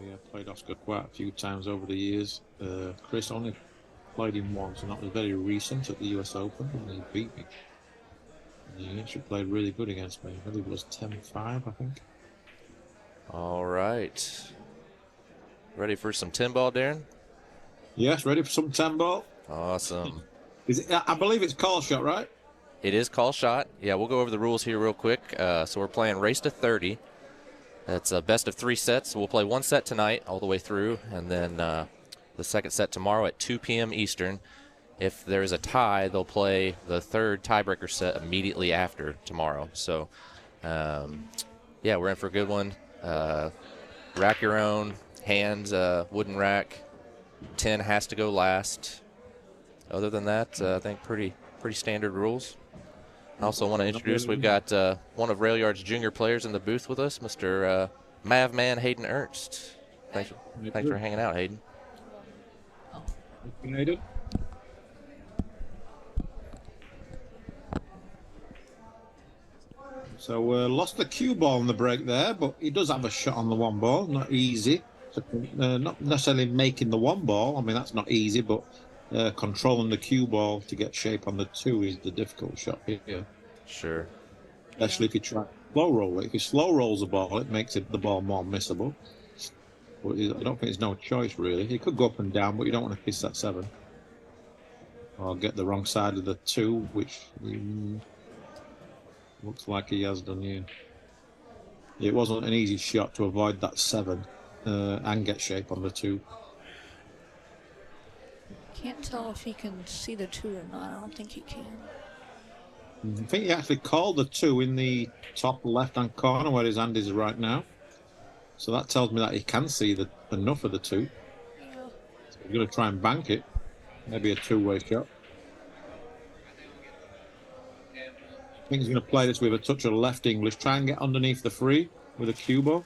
Yeah, played Oscar quite a few times over the years. Chris only played him once, and that was very recent at the US Open, and he beat me. And he actually played really good against me. I believe it was 10-5, I think. All right. Ready for some 10 ball, Darren? Yes, ready for some 10 ball? Awesome. I believe it's call shot, right? It is call shot. Yeah, we'll go over the rules here real quick. So we're playing race to 30. That's a best of 3 sets. We'll play one set tonight all the way through, and then the second set tomorrow at 2 p.m. Eastern. If there is a tie, they'll play the third tiebreaker set immediately after tomorrow. So, yeah, we're in for a good one. Rack your own, hands, wooden rack. 10 has to go last. Other than that, I think pretty standard rules. I also want to introduce, we've got one of Rail Yard's junior players in the booth with us, Mr. Mavman Hayden Ernst. Thanks for hanging out, Hayden. Hayden. So lost the cue ball in the break there, but he does have a shot on the one ball. Not easy. Not necessarily making the one ball. I mean, that's not easy, but controlling the cue ball to get shape on the two is the difficult shot here. Sure. Especially if you try slow roll it. If he slow rolls the ball, it makes the ball more missable. But I don't think there's no choice, really. He could go up and down, but you don't want to kiss that 7. Or get the wrong side of the 2, which looks like he has done here. It wasn't an easy shot to avoid that 7 and get shape on the 2. Can't tell if he can see the 2 or not. I don't think he can. I think he actually called the 2 in the top left-hand corner where his hand is right now. So that tells me that he can see enough of the 2. Yeah. So he's going to try and bank it. Maybe a two-way shot. I think he's going to play this with a touch of left English. Try and get underneath the free with a cue ball.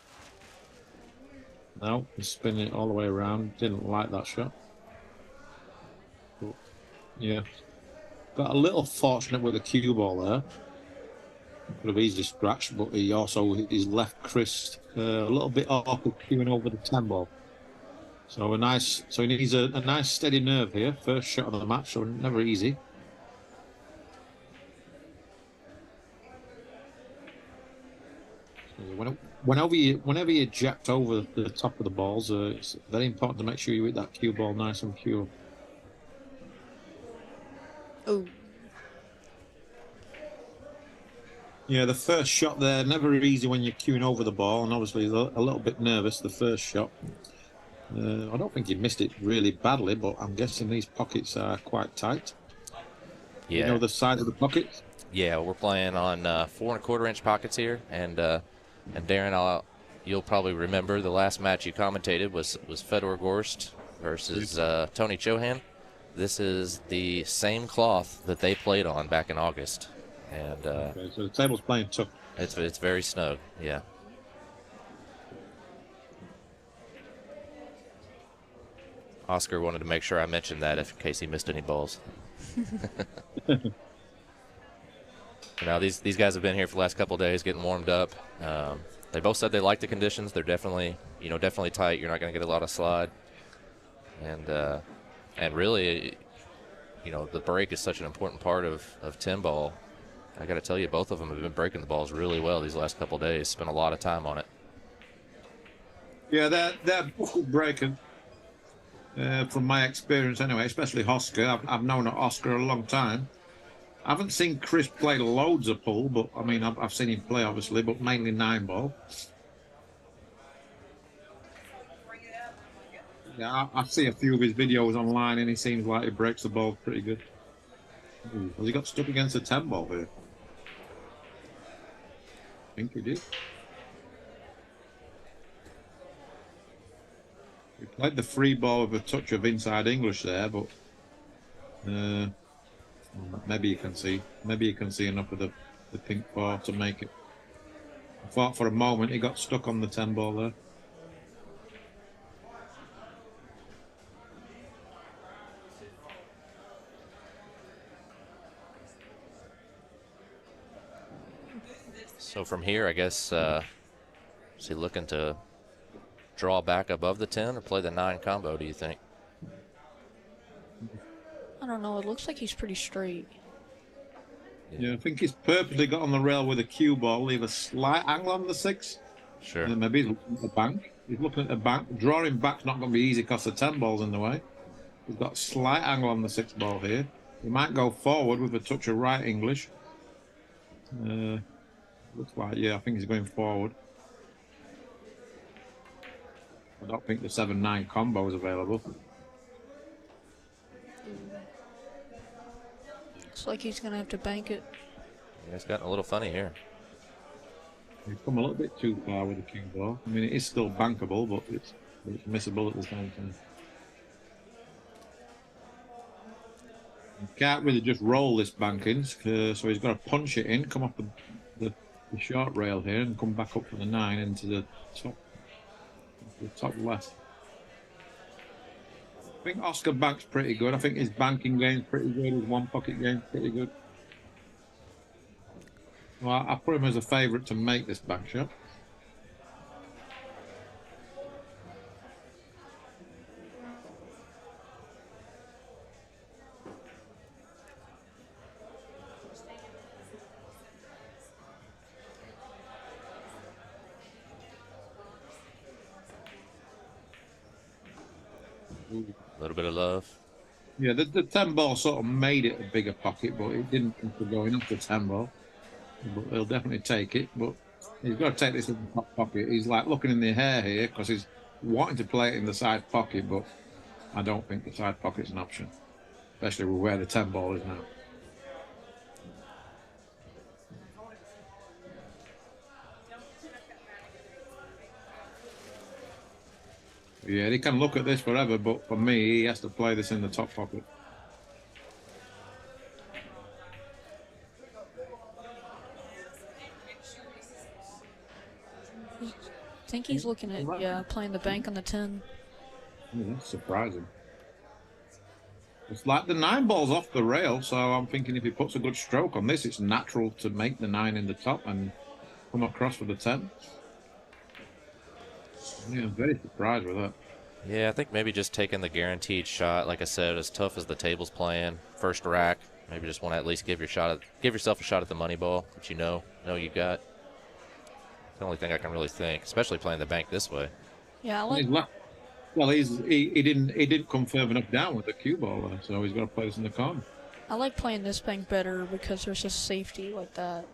No, he's spinning it all the way around. Didn't like that shot. But, yeah. Got a little fortunate with the cue ball there. Could have easily scratched, but he's left Chris a little bit awkward cueing over the 10 ball. So he needs a nice steady nerve here. First shot of the match, so never easy. Whenever you eject over the top of the balls, it's very important to make sure you hit that cue ball nice and pure. Oh. Yeah, the first shot there, never easy when you're cueing over the ball, and obviously a little bit nervous, the first shot. I don't think he missed it really badly, but I'm guessing these pockets are quite tight. Yeah. You know the size of the pockets? Yeah, we're playing on 4 1/4-inch pockets here, and Darren, you'll probably remember the last match you commentated was Fedor Gorst versus Tony Chohan. This is the same cloth that they played on back in August, and okay, so the table's playing tough. It's very snug, yeah. Oscar wanted to make sure I mentioned that in case he missed any balls. Now these guys have been here for the last couple of days, getting warmed up. They both said they like the conditions. They're definitely tight. You're not going to get a lot of slide, and really, the break is such an important part of 10 ball. I got to tell you, both of them have been breaking the balls really well these last couple of days. Spent a lot of time on it. Yeah, they're breaking. From my experience, anyway, especially Oscar. I've known Oscar a long time. I haven't seen Chris play loads of pool, but I mean, I've seen him play, obviously, but mainly 9 ball. Yeah, I see a few of his videos online, and he seems like he breaks the ball pretty good. Ooh, has he got stuck against a 10 ball here? I think he did. He played the free ball with a touch of inside English there, but maybe you can see enough of the pink 4 to make it. I thought for a moment he got stuck on the 10 ball there. So from here, I guess, is he looking to draw back above the 10 or play the 9 combo, do you think? I don't know. It looks like he's pretty straight. Yeah, I think he's purposely got on the rail with a cue ball, leave a slight angle on the 6. Sure. And maybe he's looking at the bank. He's looking at the bank. Drawing back's not going to be easy because the 10 ball's in the way. He's got a slight angle on the 6 ball here. He might go forward with a touch of right English. Looks like, yeah, I think he's going forward. I don't think the 7-9 combo is available. Looks like he's going to have to bank it. Yeah, it's gotten a little funny here. He's come a little bit too far with the king ball. I mean, it is still bankable, but it's missable at the same time. You can't really just roll this banking, so he's got to punch it in, come off the short rail here, and come back up for the 9 into the top left. I think Oscar Bank's pretty good. I think his banking game's pretty good. His one pocket game's pretty good. Well, I put him as a favourite to make this bank shot. A little bit of love. Yeah, the 10 ball sort of made it a bigger pocket, but it didn't come to going up the 10 ball. But he'll definitely take it. But he's got to take this in the top pocket. He's like looking in the hair here because he's wanting to play it in the side pocket, but I don't think the side pocket's an option, especially with where the 10 ball is now. Yeah, he can look at this forever, but for me, he has to play this in the top pocket. I think he's looking at, yeah, playing the bank on the 10. Yeah, that's surprising. It's like the 9 ball's off the rail, so I'm thinking if he puts a good stroke on this, it's natural to make the 9 in the top and come across for the 10. Yeah, I'm very surprised with that. Yeah, I think maybe just taking the guaranteed shot. Like I said, as tough as the table's playing, first rack, maybe just want to at least give yourself a shot at the money ball that you know you got. The only thing I can really think, especially playing the bank this way. Yeah, I like. Well, he didn't come further enough down with the cue ball, so he's got to play this in the corner. I like playing this bank better because there's just safety like that.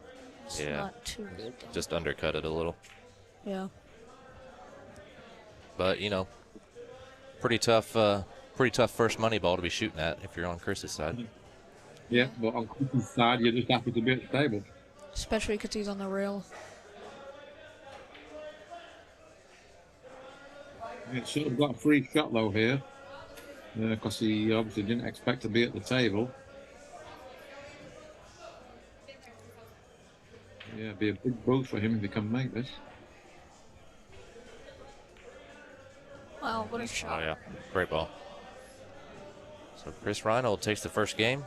It's Yeah. not too good. Just undercut it a little. Yeah. But, you know, pretty tough first money ball to be shooting at if you're on Chris's side. Yeah, but on Chris's side, you're just happy to be at the table. Especially because he's on the rail. It should have got a free shot though here, because he obviously didn't expect to be at the table. Yeah, it'd be a big boost for him if he can make this. Wow, what a shot. Oh, yeah. Great ball. So Chris Reinhold takes the first game.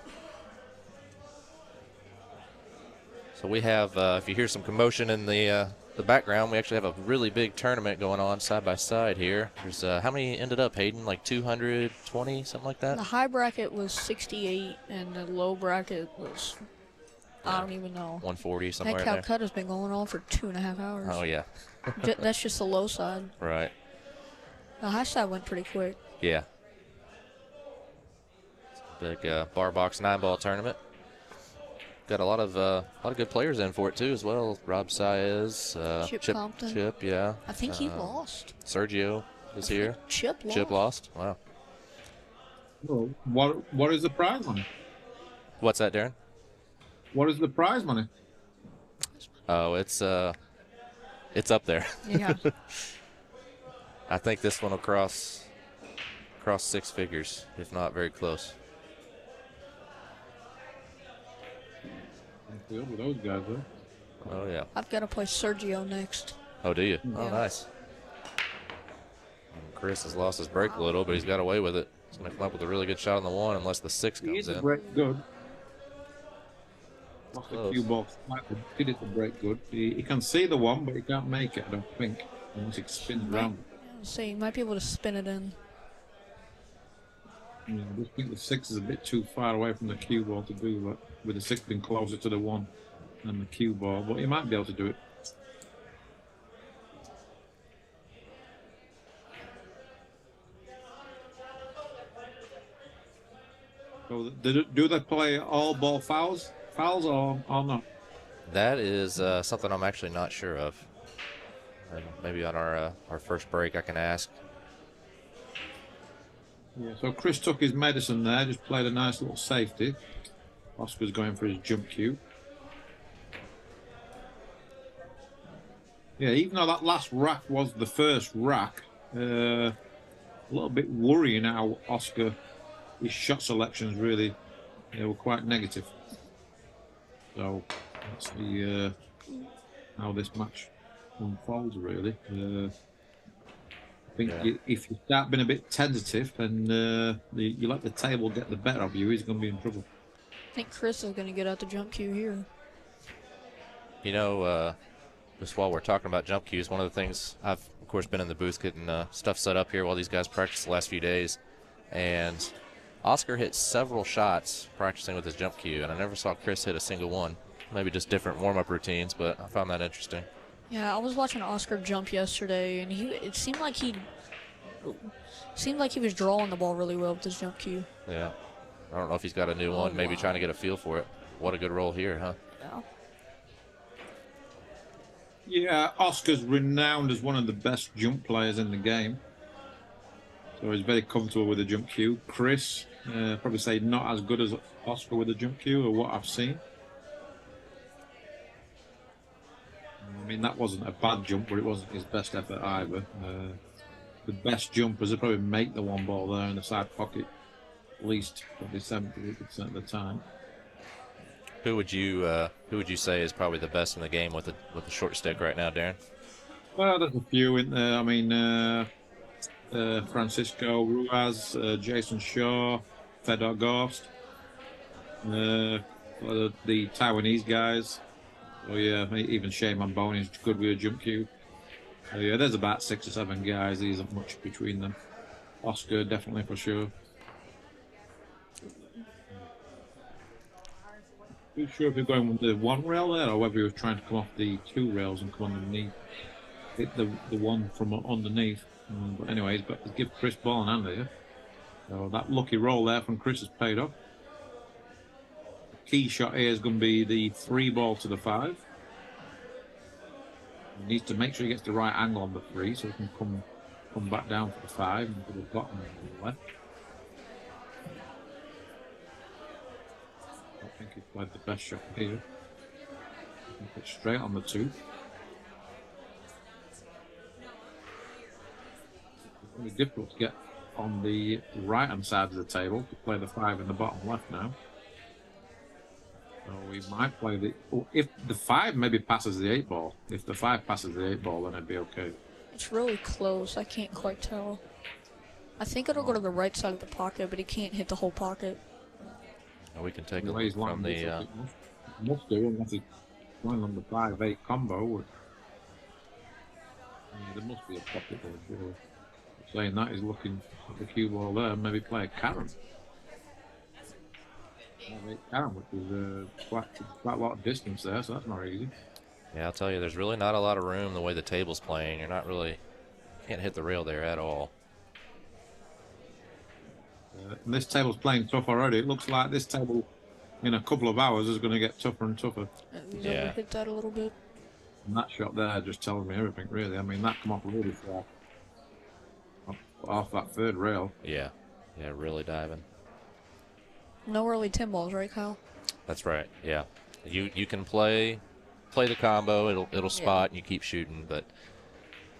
So we have, if you hear some commotion in the background, we actually have a really big tournament going on side by side here. There's how many ended up, Hayden? Like 220, something like that? The high bracket was 68, and the low bracket was, I don't even know. 140, somewhere That in there. Calcutta's been going on for 2.5 hours. Oh, yeah. That's just the low side. Right. The high side went pretty quick. Yeah. Big bar box 9-ball tournament. Got a lot of good players in for it too as well. Rob Saez, Chip Compton. Chip, yeah. I think he lost. Sergio is here. Chip lost. Chip lost. Wow. Well, what is the prize money? What's that, Darren? What is the prize money? Oh, it's up there. Yeah. I think this one will cross 6 figures, if not very close. Good with those guys, though. Oh, yeah. I've got to play Sergio next. Oh, do you? Yeah. Oh, nice. And Chris has lost his break a little, but he's got away with it. He's going to come up with a really good shot on the 1 unless the 6 He comes is a in. break good. Lost the Close. cue ball slightly. Did it to break good. He can see the 1, but he can't make it, I don't think. Unless it spins round. So you might be able to spin it in. Yeah, I just think the 6 is a bit too far away from the cue ball to do that, with the 6 being closer to the 1 than the cue ball, but he might be able to do it. So do they play all ball fouls or not? That is something I'm actually not sure of. And maybe on our first break I can ask. Yeah, so Chris took his medicine there, just played a nice little safety. Oscar's going for his jump cue. Yeah, even though that last rack was the first rack, a little bit worrying how Oscar, his shot selections really, they were quite negative. So let's see how this match unfolds really. I think if you start being a bit tentative and you let the table get the better of you, he's going to be in trouble. I think Chris is going to get out the jump cue here. You know, just while we're talking about jump cues, one of the things I've, of course, been in the booth getting stuff set up here while these guys practice the last few days. And Oscar hit several shots practicing with his jump cue, and I never saw Chris hit a single one. Maybe just different warm-up routines, but I found that interesting. Yeah, I was watching Oscar jump yesterday, and it seemed like he was drawing the ball really well with his jump cue. Yeah. I don't know if he's got a new one, maybe trying to get a feel for it. What a good roll here, huh? Yeah. Yeah, Oscar's renowned as one of the best jump players in the game. So he's very comfortable with the jump cue. Chris, probably say not as good as Oscar with the jump cue, or what I've seen. I mean, that wasn't a bad jump, but it wasn't his best effort either. The best jumpers would probably make the one ball there in the side pocket, at least probably 70% of the time. Who would you say is probably the best in the game with the short stick right now, Darren? Well, there's a few in there. I mean, Francisco Ruiz, Jason Shaw, Fedor Ghost, the Taiwanese guys. Oh yeah, even Shea Mamboni is good with a jump cue. Yeah, there's about 6 or 7 guys. There isn't much between them. Oscar definitely for sure. Not sure if you're going with the 1 rail there, or whether he was trying to come off the 2 rails and come underneath, hit the one from underneath. But anyways, but give Chris ball and hand here. So that lucky roll there from Chris has paid off. The key shot here is going to be the 3 ball to the 5. He needs to make sure he gets the right angle on the 3 so he can come back down for the 5 and to the bottom and the left. I think he played the best shot here. It's straight on the 2. It's really difficult to get on the right hand side of the table to play the 5 in the bottom left now. So we might play the. If the 5 maybe passes the 8 ball. If the 5 passes the 8 ball, then it'd be okay. It's really close. I can't quite tell. I think it'll go to the right side of the pocket, but he can't hit the whole pocket. We can take a look from the. Must do unless he's going on the 5-8 combo. There must be a pocket there, sure. Saying that, he's looking at the cue ball there, maybe play a Karen. Karen, which is quite a lot of distance there, so that's not easy. Yeah, I'll tell you, there's really not a lot of room the way the table's playing. You're not really, can't hit the rail there at all. And this table's playing tough already. It looks like this table, in a couple of hours, is going to get tougher and tougher. He's overhit that a little bit. And that shot there just tells me everything, really. I mean, that come off really far. Off that 3rd rail. Yeah, really diving. No early 10 balls, right, Kyle? That's right. Yeah, you can play the combo. It'll spot and you keep shooting. But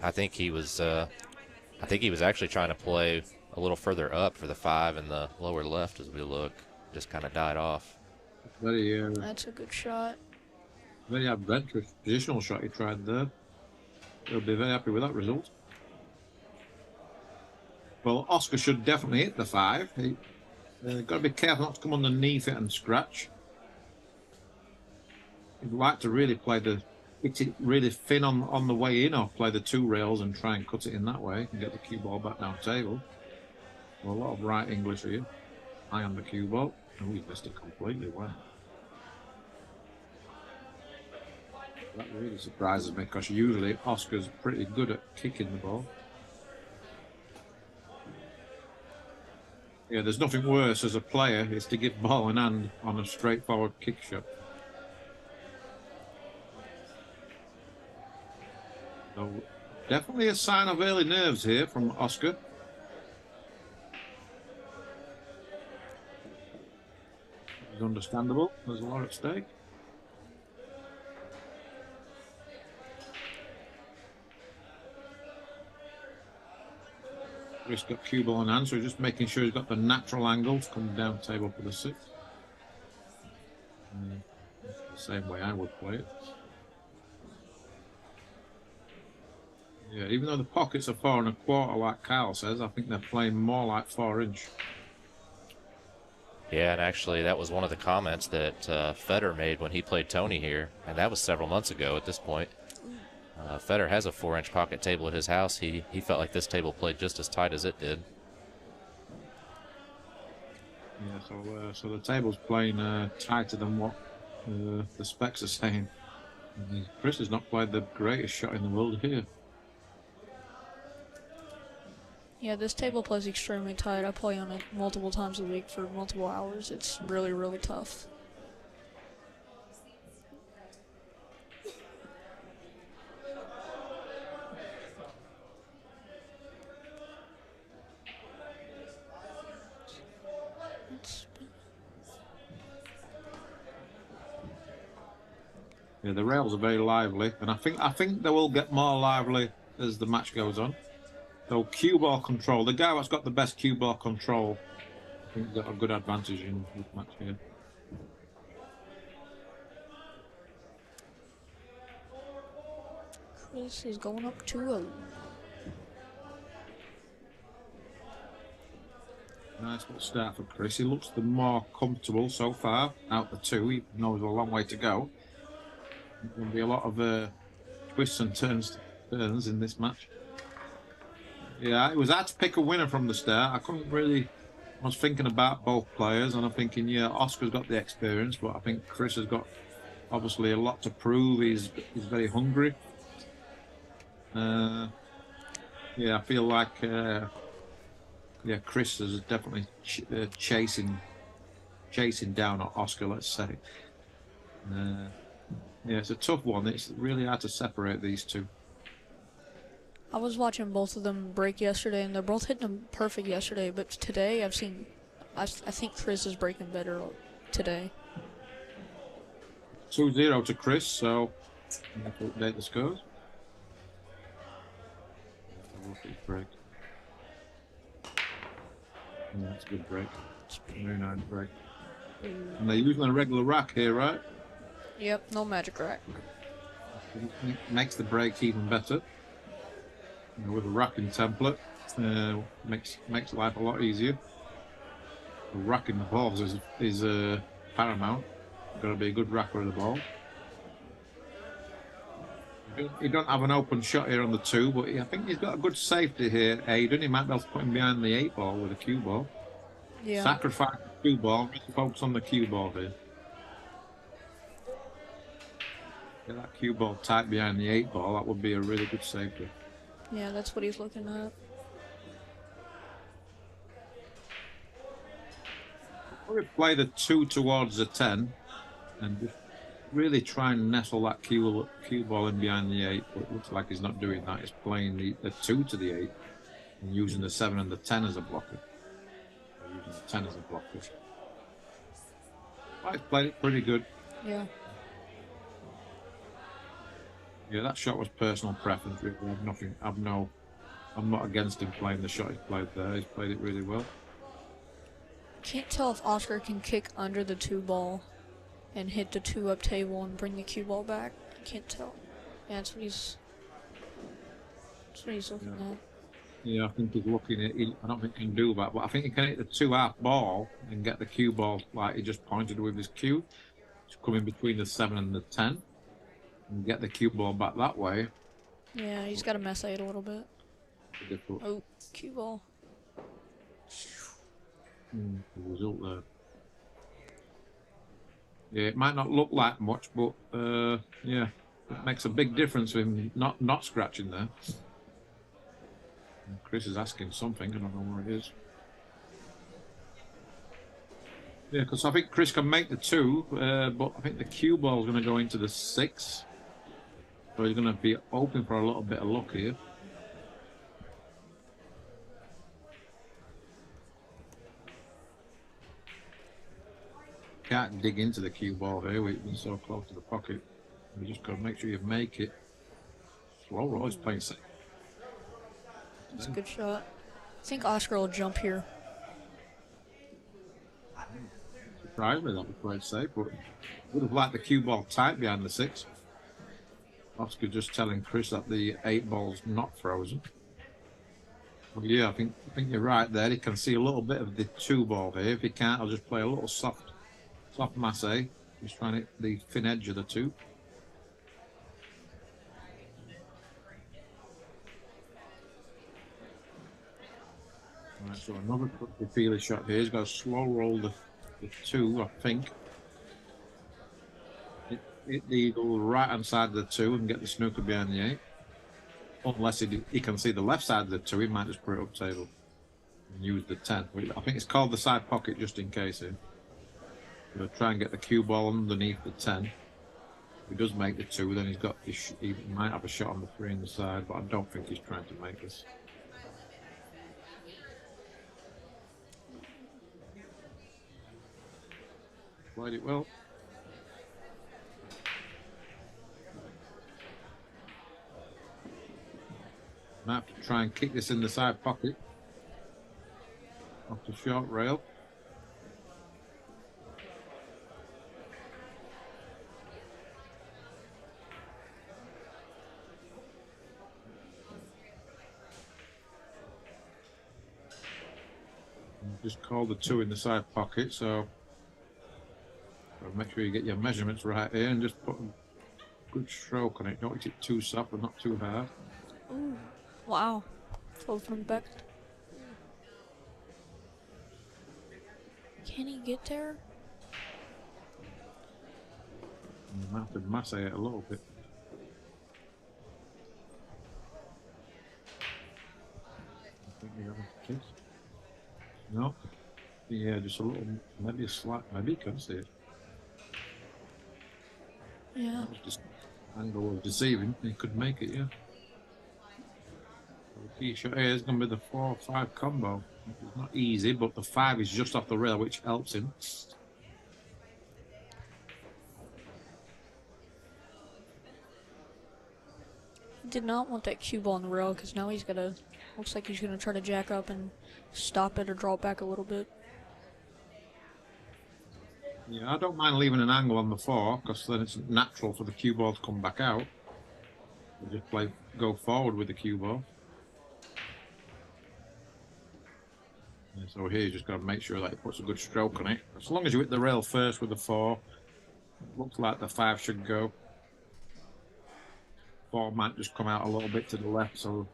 I think he was actually trying to play a little further up for the 5 in the lower left as we look. Just kind of died off. That's a good shot. Very adventurous positional shot he tried there. He'll be very happy with that result. Well, Oscar should definitely hit the 5. He got to be careful not to come underneath it and scratch. He'd like to really play the hit it really thin on the way in, or play the 2 rails and try and cut it in that way and get the cue ball back down table. Well, a lot of right English here. Eye on the cue ball. Oh, he missed it completely. Wow. That really surprises me because usually Oscar's pretty good at kicking the ball. Yeah, there's nothing worse as a player is to give ball in hand on a straightforward kick shot. So definitely a sign of early nerves here from Oscar. It's understandable. There's a lot at stake. Chris got cue ball in hand, so just making sure he's got the natural angle to come down table for the 6. The same way I would play it. Yeah, even though the pockets are 4 1/4, like Kyle says, I think they're playing more like 4-inch. Yeah, and actually that was one of the comments that Federer made when he played Tony here, and that was several months ago at this point. Federer has a 4-inch pocket table at his house. He felt like this table played just as tight as it did. Yeah, so the table's playing tighter than what the specs are saying. Chris has not played the greatest shot in the world here. Yeah, this table plays extremely tight. I play on it multiple times a week for multiple hours. It's really, really tough. Yeah, the rails are very lively, and I think they will get more lively as the match goes on. So cue ball control, the guy that's got the best cue ball control, I think got a good advantage in this match here. Chris is going up 2-0. Nice little start for Chris. He looks the more comfortable so far out the 2. He knows a long way to go. There's going to be a lot of twists and turns in this match. Yeah, it was hard to pick a winner from the start. I was thinking about both players, and I'm thinking, yeah, Oscar's got the experience, but I think Chris has got obviously a lot to prove. He's very hungry. Yeah, I feel like Chris is definitely chasing down Oscar, let's say. Yeah, it's a tough one. It's really hard to separate these two. I was watching both of them break yesterday, and they're both hitting them perfect yesterday. But today, I think Chris is breaking better today. 2-0 to Chris, so I have to update the scores. Break. Yeah, that's a good break. Very nice break. And they're using a regular rack here, right? Yep, no magic rack. Makes the break even better. With a racking template, makes life a lot easier. The racking the balls is paramount. Got to be a good racker of the ball. He don't have an open shot here on the 2, but I think he's got a good safety here, Aiden. He might be able to put him behind the 8 ball with a cue ball. Yeah. Sacrifice the cue ball, focus on the cue ball here. Get that cue ball tight behind the 8 ball, that would be a really good safety. Yeah, that's what he's looking at. Probably play the 2 towards the 10 and just really try and nestle that cue ball in behind the 8, but it looks like he's not doing that. He's playing the 2 to the 8 and using the 7 and the 10 as a blocker. Or using the 10 as a blocker. Well, he's played it pretty good. Yeah. Yeah, that shot was personal preference. Really. I'm not against him playing the shot he's played there. He's played it really well. Can't tell if Oscar can kick under the 2 ball and hit the 2 up table and bring the cue ball back. I can't tell. Yeah, that's what he's looking at. Yeah, I think he's looking at. I don't think he can do that, but I think he can hit the 2 half ball and get the cue ball like he just pointed with his cue. It's coming between the 7 and the 10. and get the cue ball back that way. Yeah, he's got to mess it a little bit. Difficult. Oh, cue ball. The result there. Yeah, it might not look like much, but yeah, it makes a big difference with him not scratching there. And Chris is asking something. I don't know what it is. Yeah, because I think Chris can make the 2, but I think the cue ball is going to go into the 6. So he's going to be hoping for a little bit of luck here. Can't dig into the cue ball here. We've been so close to the pocket. You just got to make sure you make it. Slow roll is playing safe. That's a good shot. I think Oscar will jump here. Surprised me that was played safe, but would have liked the cue ball tight behind the 6. Oscar just telling Chris that the 8 ball's not frozen. Well, yeah, I think you're right there. He can see a little bit of the 2 ball here. If he can't, I'll just play a little soft masse. Just trying to hit the thin edge of the 2. All right, so another feeler shot here. He's got to slow roll the 2, I think. Hit the eagle right hand side of the 2 and get the snooker behind the 8. Unless he can see the left side of the 2, he might just put it up table and use the 10. I think it's called the side pocket just in case here. He'll try and get the cue ball underneath the 10. If he does make the 2, then he might have a shot on the 3 in the side, but I don't think he's trying to make this. Played it well. Might have to try and kick this in the side pocket. Off the short rail. Just call the 2 in the side pocket, so make sure you get your measurements right here and just put a good stroke on it. Don't hit it too soft but not too hard. Ooh, wow. Full from back. Can he get there? You might have to masse it a little bit. I think you got a kiss. No. Yeah, just a little, maybe a slight, maybe you can see it. Yeah. That was just angle was deceiving. He could make it, yeah. So the key shot here is going to be the 4-5 combo. It's not easy, but the 5 is just off the rail, which helps him. Did not want that cue ball on the rail because now he's gonna. Looks like he's gonna try to jack up and stop it or draw it back a little bit. Yeah, I don't mind leaving an angle on the 4 because then it's natural for the cue ball to come back out. You just go forward with the cue ball. And so here you just got to make sure that it puts a good stroke on it. As long as you hit the rail first with the 4, looks like the 5 should go. 4 might just come out a little bit to the left, so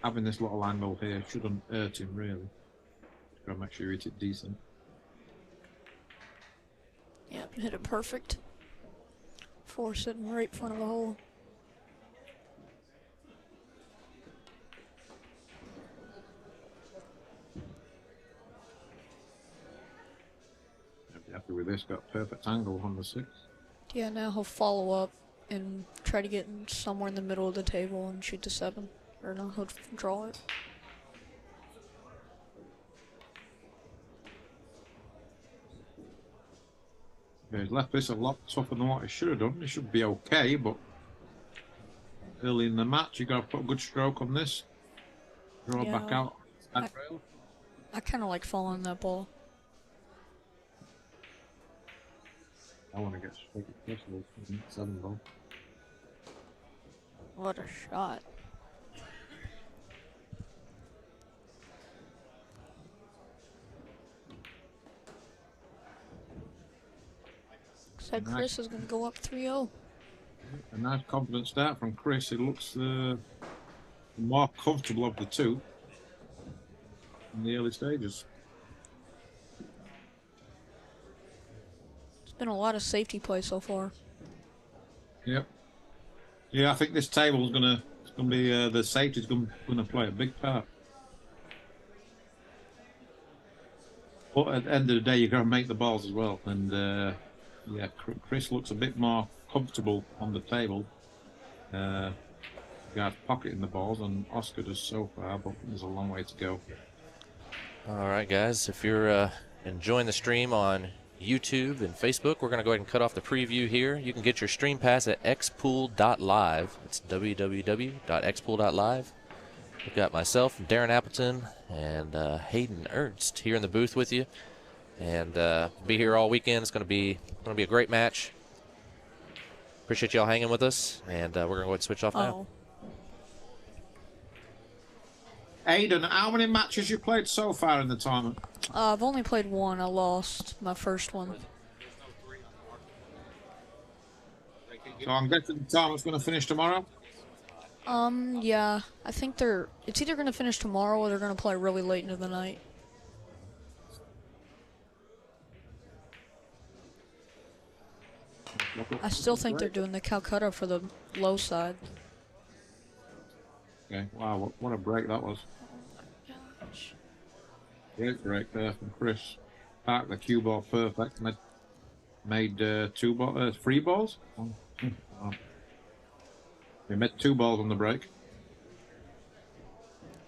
having this little angle here shouldn't hurt him really. Just got to make sure you hit it decent. Yep, hit it perfect. 4 sitting right in front of the hole. Happy with this, got perfect angle on the 6. Yeah, now he'll follow up and try to get somewhere in the middle of the table and shoot the 7. Or no, he'll draw it. Yeah, he's left this a lot tougher than what he should have done. He should be okay, but early in the match, you got to put a good stroke on this. Draw Yeah, back out. I kind of like following that ball. I want to get straight to possible. 7 ball. What a shot. Looks like Chris is going to go up 3-0. A nice confident start from Chris. It looks more comfortable of the two in the early stages. It's been a lot of safety play so far. Yep. Yeah, I think this table is gonna be the safety's gonna play a big part. But at the end of the day, you're gonna make the balls as well. And yeah, Chris looks a bit more comfortable on the table. Guys pocketing the balls, and Oscar does so far, but there's a long way to go. All right, guys, if you're enjoying the stream on YouTube and Facebook, we're going to go ahead and cut off the preview here. You can get your stream pass at xpool.live. It's www.xpool.live. We've got myself, Darren Appleton, and Hayden Ernst here in the booth with you, and be here all weekend. It's going to be a great match. Appreciate y'all hanging with us, and we're going to go ahead and switch off now. Aiden, how many matches you played so far in the tournament? I've only played one. I lost my first one. So I'm guessing the tournament's going to finish tomorrow? Yeah. I think it's either going to finish tomorrow or they're going to play really late into the night. I still think they're doing the Calcutta for the low side. Okay, wow, what a break that was. Great break there from Chris. Parked the cue ball perfect. Made three balls? Oh. We made 2 balls on the break.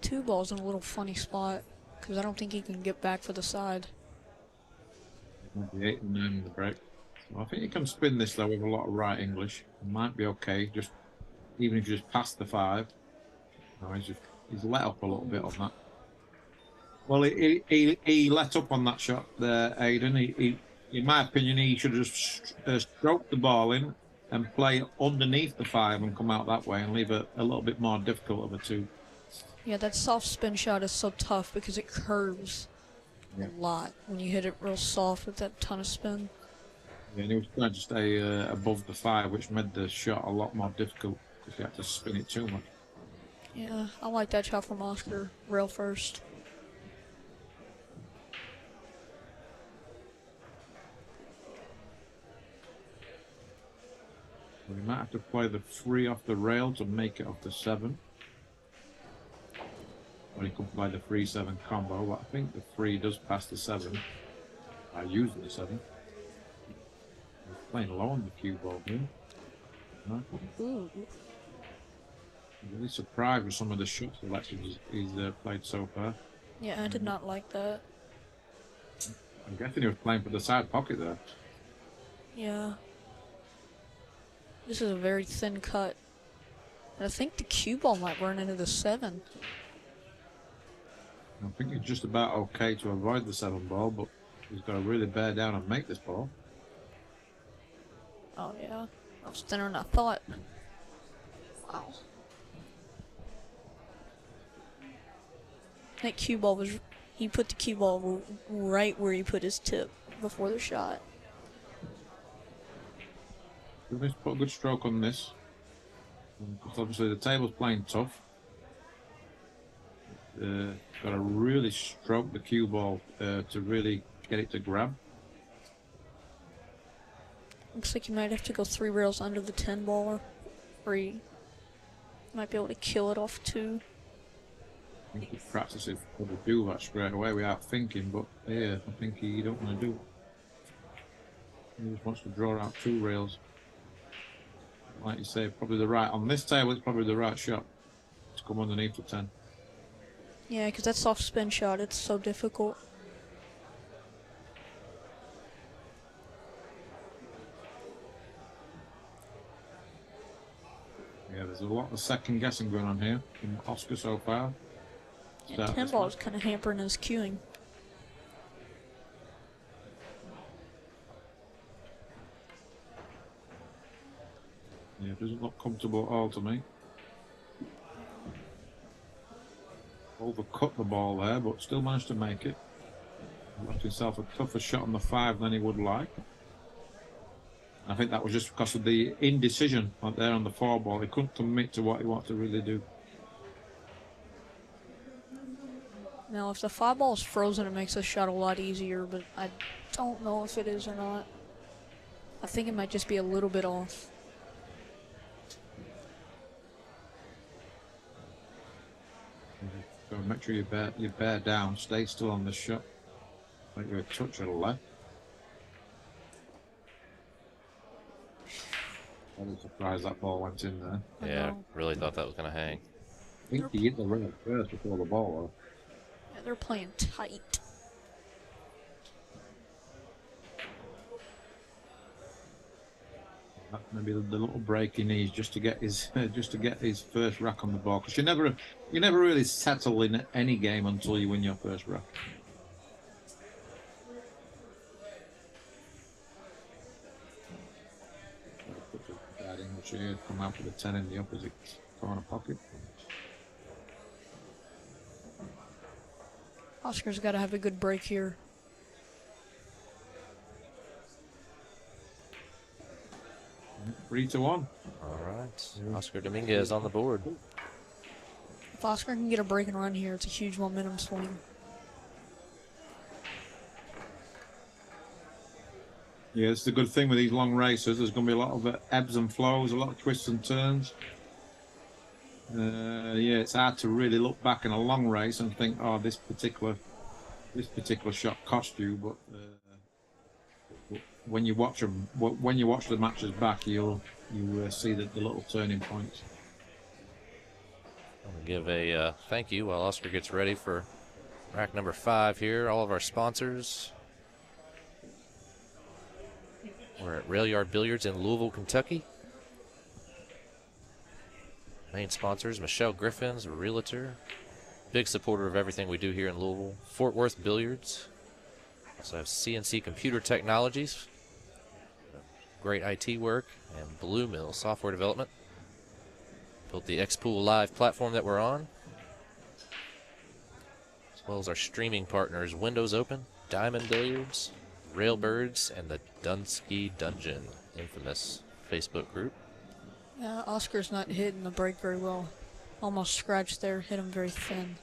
2 balls in a little funny spot because I don't think he can get back for the side. The 8 and 9 on the break. So I think you can spin this though with a lot of right English. It might be okay. Just even if you just pass the 5. No, he's let up a little bit on that. Well, he let up on that shot there, Aiden. He in my opinion, he should have just stroked the ball in and play underneath the 5 and come out that way and leave it a little bit more difficult of a 2. Yeah, that soft spin shot is so tough because it curves a lot when you hit it real soft with that ton of spin. Yeah, and he was trying to stay above the 5, which made the shot a lot more difficult because he had to spin it too much. Yeah, I like that shot from Oscar. Rail first. We might have to play the 3 off the rail to make it off the 7. Or he could play the 3-7 combo, but I think the 3 does pass the 7. I use the 7. He's playing low on the cue ball here. No? Ooh. I'm really surprised with some of the shots selections he's played so far. Yeah, I did not like that. I'm guessing he was playing for the side pocket there. Yeah. This is a very thin cut. And I think the cue ball might run into the 7. I think he's just about okay to avoid the 7 ball, but he's got to really bear down and make this ball. Oh, yeah. That was thinner than I thought. Wow. That cue ball was... He put the cue ball right where he put his tip before the shot. Let's put a good stroke on this. Because obviously the table's playing tough. Got to really stroke the cue ball to really get it to grab. Looks like you might have to go 3 rails under the 10 baller. Or you might be able to kill it off 2. I think he practices how to do that straight away without thinking, but yeah, I think he don't want to do it. He just wants to draw out 2 rails. Like you say, probably the right, on this table it's probably the right shot to come underneath the 10. Yeah, because that soft spin shot, it's so difficult. Yeah, there's a lot of second guessing going on here from Oscar so far. Yeah, 10 ball is kind of hampering his cueing. Yeah, it doesn't look comfortable at all to me. Overcut the ball there, but still managed to make it. Left himself a tougher shot on the 5 than he would like. I think that was just because of the indecision out there on the 4-ball. He couldn't commit to what he wanted to really do. Now, if the 5-ball is frozen, it makes the shot a lot easier, but I don't know if it is or not. I think it might just be a little bit off. So make sure you bear down, stay still on the shot. Make you a touch to the left. I was surprised that ball went in there. Yeah, I really thought that was going to hang. I think he hit the rail first before the ball. Yeah, they're playing tight. Maybe the little break he needs just to get his first rack on the ball, because you never really settle in any game until you win your first rack. Bad English here, come out with a 10 in the opposite corner pocket. Oscar's got to have a good break here. Three to one. All right. Oscar Dominguez on the board. If Oscar can get a break and run here, it's a huge momentum swing. Yeah, it's the good thing with these long races. There's going to be a lot of ebbs and flows, a lot of twists and turns. Yeah, it's hard to really look back in a long race and think, oh, this particular shot cost you. But when you watch the matches back, you see the little turning points. I'm going to give a thank you while Oscar gets ready for rack number 5 here. All of our sponsors. We're at Rail Yard Billiards in Louisville, Kentucky. Main sponsors, Michelle Griffin's a realtor. Big supporter of everything we do here in Louisville. Fort Worth Billiards. Also have CNC Computer Technologies. Great IT work. And Blue Mill Software Development. Built the Xpool Live platform that we're on. As well as our streaming partners, Windows Open, Diamond Billiards, Railbirds, and the Dunsky Dungeon, infamous Facebook group. Yeah, Oscar's not hitting the break very well. Almost scratched there, hit him very thin.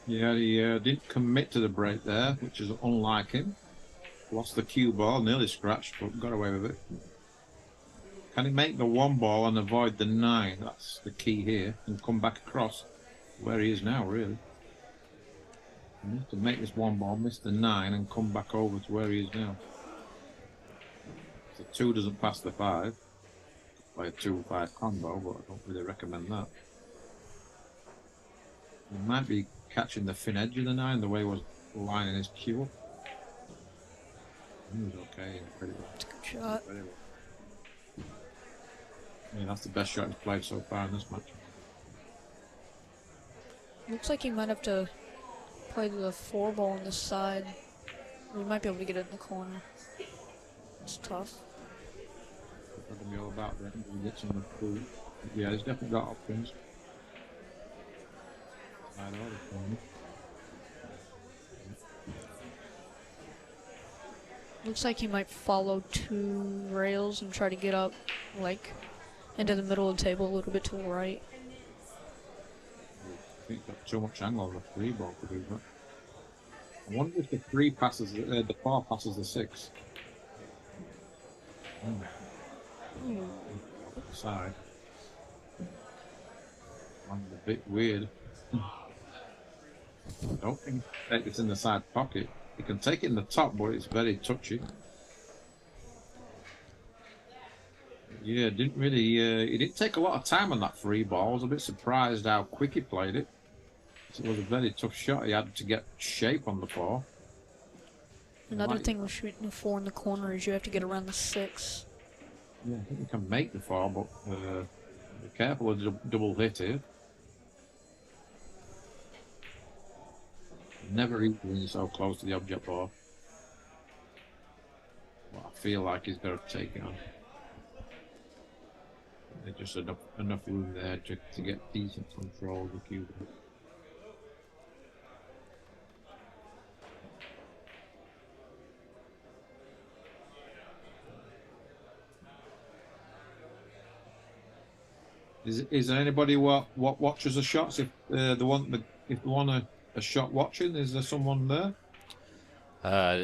Yeah, he didn't commit to the break there, which is unlike him. Lost the cue ball, nearly scratched, but got away with it. Can he make the 1-ball and avoid the 9? That's the key here, and come back across where he is now, really. He needs to make this 1-ball, miss the 9, and come back over to where he is now. The 2 doesn't pass the 5. Play a 2-5 combo, but I don't really recommend that. He might be catching the thin edge of the 9, the way he was lining his cue up. He was okay. Pretty well. Good shot. Very well. Yeah, that's the best shot he's played so far in this match. Looks like he might have to play the 4-ball on this side. We might be able to get it in the corner. It's tough. It's going to be all about that. He gets in the pool. Yeah, he's definitely got options. Side or the corner. Looks like he might follow 2 rails and try to get up, like, into the middle of the table a little bit to the right. I think he's got too much angle on the 3-ball to do that. I wonder if the 3 passes, the 4 passes the 6. Side. One's a bit weird. I don't think it's in the side pocket. You can take it in the top, but it's very touchy. Yeah, didn't really. He didn't take a lot of time on that 3-ball. I was a bit surprised how quick he played it. It was a very tough shot. He had to get shape on the 4. Another thing with shooting the 4 in the corner is you have to get around the 6. Yeah, I think you can make the 4, but be careful with the double hit here. Never easy when you're so close to the object ball. Well, I feel like he's got to take it on. There's just enough room there to get decent control of the cube. Is there anybody what watches the shots? If they want a shot watching, is there someone there?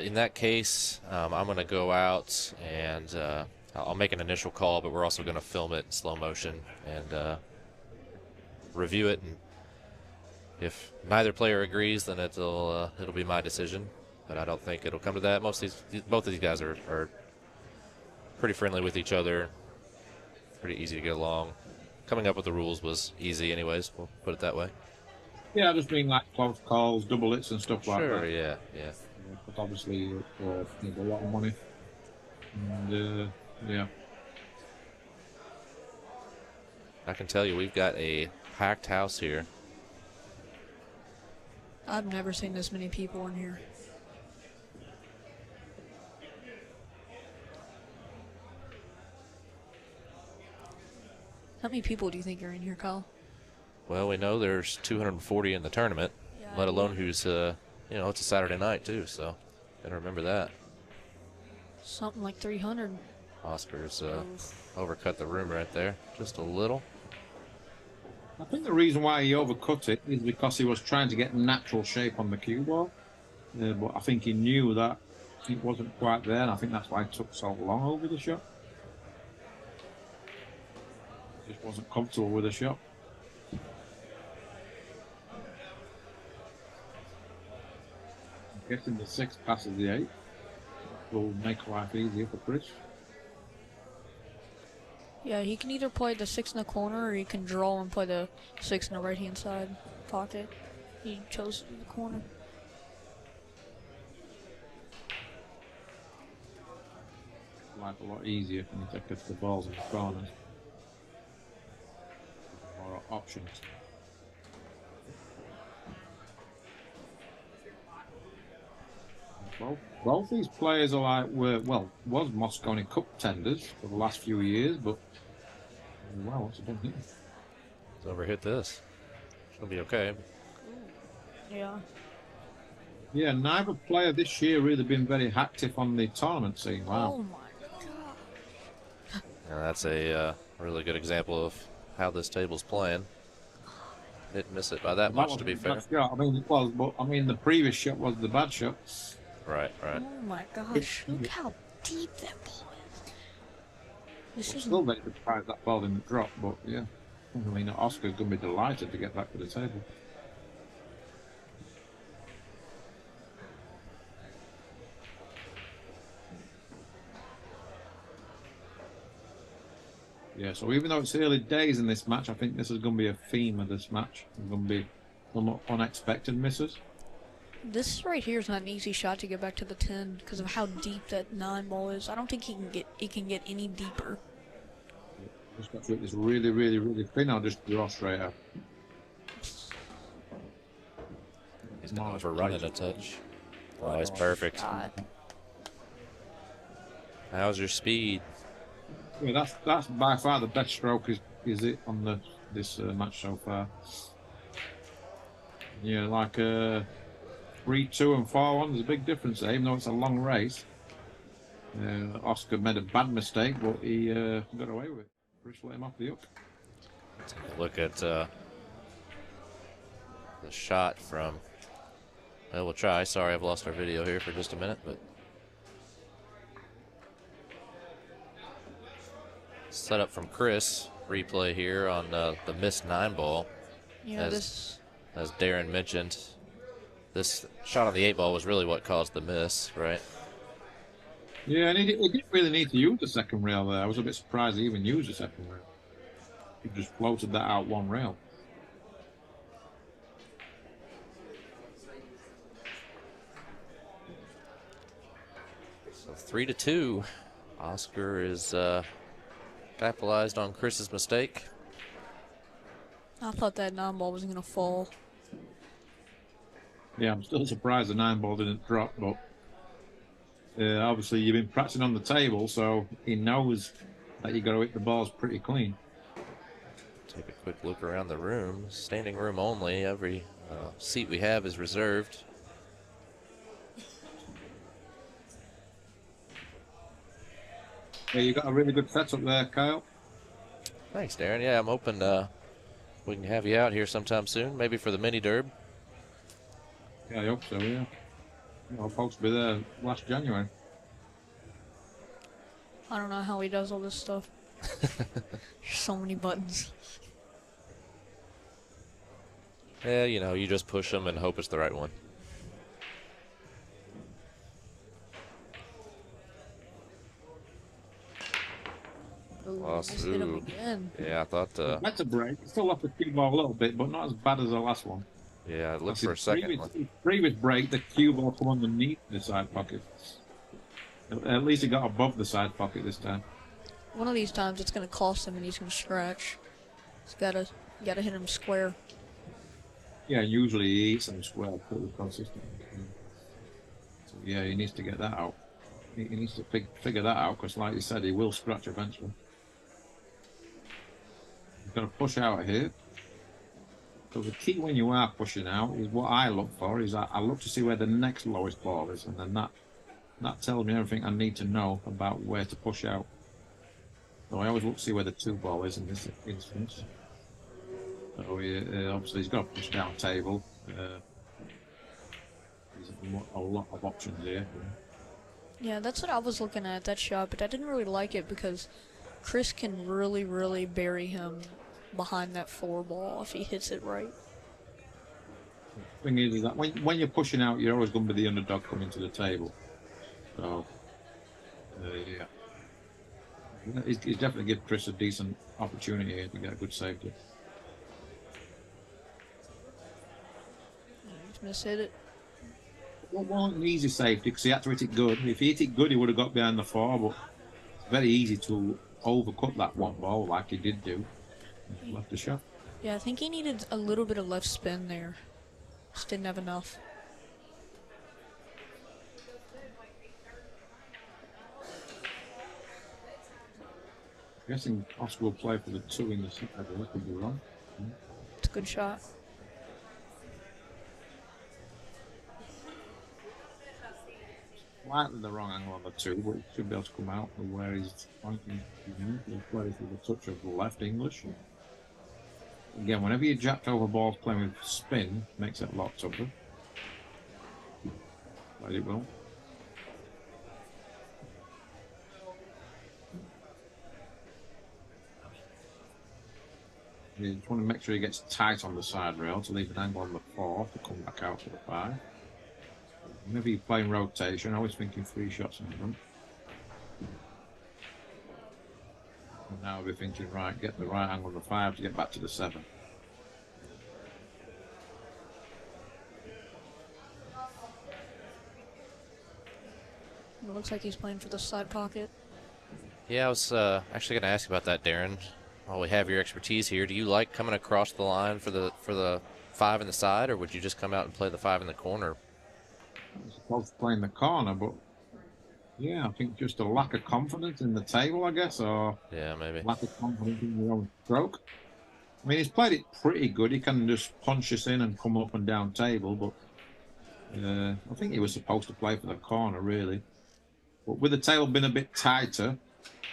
In that case, I'm going to go out and I'll make an initial call, but we're also going to film it in slow motion and review it. And if neither player agrees, then it'll be my decision. But I don't think it'll come to that. Both of these guys are pretty friendly with each other, pretty easy to get along. Coming up with the rules was easy, anyways. We'll put it that way. Yeah, just being like close calls, double hits, and stuff like that. Sure, yeah. But obviously, a lot of money. And yeah. I can tell you, we've got a packed house here. I've never seen this many people in here. How many people do you think are in here, Kyle? Well, we know there's 240 in the tournament, Yeah, let alone who's, it's a Saturday night, too, so gotta remember that. Something like 300. Oscar's overcut the room right there, just a little. I think the reason why he overcut it is because he was trying to get natural shape on the cue ball. But I think he knew that it wasn't quite there, and I think that's why it took so long over the shot. Just wasn't comfortable with the shot. I'm guessing the 6 passes the 8 will make life easier for Chris. Yeah, he can either play the 6 in the corner or he can draw and play the 6 in the right-hand side pocket. He chose the corner. Life a lot easier when you take the balls in the corners. More options. Both these players are like was Moscone Cup tenders for the last few years, but wow, what's it done here? Let's overhit this. It'll be okay. Yeah. Yeah, neither player this year really been very active on the tournament scene. Wow. Oh my god. And that's a really good example of how this table's playing. Didn't miss it by that much, to be fair. Yeah, I mean it was, but I mean the previous shot was the bad shot. Right. Oh my gosh. Look how deep that ball is. This is Still very surprised that ball didn't drop, but yeah. I mean, Oscar's going to be delighted to get back to the table. Yeah, so even though it's early days in this match, I think this is going to be a theme of this match. There's going to be some unexpected misses. This right here is not an easy shot to get back to the 10 because of how deep that 9 ball is. I don't think he can get any deeper. Just got to hit this really, really, really thin. I'll just draw straight out. He's going to overrun it a touch. Oh, he's perfect. God. How's your speed? Yeah, that's by far the best stroke is it on this match so far. Yeah, like 3-2 and 4-1. There's a big difference there, even though it's a long race. Oscar made a bad mistake, but he got away with it. Chris let him off the hook. Take a look at the shot from. Well, we'll try. Sorry, I've lost our video here for just a minute, but set up from Chris. Replay here on the missed 9 ball. Yeah, as Darren mentioned, this shot on the 8 ball was really what caused the miss, right? Yeah, and he didn't really need to use the second rail there. I was a bit surprised he even used the second rail. He just floated that out one rail. So 3-2. Oscar is capitalized on Chris's mistake. I thought that 9 ball was going to fall. Yeah, I'm still surprised the 9 ball didn't drop, but obviously you've been practicing on the table, so he knows that you got to hit the balls pretty clean. Take a quick look around the room. Standing room only. Every seat we have is reserved. Yeah, you got a really good setup there, Kyle. Thanks, Darren. Yeah, I'm hoping we can have you out here sometime soon, maybe for the mini derb. Yeah, I hope so. Yeah, I'm supposed to be there last January. I don't know how he does all this stuff. So many buttons. Yeah, you know, you just push them and hope it's the right one. Ooh, Lost. just hit him Ooh. again. Yeah, I thought. That's a break. Still off the cue ball a little bit, but not as bad as the last one. Yeah, I looked That's for a second. his previous break, the cue ball come underneath the side pocket. At least it got above the side pocket this time. One of these times it's gonna cost him and he's gonna scratch. He's gotta hit him square. Yeah, usually he eats them square pretty consistent. So yeah, he needs to get that out. He needs to figure that out because, like you said, he will scratch eventually. He's got to push out here. So the key when you are pushing out is what I look for. Is I look to see where the next lowest ball is, and then that tells me everything I need to know about where to push out. So I always look to see where the 2 ball is in this instance. So obviously he's got to push down table. There's a lot of options here. Yeah, that's what I was looking at, that shot, but I didn't really like it because Chris can really, really bury him behind that 4 ball if he hits it right. The thing is that when you're pushing out, you're always going to be the underdog coming to the table. So, yeah. He's definitely give Chris a decent opportunity here to get a good safety. He's missed hit it. Well, it wasn't an easy safety because he had to hit it good. If he hit it good, he would have got behind the 4, but it's very easy to overcut that 1 ball like he did do. He left the shot. Yeah, I think he needed a little bit of left spin there. Just didn't have enough. I'm guessing Oscar will play for the 2 in the second. I could be wrong. It's a good shot. Slightly the wrong angle on the 2, but he should be able to come out where he's pointing. He'll play with a touch of left English. Again, whenever you jacked over balls playing with spin, makes it a lot tougher. But it will. You just want to make sure he gets tight on the side rail to leave an angle on the 4 to come back out to the 5. Whenever you're playing rotation, always thinking 3 shots in front. And now we're thinking, right, get the right angle on the 5 to get back to the 7. It looks like he's playing for the side pocket. Yeah, I was actually going to ask about that, Darren. While we have your expertise here, do you like coming across the line for the 5 in the side, or would you just come out and play the 5 in the corner? I suppose playing the corner, but yeah, I think just a lack of confidence in the table, I guess, or Yeah, maybe. lack of confidence in your own stroke. I mean, he's played it pretty good. He can just punch us in and come up and down table, but I think he was supposed to play for the corner, really. But with the table being a bit tighter,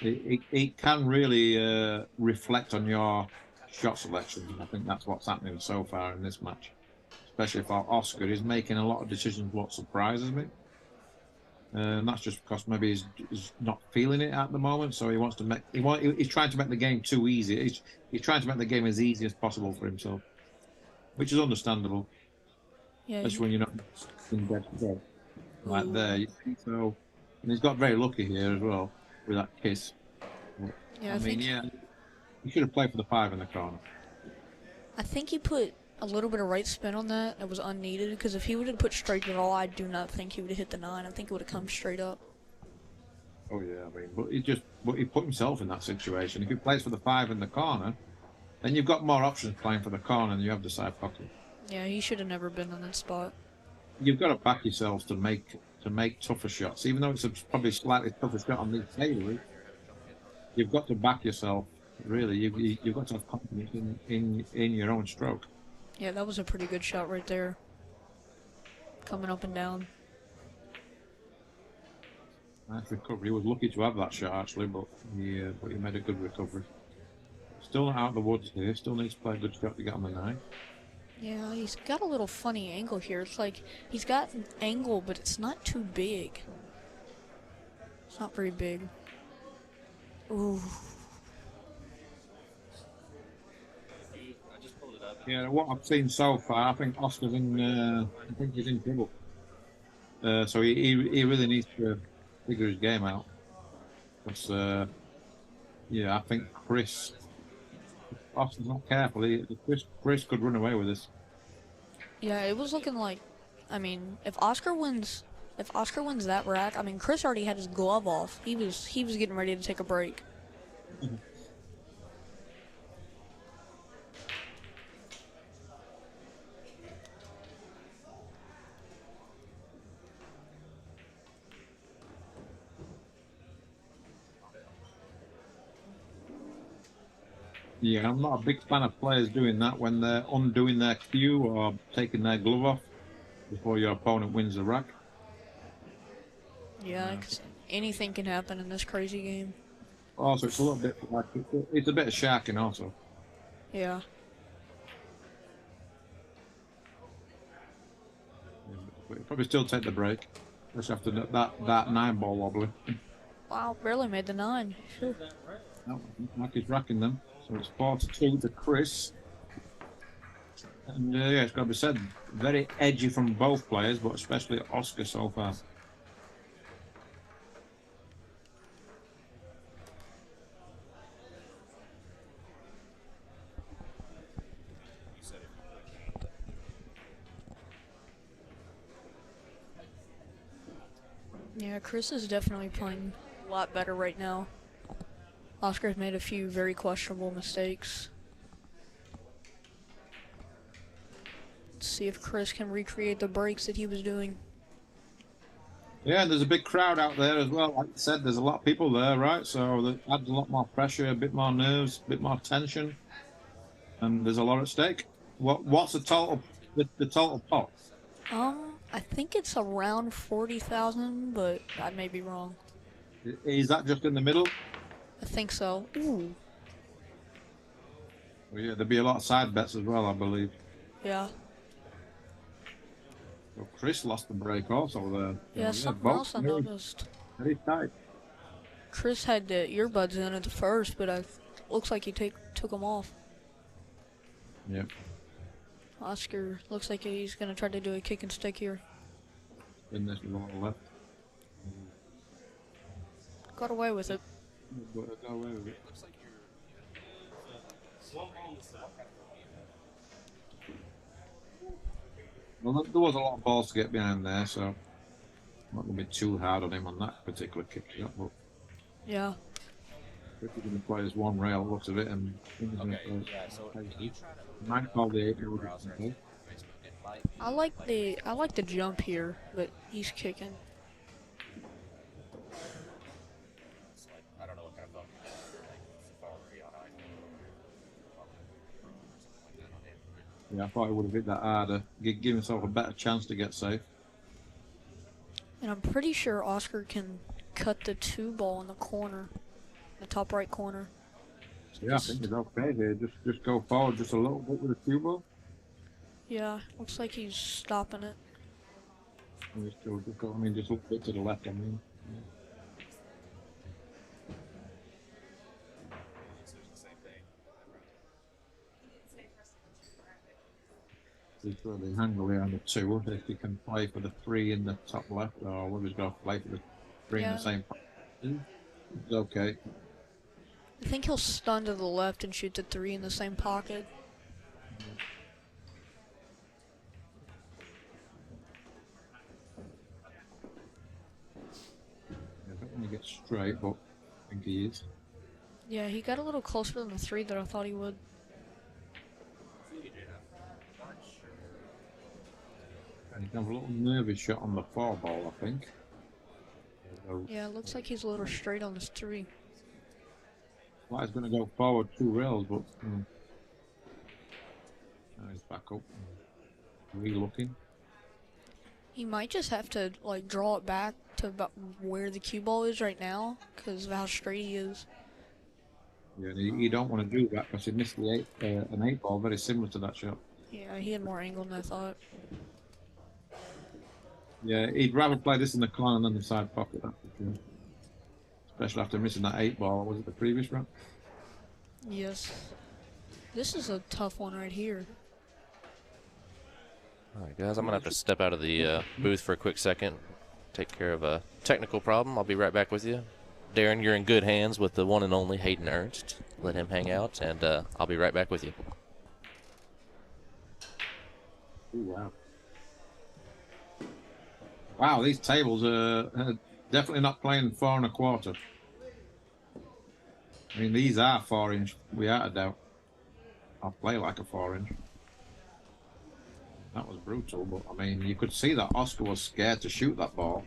it can really reflect on your shot selection. I think that's what's happening so far in this match, especially for Oscar. He's making a lot of decisions what surprises me. And that's just because maybe he's not feeling it at the moment, so he wants to he's trying to make the game too easy. He's trying to make the game as easy as possible for himself, which is understandable. Yeah, Especially when you're not in dead today. Like there. So, and he's got very lucky here as well with that kiss. yeah, I mean, yeah, he should have played for the 5 in the corner. I think he put a little bit of right spin on that. It was unneeded because if he would have put straight draw, I do not think he would have hit the 9. I think it would have come straight up. Oh yeah, I mean, but he put himself in that situation. If he plays for the 5 in the corner, then you've got more options playing for the corner than you have the side pocket. Yeah, he should have never been in that spot. You've got to back yourselves to make tougher shots, even though it's probably slightly tougher shot on this table. You've got to back yourself. Really, you've got to have confidence in your own stroke. Yeah, that was a pretty good shot right there. Coming up and down. Nice recovery. He was lucky to have that shot actually, but he made a good recovery. Still not out of the woods here. Still needs to play a good shot to get on the 9. Yeah, he's got a little funny angle here. It's like he's got an angle, but it's not too big. It's not very big. Ooh. Yeah, what I've seen so far, I think Oscar's in. I think he's in trouble. So he really needs to figure his game out. Because yeah, I think Oscar's not careful. Chris could run away with this. Yeah, it was looking like, I mean, if Oscar wins that rack, I mean, Chris already had his glove off. He was getting ready to take a break. Yeah, I'm not a big fan of players doing that when they're undoing their cue or taking their glove off before your opponent wins the rack. Yeah, 'cause anything can happen in this crazy game. Also, it's a little bit like it's a bit of sharking also. Yeah. But he'll probably still take the break. Just after that 9 ball wobbly. Wow, barely made the 9. Phew. No, like he's racking them. So it's 4-2 to Chris. And yeah, it's got to be said, very edgy from both players, but especially Oscar so far. Yeah, Chris is definitely playing a lot better right now. Oscar's made a few very questionable mistakes. Let's see if Chris can recreate the breaks that he was doing. Yeah, there's a big crowd out there as well. Like I said, there's a lot of people there, right? So that adds a lot more pressure, a bit more nerves, a bit more tension, and there's a lot at stake. What's the total? The total pot? I think it's around 40,000, but I may be wrong. Is that just in the middle? I think so. Ooh. Well, yeah, there'll be a lot of side bets as well, I believe. Yeah. So Chris lost the break also there. Yeah, something else I noticed. Very tight. Chris had the earbuds in at the first, but looks like he took them off. Yep. Oscar looks like he's gonna try to do a kick and stick here. Then this is all left. Got away with it. Got away with it. Well, there was a lot of balls to get behind there, so I'm not going to be too hard on him on that particular kick shot. But Yeah. if he's going to play as one rail, looks of it, and might call the 8. I like the jump here, but he's kicking. Yeah, I thought he would have hit that harder, give himself a better chance to get safe. And I'm pretty sure Oscar can cut the 2 ball in the corner, the top right corner. Yeah, I think he's okay here. Just go forward just a little bit with the cue ball. Yeah, looks like he's stopping it. And just go, I mean, just a little bit to the left, I mean. Yeah. He's got the angle here on the 2. If he can play for the 3 in the top left, or whether he's got to play for the 3 in the same position, it's okay. I think he'll stun to the left and shoot the 3 in the same pocket. I don't want to get straight, but I think he is. Yeah, he got a little closer than the 3 than I thought he would. And he can have a little nervous shot on the 4 ball, I think. Yeah, it looks like he's a little straight on this 3. Well, he's going to go forward 2 rails, but now he's back up. Re-looking. He might just have to like draw it back to about where the cue ball is right now, because of how straight he is. Yeah, and you don't want to do that because he missed an 8 ball very similar to that shot. Yeah, he had more angle than I thought. Yeah, he'd rather play this in the corner than the side pocket, that's for sure. Especially after missing that 8 ball. Was it the previous round? Yes. This is a tough one right here. All right, guys, I'm going to have to step out of the booth for a quick second, take care of a technical problem. I'll be right back with you. Darren, you're in good hands with the one and only Hayden Ernst. Let him hang out, and I'll be right back with you. Ooh, wow. Wow, these tables are definitely not playing 4 1/4. I mean, these are 4-inch, without a doubt. I'll play like a 4-inch. That was brutal, but I mean, you could see that Oscar was scared to shoot that ball.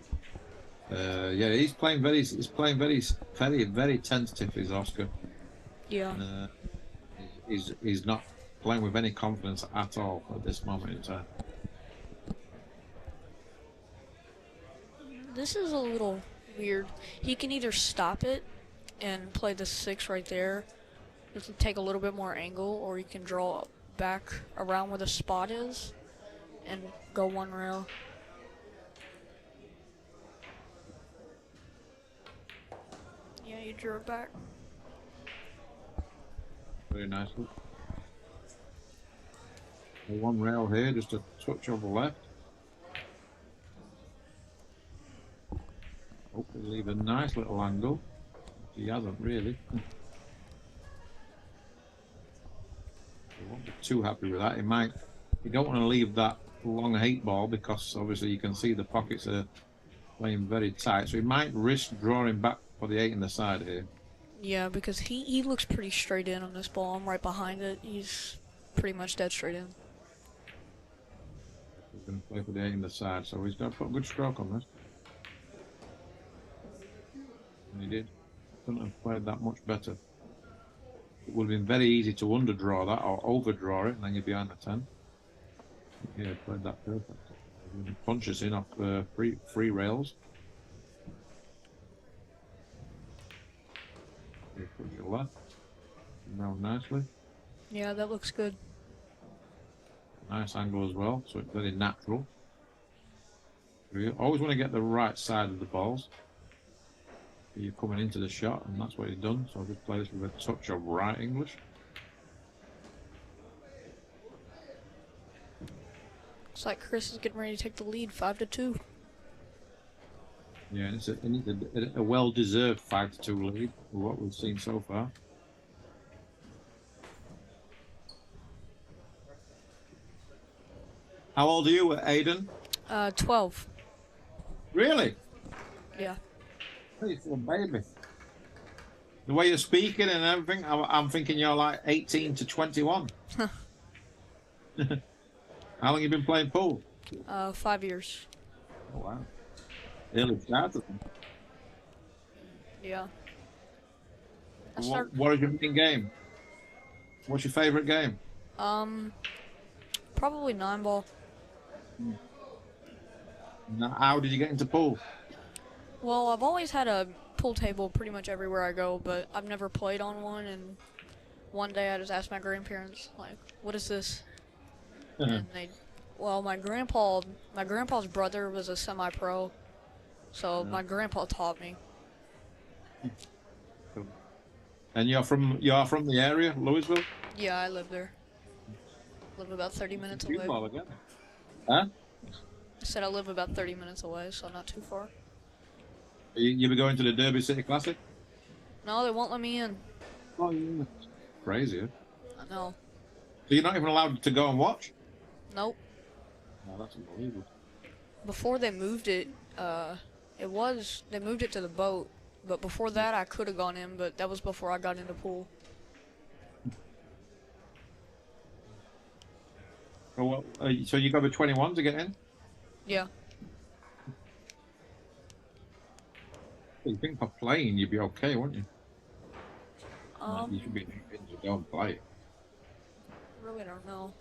Yeah, he's playing very tentative, is Oscar. Yeah. He's not playing with any confidence at all at this moment in time. This is a little weird. He can either stop it and play the 6 right there, just to take a little bit more angle, or he can draw back around where the spot is and go 1 rail. Yeah, you drew it back. Very nicely. 1 rail here, just a touch over left. Hopefully leave a nice little angle. He hasn't really. I won't be too happy with that. You don't want to leave that long 8 ball because obviously you can see the pockets are playing very tight. So he might risk drawing back for the 8 in the side here. Yeah, because he looks pretty straight in on this ball. I'm right behind it. He's pretty much dead straight in. He's going to play for the 8 in the side, so he's got to put a good stroke on this. And he did. Couldn't have played that much better. It would have been very easy to underdraw that or overdraw it, and then you're behind the 10. Yeah, played that perfect. Punches in off free rails. Put your left. Round nicely. Yeah, that looks good. Nice angle as well, so it's very natural. You always want to get the right side of the balls. You're coming into the shot, and that's what he's done. So I'll just play this with a touch of right English. Looks like Chris is getting ready to take the lead, 5-2. Yeah, and it's a well-deserved 5-2 lead with what we've seen so far. How old are you, Aiden? 12. Really? Yeah. Hey, for a baby. The way you're speaking and everything, I'm thinking you're like 18 to 21. How long you been playing pool? 5 years. Oh, wow. Early started. Yeah. What is your main game? What's your favorite game? Probably 9-ball. Now, how did you get into pool? Well, I've always had a pool table pretty much everywhere I go, but I've never played on one, and one day I just asked my grandparents, like, what is this? And well, my grandpa's brother was a semi-pro, so my grandpa taught me. And you're from the area, Louisville? Yeah, I live there. Live about 30 minutes away. Again. Huh? I said I live about 30 minutes away, so not too far. You be going to the Derby City Classic? No, they won't let me in. Oh, yeah. Crazy, huh? I know. So you're not even allowed to go and watch? Nope. No, that's unbelievable. Before they moved it, they moved it to the boat, but before that I could have gone in, but that was before I got into pool. Oh, well, so you got to be 21 to get in? Yeah. You think for playing you'd be okay, wouldn't you? You should be in to go and play. Really don't know.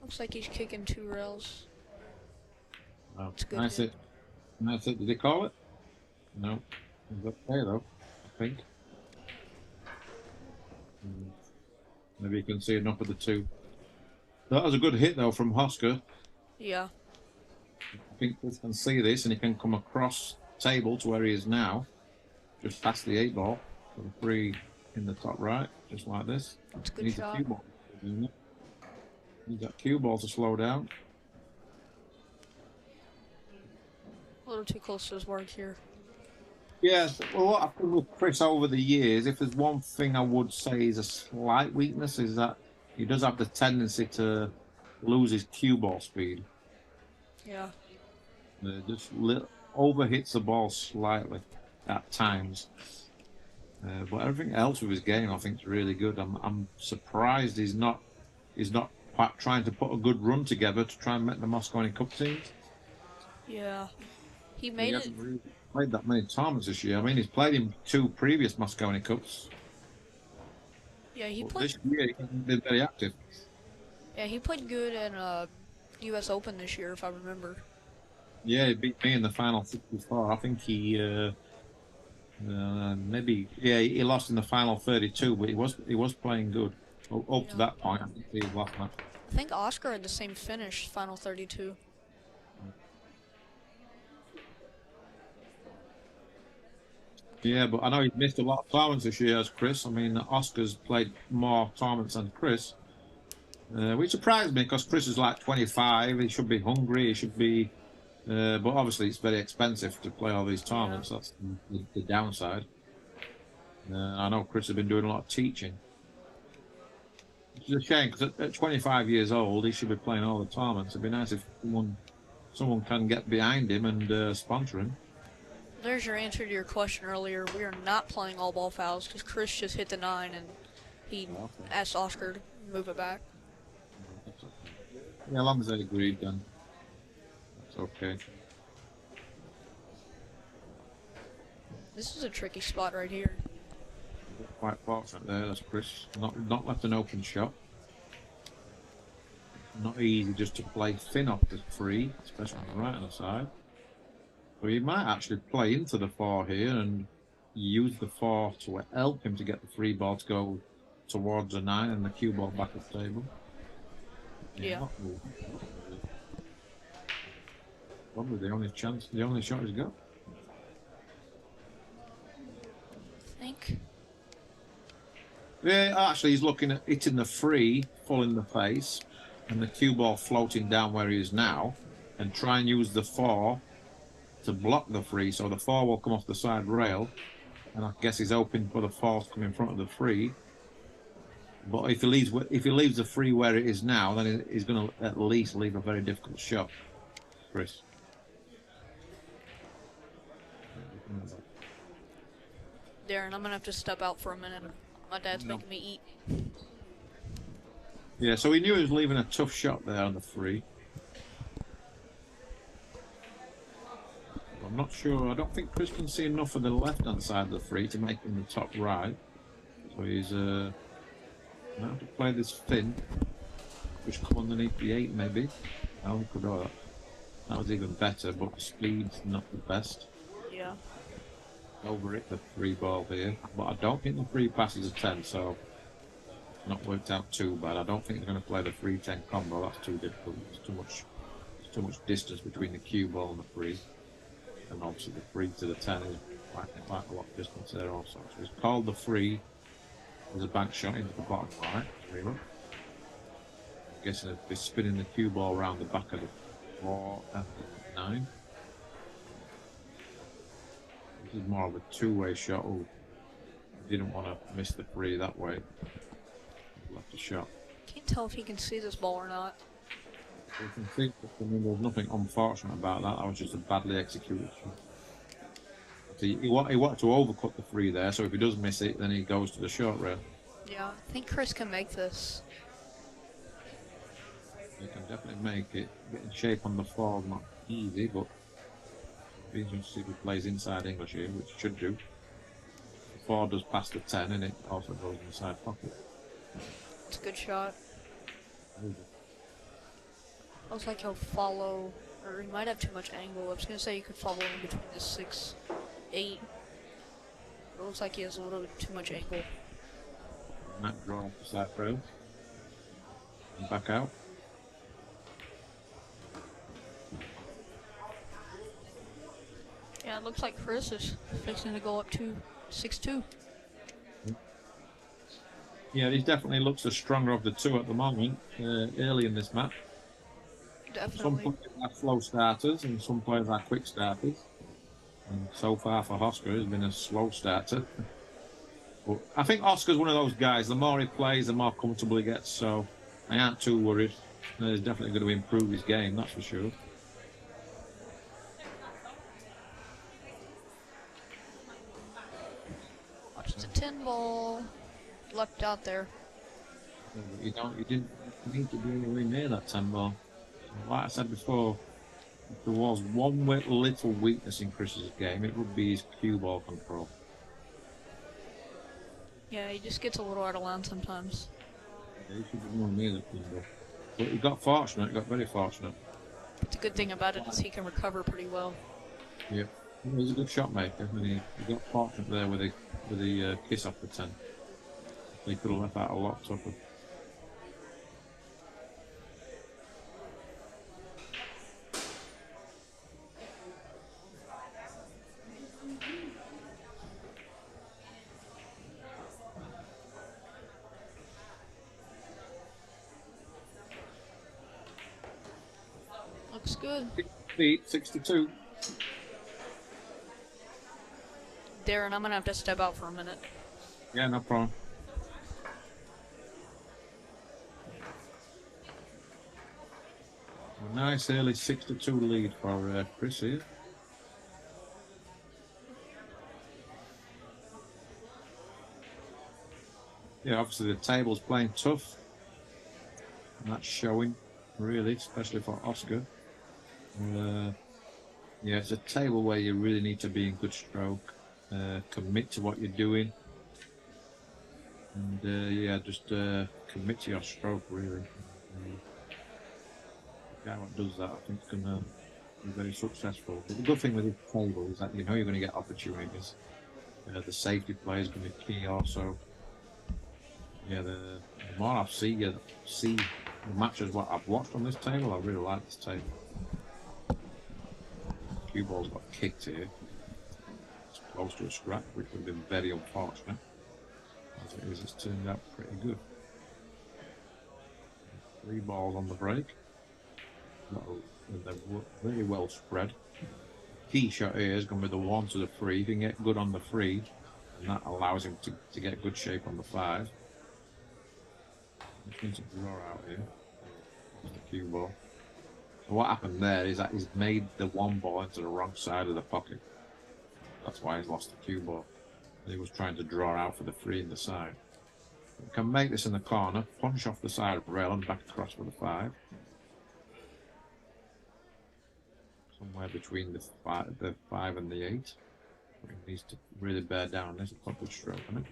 Looks like he's kicking 2 rails. Oh, It's good. nice it. Nice it. Did they call it? No. It's okay though, I think. Maybe you can see enough of the two. That was a good hit though from Hosker. Yeah. I think Chris can see this, and he can come across table to where he is now, just past the 8-ball for the 3 in the top right, just like this. That's a He good needs shot. a cue ball. Needs that cue ball to slow down. A little too close to his mark here. Yes, well, what I've done with Chris over the years, if there's one thing I would say is a slight weakness, is that he does have the tendency to lose his cue ball speed. Yeah. Just overhits the ball slightly at times. But everything else with his game, I think, is really good. I'm surprised he's not quite trying to put a good run together to try and make the Mosconi Cup teams. Yeah. He He made it. hasn't really played that many tournaments this year. I mean, he's played in 2 previous Mosconi Cups. Yeah, he But played. this year he hasn't been very active. Yeah, he played good in U.S. Open this year, if I remember. Yeah, he beat me in the final 64. I think he maybe he lost in the final 32, but he was playing good up to Yeah. that point. I think he was last match. I think Oscar had the same finish, final 32. Yeah, but I know he's missed a lot of tournaments this year as Chris. I mean, Oscar's played more tournaments than Chris, which surprised me because Chris is like 25. He should be hungry. He should be, but obviously it's very expensive to play all these tournaments. Yeah. That's the downside. I know Chris has been doing a lot of teaching. It's a shame because at 25 years old, he should be playing all the tournaments. It'd be nice if someone can get behind him and sponsor him. There's your answer to your question earlier. We are not playing all ball fouls because Chris just hit the 9 and he asked Oscar to move it back. Yeah, as long as they agreed, then that's okay. This is a tricky spot right here. Quite fortunate there. That's Chris. Not left an open shot. Not easy just to play thin off the 3, especially on the right hand side. So he might actually play into the 4 here and use the 4 to help him to get the 3 ball to go towards the 9 and the cue ball back at the table. Yeah. Probably the only shot he's got. I think. Yeah, actually, he's looking at hitting the 3 full in the face and the cue ball floating down where he is now, and try and use the 4 to block the 3, so the 4 will come off the side rail, and I guess he's hoping for the 4 to come in front of the 3. But if he leaves the 3 where it is now, then he's going to at least leave a very difficult shot, Chris. Darren, I'm gonna have to step out for a minute. My dad's making me eat. Yeah, so he knew he was leaving a tough shot there on the 3. I'm not sure. I don't think Chris can see enough of the left-hand side of the 3 to make him the top right. So he's going to have to play this thin. Just come underneath the 8 maybe. Oh, could do that. That was even better, but the speed's not the best. Yeah. Over it, the 3 ball here. But I don't think the 3 passes a 10, so it's not worked out too bad. I don't think they're going to play the 3-10 combo. That's too difficult. It's too much distance between the cue ball and the 3. And obviously the 3 to the 10 is quite a lot of distance there also. So he's called the 3 as a bank shot into the bottom right. I'm guessing they're spinning the cue ball around the back of the 4 and the 9. This is more of a 2-way shot. Oh, didn't want to miss the 3 that way. Left a shot. Can't tell if he can see this ball or not. So you can think that, I mean, there's nothing unfortunate about that. That was just a badly executed shot. He wanted to overcut the 3 there, so if he does miss it, then he goes to the short rail. Yeah, I think Chris can make this. He can definitely make it. Getting shape on the 4 is not easy, but be interesting to see if he plays inside English here, which he should do. The 4 does pass the 10, and it also goes in the side pocket. It's a good shot. Looks like he'll follow, or he might have too much angle. I was gonna say you could follow in between the 6, 8. It looks like he has a little bit too much angle. That draw off the side rail. And back out. Yeah, it looks like Chris is fixing to go up to 6-2. Yeah, he definitely looks the stronger of the two at the moment, early in this match. Some Definitely. players are slow starters and some players are quick starters. And so far for Oscar, has been a slow starter. But I think Oscar's one of those guys, the more he plays, the more comfortable he gets. So I aren't too worried. He's definitely going to improve his game, that's for sure. Watch the 10 ball. Left out there. You didn't need to be anywhere near that 10 ball. Like I said before, if there was one little weakness in Chris's game, it would be his cue ball control. Yeah, he just gets a little out of line sometimes. Yeah, he should be more near the cue ball. But he got fortunate, he got very fortunate. But the good thing about it is he can recover pretty well. Yeah. He's a good shot maker, and he got fortunate there with the kiss off the 10. He could have left that a lot tougher. Looks good. Feet, 62. Darren, I'm gonna have to step out for a minute. Yeah, no problem. A nice early 6-2 lead for Chris here. Yeah, obviously the table's playing tough. And that's showing, really, especially for Oscar. Yeah, it's a table where you really need to be in good stroke, commit to what you're doing, and yeah, just commit to your stroke, really. The guy who does that, I think, is going to be very successful. But the good thing with this table is that you know you're going to get opportunities. The safety play is going to be key also. Yeah, the more I see the matches what I've watched on this table, I really like this table. Cue ball's got kicked here. It's close to a scrap, which would have been very unfortunate. As it is, it's turned out pretty good. 3 balls on the break. They're very well spread. Key shot here is going to be the 1 to the 3. If he can get good on the 3, and that allows him to get good shape on the 5. Which means a draw out here. That's the cue ball. So what happened there is that he's made the 1 ball into the wrong side of the pocket. That's why he's lost the cue ball. He was trying to draw out for the 3 in the side. You can make this in the corner, punch off the side of the rail and back across for the 5. Somewhere between the 5 and the 8. He needs to really bear down this and put a good stroke on it.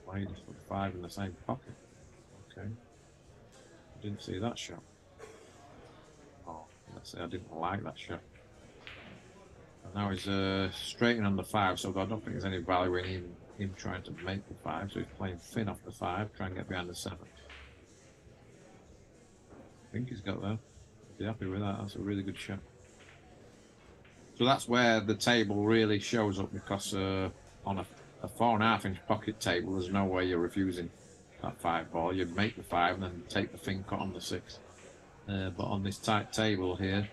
Play this for the 5 in the same pocket. Okay. Didn't see that shot. Oh, let's say I didn't like that shot. And now he's straightening on the 5, so I don't think there's any value in him trying to make the 5. So he's playing thin off the 5, trying to get behind the 7. I think he's got that. Be happy with that. That's a really good shot. So that's where the table really shows up, because on a 4.5-inch pocket table, there's no way you're refusing that 5 ball. You'd make the 5 and then take the thin cut on the 6. But on this tight table here,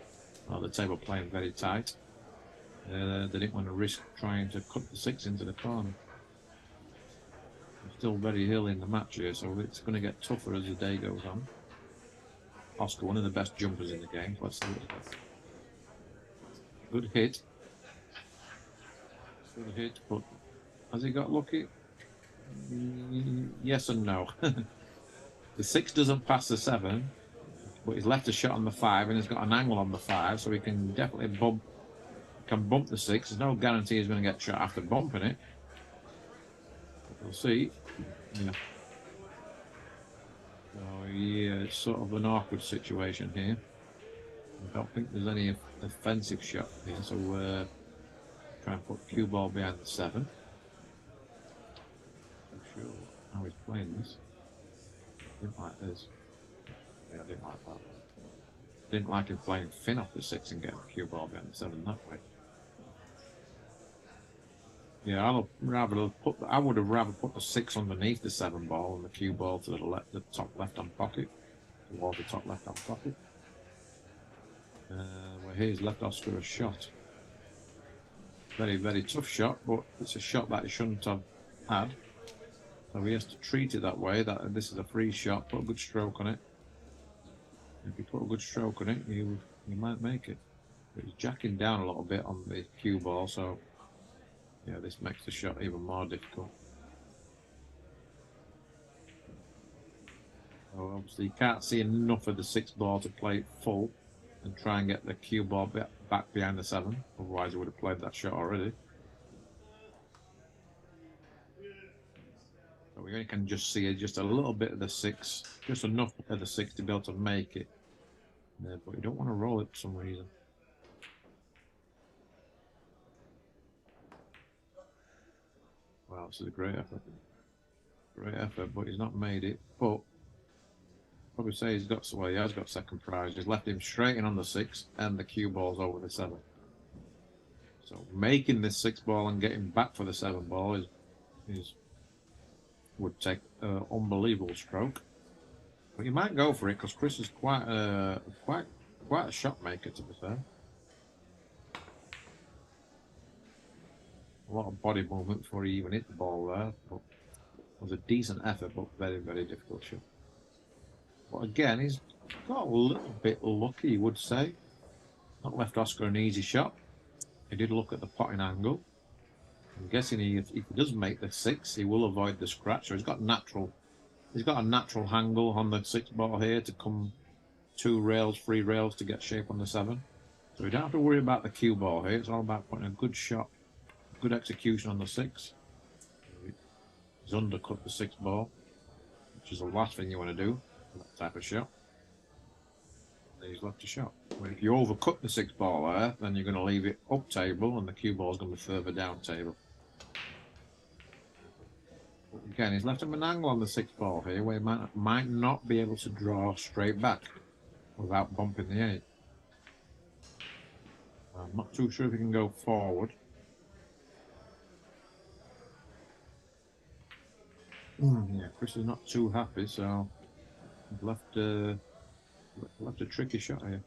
the table playing very tight, they didn't want to risk trying to cut the 6 into the corner. It's still very early in the match here, so it's going to get tougher as the day goes on. Oscar, one of the best jumpers in the game. Let's see what he does. Good hit. Good hit, but has he got lucky? Yes and no. The 6 doesn't pass the 7, but he's left a shot on the 5 and he's got an angle on the 5, so he can definitely bump the 6. There's no guarantee he's going to get shot after bumping it. But we'll see. Yeah. So yeah, it's sort of an awkward situation here. I don't think there's any offensive shot here, so try and put cue ball behind the 7. sure how he's playing this. Didn't like this. Yeah, I didn't like that. Didn't like him playing Finn off the 6 and getting the cue ball behind the 7 that way. Yeah, I would have rather put the 6 underneath the 7 ball and the cue ball to the top left-hand pocket, towards the top left-hand pocket. Where he's left Oscar a shot. Very, very tough shot, but it's a shot that he shouldn't have had. So he has to treat it that way, that this is a free shot, put a good stroke on it. If you put a good stroke on it, you might make it. But he's jacking down a little bit on the cue ball, so yeah, this makes the shot even more difficult. So obviously you can't see enough of the 6 ball to play it full and try and get the cue ball back behind the 7. Otherwise he would have played that shot already. So we only can just see just a little bit of the 6, just enough of the 6 to be able to make it. But you don't want to roll it for some reason. Wow, this is a great effort. Great effort, but he's not made it. But probably say he has got second prize. He's left him straight in on the 6 and the cue ball's over the 7. So making this 6 ball and getting back for the 7 ball would take an unbelievable stroke. But you might go for it because Chris is quite a shot maker, to be fair. A lot of body movement before he even hit the ball there. But it was a decent effort, but very, very difficult shot. But again, he's got a little bit lucky, you would say. Not left Oscar an easy shot. He did look at the potting angle. I'm guessing if he does make the 6, he will avoid the scratch. So he's got a natural angle on the 6 ball here to come 2 rails, 3 rails to get shape on the 7. So we don't have to worry about the cue ball here. It's all about putting a good shot, good execution on the 6. He's undercut the 6 ball, which is the last thing you want to do for that type of shot. And he's left a shot. Well, if you overcut the 6 ball there, then you're going to leave it up table and the cue ball is going to be further down table. But again, he's left him an angle on the 6 ball here where he might not be able to draw straight back without bumping the 8. I'm not too sure if he can go forward. Yeah, Chris is not too happy, so he's left a tricky shot here.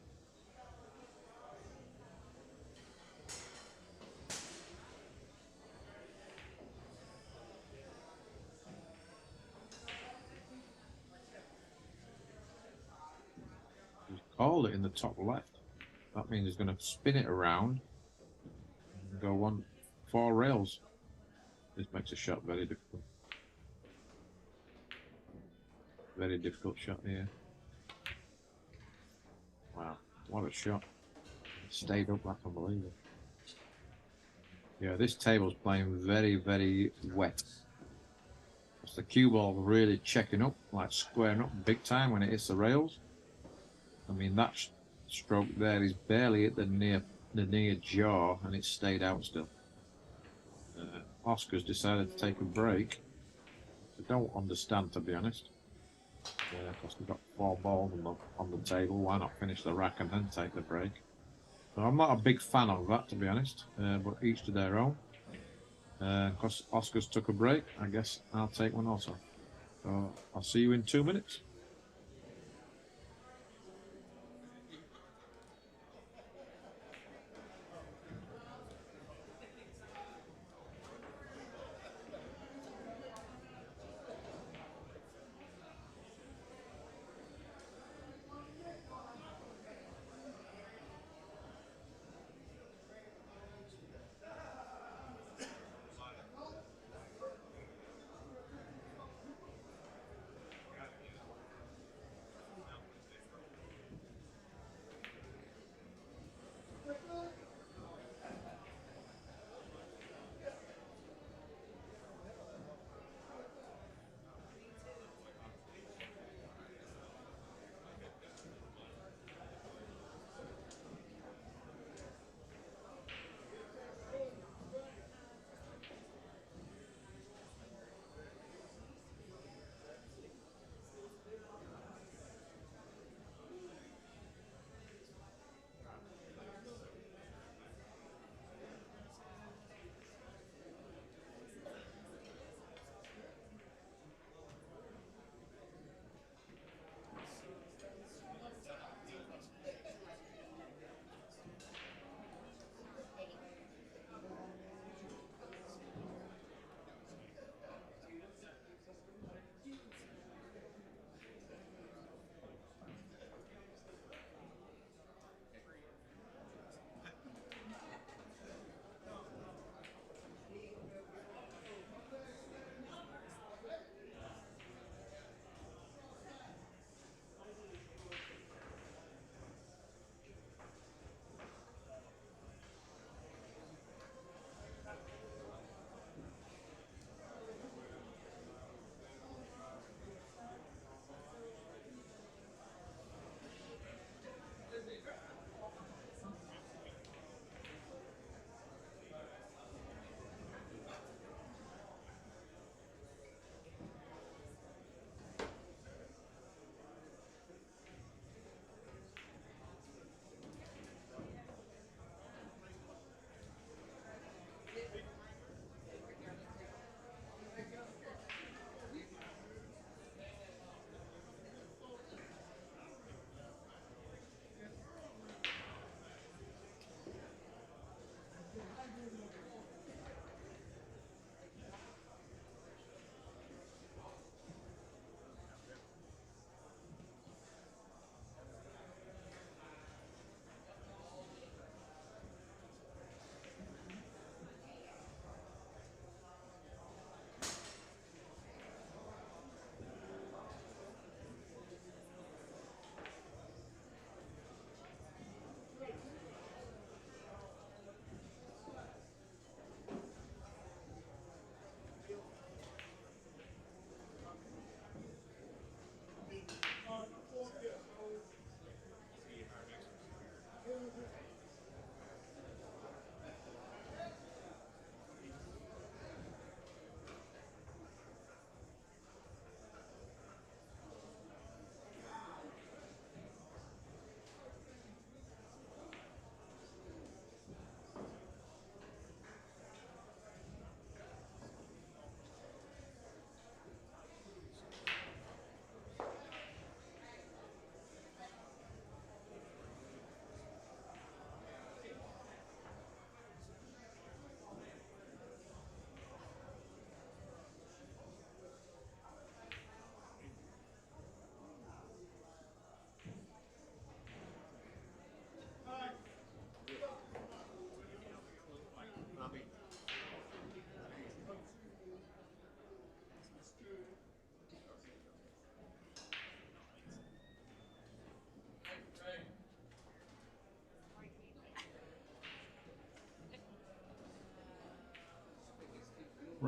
He's called it in the top left. That means he's going to spin it around and go 4 rails. This makes a shot very difficult. Very difficult shot here. Wow, what a shot. It stayed up like unbelievable. Yeah, this table's playing very, very wet. It's the cue ball really checking up, like squaring up big time when it hits the rails. I mean, that stroke there is barely at the near jaw, and it stayed out still. Oscar's decided to take a break. I don't understand, to be honest. Because we've got 4 balls on the table. Why not finish the rack and then take the break? So I'm not a big fan of that, to be honest. But each to their own. Because Oscar's took a break, I guess I'll take one also. So I'll see you in 2 minutes.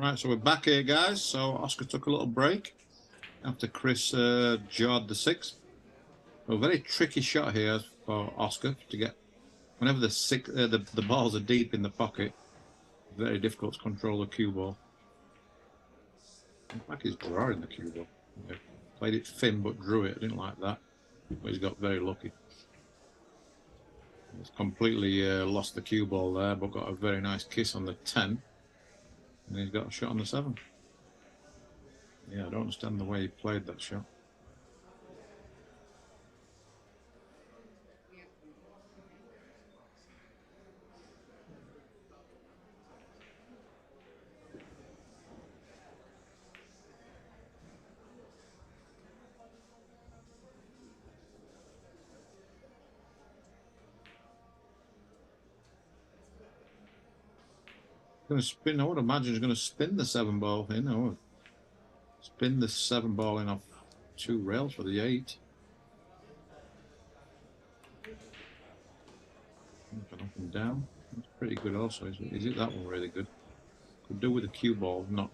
Right, so we're back here, guys. So Oscar took a little break after Chris jarred the 6. A very tricky shot here for Oscar to get. Whenever the balls are deep in the pocket, very difficult to control the cue ball. In fact, he's drawing the cue ball. Yeah. Played it thin but drew it. I didn't like that, but he's got very lucky. He's completely lost the cue ball there, but got a very nice kiss on the 10. And he's got a shot on the 7. Yeah, I don't understand the way he played that shot. Going to spin. I would imagine he's going to spin the 7 ball in. Or spin the 7 ball in off 2 rails for the 8. Up and down. That's pretty good also. Is it that one really good? Could do with the cue ball not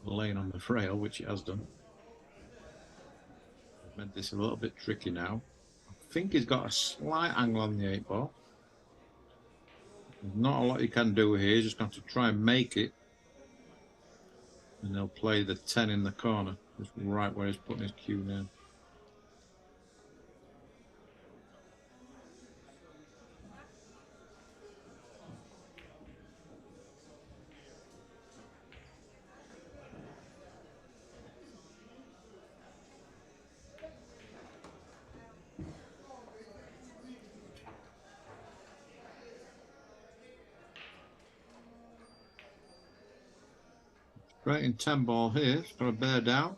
laying on the rail, which it has done. I've made this a little bit tricky now. I think he's got a slight angle on the 8 ball. There's not a lot you can do here. He's just going to try and make it. And they'll play the 10 in the corner, just right where he's putting his cue now. Right in 10 ball here, it's got a bear down.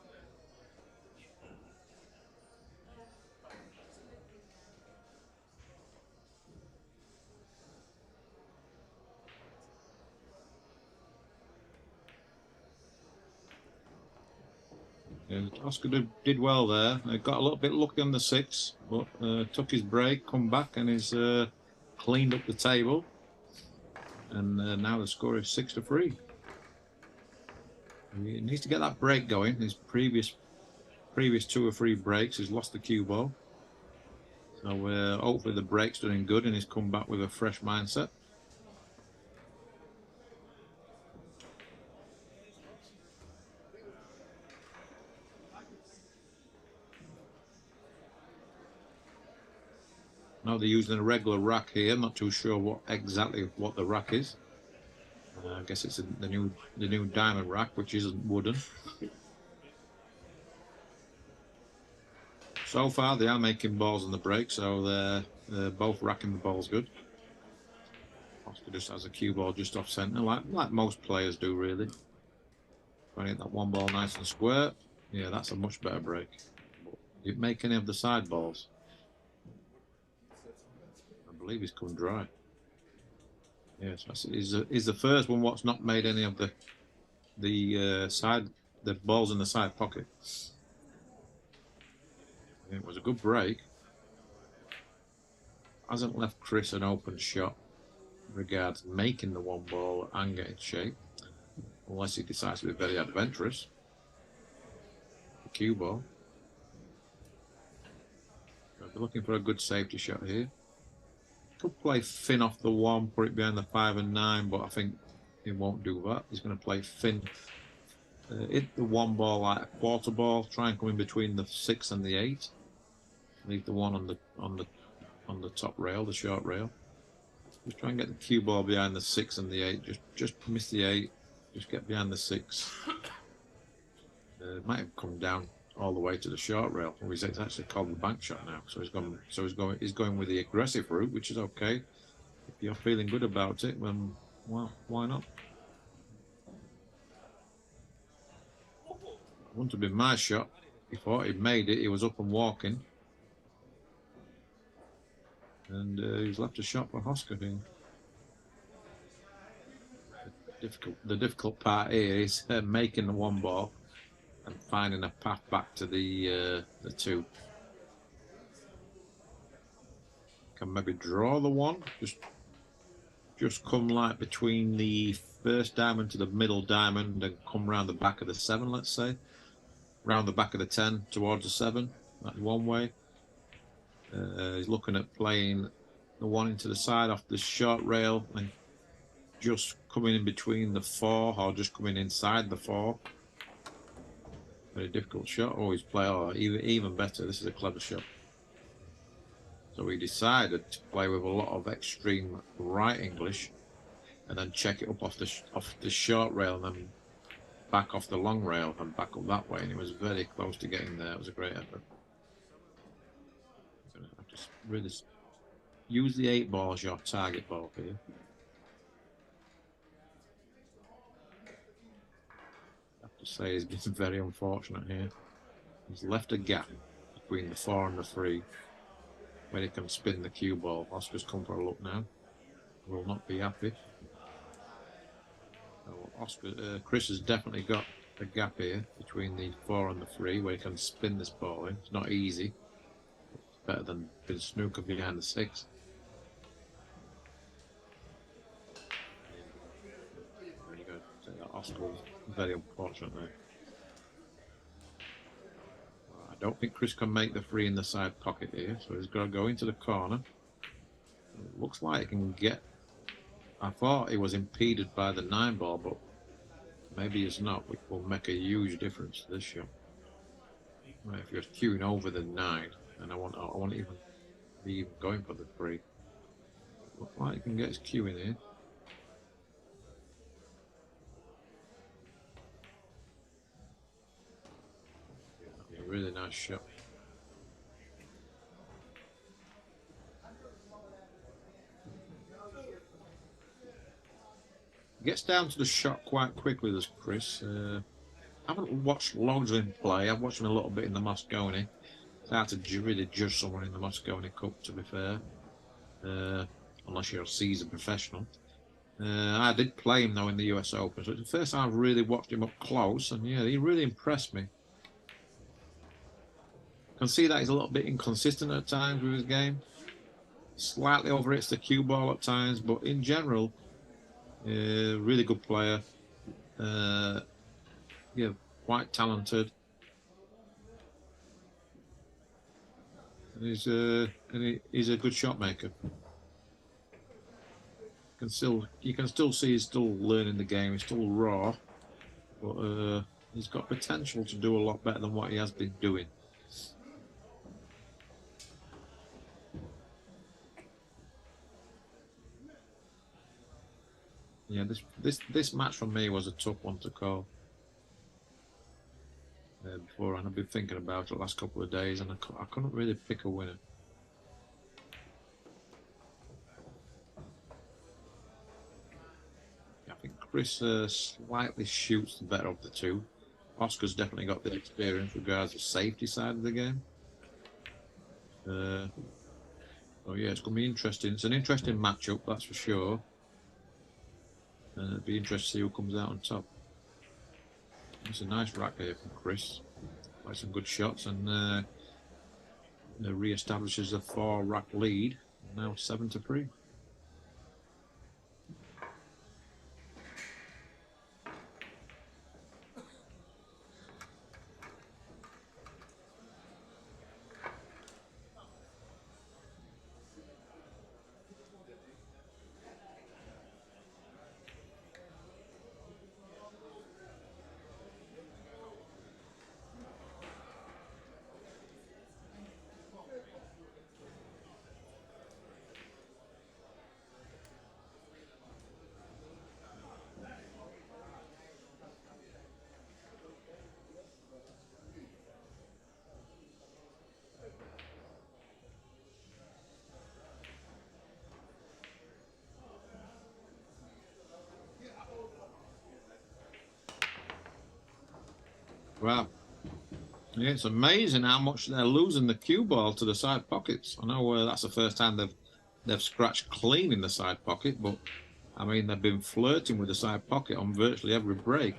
Yeah, Oscar did well there. Got a little bit lucky on the 6, but took his break, come back, and he's cleaned up the table. And now the score is 6-3. He needs to get that break going. His previous 2 or 3 breaks, he's lost the cue ball. So hopefully the break's doing good and he's come back with a fresh mindset. Now they're using a regular rack here. I'm not too sure exactly what the rack is. I guess it's the new diamond rack, which isn't wooden. So far, they are making balls on the break, so they're both racking the balls good. Oscar just has a cue ball just off centre, like most players do, really. Trying to get that 1 ball nice and square. Yeah, that's a much better break. You make any of the side balls? I believe he's come dry. Yes, he's the first one what's not made any of the balls in the side pocket. It was a good break. Hasn't left Chris an open shot regards making the 1 ball and getting shape, unless he decides to be very adventurous. The cue ball. I'll be looking for a good safety shot here. Could play thin off the 1, put it behind the 5 and 9, but I think he won't do that. He's going to play thin, hit the 1 ball like a quarter ball, try and come in between the 6 and the 8. Leave the 1 on the top rail, the short rail. Just try and get the cue ball behind the 6 and the 8. Just miss the 8. Just get behind the 6. It might have come down all the way to the short rail. It's actually called the bank shot now. So he's going with the aggressive route, which is okay. If you're feeling good about it, then well, why not? It wouldn't have been my shot. He thought he'd made it. He was up and walking. And he's left a shot for Oscar here. The difficult part here is making the 1 ball and finding a path back to the 2. Can maybe draw the 1. Just just come like between the first diamond to the middle diamond and come round the back of the 7, let's say. Round the back of the 10 towards the 7. That's one way. He's looking at playing the 1 into the side off the short rail and just coming in between the 4 or just coming inside the 4. Very difficult shot. Always play, even better. This is a clever shot. So he decided to play with a lot of extreme right English and then check it up off the short rail and then back off the long rail and back up that way. And he was very close to getting there. It was a great effort. Just really use the 8 ball as your target ball here. I have to say he's been very unfortunate here. He's left a gap between the 4 and the 3 where he can spin the cue ball. Oscar's come for a look now. Will not be happy. Chris has definitely got a gap here between the 4 and the 3 where he can spin this ball in. It's not easy. It's better than being snooker behind the 6. Very good. So Oscar was very unfortunate there. I don't think Chris can make the 3 in the side pocket here, so he's got to go into the corner. It looks like he can get... I thought he was impeded by the 9 ball, but maybe he's not, which will make a huge difference to this shot. Right, if you're queuing over the 9, and I want even be going for the 3. Looks like he can get his cue in here. Yeah, a really nice shot. Gets down to the shot quite quickly, does Chris. I haven't watched loads of him play. I've watched him a little bit in the Mosconi. It's hard to really judge someone in the Mosconi Cup, to be fair. Unless you're a seasoned professional. I did play him, though, in the US Open. So it's the first time I've really watched him up close. And, yeah, he really impressed me. I can see that he's a little bit inconsistent at times with his game. Slightly overhits the cue ball at times. But in general... really good player. Yeah, quite talented. He's a good shot maker. You can still see he's still learning the game. He's still raw, but he's got potential to do a lot better than what he has been doing. Yeah, this match for me was a tough one to call. Before, and I've been thinking about it the last couple of days, and I couldn't really pick a winner. Yeah, I think Chris slightly shoots the better of the 2. Oscar's definitely got the experience regards the safety side of the game. So yeah, it's going to be interesting. It's an interesting matchup, that's for sure. And it'd be interesting to see who comes out on top. It's a nice rack here from Chris. Like some good shots and re-establishes a 4 rack lead. Now 7-3. Wow. Yeah, it's amazing how much they're losing the cue ball to the side pockets. I know that's the first time they've scratched clean in the side pocket, but I mean they've been flirting with the side pocket on virtually every break.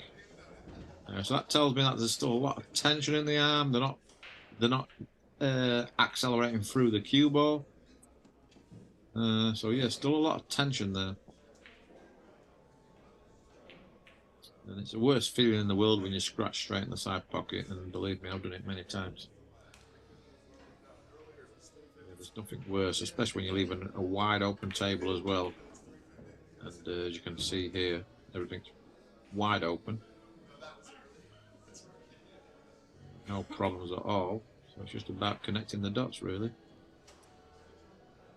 So that tells me that there's still a lot of tension in the arm. They're not accelerating through the cue ball. So yeah, still a lot of tension there. And it's the worst feeling in the world when you scratch straight in the side pocket, and believe me, I've done it many times. Yeah, there's nothing worse, especially when you leave a wide open table as well. And as you can see here, everything's wide open. No problems at all. So it's just about connecting the dots, really.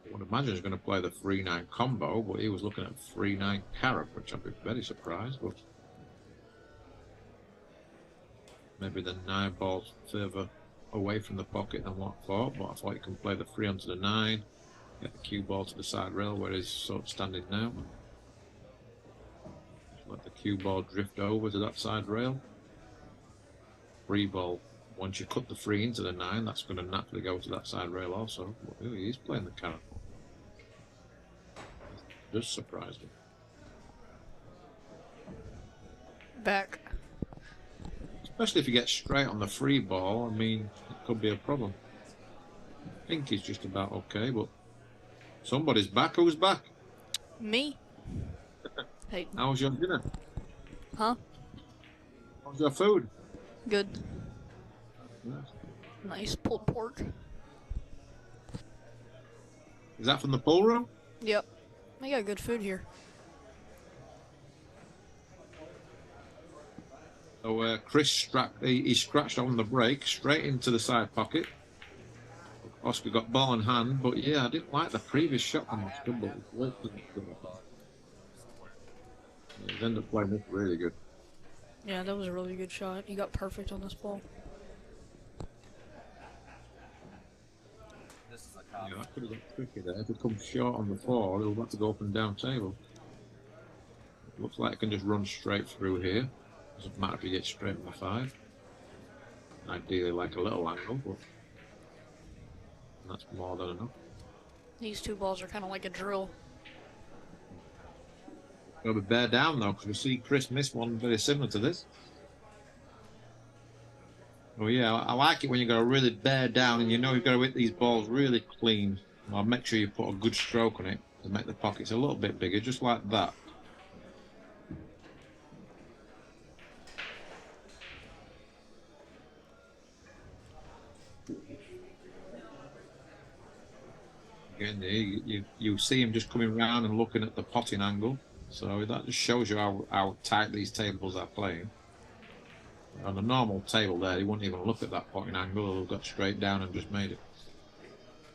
I would imagine he's going to play the 3-9 combo, but he was looking at 3-9 carrot, which I'd be very surprised. But maybe the 9 ball's further away from the pocket than what I thought. But I thought you can play the 3 onto the 9, get the cue ball to the side rail where he's sort of standing now. Just let the cue ball drift over to that side rail. 3 ball. Once you cut the 3 into the 9, that's going to naturally go to that side rail also. But ooh, he's playing the carrot. It does surprise me. Back. Especially if you get straight on the 3 ball, I mean, it could be a problem. I think he's just about okay, but somebody's back. Who's back? Me? Hey. How was your dinner? Huh? How was your food? Good. Yes. Nice pulled pork. Is that from the pool room? Yep. They got good food here. So Chris he scratched on the break straight into the side pocket. Oscar got ball in hand, but yeah, I didn't like the previous shot from Oscar, but he ended up playing this really good. Yeah, that was a really good shot. He got perfect on this ball. Yeah, that could have got tricky there. If it comes short on the 4, he'll have to go up and down table. Looks like it can just run straight through here. Doesn't matter if you get straight on the 5. Ideally like a little angle, but that's more than enough. These 2 balls are kind of like a drill. Got to bear down though, because we see Chris miss one very similar to this. Oh yeah, I like it when you got to really bear down and you know you've got to hit these balls really clean. I'll make sure you put a good stroke on it to make the pockets a little bit bigger, just like that. Again, you see him just coming around and looking at the potting angle, so that just shows you how tight these tables are playing. On a normal table there, he wouldn't even look at that potting angle, he'll have got straight down and just made it.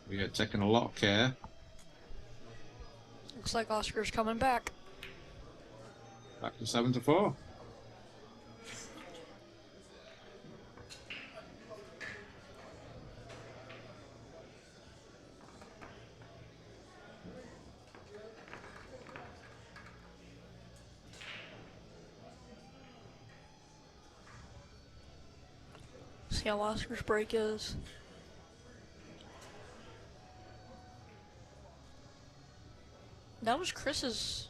We are taking a lot of care. Looks like Oscar's coming back. Back to 7-4. See how Oscar's break is. That was Chris's.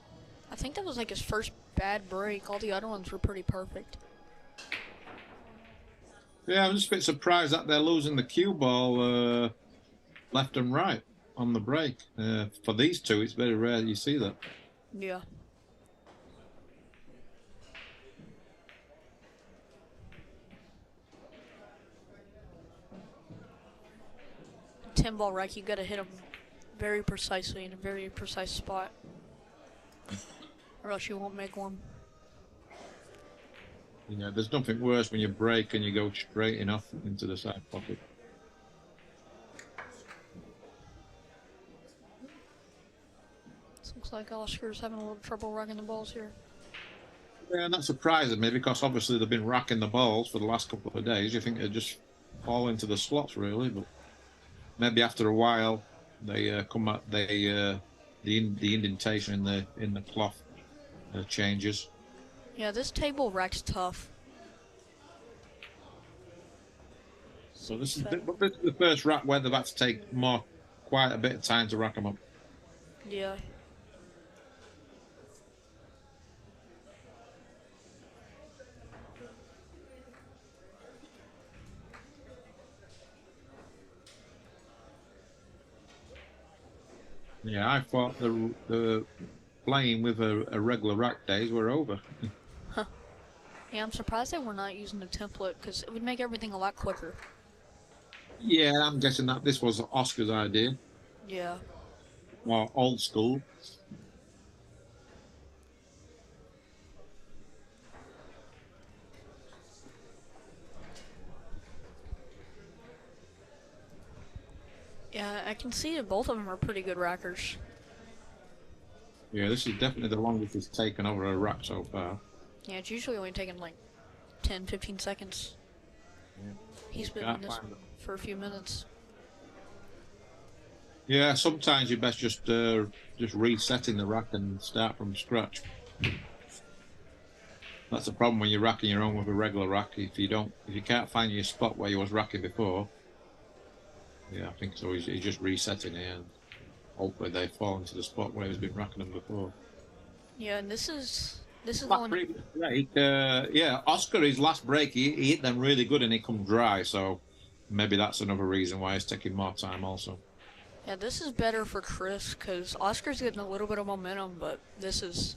I think that was like his first bad break. All the other ones were pretty perfect. Yeah, I'm just a bit surprised that they're losing the cue ball left and right on the break. For these two, it's very rare you see that. Yeah. Ball rack, you gotta hit them very precisely in a very precise spot, or else you won't make one. Yeah, there's nothing worse when you break and you go straight enough into the side pocket. This looks like Oscar's having a little trouble racking the balls here. Yeah, and that surprises me because obviously they've been racking the balls for the last couple of days. You think they'd just fall into the slots, really, but maybe after a while they come up. The indentation in the cloth changes. Yeah, this table rack's tough. So this is the first rack where they've had to take quite a bit of time to rack them up. Yeah. Yeah, I thought the playing with a regular rack days were over. Huh. Yeah, I'm surprised they were not using the template because it would make everything a lot quicker. Yeah, I'm guessing that this was Oscar's idea. Yeah. More old school. Yeah, I can see that both of them are pretty good rackers. Yeah, this is definitely the longest it's taken over a rack so far. Yeah, it's usually only taking like 10, 15 seconds. Yeah. He's been in this for a few minutes. Yeah, sometimes you're best just resetting the rack and start from scratch. That's the problem when you're racking your own with a regular rack. If you can't find your spot where you was racking before, yeah, I think so. He's just resetting it, and hopefully they fall into the spot where he's been racking them before. Yeah, and this is the Last one. break, yeah, Oscar, his last break, he hit them really good and he come dry. So maybe that's another reason why it's taking more time also. Yeah, this is better for Chris because Oscar's getting a little bit of momentum, but it's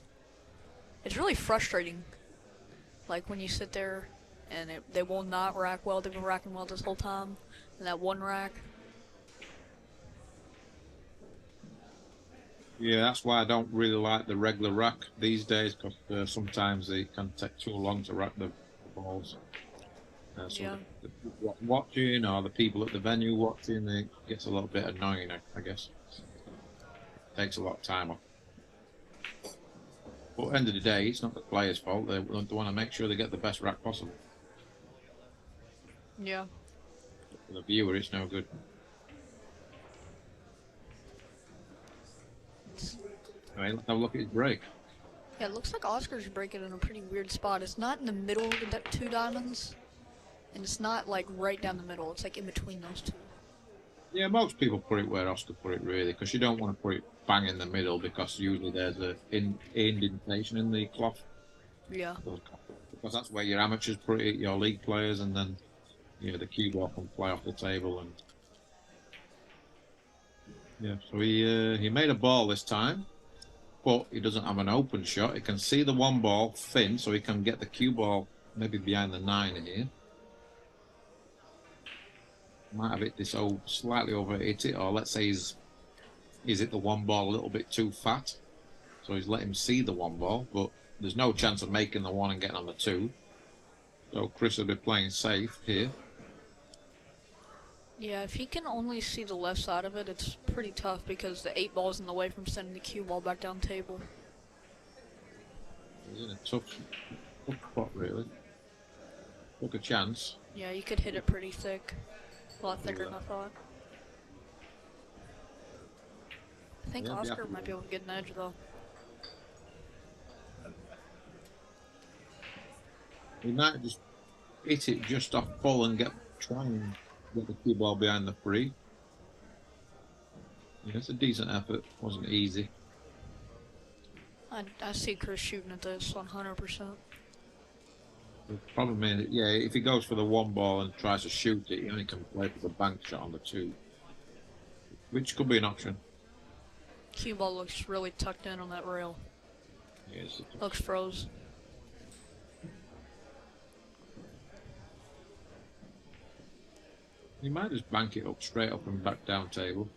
really frustrating. Like when you sit there and they will not rack well. They've been racking well this whole time, and that one rack. Yeah, that's why I don't really like the regular rack these days because sometimes they can take too long to rack the balls. So Yeah. the people watching or the people at the venue watching, it gets a little bit annoying, I guess. Takes a lot of time off. But at the end of the day, it's not the players' fault. They want to make sure they get the best rack possible. Yeah. For the viewer, it's no good. Anyway, let's have a look at his break. Yeah, it looks like Oscar's breaking in a pretty weird spot. It's not in the middle of the two diamonds, and it's not like right down the middle. It's like in between those two. Yeah, most people put it where Oscar put it, really, because you don't want to put it bang in the middle because usually there's an indentation in the cloth. Yeah. Because that's where your amateurs put it, your league players, and then the cue ball can fly off the table. And yeah, so he made a ball this time, but he doesn't have an open shot. He can see the one ball thin, so he can get the cue ball maybe behind the 9 here. Might have hit this slightly over hit it, or let's say he's hit the one ball a little bit too fat, so he's let him see the one ball, but there's no chance of making the 1 and getting on the 2. So Chris will be playing safe here. Yeah, if he can only see the left side of it, it's pretty tough because the 8 ball's in the way from sending the cue ball back down the table. He's in a tough spot, really. Took a chance. Yeah, you could hit it pretty thick. A lot thicker than I thought. I think Oscar might be able to get an edge, though. He might just hit it just off full and try and get the cue ball behind the 3. Yeah, it's a decent effort. Wasn't easy. I see Chris shooting at this 100%. The problem is, yeah, if he goes for the 1 ball and tries to shoot it, he only can play for the bank shot on the 2, which could be an option. Cue ball looks really tucked in on that rail. Yes. Looks froze. He might just bank it up straight up and back down table.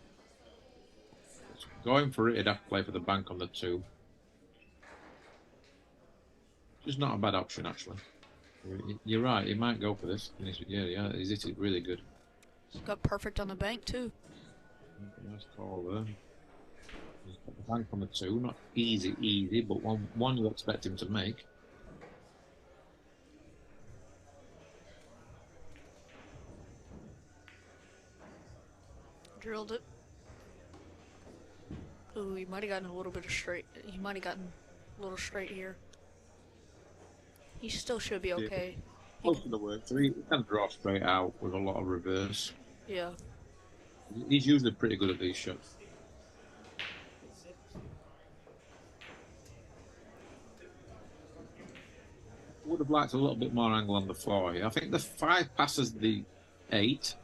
Going for it, he'd have to play for the bank on the 2. Just not a bad option, actually. You're right, he might go for this. Yeah, he's hit it really good. He's got perfect on the bank, too. Nice call there. He's got the bank on the 2. Not easy, but one you expect him to make. Drilled it. Ooh, he might have gotten a little bit of straight. He might have gotten a little straight here. He still should be okay. Most of the work, so he can draw straight out with a lot of reverse. Yeah. He's usually pretty good at these shots. Would have liked a little bit more angle on the floor here. I think the 5 passes the 8,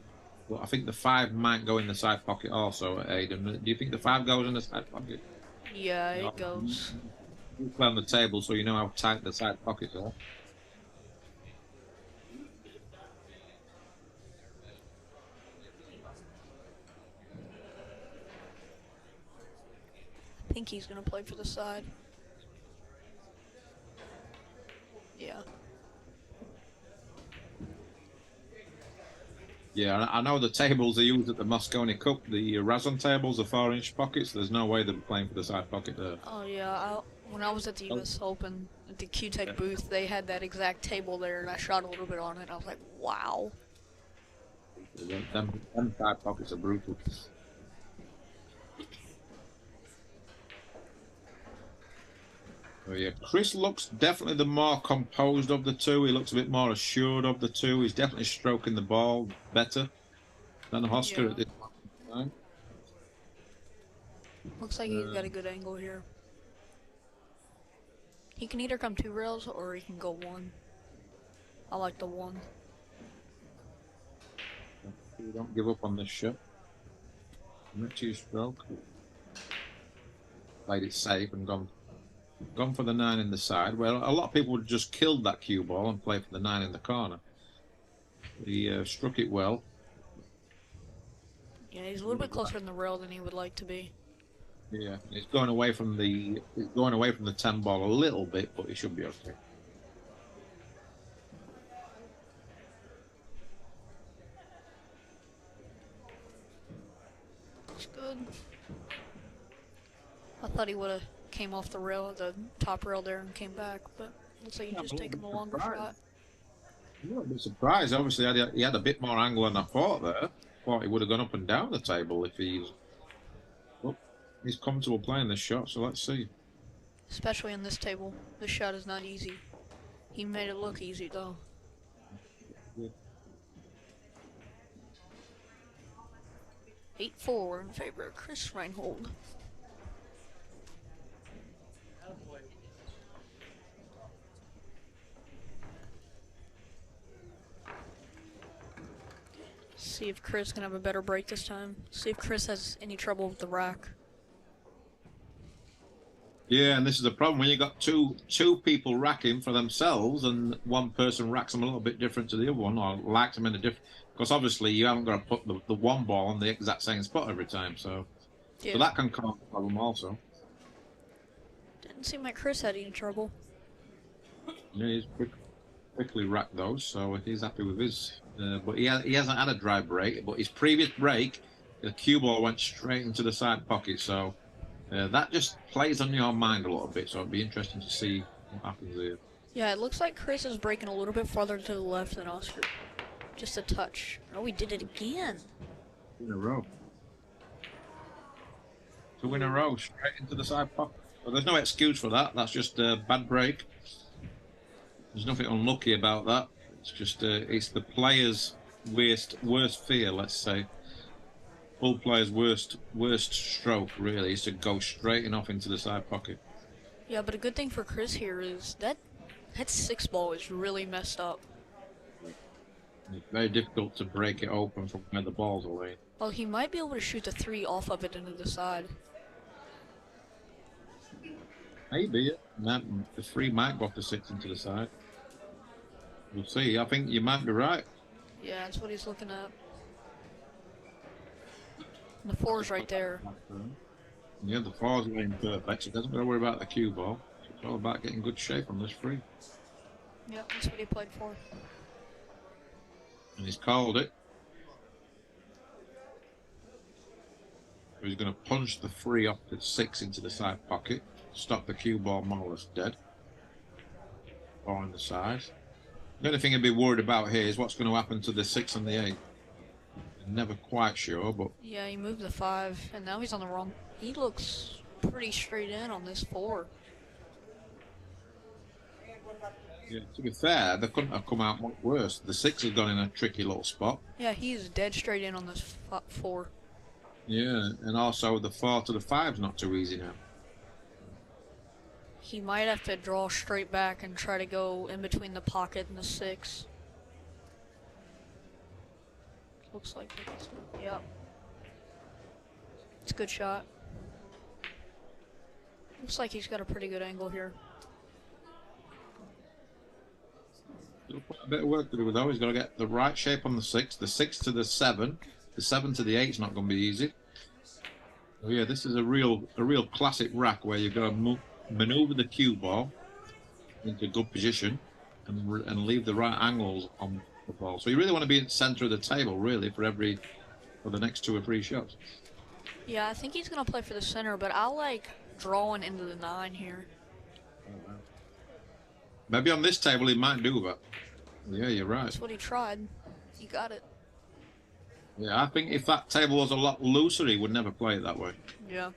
but I think the 5 might go in the side pocket also at Aiden. Do you think the 5 goes in the side pocket? Yeah, it goes. You play on the table so you know how tight the side pockets are. think he's gonna play for the side. Yeah. Yeah, I know the tables they use at the Moscone Cup, the Razon tables, the 4-inch pockets. There's no way they're playing for the side pocket there. Oh yeah. When I was at the US Open at the Q-Tech booth, they had that exact table there, and I shot a little bit on it. I was like, wow. Them side pockets are brutal. Oh, yeah, Chris looks definitely the more composed of the two. He looks a bit more assured of the two. He's definitely stroking the ball better than Oscar Yeah. at this time. Looks like he's got a good angle here. He can either come 2 rails or he can go 1. I like the 1. We don't give up on this shot. Richie stroke. Played it safe and gone for the 9 in the side. Well, a lot of people would just killed that cue ball and play for the 9 in the corner. He struck it well. Yeah, he's a little bit closer in the rail than he would like to be. Yeah, he's going away from the 10 ball a little bit, but he should be okay. Looks good. I thought he would have came off the rail, the top rail there, and came back, but looks like he's just taking the longer shot. I'm a little bit surprised. Obviously, he had a bit more angle than I thought there. Thought he would have gone up and down the table if he's. Well, he's comfortable playing this shot, so let's see. Especially on this table. This shot is not easy. He made it look easy, though. Yeah. 8-4 in favor of Chris Reinhold. See if Chris can have a better break this time. See if Chris has any trouble with the rack. Yeah, and this is a problem when you got two people racking for themselves, and one person racks them a little bit different to the other one, or likes them in a different. Because obviously you haven't got to put the one ball on the exact same spot every time, so that can cause a problem also. Didn't seem like Chris had any trouble. Yeah, he's quickly racked those, so he's happy with his. But he hasn't had a dry break. But his previous break, the cue ball went straight into the side pocket, so that just plays on your mind a little bit. So it'd be interesting to see what happens here. Yeah, it looks like Chris is breaking a little bit farther to the left than Oscar. Just a touch. Oh, he did it again. In a row. 2 in a row, straight into the side pocket. Well, there's no excuse for that. That's just a bad break. There's nothing unlucky about that. It's just it's the player's worst fear, let's say. All players' worst stroke really is to go straight and off into the side pocket. Yeah, but a good thing for Chris here is that 6 ball is really messed up. It's very difficult to break it open from where the ball's away. Well, he might be able to shoot the 3 off of it into the side. Maybe the 3 might go off the 6 into the side. We'll see. I think you might be right. Yeah, that's what he's looking at. And the 4's right there. Yeah, the 4's laying perfect. So he doesn't got to worry about the cue ball. It's all about getting good shape on this 3. Yeah, that's what he played for. And he's called it. He's going to punch the 3 off the 6 into the side pocket. Stop the cue ball more or less dead. 4 in the side. The only thing I'd be worried about here is what's going to happen to the 6 and the 8. I'm never quite sure, but... Yeah, he moved the 5, and now he's on the wrong... He looks pretty straight in on this 4. Yeah, to be fair, they couldn't have come out much worse. The 6 has gone in a tricky little spot. Yeah, he's dead straight in on this 4. Yeah, and also the 4 to the 5 is not too easy now. He might have to draw straight back and try to go in between the pocket and the 6. Looks like it's... Yep. It's a good shot. Looks like he's got a pretty good angle here. Still quite a bit of work to do though. He's got to get the right shape on the 6 to the 7. The 7 to the 8 is not going to be easy. Oh yeah, this is a real classic rack where you've got to maneuver the cue ball into good position and leave the right angles on the ball. So you really want to be in the center of the table, really, for the next 2 or 3 shots. Yeah, I think he's gonna play for the center, but I like drawing into the 9 here. Maybe on this table he might do that. Yeah, you're right. That's what he tried. He got it. Yeah, I think if that table was a lot looser, he would never play it that way. Yeah.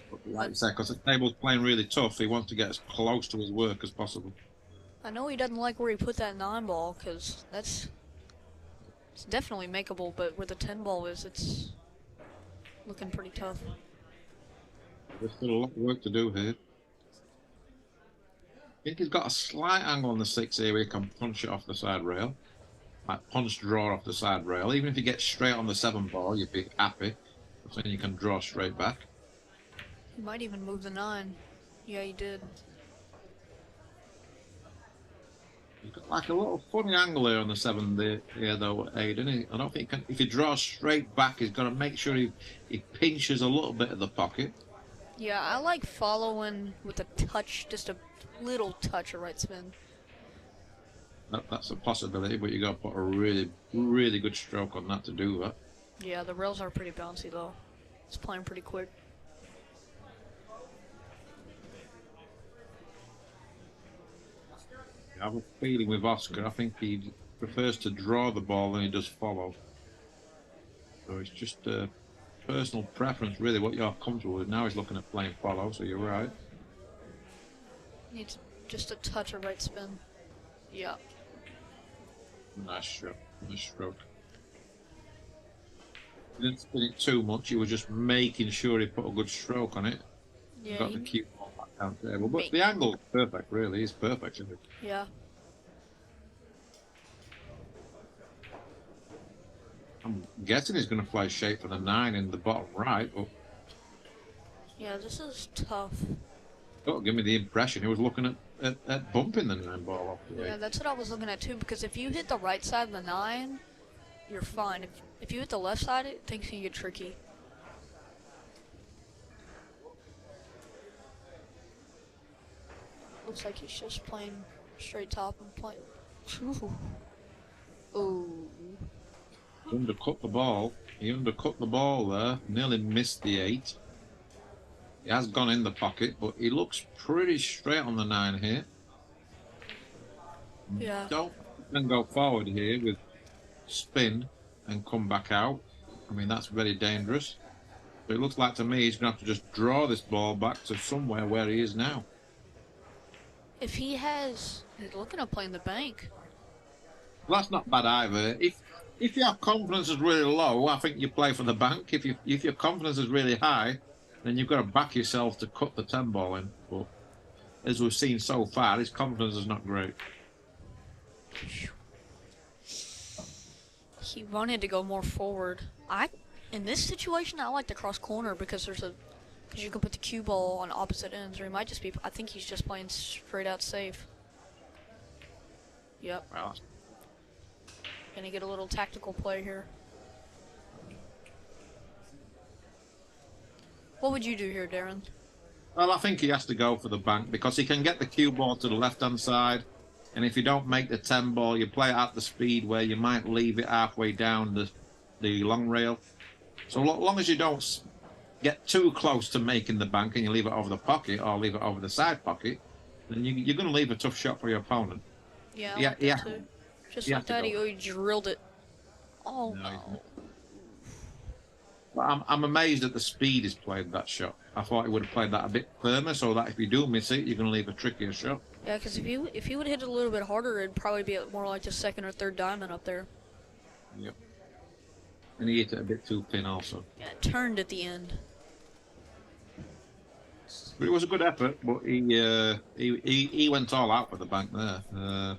But like you said, because the table's playing really tough, he wants to get as close to his work as possible. I know he doesn't like where he put that 9 ball, because it's definitely makeable, but where the 10 ball is, it's looking pretty tough. There's still a lot of work to do here. I think he's got a slight angle on the 6 here where he can punch it off the side rail. Like punch draw off the side rail. Even if you get straight on the 7 ball, you'd be happy. So then you can draw straight back. He might even move the 9. Yeah, he did. He's got like a little funny angle here on the 7 there though, Aiden. I don't think he can, if he draws straight back, he's got to make sure he pinches a little bit of the pocket. Yeah, I like following with a touch, just a little touch of right spin. That's a possibility, but you got to put a really good stroke on that to do that. Yeah, the rails are pretty bouncy though. It's playing pretty quick. I have a feeling with Oscar, I think he prefers to draw the ball than he does follow. So it's just personal preference, really, what you're comfortable with. Now he's looking at playing follow, so you're right. Needs just a touch of right spin. Yeah. Nice stroke. Nice stroke. He didn't spin it too much. He was just making sure he put a good stroke on it. Yeah. Got the cue ball back down table. But the angle's perfect, really. It's perfect, isn't it? Yeah. I'm guessing he's going to play shape for the 9 in the bottom right, but Yeah, this is tough. don't give me the impression he was looking at bumping the 9 ball off the Yeah, 8. that's what I was looking at too, because if you hit the right side of the 9, you're fine. If you hit the left side, things can get tricky. Looks like he's just playing straight top and playing. Ooh. He undercut the ball. He undercut the ball there. Nearly missed the 8. He has gone in the pocket, but he looks pretty straight on the 9 here. Yeah. Don't then go forward here with spin and come back out. I mean, that's very dangerous. But it looks like to me he's going to have to just draw this ball back to somewhere where he is now. If he has, he's looking at playing the bank. Well, that's not bad either. If your confidence is really low, I think you play for the bank. If your confidence is really high, then you've got to back yourself to cut the 10 ball in. But as we've seen so far, his confidence is not great. He wanted to go more forward. In this situation, I like to cross corner because you can put the cue ball on opposite ends, or he might just be. I think he's just playing straight out safe. Yep. Well, Gonna get a little tactical play here. What would you do here, Darren? well, I think he has to go for the bank because he can get the cue ball to the left-hand side. And if you don't make the 10 ball, you play it at the speed where you might leave it halfway down the long rail. So long as you don't get too close to making the bank and you leave it over the pocket or leave it over the side pocket, then you're going to leave a tough shot for your opponent. Yeah, Yeah, like that yeah. too. Just You like have to that, go. he drilled it. Oh No, no. But I'm amazed at the speed he's played that shot. I thought he would have played that a bit firmer so that if you do miss it, you're going to leave a trickier shot. Yeah, because if you would hit it a little bit harder, it'd probably be more like the second or third diamond up there. Yep. And he hit it a bit too thin also. Yeah, it turned at the end. But it was a good effort, but he went all out for the bank there.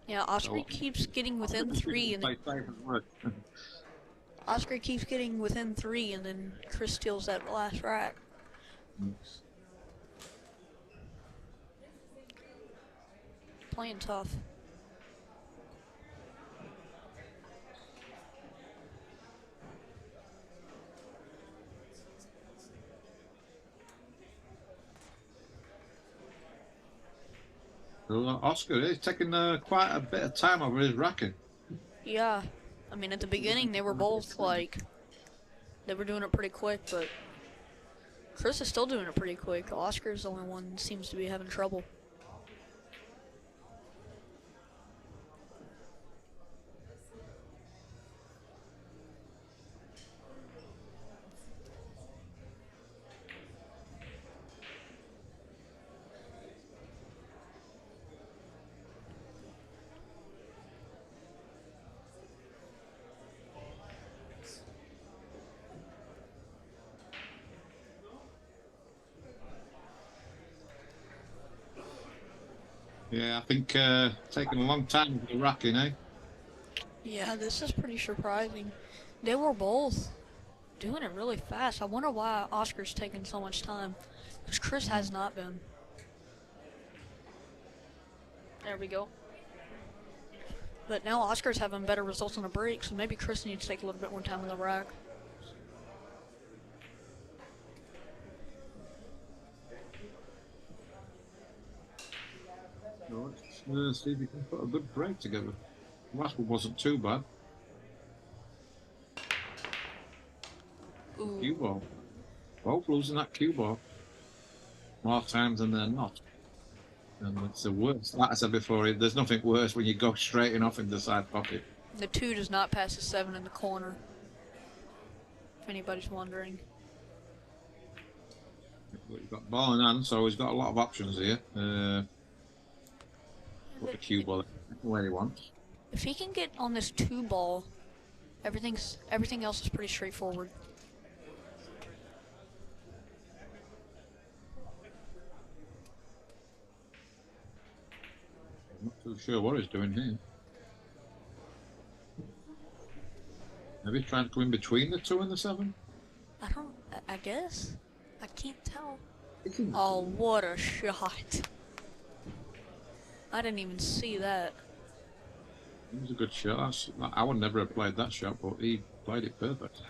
Yeah, Oscar keeps getting within 3, and then Oscar keeps getting within 3, and then Chris steals that last rack. Playing tough. Well, Oscar, he's taking quite a bit of time over his racking. Yeah. I mean, at the beginning, they were both, like, they were doing it pretty quick, but Chris is still doing it pretty quick. Oscar's the only one who seems to be having trouble. Yeah, I think taking a long time with the racking, eh? Yeah, this is pretty surprising. They were both doing it really fast. I wonder why Oscar's taking so much time, because Chris has not been. There we go. But now Oscar's having better results on the break, so maybe Chris needs to take a little bit more time on the rack. So let's see if we can put a good break together. The last one wasn't too bad. Ooh. Cue ball. Both losing that cue ball more times than they're not. And it's the worst. Like I said before, there's nothing worse when you go straight off in the side pocket. The 2 does not pass the 7 in the corner, if anybody's wondering. We've got ball in hand, so he's got a lot of options here. Put the cue ball where he wants. If he can get on this 2 ball, everything else is pretty straightforward. I'm not too sure what he's doing here. Maybe he's trying to go in between the 2 and the 7? I guess? I can't tell. Oh, what a shot. I didn't even see that. It was a good shot. I would never have played that shot, but he played it perfect.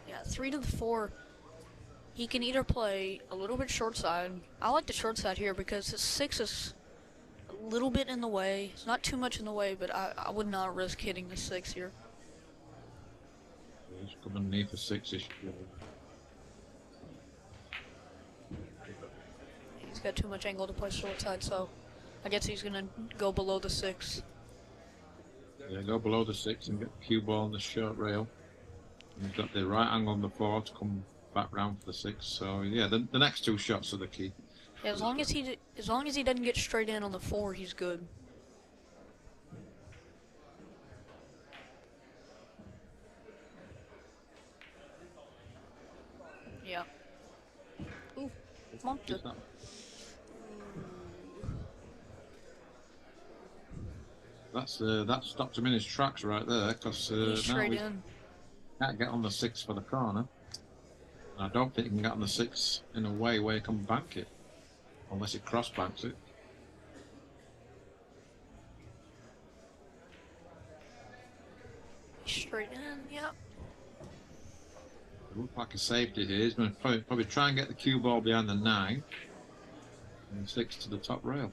Yeah, 3 to the 4. He can either play a little bit short side. I like the short side here because his 6 is a little bit in the way. It's not too much in the way, but I would not risk hitting the 6 here. He's coming underneath the 6-ish. He's got too much angle to play short side, so I guess he's gonna go below the 6. Yeah, go below the 6 and get the cue ball on the short rail. And he's got the right angle on the 4 to come back round for the 6. So yeah, the next 2 shots are the key. Yeah, as long as he doesn't get straight in on the 4, he's good. Yeah. Ooh, bumped it. That stopped him in his tracks right there, because now he can't get on the 6 for the corner. And I don't think he can get on the 6 in a way where he can bank it, unless he cross banks it. Straight in, yep. It looks like a safety here. He's going to probably try and get the cue ball behind the 9 and the 6 to the top rail.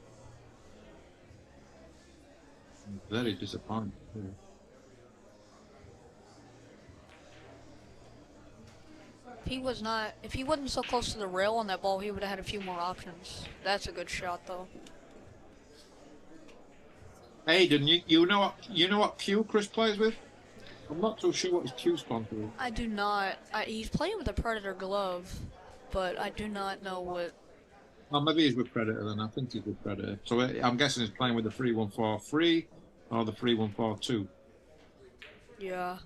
Very disappointing. If he wasn't so close to the rail on that ball, he would have had a few more options. That's a good shot, though. Aiden, you know what cue Chris plays with? I'm not too sure what his cue sponsor is. I do not. He's playing with a Predator glove, but I do not know what. Oh, maybe he's with Predator then. I think he's with Predator. So I'm guessing he's playing with the 3-1-4-3 or the 3-1-4-2. Yeah.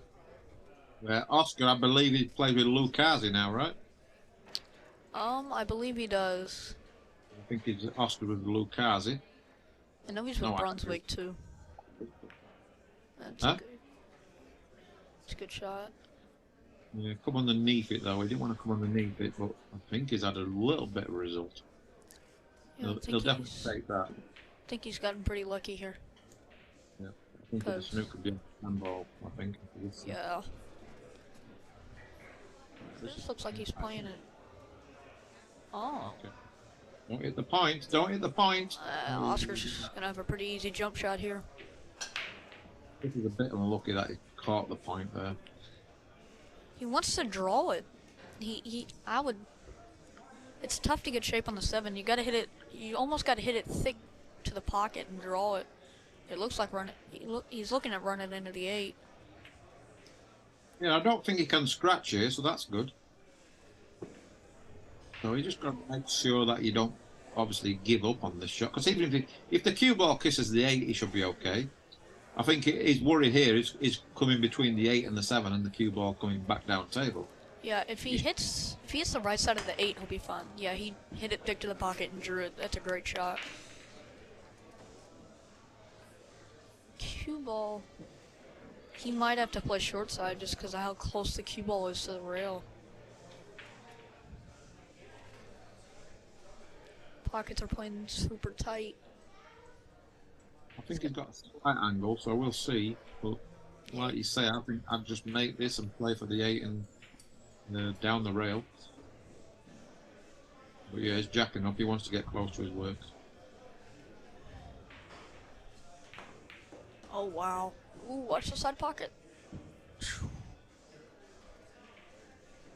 Oscar, I believe he plays with Lucasi now, right? I believe he does. I think he's Oscar with Lucasi. I know he's with Brunswick too. That's a good shot. Yeah, come underneath it though. He didn't want to come underneath it, but I think he's had a little bit of a result. Yeah, he'll definitely take that. I think he's gotten pretty lucky here. Yeah, I think the snook could be a handball, I think. Yeah. This looks like he's playing it. Oh. Okay. Don't hit the point. Don't hit the point. Oscar's gonna have a pretty easy jump shot here. This is a bit unlucky that he caught the point there. He wants to draw it. I would. It's tough to get shape on the 7. You gotta hit it. You almost gotta hit it thick to the pocket and draw it. It looks like he's looking at running into the 8. Yeah, I don't think he can scratch here, so that's good. So you just got to make sure that you don't obviously give up on this shot. Because even if the cue ball kisses the 8, he should be okay. I think his worry here is coming between the 8 and the 7, and the cue ball coming back down table. Yeah, if he hits the right side of the 8, he'll be fine. Yeah, he hit it thick to the pocket and drew it. That's a great shot. Cue ball. He might have to play short side just because of how close the cue ball is to the rail. Pockets are playing super tight. I think he's got a slight angle, so we'll see. But like you say, I think I'd just make this and play for the 8 and down the rail. But yeah, he's jacking up. He wants to get close to his work. Oh wow. Ooh, watch the side pocket.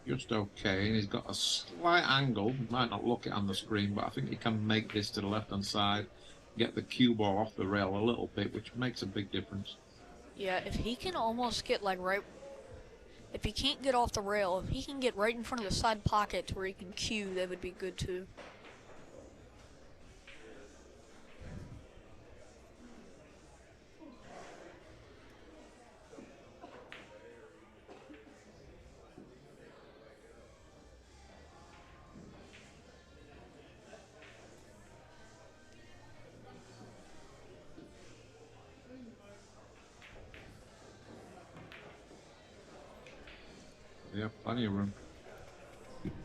Just okay, and he's got a slight angle. You might not look it on the screen, but I think he can make this to the left-hand side, get the cue ball off the rail a little bit, which makes a big difference. Yeah, if he can almost get like right. If he can't get off the rail, if he can get right in front of the side pocket to where he can cue, that would be good too. Yeah, plenty of room.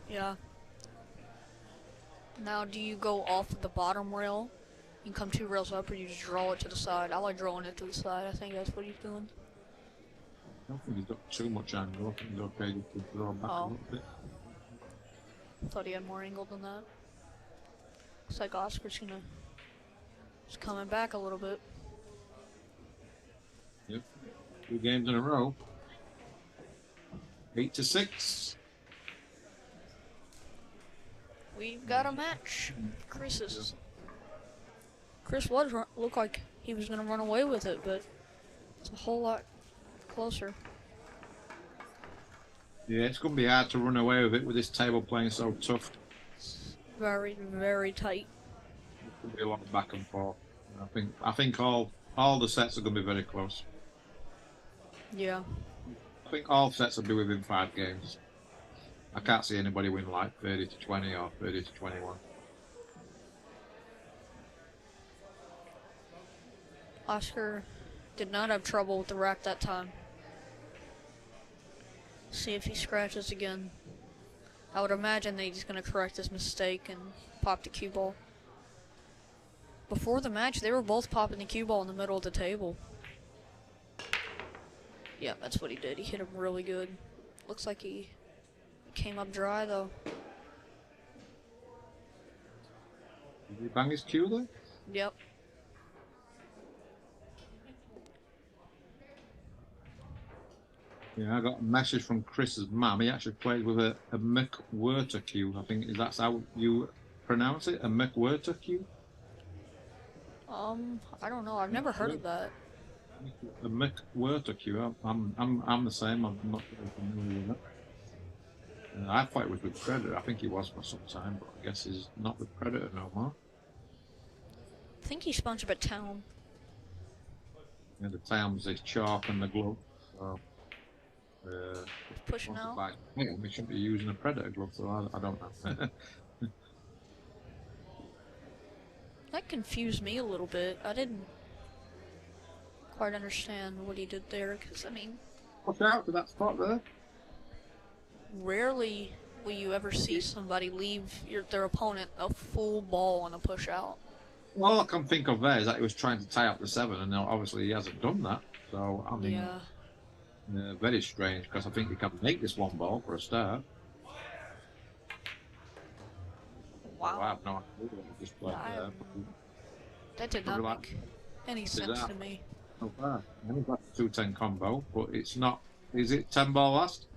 Yeah. Now, do you go off of the bottom rail? You can come 2 rails up, or you just draw it to the side. I like drawing it to the side. I think that's what he's doing. I don't think he's got too much angle. I think he's okay just to draw back a little bit. Thought he had more angle than that. Looks like Oscar's just coming back a little bit. Yep. 2 games in a row. 8-6. We've got a match. Chris looked like he was gonna run away with it, but it's a whole lot closer. Yeah, it's going to be hard to run away with it with this table playing so tough. Very, very tight. There'll be a lot of back and forth. I think all the sets are going to be very close. Yeah. I think all sets will be within 5 games. I can't see anybody win like 30-20 or 30-21. Oscar did not have trouble with the rack that time. See if he scratches again. I would imagine that he's going to correct his mistake and pop the cue ball. Before the match, they were both popping the cue ball in the middle of the table. Yeah, that's what he did. He hit him really good. Looks like he came up dry, though. Did he bang his cue there? Yep. Yeah, I got a message from Chris's mum. He actually played with a McWhirter cue. I think that's how you pronounce it, a McWhirter cue. I don't know. I've never heard of that. A McWhirter cue. I'm the same. I'm not very familiar with it. I thought it was with Predator. I think he was for some time, but I guess he's not with Predator no more. I think he's sponsored by Town. Yeah, the Towns is chalk and the glove. So, Pushing out. We shouldn't be using a Predator glove, so I don't know. That confused me a little bit. I didn't quite understand what he did there, because, I mean... Watch out for that spot there. Rarely will you ever see somebody leave their opponent a full ball on a push out. All I can think of there is that he was trying to tie up the 7, and obviously he hasn't done that. So, I mean, very strange, because I think he can make this one ball for a start. I Wow. have no idea what he just played I there. have, that did not Probably make any sense bizarre. to me. Not bad. I think that's a 210 combo, but it's not. Is it 10 ball last?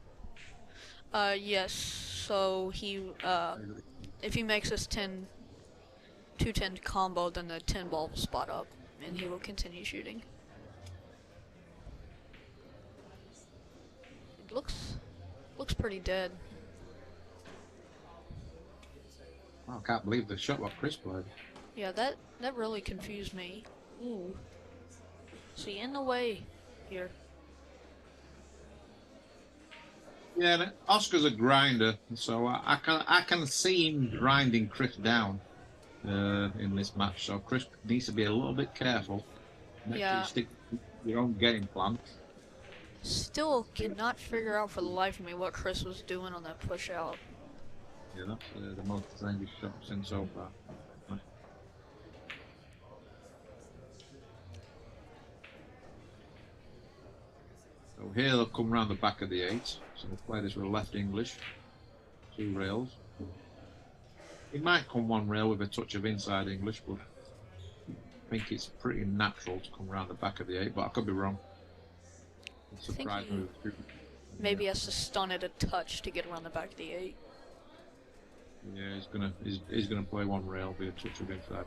Yes. So if he makes this 210 combo, then the 10 ball will spot up, and he will continue shooting. It looks pretty dead. Oh, I can't believe the shot what Chris played. Yeah, that really confused me. Ooh. See, in the way here. Yeah, and Oscar's a grinder, so I can see him grinding Chris down in this match. So Chris needs to be a little bit careful. Make sure you Yeah. stick to your own game plan. Still cannot figure out for the life of me what Chris was doing on that push out. Yeah, that's the most dangerous shot I've seen so far. So here they'll come round the back of the 8. So we'll play this with a left English. 2 rails. It might come 1 rail with a touch of inside English, but I think it's pretty natural to come round the back of the 8, but I could be wrong. It's surprised me. Maybe has to stun it a touch to get around the back of the 8. Yeah, he's gonna play 1 rail, be a touch of inside.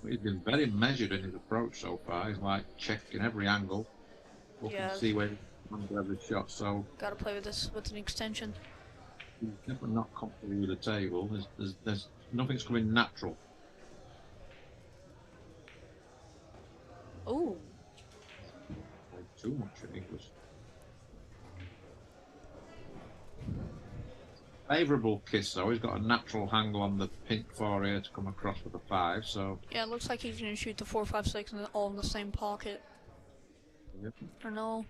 But he's been very measured in his approach so far. He's like checking every angle, looking Yeah. to see where he's under every shot. So Gotta play with this with an extension. he's definitely not comfortable with the table. There's nothing's coming natural. Ooh. Played too much in English. Favourable kiss though. He's got a natural handle on the pink 4 here to come across with a 5. So Yeah, it looks like he's gonna shoot the 4, 5, 6 and all in the same pocket. yep. Or no?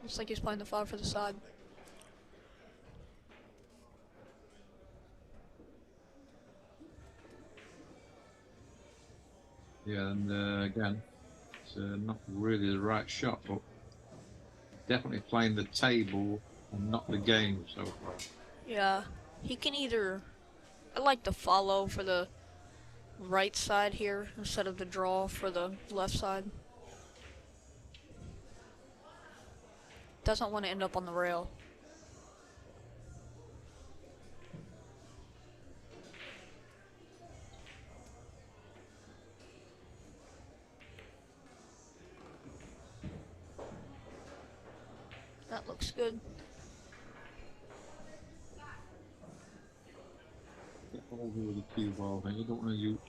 Looks like he's playing the 5 for the side. Yeah, and again, it's not really the right shot, but definitely playing the table and not the game so far. Yeah, he can either. I like the follow for the right side here instead of the draw for the left side. Doesn't want to end up on the rail. That looks good. Get over with the cue ball thing. You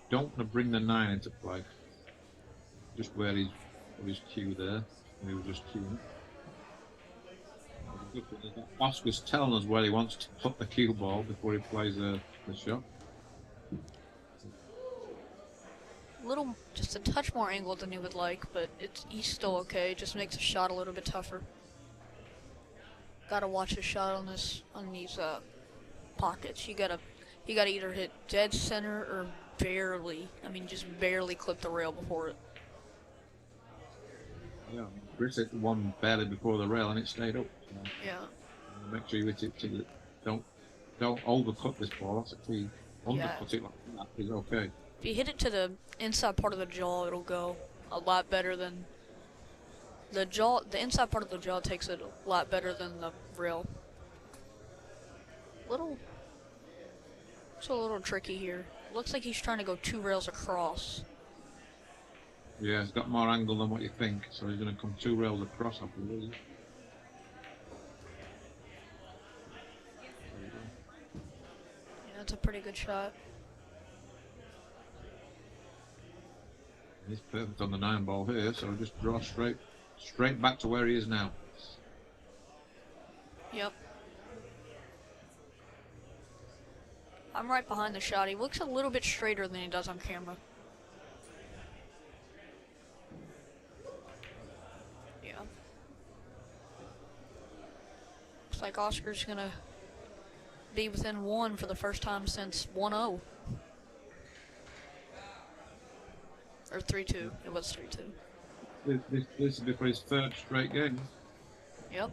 don't want to bring the 9 into play. Just where his cue there. He was just cueing. Oscar's telling us where he wants to put the cue ball before he plays the shot. Just a touch more angled than he would like, but he's still okay. Just makes the shot a little bit tougher. Gotta watch his shot on these pockets. You gotta either hit dead center or barely. I mean, just barely clip the rail before it. Yeah, Chris hit one barely before the rail and it stayed up. So Yeah. make sure you hit it till it don't overcut this ball. That's a key. Undercut it like that is okay. If you hit it to the inside part of the jaw, it'll go a lot better than the jaw. The inside part of the jaw takes it a lot better than the rail. It's a little tricky here. Looks like he's trying to go 2 rails across. Yeah, it's got more angle than what you think, so he's going to come 2 rails across, I believe. Yeah, that's a pretty good shot. He's perfect on the 9 ball here, so just draw straight back to where he is now. Yep. I'm right behind the shot. He looks a little bit straighter than he does on camera. Yeah. Looks like Oscar's gonna be within 1 for the first time since 1-0. Or 3-2. It was 3-2. This will be for his 3rd straight game. Yep.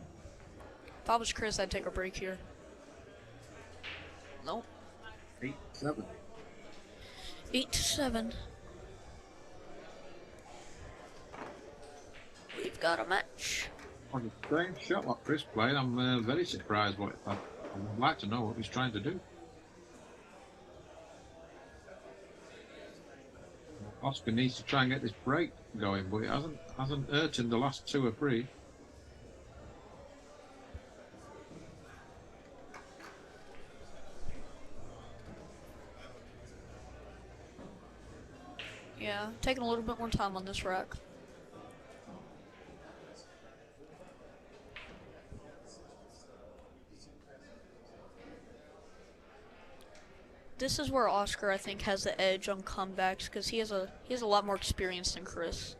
If I was Chris, I'd take a break here. Nope. 8-7. 8-7. We've got a match. On a strange shot what Chris played. I'm very surprised. I would like to know what he's trying to do. Oscar needs to try and get this break going, but it hasn't hurt in the last 2 or 3. Yeah, taking a little bit more time on this rack. This is where Oscar, I think, has the edge on comebacks because he has a lot more experience than Chris.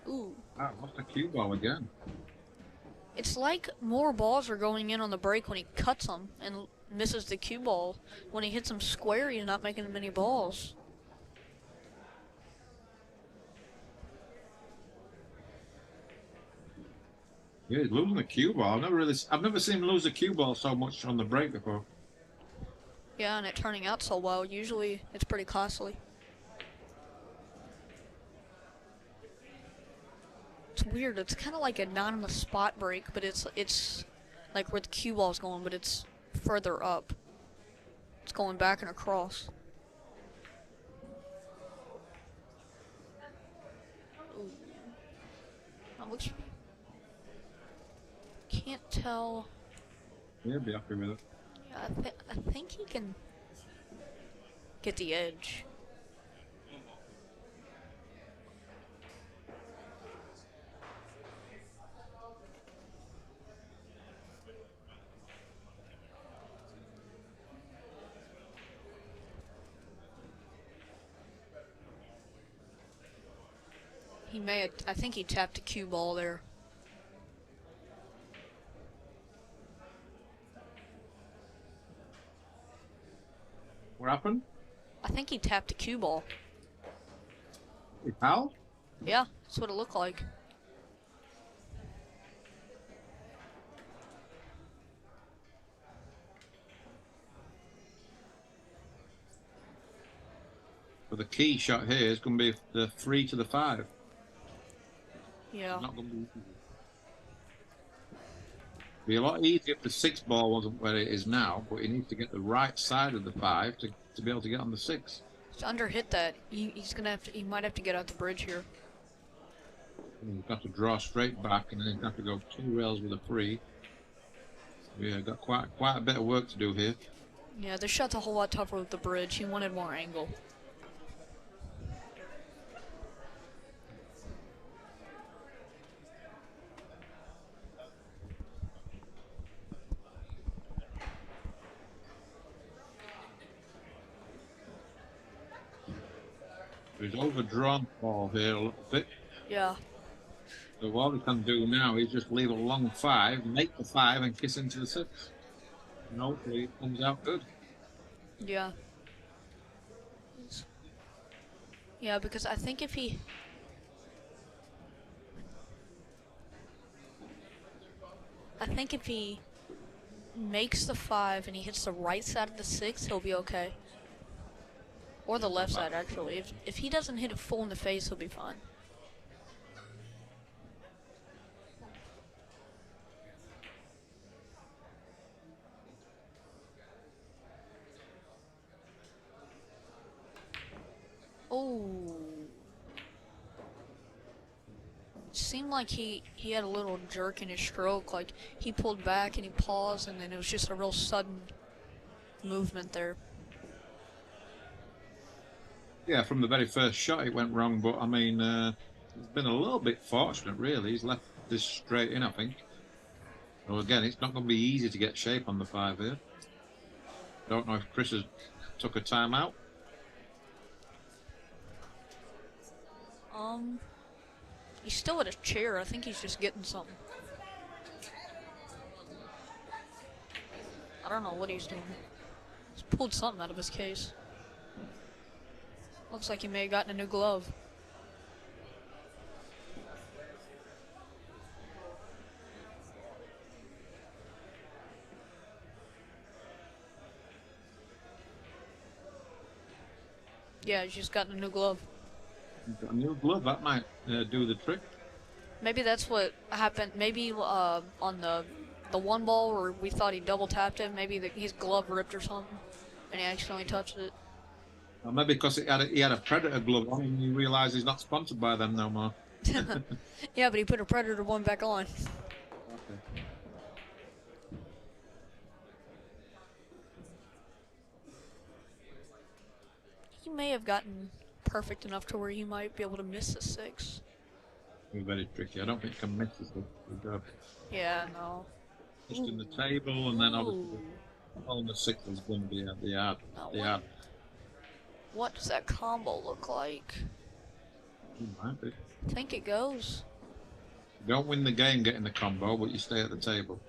Ooh. Ah, lost a cue ball again. It's like more balls are going in on the break when he cuts them and misses the cue ball. When he hits them square, he's not making many balls. Yeah, he's losing the cue ball. I've never seen him lose a cue ball so much on the break before. Yeah, and it turning out so well. Usually, it's pretty costly. It's weird. It's kind of like a non-on-the-spot break, but it's like where the cue ball's going, but it's further up. It's going back and across. Ooh. That looks. Can't tell. Yeah, be happy with it. Yeah, I think he can get the edge. He may have, I think he tapped a cue ball there. What happened? I think he tapped a cue ball. He fouled? Yeah, that's what it looked like. But the key shot here is going to be the 3 to the 5. Yeah. Not going to be a lot easier if the 6 ball wasn't where it is now, but he needs to get the right side of the 5 to be able to get on the 6. He's underhit that. He's gonna have to. He might have to get out the bridge here. He's got to draw straight back, and then he's got to go 2 rails with a 3. Yeah, got quite a bit of work to do here. Yeah, this shot's a whole lot tougher with the bridge. He wanted more angle. He's overdrawn ball here a little bit. Yeah. So what he can do now is just leave a long 5, make the 5, and kiss into the 6. And hopefully it comes out good. Yeah. Yeah, because I think if he... makes the 5 and he hits the right side of the 6, he'll be okay. Or the left side, actually. If he doesn't hit it full in the face, he'll be fine. Oh. Seemed like he had a little jerk in his stroke. Like, he pulled back and he paused, and then it was just a real sudden movement there. Yeah, from the very first shot it went wrong, but I mean, he's been a little bit fortunate, really. He's left this straight in, I think. So again, it's not going to be easy to get shape on the 5 here. Don't know if Chris has took a timeout. He's still at a chair. I think he's just getting something. I don't know what he's doing. pulled something out of his case. Looks like he may have gotten a new glove. Yeah, he's just gotten a new glove. He's got a new glove. That might do the trick. Maybe that's what happened. Maybe on the one ball where we thought he double tapped him, maybe his glove ripped or something, and he accidentally touched it. Or maybe because he had a Predator glove on and he realised he's not sponsored by them no more. Yeah, but he put a Predator one back on. Okay. He may have gotten perfect enough to where he might be able to miss a 6. It'll be very tricky. I don't think he can miss this one. Yeah, no. Just in the table, and then obviously on the 6 is going to be at the yard. What does that combo look like? It might be. I think it goes. You don't win the game getting the combo, but you stay at the table.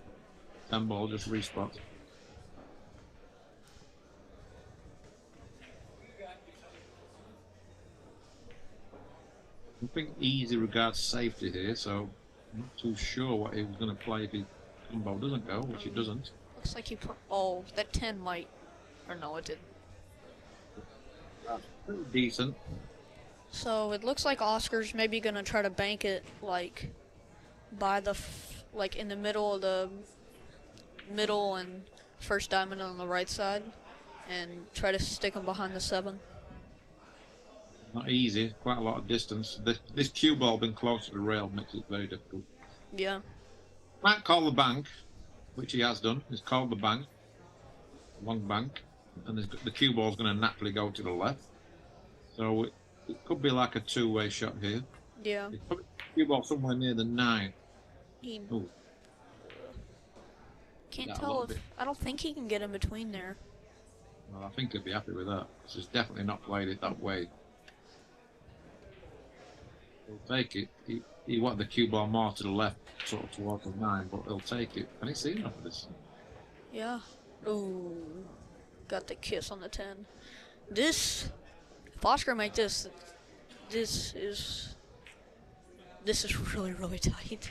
10 ball just respots. I think easy regards safety here, so I'm not too sure what he was going to play if his combo doesn't go, which it doesn't. Looks like he put. Oh, that 10 might. Or no, it didn't. That's pretty decent. So it looks like Oscar's maybe gonna try to bank it like by the like in the middle of the middle and first diamond on the right side, and try to stick him behind the 7. Not easy, quite a lot of distance. This cue ball being close to the rail makes it very difficult. Yeah. Might call the bank, which he has done. He's called the bank, long bank, and the cue ball's going to naturally go to the left. So it could be like a two-way shot here. Yeah. It's probably cue ball somewhere near the 9. Ooh. Can't tell if I don't think he can get in between there. Well, I think he'd be happy with that. Because he's definitely not played it that way. He'll take it. He wanted the cue ball more to the left, sort of towards the 9, but he'll take it. Can he see enough of this? Yeah. Ooh. Got the kiss on the 10. If Oscar make this is really, really tight.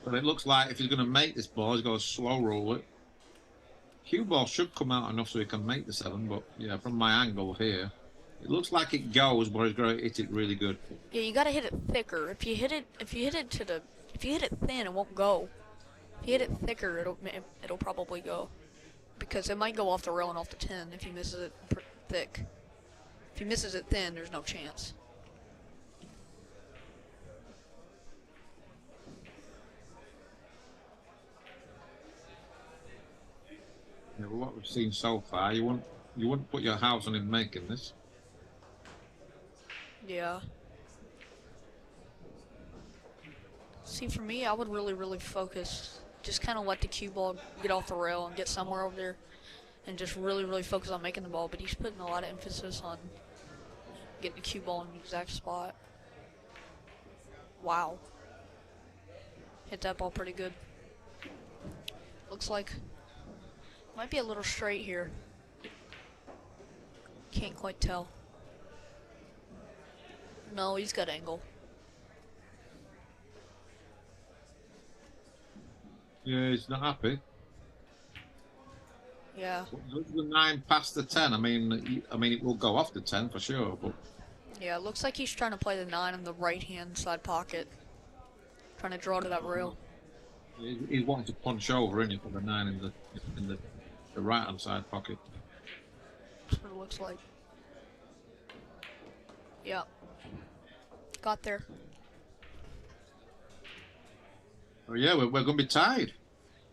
But it looks like if he's going to make this ball, he's got to slow roll it. Cue ball should come out enough so he can make the 7, but yeah, from my angle here, it looks like it goes, but he's going to hit it really good. Yeah, you gotta hit it thicker. If you hit it thin, it won't go. If you hit it thicker, it'll probably go, because it might go off the rail and off the 10 if he misses it thick. If he misses it thin, there's no chance. Yeah, well, what we've seen so far, you wouldn't put your house on him making this. Yeah. See, for me, I would really, really focus. Just kind of let the cue ball get off the rail and get somewhere over there, and just really, really focus on making the ball. But he's putting a lot of emphasis on getting the cue ball in the exact spot. Wow. Hit that ball pretty good. Looks like might be a little straight here. Can't quite tell. No, he's got angle. Yeah, he's not happy. Yeah. The 9 past the 10. I mean, it will go off the 10 for sure, but Yeah, it looks like he's trying to play the 9 in the right-hand side pocket. Trying to draw to that rail. he's wanting to punch over, isn't he, for the 9 in the right-hand side pocket. That's what it looks like. Yeah. Got there. Oh yeah, we're going to be tied.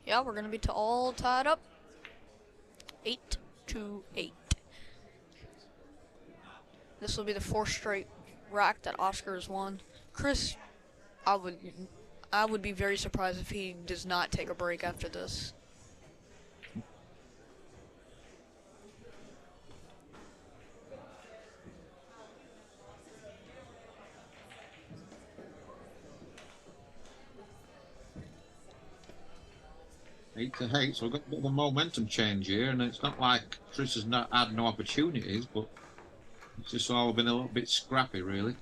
Yeah, we're going to be all tied up. 8-8. This will be the 4th straight rack that Oscar has won. Chris, I would be very surprised if he does not take a break after this. 8-8, so we've got a bit of a momentum change here, and it's not like Chris has not had no opportunities, but it's just all been a little bit scrappy, really.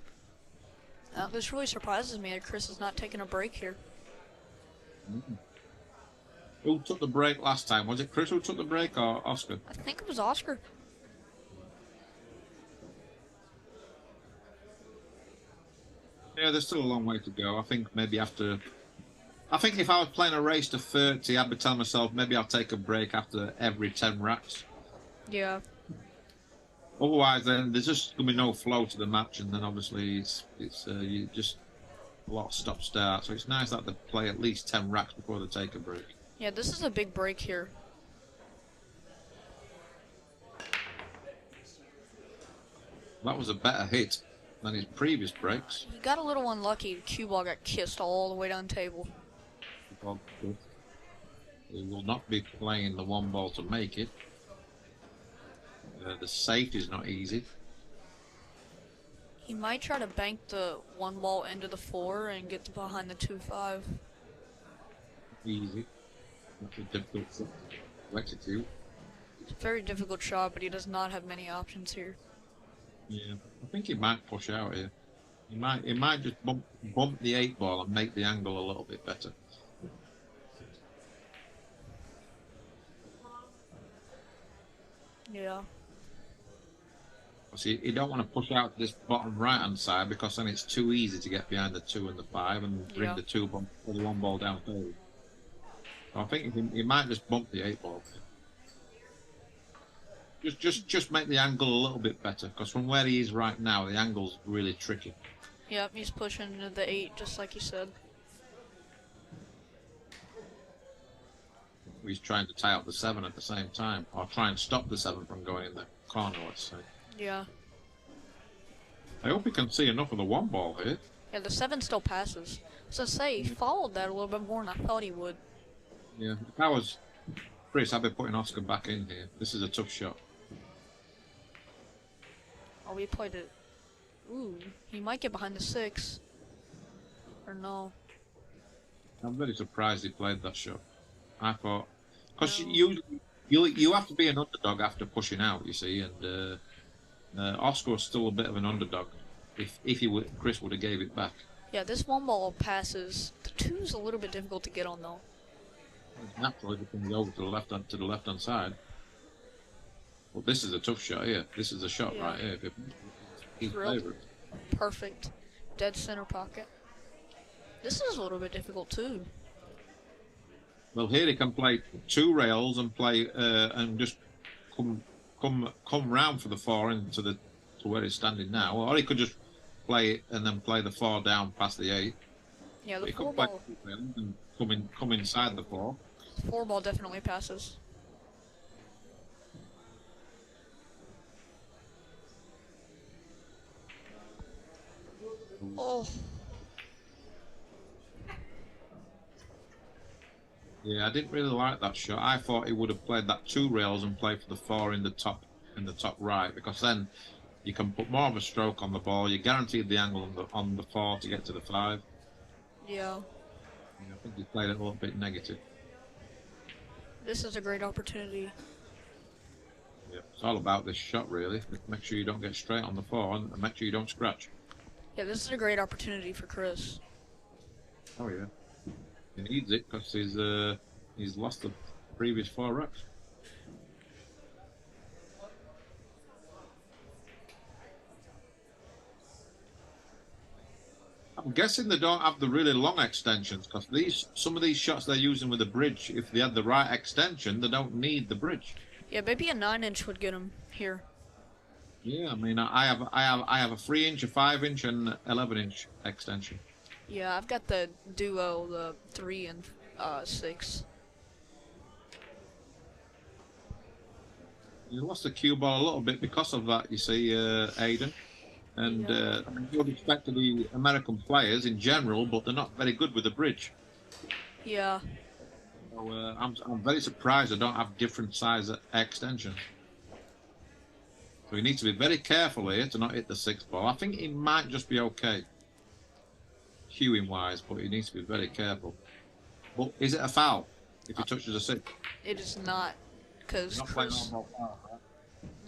This really surprises me that Chris is not taking a break here. Who took the break last time? Was it Chris who took the break or Oscar? I think it was Oscar. Yeah, there's still a long way to go. I think maybe after... I think if I was playing a race to 30, I'd be telling myself maybe I'll take a break after every 10 racks. Yeah. Otherwise, then there's just going to be no flow to the match, and then obviously it's you just a lot of stop-start. So it's nice that they play at least 10 racks before they take a break. Yeah, this is a big break here. That was a better hit than his previous breaks. He got a little unlucky. The cue ball got kissed all the way down the table. He will not be playing the one ball to make it. The safety is not easy. He might try to bank the one ball into the 4 and get to behind the 2-5. Easy. That's a difficult shot to execute. It's a very difficult shot, but he does not have many options here. Yeah, I think he might push out here. He might just bump the 8 ball and make the angle a little bit better. Yeah. See, you don't want to push out this bottom right-hand side because then it's too easy to get behind the 2 and the 5 and bring the 2 bump or the 1 ball down forward. So I think he might just bump the 8 ball. Just make the angle a little bit better, because from where he is right now, the angle's really tricky. Yep, he's pushing into the 8, just like you said. He's trying to tie up the 7 at the same time, or try and stop the 7 from going in the corner, let's say. Yeah. I hope he can see enough of the 1 ball here. Yeah, the 7 still passes. So say, he followed that a little bit more than I thought he would. Yeah, if I was Chris, I'd be putting Oscar back in here. This is a tough shot. Oh, we played it. Ooh, he might get behind the 6. Or no. I'm very surprised he played that shot. I thought, because No. you have to be an underdog after pushing out, you see, and Oscar was still a bit of an underdog. If Chris would have gave it back. Yeah, this 1 ball passes. The 2's a little bit difficult to get on though. Naturally, it comes over to the left hand side. Well, this is a tough shot here. This is a shot right here. His favorite. Perfect. Dead center pocket. This is a little bit difficult too. Well, here he can play 2 rails and play and just come round for the 4 into to where he's standing now, or he could just play it and then play the 4 down past the 8. Yeah, the he 4 could play ball. 2 rails and come inside the 4. 4 ball definitely passes. Oh. Yeah, I didn't really like that shot. I thought he would have played that 2 rails and played for the 4 in the top right, because then you can put more of a stroke on the ball. You guaranteed the angle on the 4 to get to the 5. Yeah. I think he played it a little bit negative. This is a great opportunity. Yeah, it's all about this shot, really. Make sure you don't get straight on the 4 and make sure you don't scratch. Yeah, this is a great opportunity for Chris. Oh yeah, he needs it because he's lost the previous 4 racks. I'm guessing they don't have the really long extensions, because some of these shots they're using with the bridge, if they had the right extension, they don't need the bridge. Yeah, maybe a 9-inch would get him here. Yeah, I mean, I have a 3-inch, a 5-inch, and 11-inch extension. Yeah, I've got the duo, the 3 and 6. You lost the cue ball a little bit because of that, you see, Aiden. And I mean, you would expect to be American players in general, but they're not very good with the bridge. Yeah. So I'm very surprised they don't have different size extensions. So he needs to be very careful here to not hit the 6 ball. I think he might just be okay, cueing wise, but he needs to be very careful. But is it a foul? If he touches a 6. It is not, because Not playing Chris. on ball power, right?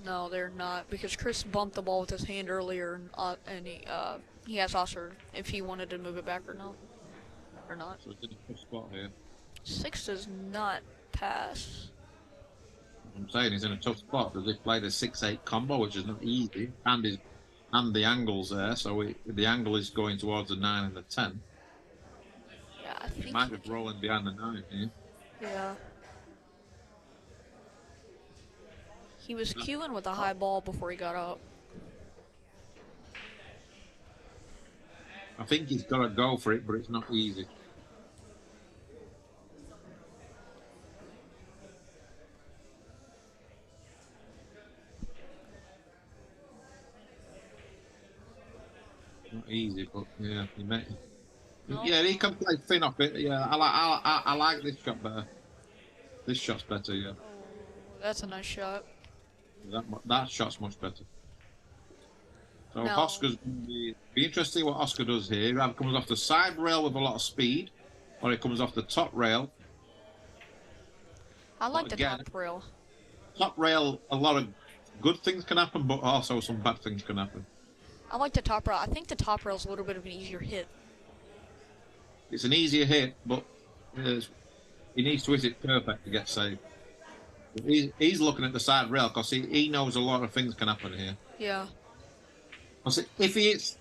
No, they're not, because Chris bumped the ball with his hand earlier, and he asked Oscar if he wanted to move it back or no, or not. So it's in a tough spot here. 6 does not pass. I'm saying he's in a tough spot because he played a 6-8 combo, which is not easy, and the angle's there, so the angle is going towards the 9 and the 10. Yeah, I He think. might be rolling behind the 9 here. Yeah. He was queuing with a high ball before he got up. I think he's got to go for it, but it's not easy. Not easy, but yeah, he may. No. Yeah, he can play thin off it. Yeah, I like this shot better. This shot's better. Yeah, That's a nice shot. that shot's much better. So No. Oscar's going to be interesting what Oscar does here. He either comes off the side rail with a lot of speed, or he comes off the top rail. I like the again- top rail. Top rail, a lot of good things can happen, but also some bad things can happen. I like the top rail. I think the top rail's a little bit of an easier hit. It's an easier hit, but he needs to hit it perfect to get saved. He's looking at the side rail because he knows a lot of things can happen here. Yeah. If he hits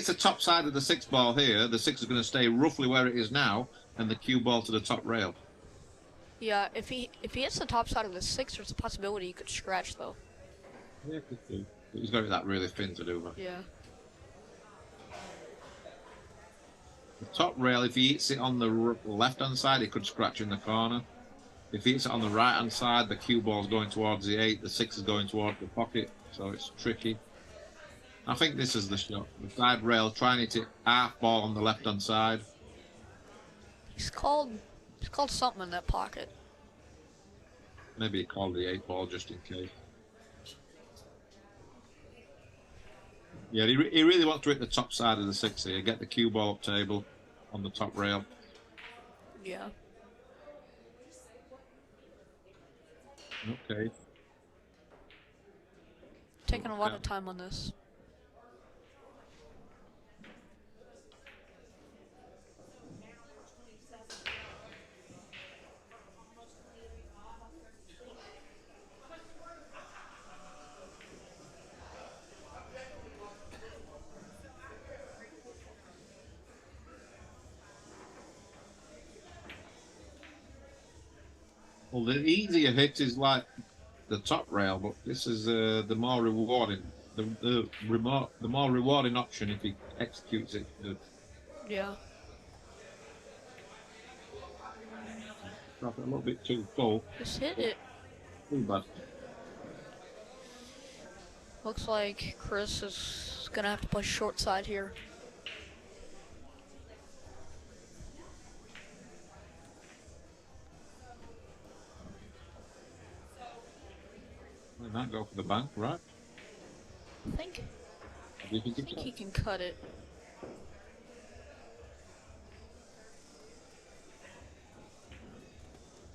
the top side of the 6 ball here, the 6 is going to stay roughly where it is now, and the cue ball to the top rail. Yeah, if he hits the top side of the 6, there's a possibility he could scratch though. Yeah, could do. But he's got to be that really thin to do that. Yeah. The top rail, if he hits it on the left-hand side, he could scratch in the corner. If he hits it on the right-hand side, the cue ball's going towards the 8, the 6 is going towards the pocket, so it's tricky. I think this is the shot. The side rail, trying to hit half ball on the left-hand side. He's called something in that pocket. Maybe he called the 8 ball just in case. Yeah, he really wants to hit the top side of the 6 here. Get the cue ball up table on the top rail. Yeah. Okay. Taking a lot of time on this. Well, the easier hit is like the top rail, but this is the more rewarding, the more rewarding option if he executes it good. Yeah. Drop it a little bit too full. Just hit it. Too bad. Looks like Chris is gonna have to play short side here. Why not go for the bank, right? I think Do you think I think he can cut it.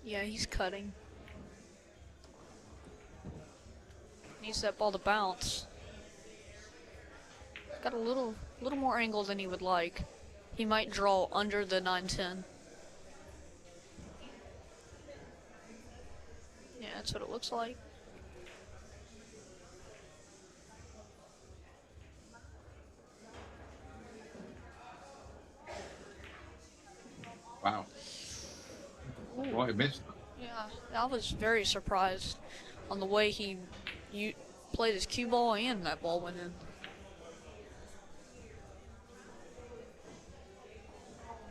Yeah, he's cutting. Needs that ball to bounce. Got a little more angle than he would like. He might draw under the 9-10. Yeah, that's what it looks like. Wow. What he missed. Yeah, I was very surprised on the way he played his cue ball and that ball went in.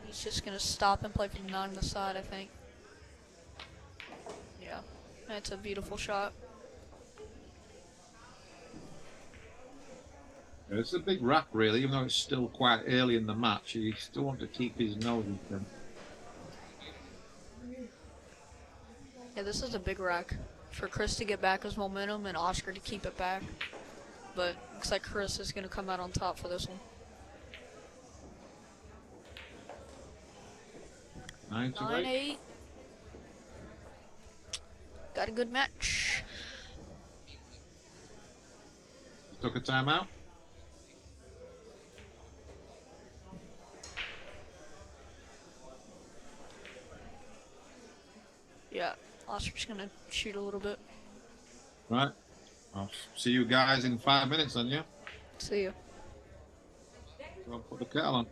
He's just gonna stop and play for the 9 on the side, I think. Yeah, that's a beautiful shot. It's a big rack, really, even though it's still quite early in the match. He still wants to keep his nose in them. Yeah, this is a big rack for Chris to get back his momentum and Oscar to keep it back. But looks like Chris is gonna come out on top for this one. 9-8. 9-8. got a good match. Took a timeout. Yeah, Oscar's gonna shoot a little bit. Right. I'll see you guys in 5 minutes then, yeah? See ya. I'll put the kettle on.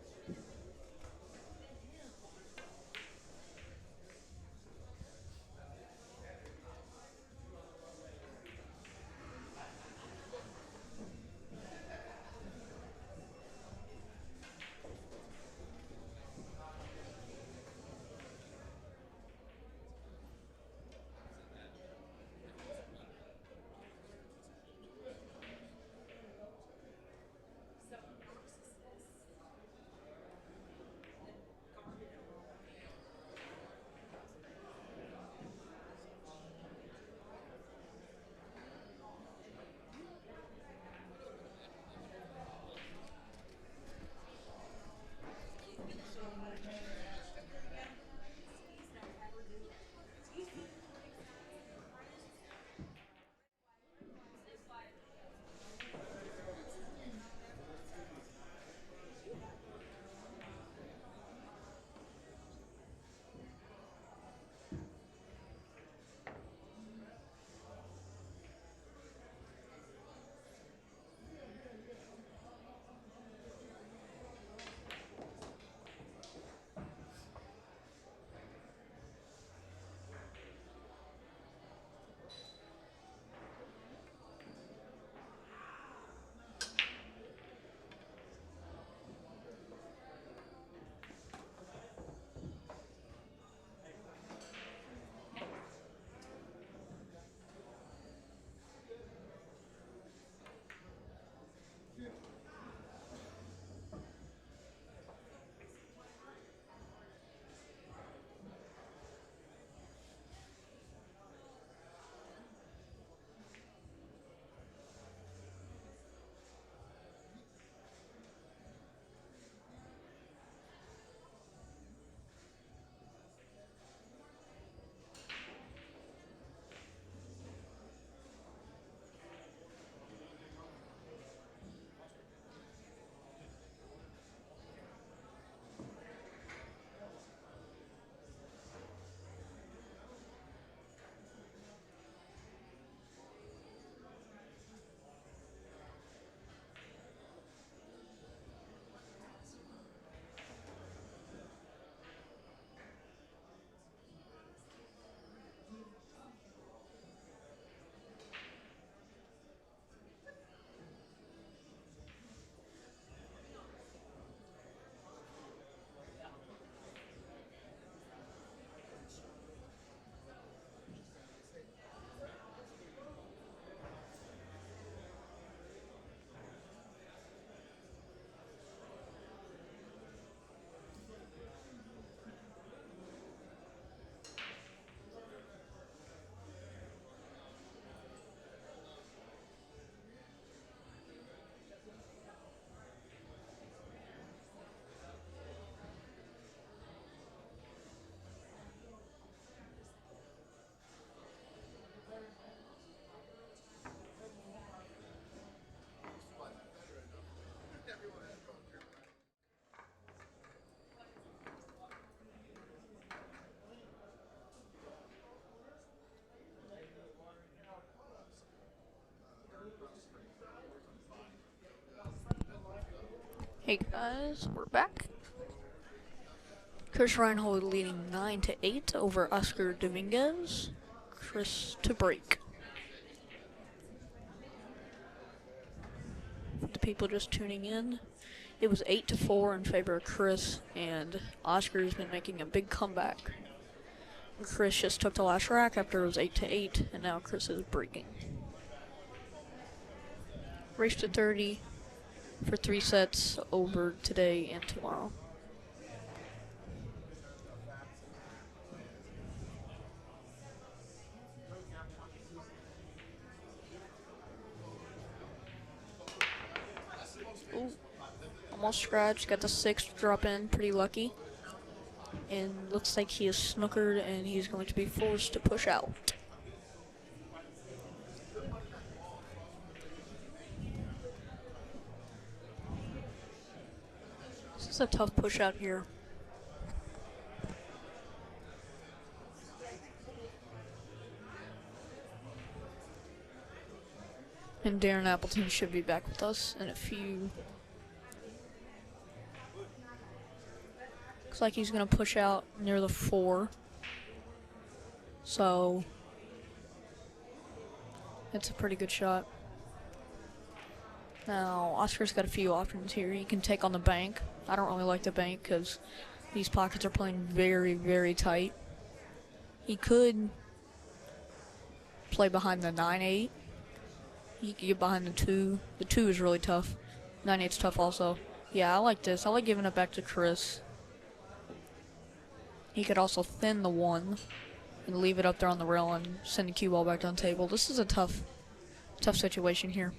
Hey guys, we're back. Chris Reinhold leading 9-8 over Oscar Dominguez. Chris to break. The people just tuning in, it was 8-4 in favor of Chris, and Oscar's been making a big comeback. Chris just took the last rack after it was 8-8, and now Chris is breaking. Race to 30 for 3 sets over today and tomorrow. Ooh, almost scratched, got the 6th drop in, pretty lucky. And looks like he is snookered and he's going to be forced to push out. is a tough push out here. And Darren Appleton should be back with us in a few. Looks like he's going to push out near the 4. So, it's a pretty good shot. Now, Oscar's got a few options here. He can take on the bank. I don't really like the bank because these pockets are playing very, very tight. He could play behind the 9-8. He could get behind the 2. The 2 is really tough. 9-8's tough also. Yeah, I like this. I like giving it back to Chris. He could also thin the 1 and leave it up there on the rail and send the cue ball back down the table. This is a tough situation here.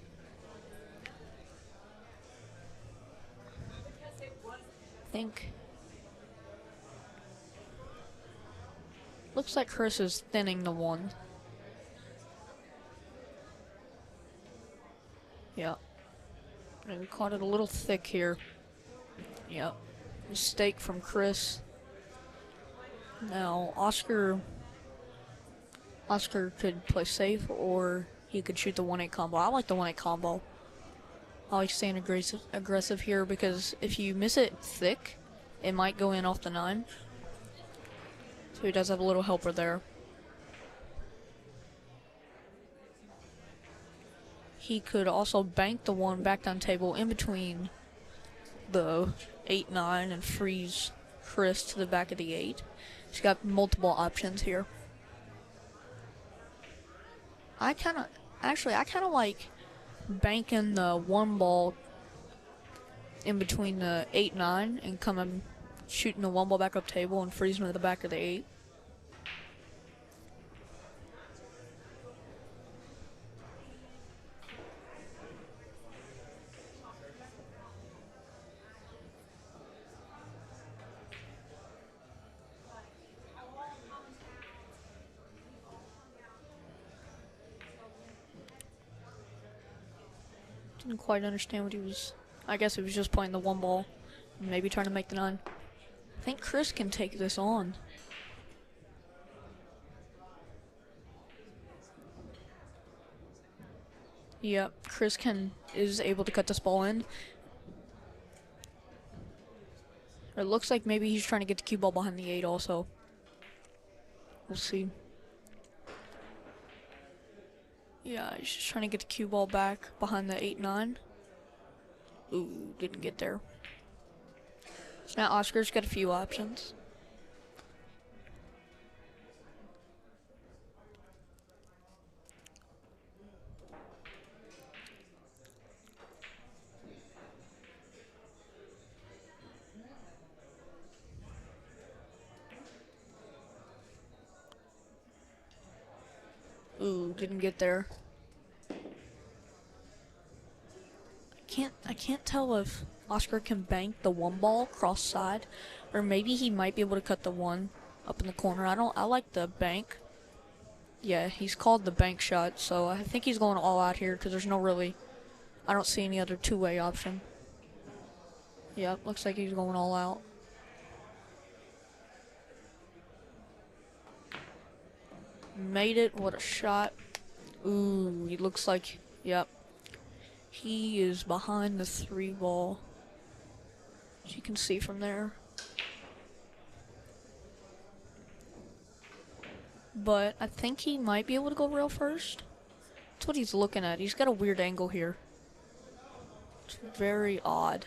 I think. Looks like Chris is thinning the 1. Yeah. We caught it a little thick here. Yep. Mistake from Chris. Now, Oscar could play safe, or he could shoot the 1-8 combo. I like the 1-8 combo. I like staying aggressive here because if you miss it thick, it might go in off the 9. So he does have a little helper there. He could also bank the 1 back down table in between the 8-9 and freeze Chris to the back of the 8. He's got multiple options here. I kind of like banking the 1 ball in between the 8-9 and coming shooting the 1 ball back up table and freezing to the back of the 8. Didn't quite understand what he was. I guess he was just playing the 1 ball, maybe trying to make the 9. I think Chris can take this on. Yep, Chris is able to cut this ball in. It looks like maybe he's trying to get the cue ball behind the 8 also. We'll see. Yeah, he's just trying to get the cue ball back behind the 8-9. Ooh, didn't get there. So now Oscar's got a few options. Ooh, didn't get there. I can't tell if Oscar can bank the 1 ball cross side, or maybe he might be able to cut the 1 up in the corner. I like the bank. Yeah, he's called the bank shot, so I think he's going all out here because there's no really, I don't see any other two-way option. Yep, looks like he's going all out. Made it, what a shot. Ooh, he looks like, yep. He is behind the 3 ball. As you can see from there. But I think he might be able to go rail first. That's what he's looking at. He's got a weird angle here. It's very odd.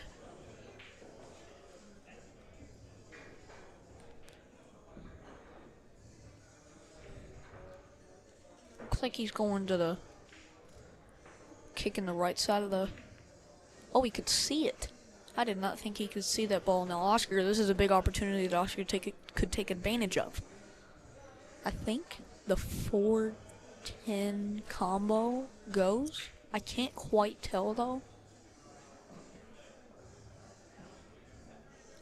Looks like he's going to the kicking the right side of the. Oh, he could see it. I did not think he could see that ball. Now, Oscar, this is a big opportunity that Oscar could take advantage of. I think the 4-10 combo goes. I can't quite tell, though.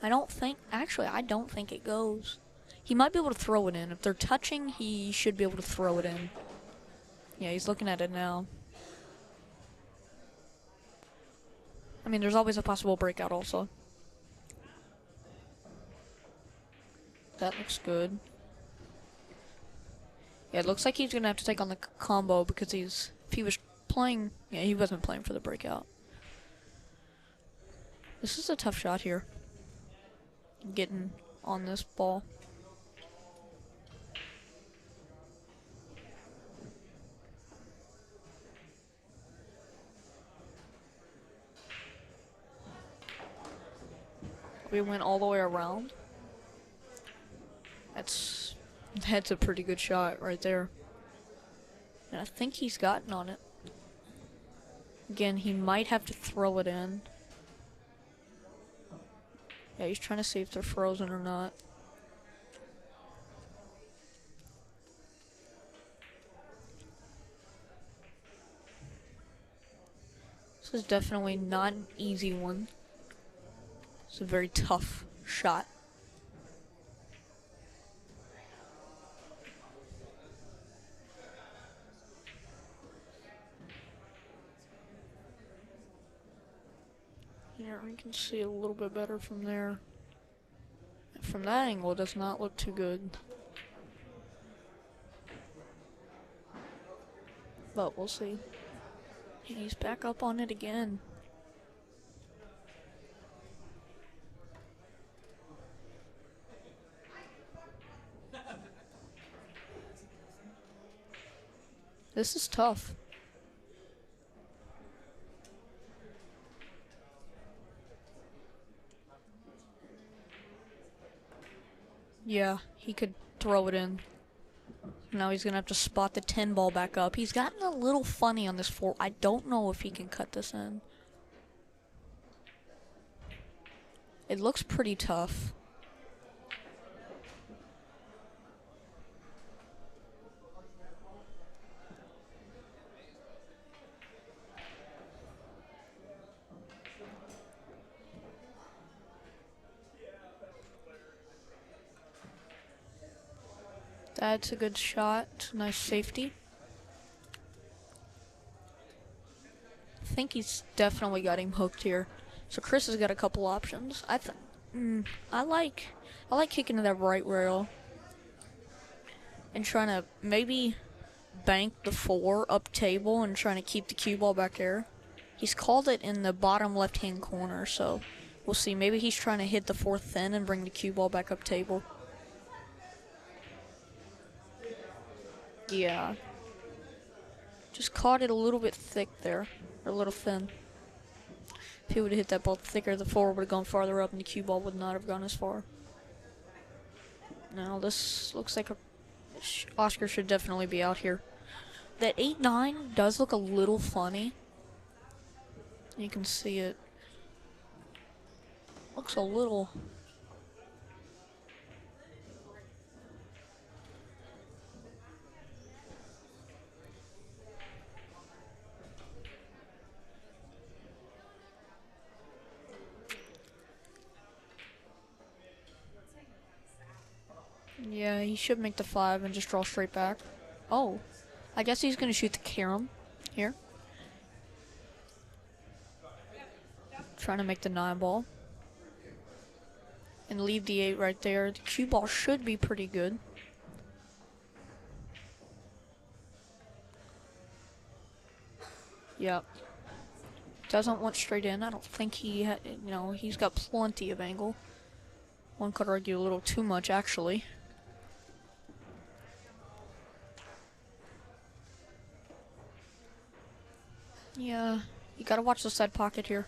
I don't think it goes. He might be able to throw it in. If they're touching, he should be able to throw it in. Yeah, he's looking at it now. I mean, there's always a possible breakout also. That looks good. Yeah, it looks like he's gonna have to take on the combo because if he was playing, yeah, he wasn't playing for the breakout. This is a tough shot here. Getting on this ball. We went all the way around. That's a pretty good shot right there. And I think he's gotten on it. Again, he might have to throw it in. Yeah, he's trying to see if they're frozen or not. This is definitely not an easy one. It's a very tough shot. Yeah, we can see a little bit better from there. From that angle, it does not look too good. But we'll see. And he's back up on it again. This is tough. Yeah, he could throw it in. Now he's gonna have to spot the 10 ball back up. He's gotten a little funny on this 4. I don't know if he can cut this in. It looks pretty tough. That's a good shot. Nice safety. I think he's definitely got him hooked here. So Chris has got a couple options. I like kicking to that right rail and trying to maybe bank the 4 up table and trying to keep the cue ball back there. He's called it in the bottom left-hand corner, so we'll see. Maybe he's trying to hit the 4 thin and bring the cue ball back up table. Yeah. Just caught it a little bit thick there, or a little thin. If he would have hit that ball thicker, the 4 would have gone farther up and the cue ball would not have gone as far. Now this looks like Oscar should definitely be out here. That 8-9 does look a little funny. You can see it. Looks a little... Yeah, he should make the 5 and just draw straight back. Oh, I guess he's gonna shoot the carom here. Trying to make the 9 ball. And leave the 8 right there. The cue ball should be pretty good. Yep. Doesn't want straight in. I don't think he had, he's got plenty of angle. One could argue a little too much, actually. Yeah, you gotta watch the side pocket here.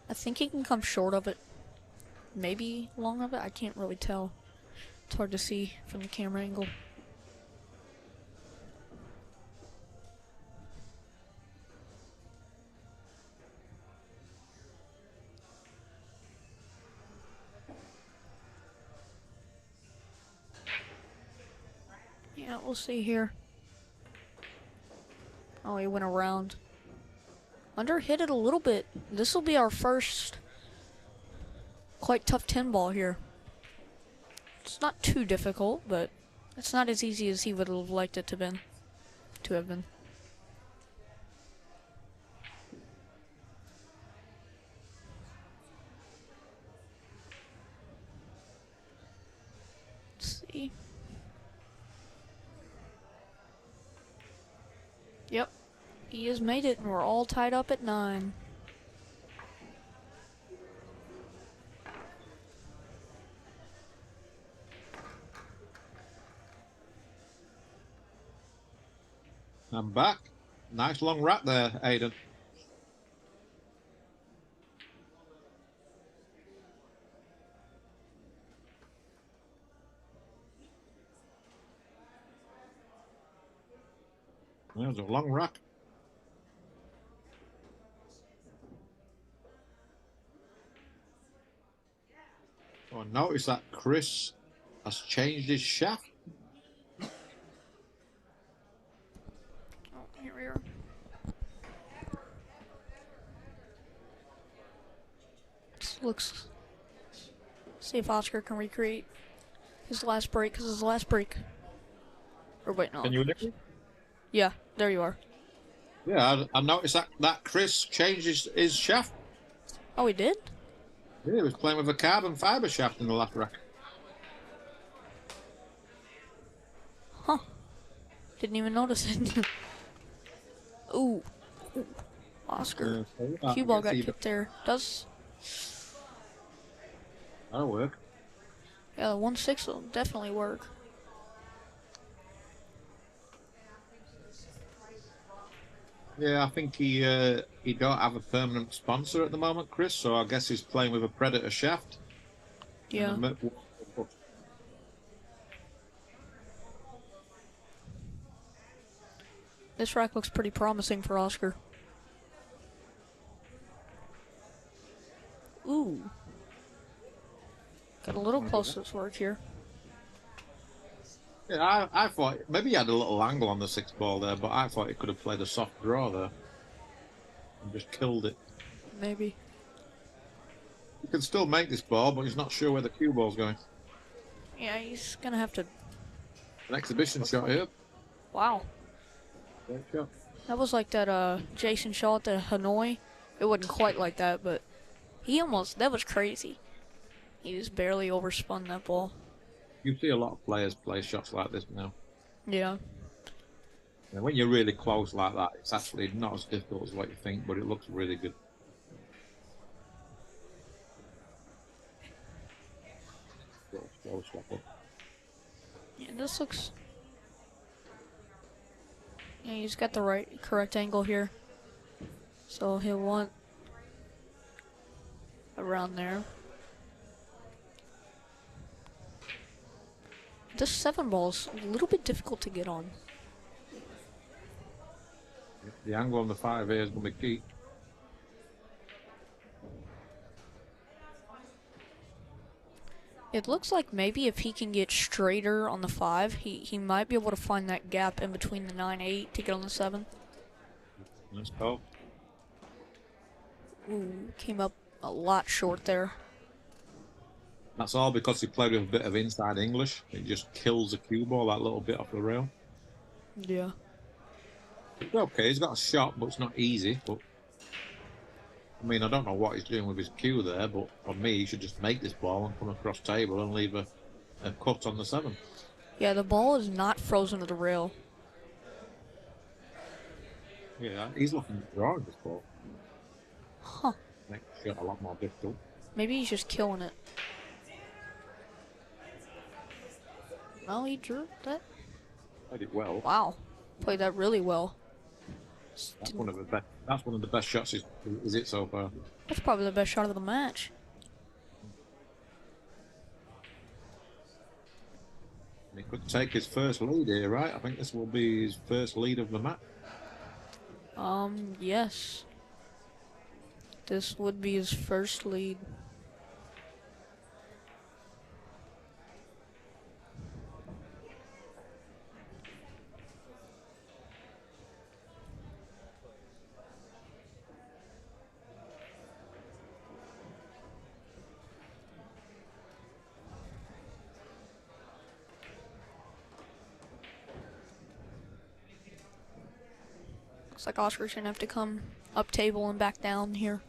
I think he can come short of it. Maybe long of it, I can't really tell. It's hard to see from the camera angle. Yeah, we'll see here. Oh, he went around. Underhit it a little bit. This will be our first quite tough 10 ball here. It's not too difficult, but it's not as easy as he would have liked it to have been. Yep. He has made it, and we're all tied up at 9. I'm back. Nice long rack there, Aidan. There's a long rack. Oh, notice that Chris has changed his shaft. Oh, here we are. Looks. See if Oscar can recreate his last break, because his last break. Or wait, no. Can you hear me? Yeah, there you are. Yeah, I noticed that Chris changed his shaft. Oh, he did? Yeah, he was playing with a carbon fiber shaft in the last rack. Huh. Didn't even notice it. Ooh. Ooh. Oscar. Cue ball got kicked there. That'll work. Yeah, the 1-6 will definitely work. Yeah, I think he don't have a permanent sponsor at the moment, Chris. So I guess he's playing with a Predator shaft. Yeah. This rack looks pretty promising for Oscar. Ooh. Got a little close to this work here. Yeah, I thought maybe he had a little angle on the 6 ball there, but I thought he could have played a soft draw there and just killed it. Maybe. He can still make this ball, but he's not sure where the cue ball's going. Yeah, he's gonna have to. An exhibition shot here. Wow. Great shot. That was like that Jason Shaw at the Hanoi. It wasn't quite like that, but he almost, that was crazy. He just barely overspun that ball. You see a lot of players play shots like this now. Yeah. And when you're really close like that, it's actually not as difficult as what you think, but it looks really good. Yeah, this looks. Yeah, he's got the correct angle here. So he'll want around there. This 7 ball's a little bit difficult to get on. The angle on the 5 here is going to be key. It looks like maybe if he can get straighter on the 5, he might be able to find that gap in between the 9-8 to get on the 7. Let's go. Ooh, came up a lot short there. That's all because he played with a bit of inside English. It just kills the cue ball that little bit off the rail. Yeah. It's okay, he's got a shot, but it's not easy. But I mean, I don't know what he's doing with his cue there, but for me, he should just make this ball and come across table and leave a cut on the 7. Yeah, the ball is not frozen to the rail. Yeah, he's looking at drawing this ball. Huh. Makes the shot a lot more difficult. Maybe he's just killing it. No, he drew that. Played it well. Wow. Played that really well. That's one of the best. That's one of the best shots. Is it so far? That's probably the best shot of the match. He could take his first lead here, right? I think this will be his first lead of the match. Yes. This would be his first lead. Looks like Oscar's gonna have to come up table and back down here.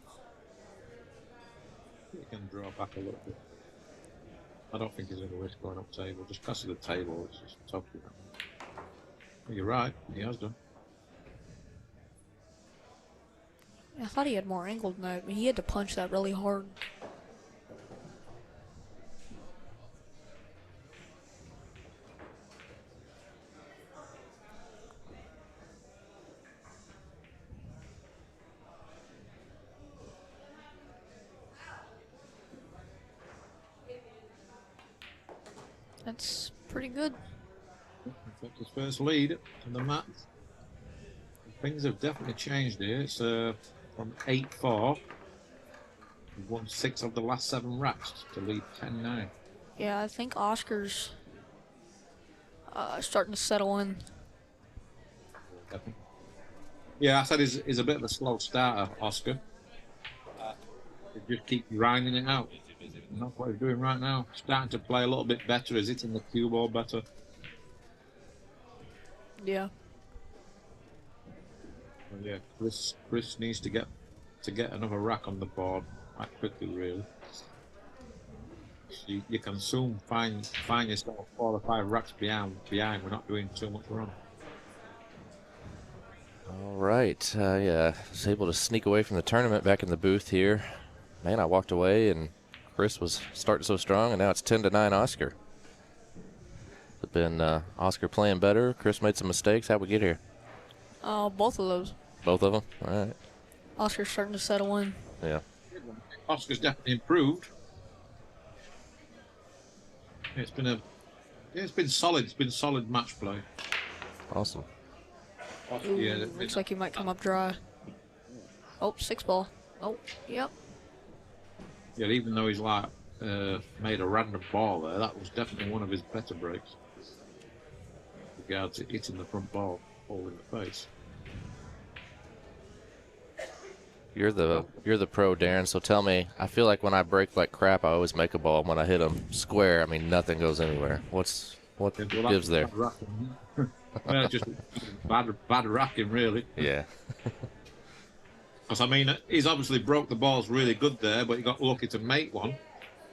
He can draw back a little bit. I don't think he's going to risk going up table. Just because of the table, it's just tough. Well, you're right. He has done. I thought he had more angle than that, but he had to punch that really hard. That's pretty good. Took his first lead in the match. Things have definitely changed here. It's from 8-4. We've won 6 of the last 7 racks to lead 10-9. Yeah, I think Oscar's starting to settle in. Definitely. Yeah, I said he's a bit of a slow starter, Oscar. He just keep grinding it out. And that's what he's doing right now. Starting to play a little bit better. He's hitting the cue ball better. Yeah. Well, yeah, Chris needs to get another rack on the board quite quickly, really. You can soon find yourself 4 or 5 racks behind. We're not doing too much wrong. All right. Yeah, I was able to sneak away from the tournament back in the booth here. Man, I walked away and Chris was starting so strong, and now it's 10-9 Oscar. It's been Oscar playing better. Chris made some mistakes. How'd we get here? Both of those. Both of them? All right. Oscar's starting to settle in. Yeah. Oscar's definitely improved. It's been solid. It's been solid match play. Awesome. Ooh, Yeah, looks like he might come up dry. Oh, 6 ball. Oh, yep. Yeah, even though he's like made a random ball there, that was definitely one of his better breaks. Regards to hitting the front ball in the face. You're the pro, Darren. So tell me, I feel like when I break like crap, I always make a ball. When I hit them square, I mean nothing goes anywhere. What gives there? Well, just bad racking, really. Yeah. Because I mean, he's obviously broke the balls really good there, but he got lucky to make one.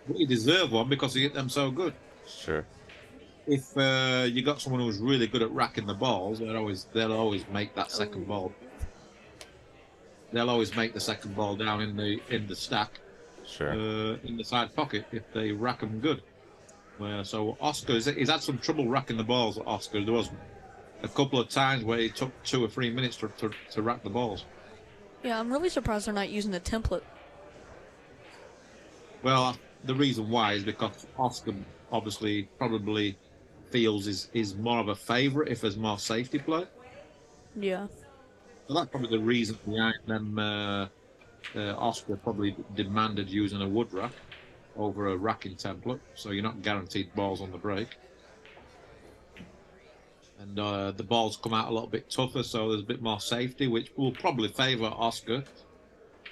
But he deserved one because he hit them so good. Sure. If you got someone who's really good at racking the balls, they'll always make that second ball. They'll always make the second ball down in the stack, Sure. in the side pocket if they rack them good. So Oscar, he's had some trouble racking the balls. Oscar, there was a couple of times where he took 2 or 3 minutes to rack the balls. Yeah, I'm really surprised they're not using the template. Well, the reason why is because Oscar obviously probably feels is more of a favourite if there's more safety play. Yeah. So that's probably the reason behind them. Oscar probably demanded using a wood rack over a racking template, so you're not guaranteed balls on the break. And the balls come out a little bit tougher, so there's a bit more safety, which will probably favour Oscar,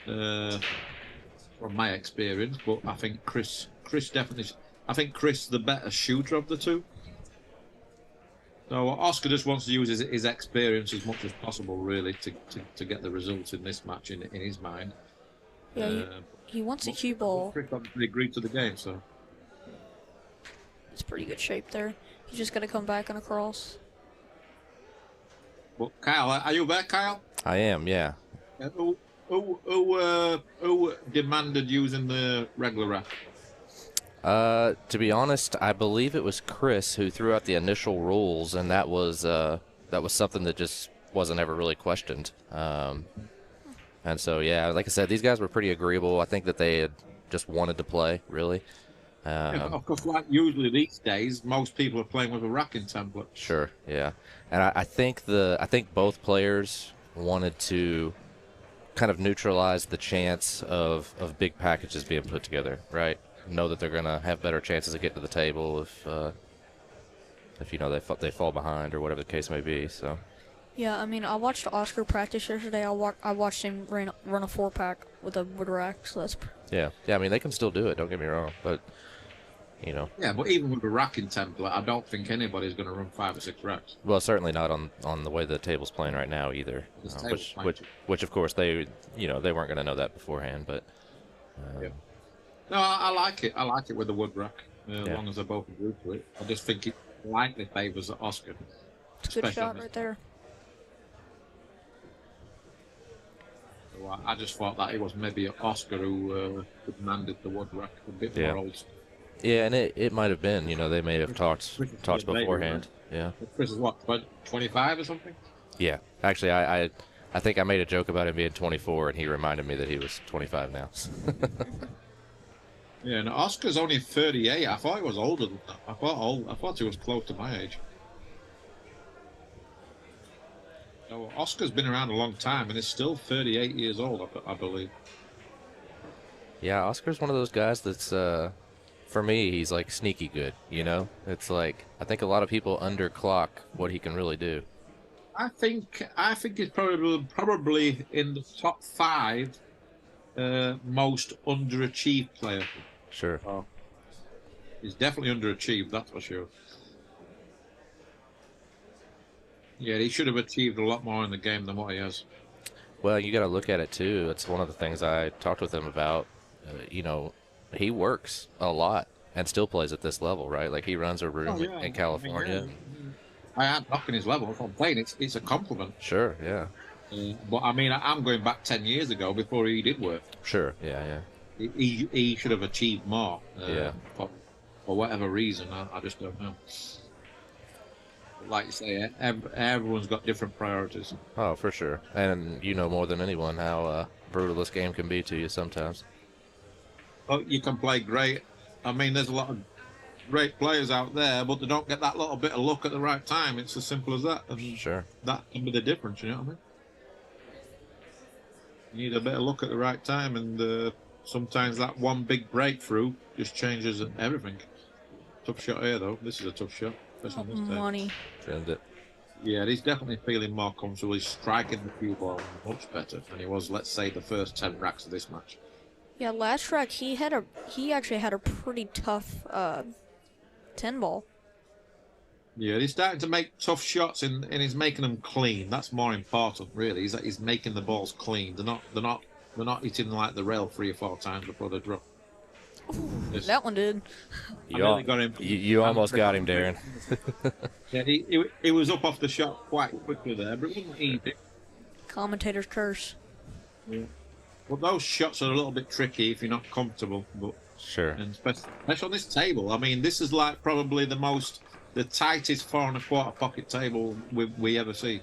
from my experience. But I think Chris definitely. I think Chris the better shooter of the two. So Oscar just wants to use his experience as much as possible, really, to get the results in this match in his mind. Yeah, he wants a cue ball. Chris obviously agreed to the game, so It's pretty good shape there. He's just gonna come back on a cross. But Kyle, are you there, Kyle? I am, yeah. Who demanded using the regular rack? To be honest, I believe it was Chris who threw out the initial rules, and that was something that just wasn't ever really questioned. And so, yeah, like I said, these guys were pretty agreeable. I think that they had just wanted to play, really. Yeah, of course, like usually these days, most people are playing with a racking template. Sure, yeah, and I think both players wanted to kind of neutralize the chance of big packages being put together, right? Know that they're gonna have better chances of getting to the table if you know they fall behind or whatever the case may be. So. Yeah, I mean, I watched Oscar practice yesterday. I watched him run a 4-pack with a wood rack, so that's... Yeah, I mean, they can still do it, don't get me wrong, but, you know. Yeah, but even with a racking template, I don't think anybody's going to run 5 or 6 racks. Well, certainly not on the way the table's playing right now either, which of course, they weren't going to know that beforehand, but... Yeah. No, I like it. I like it with the wood rack, as long as they both agree to it. I just think it slightly favours Oscar. It's a good shot right there. So I just thought that it was maybe Oscar who demanded the woodwork a bit Yeah. more old. Yeah, and it might have been. They may have talked Chris is still talked a baby, right? beforehand. Yeah. Chris is what, 25 or something? Yeah. Actually, I think I made a joke about him being 24, and he reminded me that he was 25 now. Yeah, and Oscar's only 38. I thought he was older than that. I thought he was close to my age. So Oscar's been around a long time and is still 38 years old, I believe. Yeah, Oscar's one of those guys that's, for me, he's like sneaky good. It's like I think a lot of people underclock what he can really do. I think he's probably in the top 5 most underachieved player. Sure. Oh. He's definitely underachieved, that's for sure. Yeah, he should have achieved a lot more in the game than what he has. Well, you got to look at it too. It's one of the things I talked with him about. He works a lot and still plays at this level, right? Like he runs a room in California. I mean, I am knocking his level. If I'm playing, it's a compliment. Sure, yeah. But I mean, I'm going back 10 years ago before he did work. Sure, yeah. He should have achieved more. Yeah. For whatever reason, I just don't know. But like you say, everyone's got different priorities. Oh, for sure. And you know more than anyone how brutal this game can be to you sometimes. Oh, you can play great. I mean, there's a lot of great players out there, but they don't get that little bit of luck at the right time. It's as simple as that. And Sure. that can be the difference, you know what I mean? You need a bit of luck at the right time, and sometimes that one big breakthrough just changes everything. Tough shot here, though. This is a tough shot. Money. Trimmed it. Yeah, he's definitely feeling more comfortable. He's striking the cue ball much better than he was, let's say, the first 10 racks of this match. Yeah, last rack he actually had a pretty tough 10 ball. Yeah, he's starting to make tough shots, and he's making them clean. That's more important, really. He's making the balls clean. They're not hitting like the rail 3 or 4 times before they drop. Ooh, that one did. You almost got him, Darren. Yeah, he was up off the shot quite quickly there, but it wasn't easy. Commentator's curse. Yeah. Well, those shots are a little bit tricky if you're not comfortable. But Sure. And especially on this table. I mean, this is like probably the tightest 4 1/4 pocket table we ever see.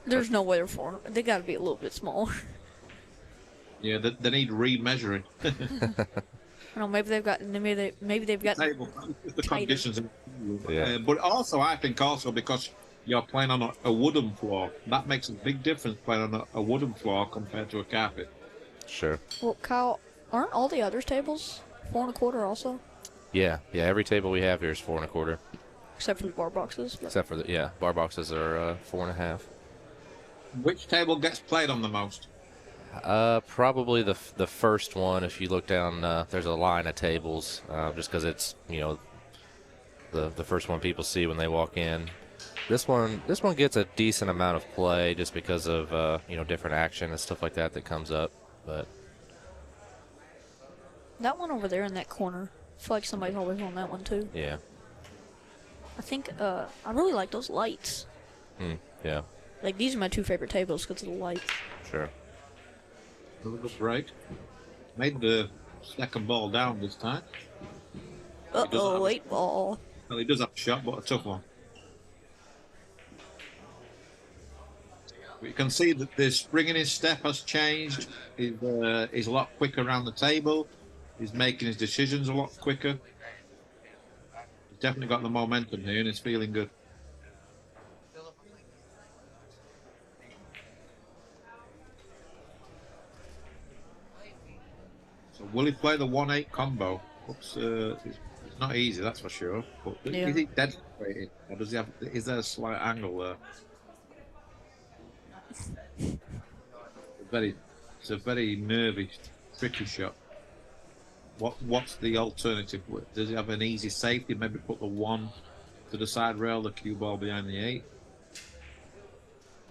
There's no way they're four. They got to be a little bit smaller. Yeah, they need remeasuring. I don't know, maybe they've got Table, the tighter. conditions. Yeah. But also, I think because you're playing on a wooden floor, that makes a big difference playing on a wooden floor compared to a carpet. Sure. Well, Kyle, aren't all the other tables 4 1/4 also? Yeah. Every table we have here is 4 1/4. Except for the bar boxes. But... Except for bar boxes are 4 1/2. Which table gets played on the most? Probably the first one. If you look down, there's a line of tables, just because it's the first one people see when they walk in. This one gets a decent amount of play just because of different action and stuff like that comes up. But that one over there in that corner, I feel like somebody's always on that one too. yeah, I think I really like those lights. yeah, Like these are my 2 favorite tables because of the lights. sure. Really good break. Made the second ball down this time. Late ball. Well, he does have a shot, but a tough one. But you can see that the spring in his step has changed. He's a lot quicker around the table. He's making his decisions a lot quicker. He's definitely got the momentum here, and he's feeling good. So will he play the 1-8 combo? It's not easy, that's for sure. But Yeah. is he dead straight, or does he have? Is there a slight angle there? It's a very nervy, tricky shot. What's the alternative? Does he have an easy safety? Maybe put the 1 to the side rail, the cue ball behind the 8.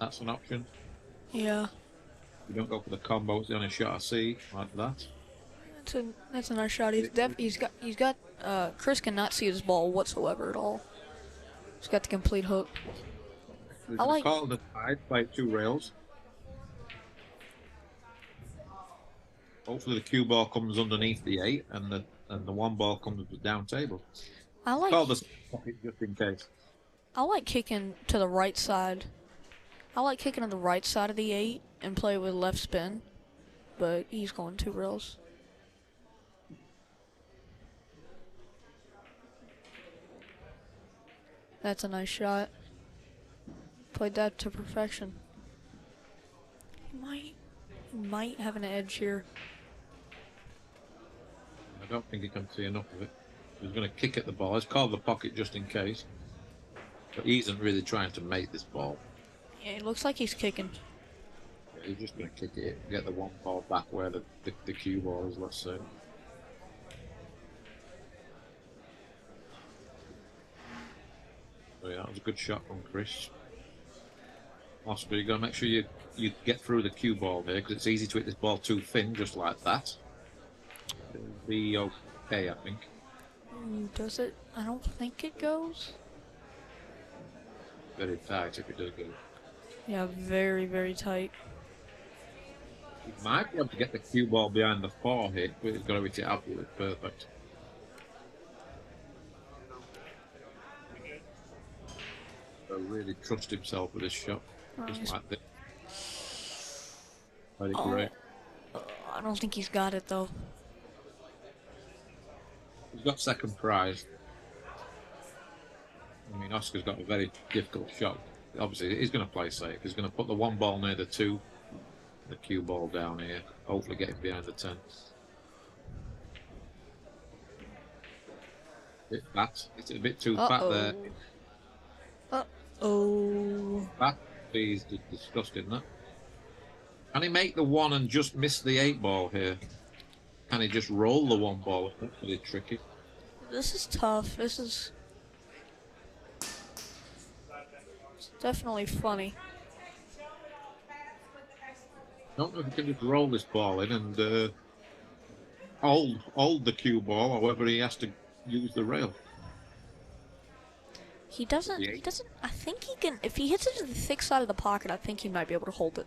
That's an option. Yeah. You don't go for the combo. It's the only shot I see like that. That's a nice shot. He's got Chris cannot see his ball whatsoever at all. He's got the complete hook. He's I like- call the side, play 2 rails. Hopefully the cue ball comes underneath the 8 and the 1 ball comes down table. I like Call this pocket just in case. kicking to the right side. I like kicking to the right side of the 8 and play with left spin, but he's going 2 rails. That's a nice shot. Played that to perfection. He might have an edge here. I don't think he can see enough of it. He's going to kick at the ball. It's called the pocket just in case. But he isn't really trying to make this ball. Yeah, it looks like he's kicking. Yeah, he's just going to kick it, get the 1 ball back where the cue ball is, let's say. So yeah, that was a good shot from Chris. Oscar, you got to make sure you get through the cue ball there, because it's easy to hit this ball too thin, just like that. It'll be okay, I think. Does it? I don't think it goes. Very tight if it does go. Yeah, very, very tight. He might be able to get the cue ball behind the 4 hit, but he's got to hit it absolutely perfect. So really trust himself with this shot, just like this. Very great. I don't think he's got it though. He's got second prize. I mean, Oscar's got a very difficult shot. Obviously, he's going to play safe. He's going to put the 1 ball near the 2, the cue ball down here. Hopefully, get him behind the 10. Bit fat. It's a bit too fat there. Fat. He's disgusting, that. Can he make the 1 and just miss the 8 ball here? Can he just roll the 1 ball? That's really tricky. This is tough. This is definitely funny. I don't know if he can just roll this ball in and hold the cue ball, or whether he has to use the rail. He doesn't. I think he can. If he hits it to the thick side of the pocket, I think he might be able to hold it.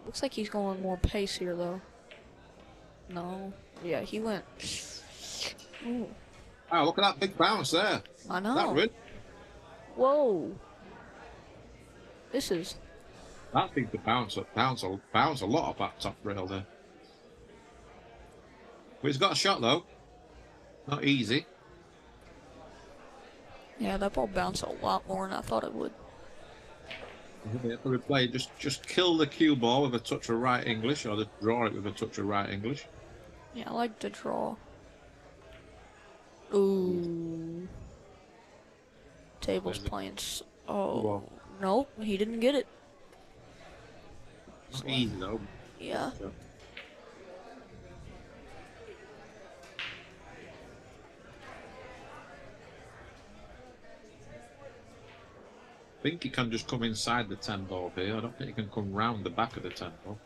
Looks like he's going more pace here, though. No. Yeah, he went. Ooh. Wow, look at that big bounce there. I know. That really. Whoa. This is. That seems to bounce a lot off that top rail there. But he's got a shot though. Not easy. Yeah, that ball bounced a lot more than I thought it would. If we play, just kill the cue ball with a touch of right English, or just draw it with a touch of right English. Yeah, I like to draw. Ooh. Table's playing. Oh, nope, he didn't get it. Not easy though. Yeah. I think he can just come inside the 10 ball here. I don't think he can come round the back of the 10 ball.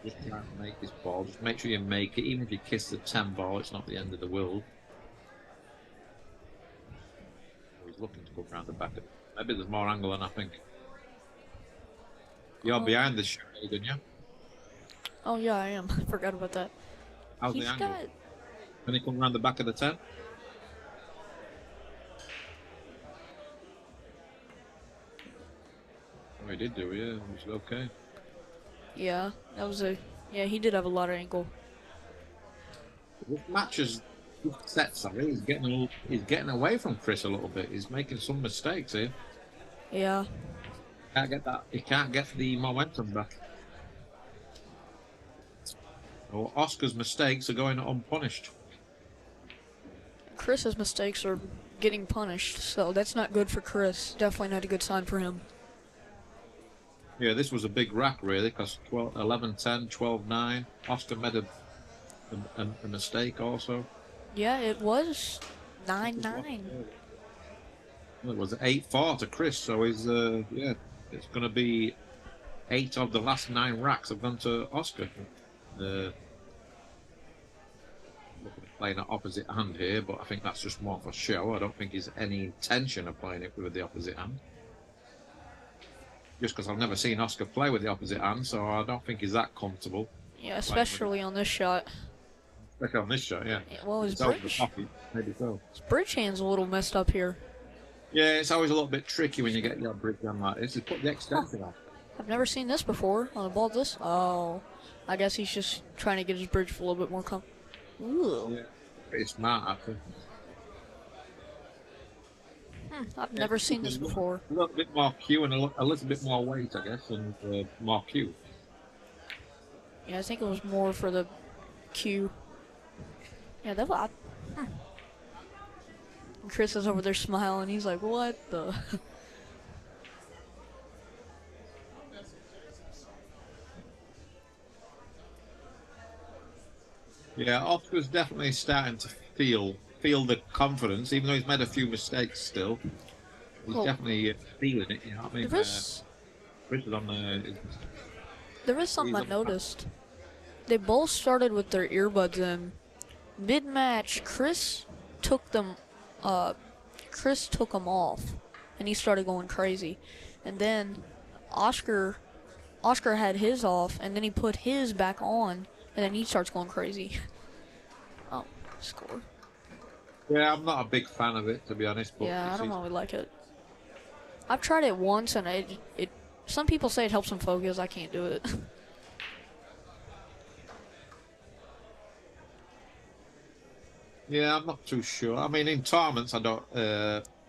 Just try and make this ball. Just make sure you make it. Even if you kiss the 10 ball, it's not the end of the world. He's looking to go around the back of it. Maybe there's more angle than I think. You're behind the shot, didn't you? Oh yeah, I am. I forgot about that. How's the angle? Can he come around the back of the 10? Oh, he did do it, yeah. It was okay. Yeah, that was a. Yeah, he did have a lot of angle. This match is set, sorry. He's getting away from Chris a little bit. He's making some mistakes here. Yeah. Can't get that. He can't get the momentum back. Well, Oscar's mistakes are going unpunished. Chris's mistakes are getting punished, so that's not good for Chris. Definitely not a good sign for him. Yeah, this was a big rack, really, because 11-10, 12-9. Oscar made a mistake also. Yeah, it was 9-9. It was 8-4 to Chris, so he's, yeah, it's going to be 8 of the last 9 racks have gone to Oscar. Playing an opposite hand here, but I think that's just more for show. I don't think he's any intention of playing it with the opposite hand. just because I've never seen Oscar play with the opposite hand, so I don't think he's that comfortable. Yeah, especially on this shot. Especially on this shot, yeah. Yeah, well, his It's over the bridge, pocket, maybe so. his bridge hand's a little messed up here. Yeah, it's always a little bit tricky when you get your bridge hand like this. Just put the extension on. I've never seen this before on a ball this. Oh, I guess he's just trying to get his bridge a little bit more Ooh. Yeah, pretty smart, actually. I've never seen this before. A little bit more Q and a little bit more weight, I guess, and more Q. Yeah, I think it was more for the Q. Yeah, that was. Chris is over there smiling. He's like, "What the?" Yeah, Oscar's definitely starting to feel the confidence, even though he's made a few mistakes still. He's definitely feeling it, you know what I mean? Chris is on the... There is something I noticed. They both started with their earbuds in. Mid-match, Chris took them off, and he started going crazy. And then Oscar had his off, and then he put his back on, and then he starts going crazy. Oh, score. Yeah, I'm not a big fan of it, to be honest. But yeah, I don't really like it. I've tried it once, and it. Some people say it helps them focus. I can't do it. Yeah, I'm not too sure. I mean, in tournaments, I don't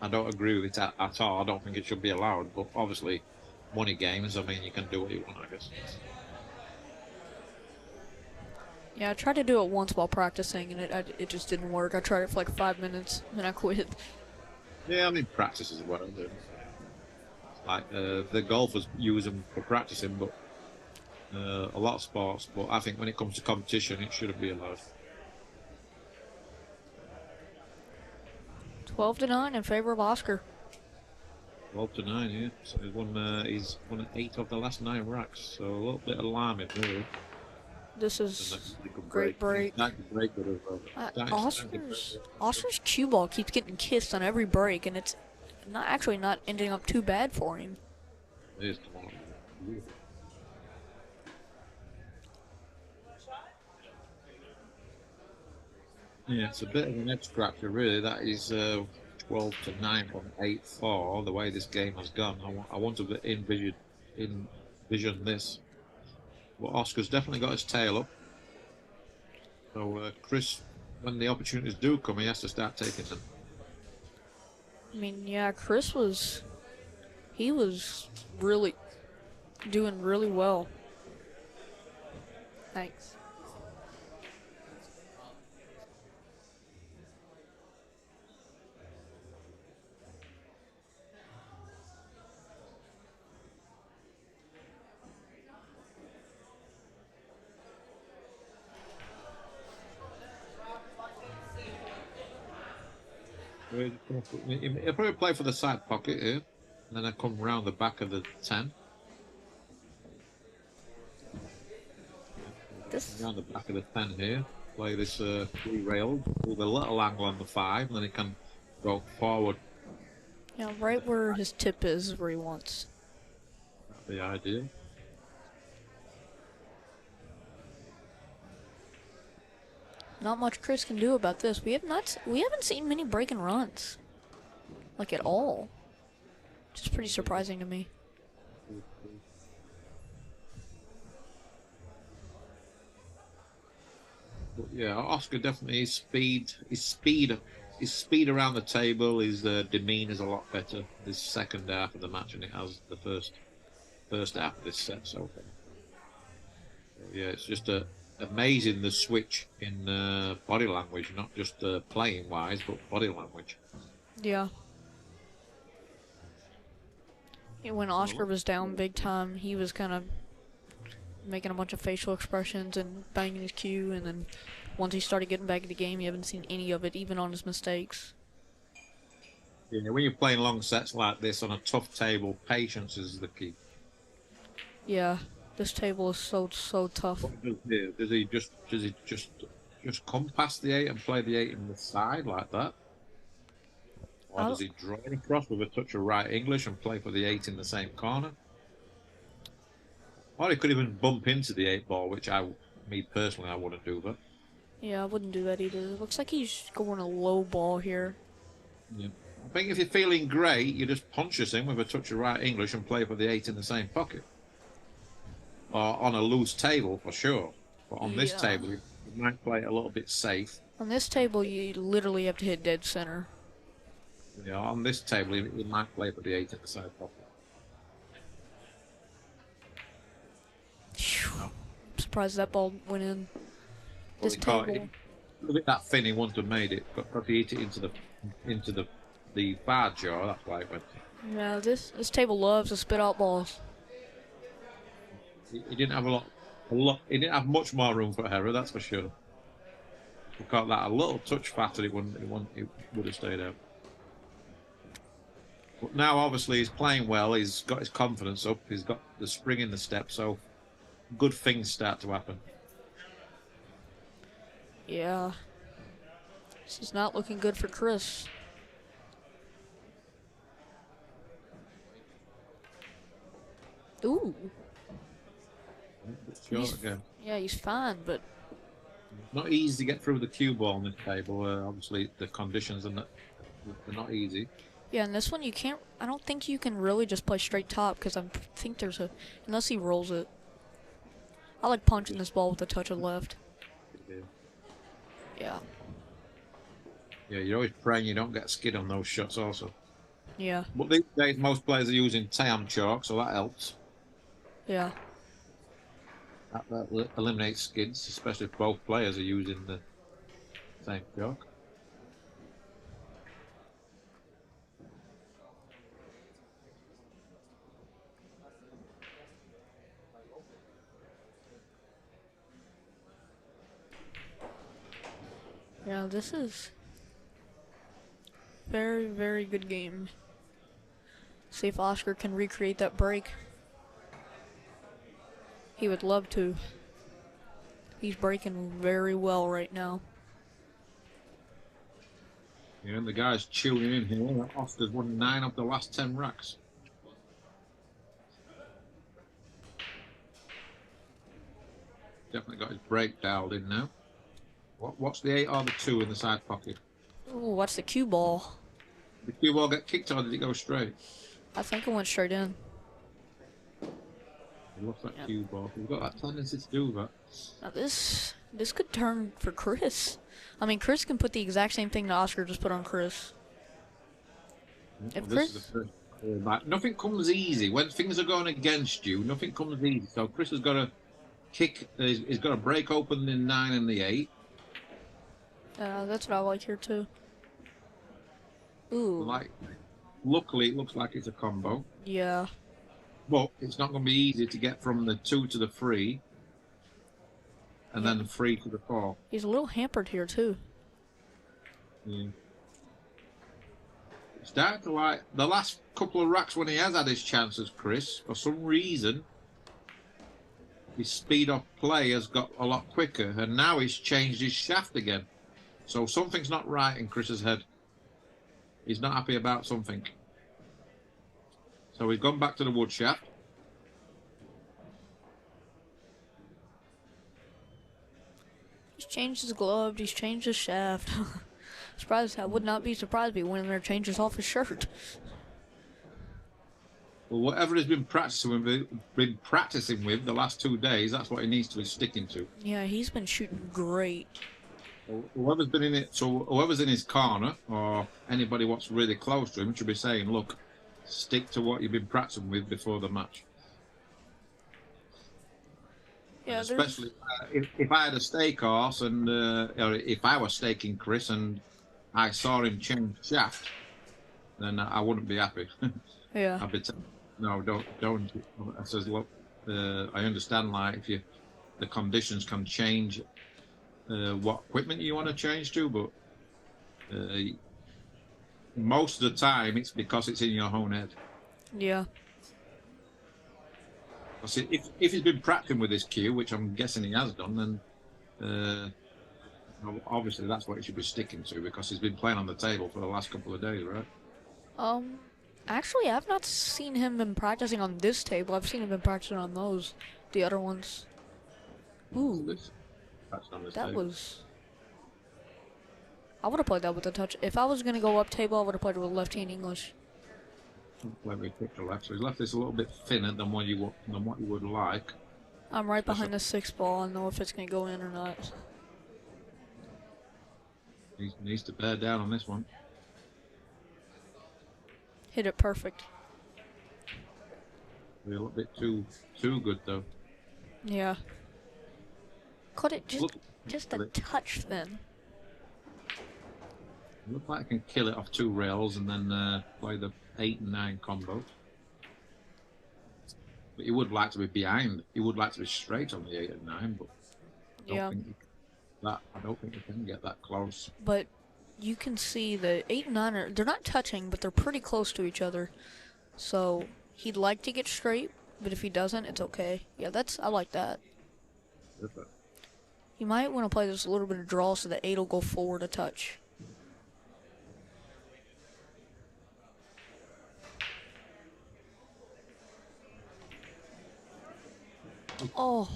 agree with it at all. I don't think it should be allowed. But obviously, money games, I mean, you can do what you want, I guess. Yeah, I tried to do it once while practicing, and it just didn't work. I tried it for like 5 minutes, and I quit. Yeah, I mean, practice is what I do. Like the golfers use them for practicing, but a lot of sports. But I think when it comes to competition, it shouldn't be allowed. 12-9 in favor of Oscar. 12-9, yeah. So he's won 8 of the last 9 racks. So a little bit alarming, really. This is a great break. Not great, but Oscar's cue ball keeps getting kissed on every break, and it's not ending up too bad for him. It is. Yeah, it's a bit of an head scratcher, really. That is 12-9 from 8-4. The way this game has gone, I want to envision this. But Oscar's definitely got his tail up. So Chris, when the opportunities do come, he has to start taking them. I mean, yeah, Chris was really doing really well. Thanks. He'll probably play for the side pocket here, and then I come round the back of the 10. Around the back of the 10 here, play this 3 railed with a little angle on the 5, and then he can go forward. Yeah, right where his tip is where he wants. That's the idea. Not much Chris can do about this. We haven't seen many break and runs, like at all. Which is pretty surprising to me. But yeah, Oscar definitely his speed around the table, his demeanor's a lot better this second half of the match than it has the first half of this set so far. So yeah, it's just amazing the switch in body language, not just playing wise, but body language. Yeah. When Oscar was down big time, he was kind of making a bunch of facial expressions and banging his cue, and then once he started getting back in the game, you haven't seen any of it, even on his mistakes. Yeah, when you're playing long sets like this on a tough table, patience is the key. Yeah, this table is so tough. What does he just come past the 8 and play the 8 in the side like that? Or does he draw it across with a touch of right English and play for the 8 in the same corner? Or he could even bump into the 8-ball, which me personally, I wouldn't do that. Yeah, I wouldn't do that either. Looks like he's going a low ball here. Yeah. I think if you're feeling great, you just punch us in with a touch of right English and play for the 8 in the same pocket. Or on a loose table, for sure. But on this Yeah. table, you might play it a little bit safe. On this table, you literally have to hit dead center. Yeah, on this table, you might play for the 8 in the same pocket. I'm surprised that ball went in. Well, This table. Look at that fin, he wouldn't have made it, but because he hit it into the bar jaw, that's why it went. Yeah, this table loves to spit out balls. He didn't have a lot. He didn't have much more room for error, that's for sure. If we caught that a little touch fatter, it would have stayed out. But now, obviously, he's playing well. He's got his confidence up. He's got the spring in the step, so good things start to happen. Yeah. This is not looking good for Chris. Ooh. Short again. Yeah, he's fine, but Not easy to get through the cue ball on this table. Obviously, the conditions and they're not easy. yeah, and this one you can't. I don't think you can really just play straight top because I think there's a unless he rolls it. I like punching this ball with a touch of left. Yeah. Yeah, you're always praying you don't get skid on those shots also. Yeah. But these days, most players are using Tam chalk, so that helps. Yeah. That eliminates skids, especially if both players are using the same chalk. Yeah, this is very, very good game. See if Oscar can recreate that break. He would love to. He's breaking very well right now. Yeah, and the guy's tuning in here. Oscar's won 9 of the last 10 racks. Definitely got his break dialed in now. What's the 8 or the 2 in the side pocket? Ooh, what's the cue ball? Did the cue ball get kicked or did it go straight? I think it went straight in. I love that cue ball. We've got that tendency to do that. Now this could turn for Chris. I mean, Chris can put the exact same thing that Oscar just put on Chris. If Well, this Chris, is the first, nothing comes easy. When things are going against you, nothing comes easy. So Chris has got to kick, he's got to break open the 9 and the 8. that's what I like here too. Ooh. Luckily, it looks like it's a combo. Yeah. But it's not going to be easy to get from the 2 to the 3, and then the 3 to the 4. He's a little hampered here too. Yeah. It's down to like the last couple of racks when he has had his chances, Chris. For some reason, his speed of play has got a lot quicker, and now he's changed his shaft again. So something's not right in Chris's head. He's not happy about something. So he's gone back to the wood shaft. He's changed his glove. He's changed his shaft. Surprised. I would not be surprised if he went in there and changes off his shirt. Well, whatever he's been practicing with the last 2 days, that's what he needs to be sticking to. Yeah, he's been shooting great. Whoever's been in it, so whoever's in his corner or anybody what's really close to him should be saying, look, stick to what you've been practicing with before the match. Yeah, especially if I had a stake horse and or if I was staking Chris and I saw him change shaft, then I wouldn't be happy. Yeah. I'd be no, don't. I says, look, I understand, like, if the conditions can change what equipment you want to change to, but most of the time it's because it's in your own head. Yeah. If he's been practicing with his cue, which I'm guessing he has done, then obviously that's what he should be sticking to, because he's been playing on the table for the last couple of days, right? Actually, I've not seen him been practicing on this table. I've seen him been practicing on those the other ones. Ooh, That's on this that table. was. I would have played that with a touch. If I was gonna go up table, I would have played it with left-hand English. Where we put the left, so he's left this a little bit thinner than what you would like. I'm right behind the 6th ball. I know if it's gonna go in or not. He needs to bear down on this one. Hit it perfect. A little bit too good though. Yeah. Caught it just a Look, touch thin. Looks like I can kill it off 2 rails and then play the 8 and 9 combo. But he would like to be behind. He would like to be straight on the 8 and 9, but I don't think he can get that close. But you can see the 8 and 9 they're not touching, but they're pretty close to each other. So he'd like to get straight, but if he doesn't, it's okay. Yeah, I like that. Perfect. You might want to play this a little bit of draw so the 8 will go forward a touch. Oh.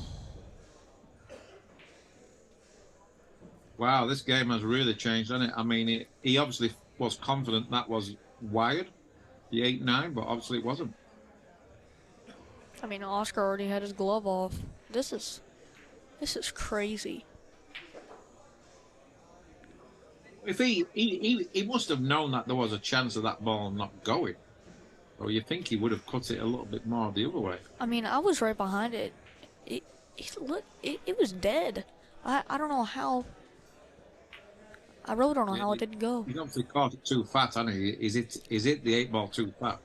Wow, this game has really changed, hasn't it? I mean, he obviously was confident that was wired, the 8-9, but obviously it wasn't. I mean, Oscar already had his glove off. This is crazy. If he must have known that there was a chance of that ball not going. Or you think he would have cut it a little bit more the other way. I mean, I was right behind it. It was dead. I don't know how. I really don't know how it didn't go. He's obviously caught it too fat, hasn't he? Is it the 8 ball too fat?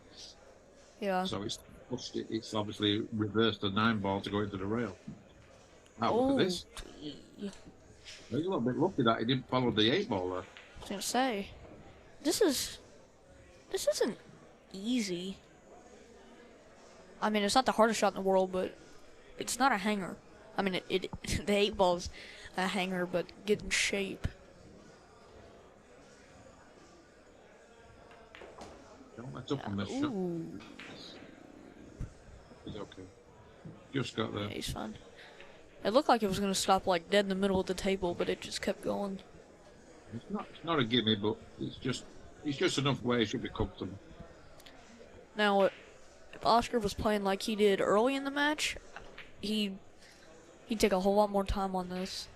Yeah. So it's pushed it. It's obviously reversed the 9 ball to go into the rail. Now look at this. He's a little bit lucky that he didn't follow the 8 ball there. I was gonna say, this isn't easy. I mean, it's not the hardest shot in the world, but it's not a hanger. I mean, the 8 ball's a hanger, but get in shape. Don't let up on this shot. He's okay. Just got there. Yeah, he's fine. It looked like it was gonna stop like dead in the middle of the table, but it just kept going. It's not a gimme, but it's just enough where he should be comfortable. Now, if Oscar was playing like he did early in the match, he'd take a whole lot more time on this.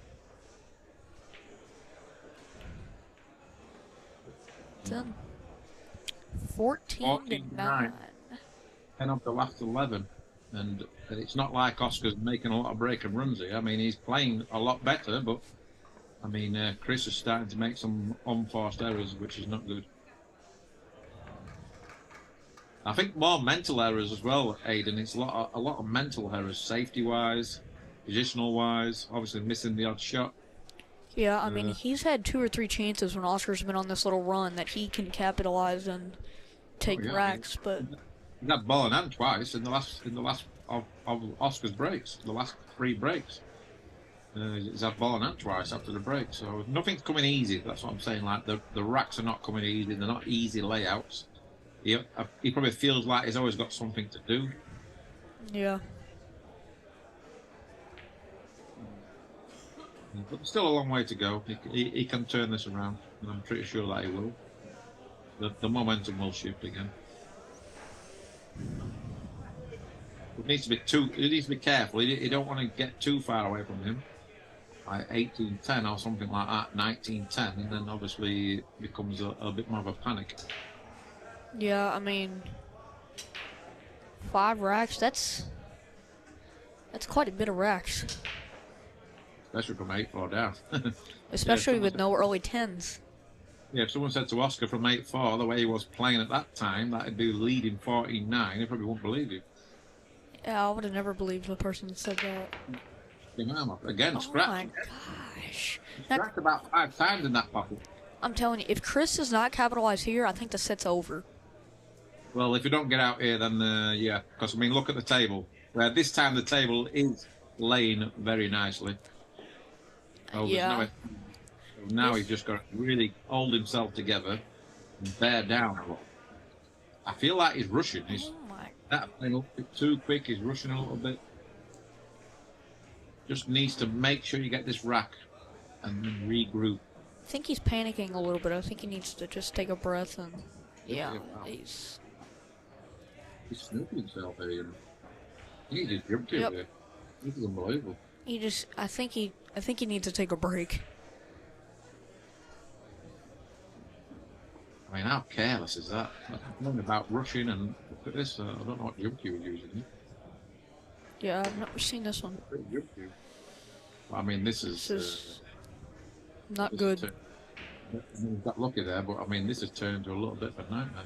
Done. 14-9. 10 of the last 11, and it's not like Oscar's making a lot of break and runs here. I mean, he's playing a lot better, but I mean, Chris is starting to make some unforced errors, which is not good. I think more mental errors as well, Aidan. It's a lot of mental errors, safety-wise, positional-wise. Obviously, missing the odd shot. Yeah, I mean, he's had 2 or 3 chances when Oscar's been on this little run that he can capitalize and take racks, but he had ball in hand twice in the last of Oscar's breaks, the last 3 breaks. He's had ball in hand twice after the break, so nothing's coming easy. That's what I'm saying. Like the racks are not coming easy. They're not easy layouts. He probably feels like he's always got something to do. yeah. But still a long way to go. He can turn this around, and I'm pretty sure that he will. The momentum will shift again. It needs to be careful. You don't want to get too far away from him. Like 18-10 or something like that, 19-10, and then obviously it becomes a bit more of a panic. Yeah, I mean, 5 racks, that's quite a bit of racks. Especially from 8-4 down. Especially with no early 10s. Yeah, if someone said to Oscar from 8-4, the way he was playing at that time, that he'd be leading 14-9, he probably wouldn't believe you. Yeah, I would have never believed the person that said that. Again, scrapped. Oh my gosh. Scrapped about 5 times in that bottle. I'm telling you, if Chris does not capitalize here, I think the set's over. Well, if you don't get out here, then yeah. Because, I mean, look at the table. Where this time the table is laying very nicely. Oh, yeah. Now he's just got to really hold himself together and bear down a lot. I feel like he's rushing. He's Oh my. that a little bit too quick. He's rushing a little bit. just needs to make sure you get this rack and then regroup. I think he's panicking a little bit. I think he needs to just take a breath and yeah, Wow. he's snooping himself here. You know. He just jumped Yep. here. This is unbelievable. I think he needs to take a break. I mean, how careless is that? Nothing about rushing and look at this. I don't know what jump cue was using. Yeah, I've never seen this one. Jump cue. I mean, this is not this good. I mean, got lucky there, but I mean, this has turned into a little bit of a nightmare.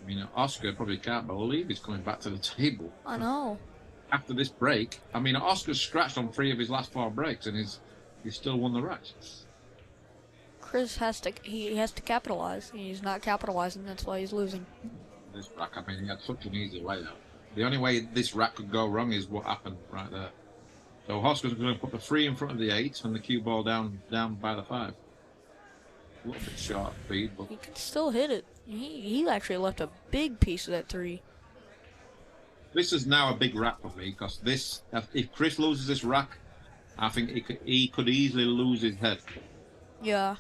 I mean, Oscar probably can't believe he's coming back to the table. I know. After this break, I mean, Oscar's scratched on 3 of his last 4 breaks, and he's still won the race. Chris has to capitalize. He's not capitalizing. That's why he's losing. This rack, I mean, he had such an easy way out. The only way this rack could go wrong is what happened right there. So Oscar's going to put the 3 in front of the 8 and the cue ball down by the 5. A little bit short of speed, but He could still hit it. He actually left a big piece of that 3. this is now a big rack for me because if Chris loses this rack, I think he could easily lose his head. Yeah.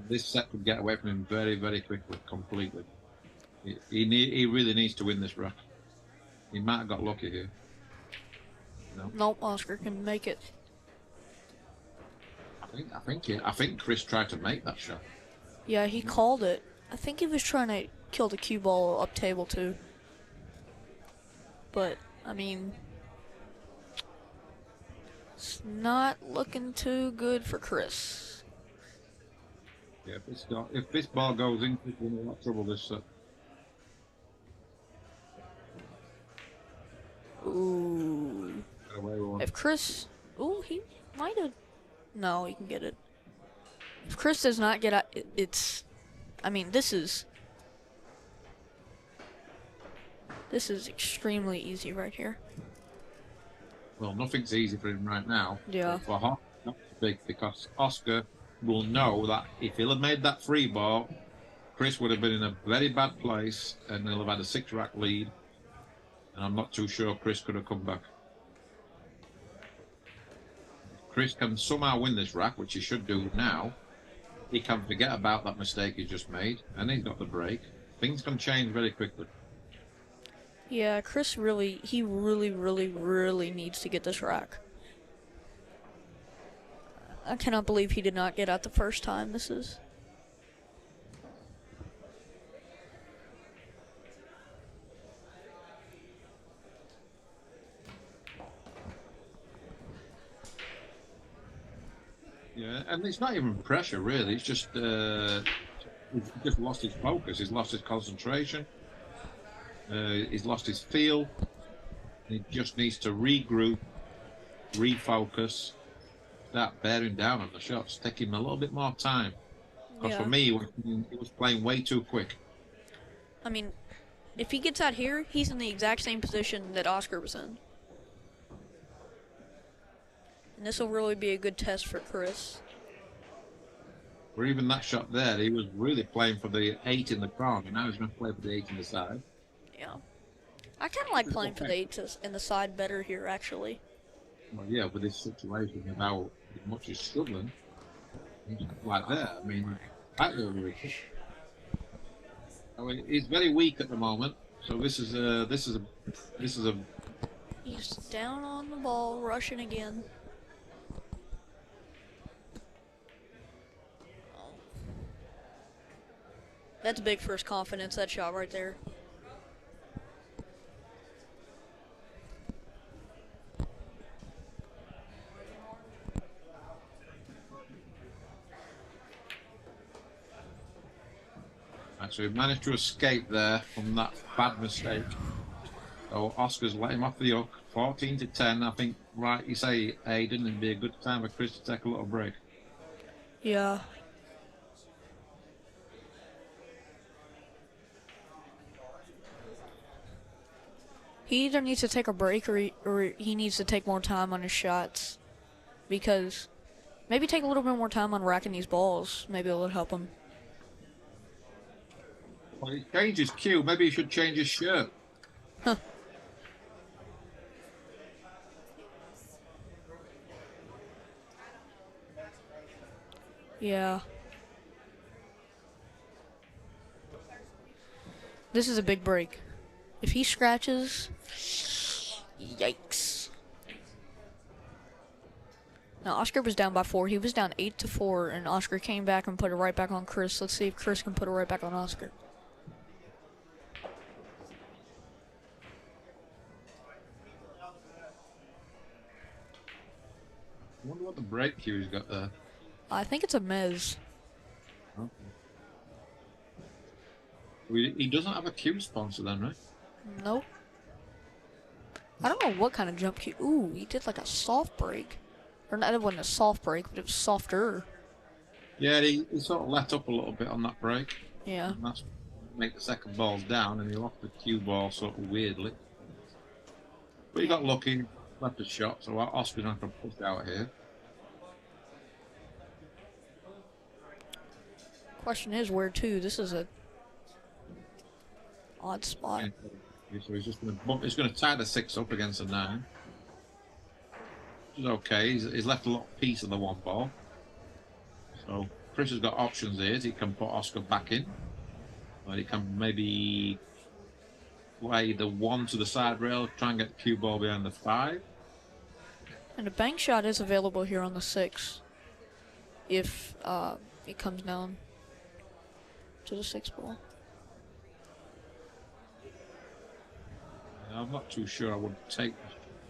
This set could get away from him very, very quickly, completely. He really needs to win this rack. He might have got lucky here. No. Nope, Oscar can make it. I think Chris tried to make that shot. Yeah, he called it. I think he was trying to kill the cue ball up table too. But I mean, it's not looking too good for Chris. Yeah, if this ball goes in, Chris will have a lot of trouble this set. Ooh. Get away with one. If Chris, he might have. No, he can get it. If Chris does not get out, it's. I mean, this is extremely easy right here. Well, nothing's easy for him right now. Yeah. For Hawk, not big because Oscar will know that if he'll have made that 3 ball, Chris would have been in a very bad place and he'll have had a 6-rack lead. And I'm not too sure Chris could have come back. If Chris can somehow win this rack, which he should do now, he can forget about that mistake he just made, and he's got the break. Things can change very quickly. Yeah, Chris really needs to get this rack. I cannot believe he did not get out the first time. This is. Yeah, and it's not even pressure really. It's just he's just lost his focus. He's lost his concentration. He's lost his feel. He just needs to regroup, refocus, start bearing down on the shots. Take him a little bit more time. Because for me, he was playing way too quick. I mean, if he gets out here, he's in the exact same position that Oscar was in. And this will really be a good test for Chris. Or even that shot there, he was really playing for the 8 in the corner. Now he's going to play for the 8 in the side. Yeah. I kind of like playing for the 8 in the side better here, actually. Well, yeah, with this situation of how much he's struggling, he's like that. I mean, he's very weak at the moment. So this is a. He's down on the ball, rushing again. That's big for his confidence, that shot right there. So he managed to escape there from that bad mistake. So Oscar's let him off the hook, 14-10. I think, right, you say, Aiden, it'd be a good time for Chris to take a little break. Yeah. He either needs to take a break or he needs to take more time on his shots. Because maybe take a little bit more time on racking these balls. Maybe it'll help him. Well, he changed his cue. Maybe he should change his shirt. Huh. Yeah. This is a big break. If he scratches, yikes. Now, Oscar was down by 4. He was down 8-4, and Oscar came back and put it right back on Chris. Let's see if Chris can put it right back on Oscar. I wonder what the break cue's got there. I think it's a mez. Okay. He doesn't have a cue sponsor then, right? Nope. I don't know what kind of jump cue. Ooh, he did like a soft break. Or not, it wasn't a soft break, but it was softer. Yeah, he sort of let up a little bit on that break. Yeah. And that's make the second balls down, and he lost the cue ball sort of weirdly. But he got lucky, left a shot, so Oscar's not going to push out here. Question is where to? This is a odd spot. So he's just going to bump. He's going to tie the 6 up against a 9. Which is okay. He's left a little piece of the 1 ball. So Chris has got options here. He can put Oscar back in. Or he can maybe play the 1 to the side rail, try and get the cue ball behind the 5. And a bank shot is available here on the 6. If it comes down to the 6 ball. I'm not too sure I would take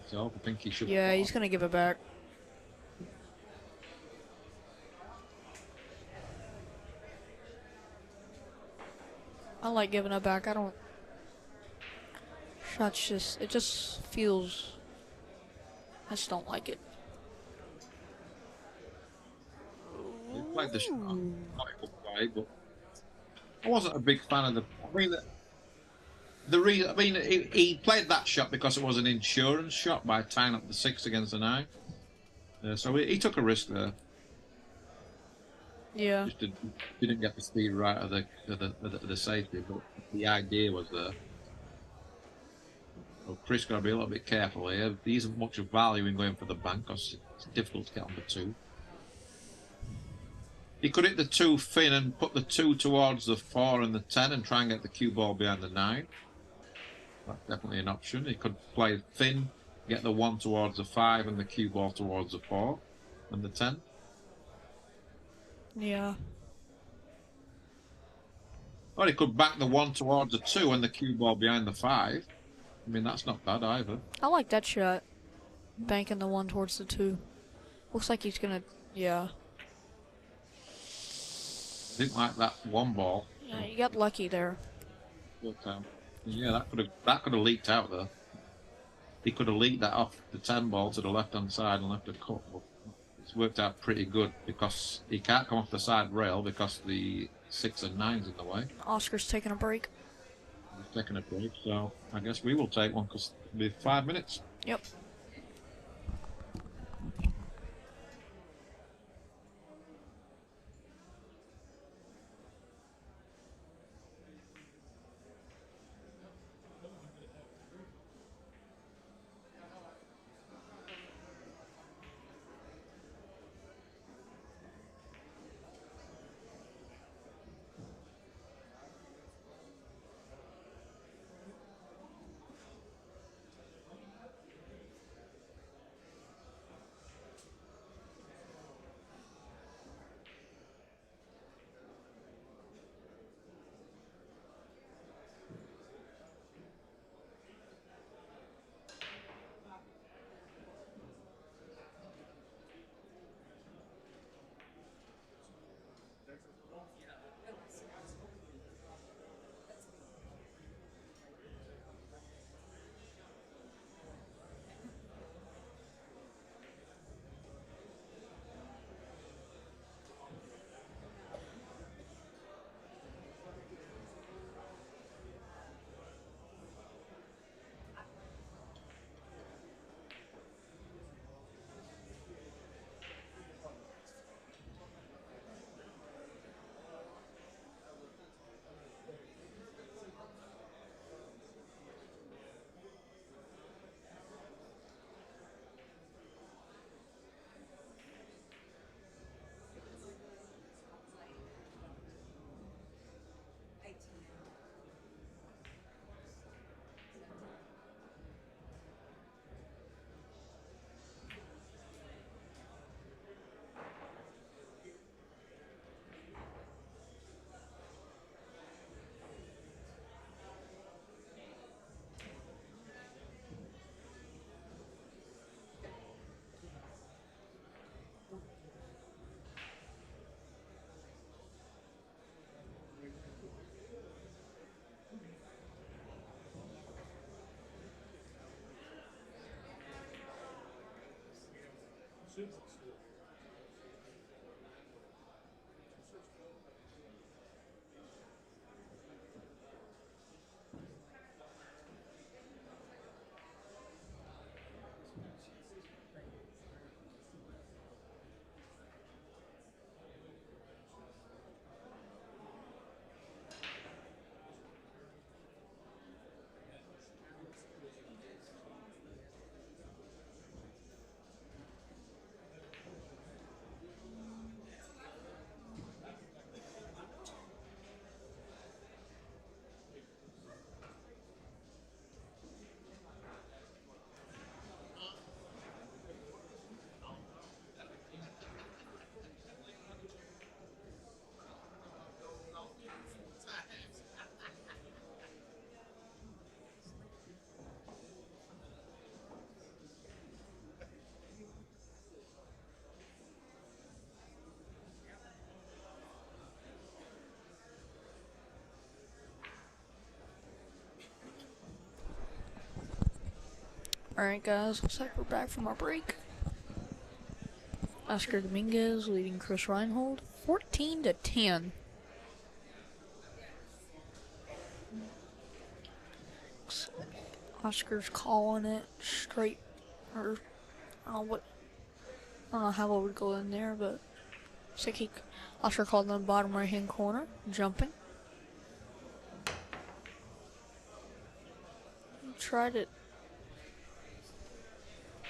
myself. I think he should. Yeah, he's going to give it back. I like giving it back. I don't. Shots just. It just feels. I just don't like it. He played the shot. Not a good play, but I wasn't a big fan of the. I mean, the reason. I mean, he played that shot because it was an insurance shot by tying up the 6 against the 9. So he took a risk there. Yeah. Just didn't get the speed right of the safety, but the idea was there. So Chris got to be a little bit careful here. There isn't much of value in going for the bank because it's difficult to get on the 2. He could hit the 2 fin and put the 2 towards the 4 and the 10 and try and get the cue ball behind the 9. That's definitely an option. He could play thin, get the 1 towards the 5 and the cue ball towards the 4 and the 10. Yeah. Or he could back the 1 towards the 2 and the cue ball behind the 5. I mean, that's not bad either. I like that shot. Banking the 1 towards the 2. Looks like he's gonna. Yeah. I didn't like that 1 ball. Yeah, you got lucky there. But, yeah, that could have leaked out there. He could have leaked that off the 10 ball to the left hand side and left a cut. But it's worked out pretty good because he can't come off the side rail because the 6 and 9's in the way. Oscar's taking a break. He's taking a break, so I guess we will take one because it'll be 5 minutes. Yep. Alright, guys, looks like we're back from our break. Oscar Dominguez leading Chris Reinhold 14-10. Oscar's calling it straight, or I don't know what, I don't know how it would go in there, but looks like Oscar called in the bottom right hand corner, jumping. Tried it.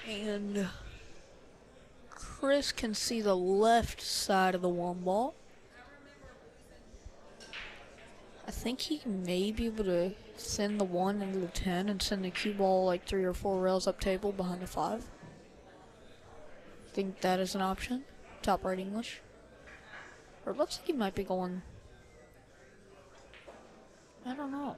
And Chris can see the left side of the one ball. I think he may be able to send the 1 into the 10 and send the cue ball like 3 or 4 rails up table behind the 5. Think that is an option. Top right English. Or it looks like he might be going, I don't know.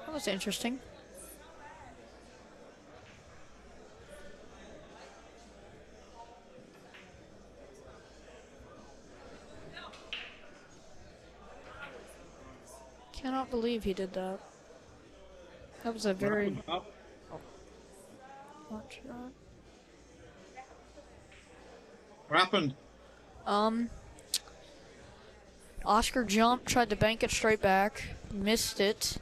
That was interesting. Cannot believe he did that. That was a very... Watch that. What happened? Oscar jumped, tried to bank it straight back, missed it,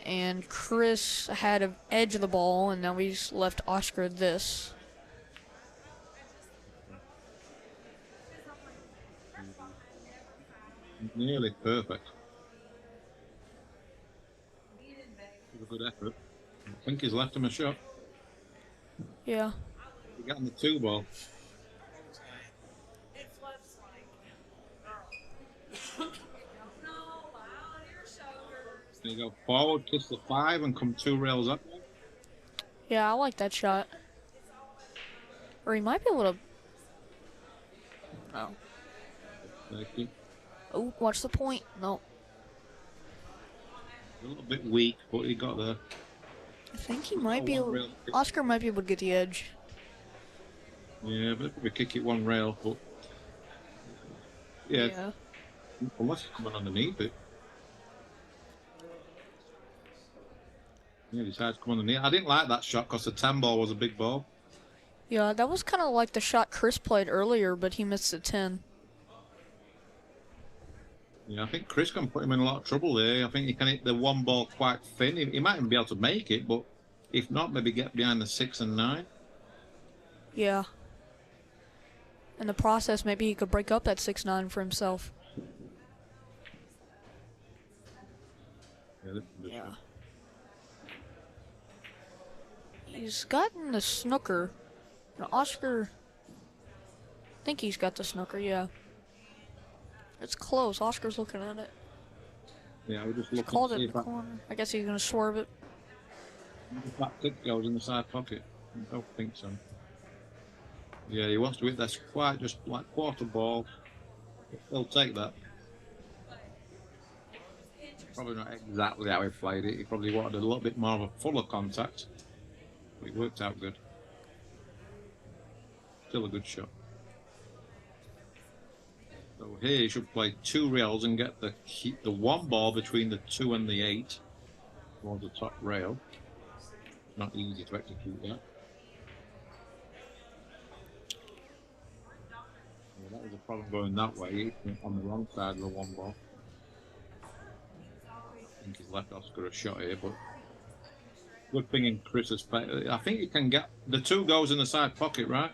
and Chris had an edge of the ball, and now he's left Oscar this. Nearly perfect. It was a good effort. I think he's left him a shot. Yeah. He got on the 2 ball. There you go. Forward, kiss the 5 and come 2 rails up. Yeah, I like that shot. Or he might be able to... Oh. Thank you. Oh, watch the point. No. A little bit weak, but he got there. I think he might be able... Oscar might be able to get the edge. Yeah, but we kick it 1 rail, but... Yeah. Unless he's coming underneath it. Yeah, he decides to come underneath. I didn't like that shot because the 10 ball was a big ball. Yeah, that was kind of like the shot Chris played earlier, but he missed the 10. Yeah, I think Chris can put him in a lot of trouble there. I think he can hit the 1 ball quite thin. He might even be able to make it, but if not, maybe get behind the 6 and 9. Yeah. In the process, maybe he could break up that 6-9 for himself. Yeah. He's gotten the snooker. Now, Oscar... I think he's got the snooker, yeah. It's close. Oscar's looking at it. Yeah, we're just He's looking called to it see in if the corner. I guess he's going to swerve it. that kick goes in the side pocket. I don't think so. Yeah, he wants to hit this quite just like quarter ball. He'll take that. Probably not exactly how he played it. He probably wanted a little bit more of a fuller contact. But it worked out good. Still a good shot. So here you should play 2 rails and get the 1 ball between the 2 and the 8 towards the top rail. Not easy to execute that. Yeah, that was a problem going that way. On the wrong side of the 1 ball. I think he's left Oscar a shot here, but good thing in Chris's favor. I think you can get the 2 goes in the side pocket, right?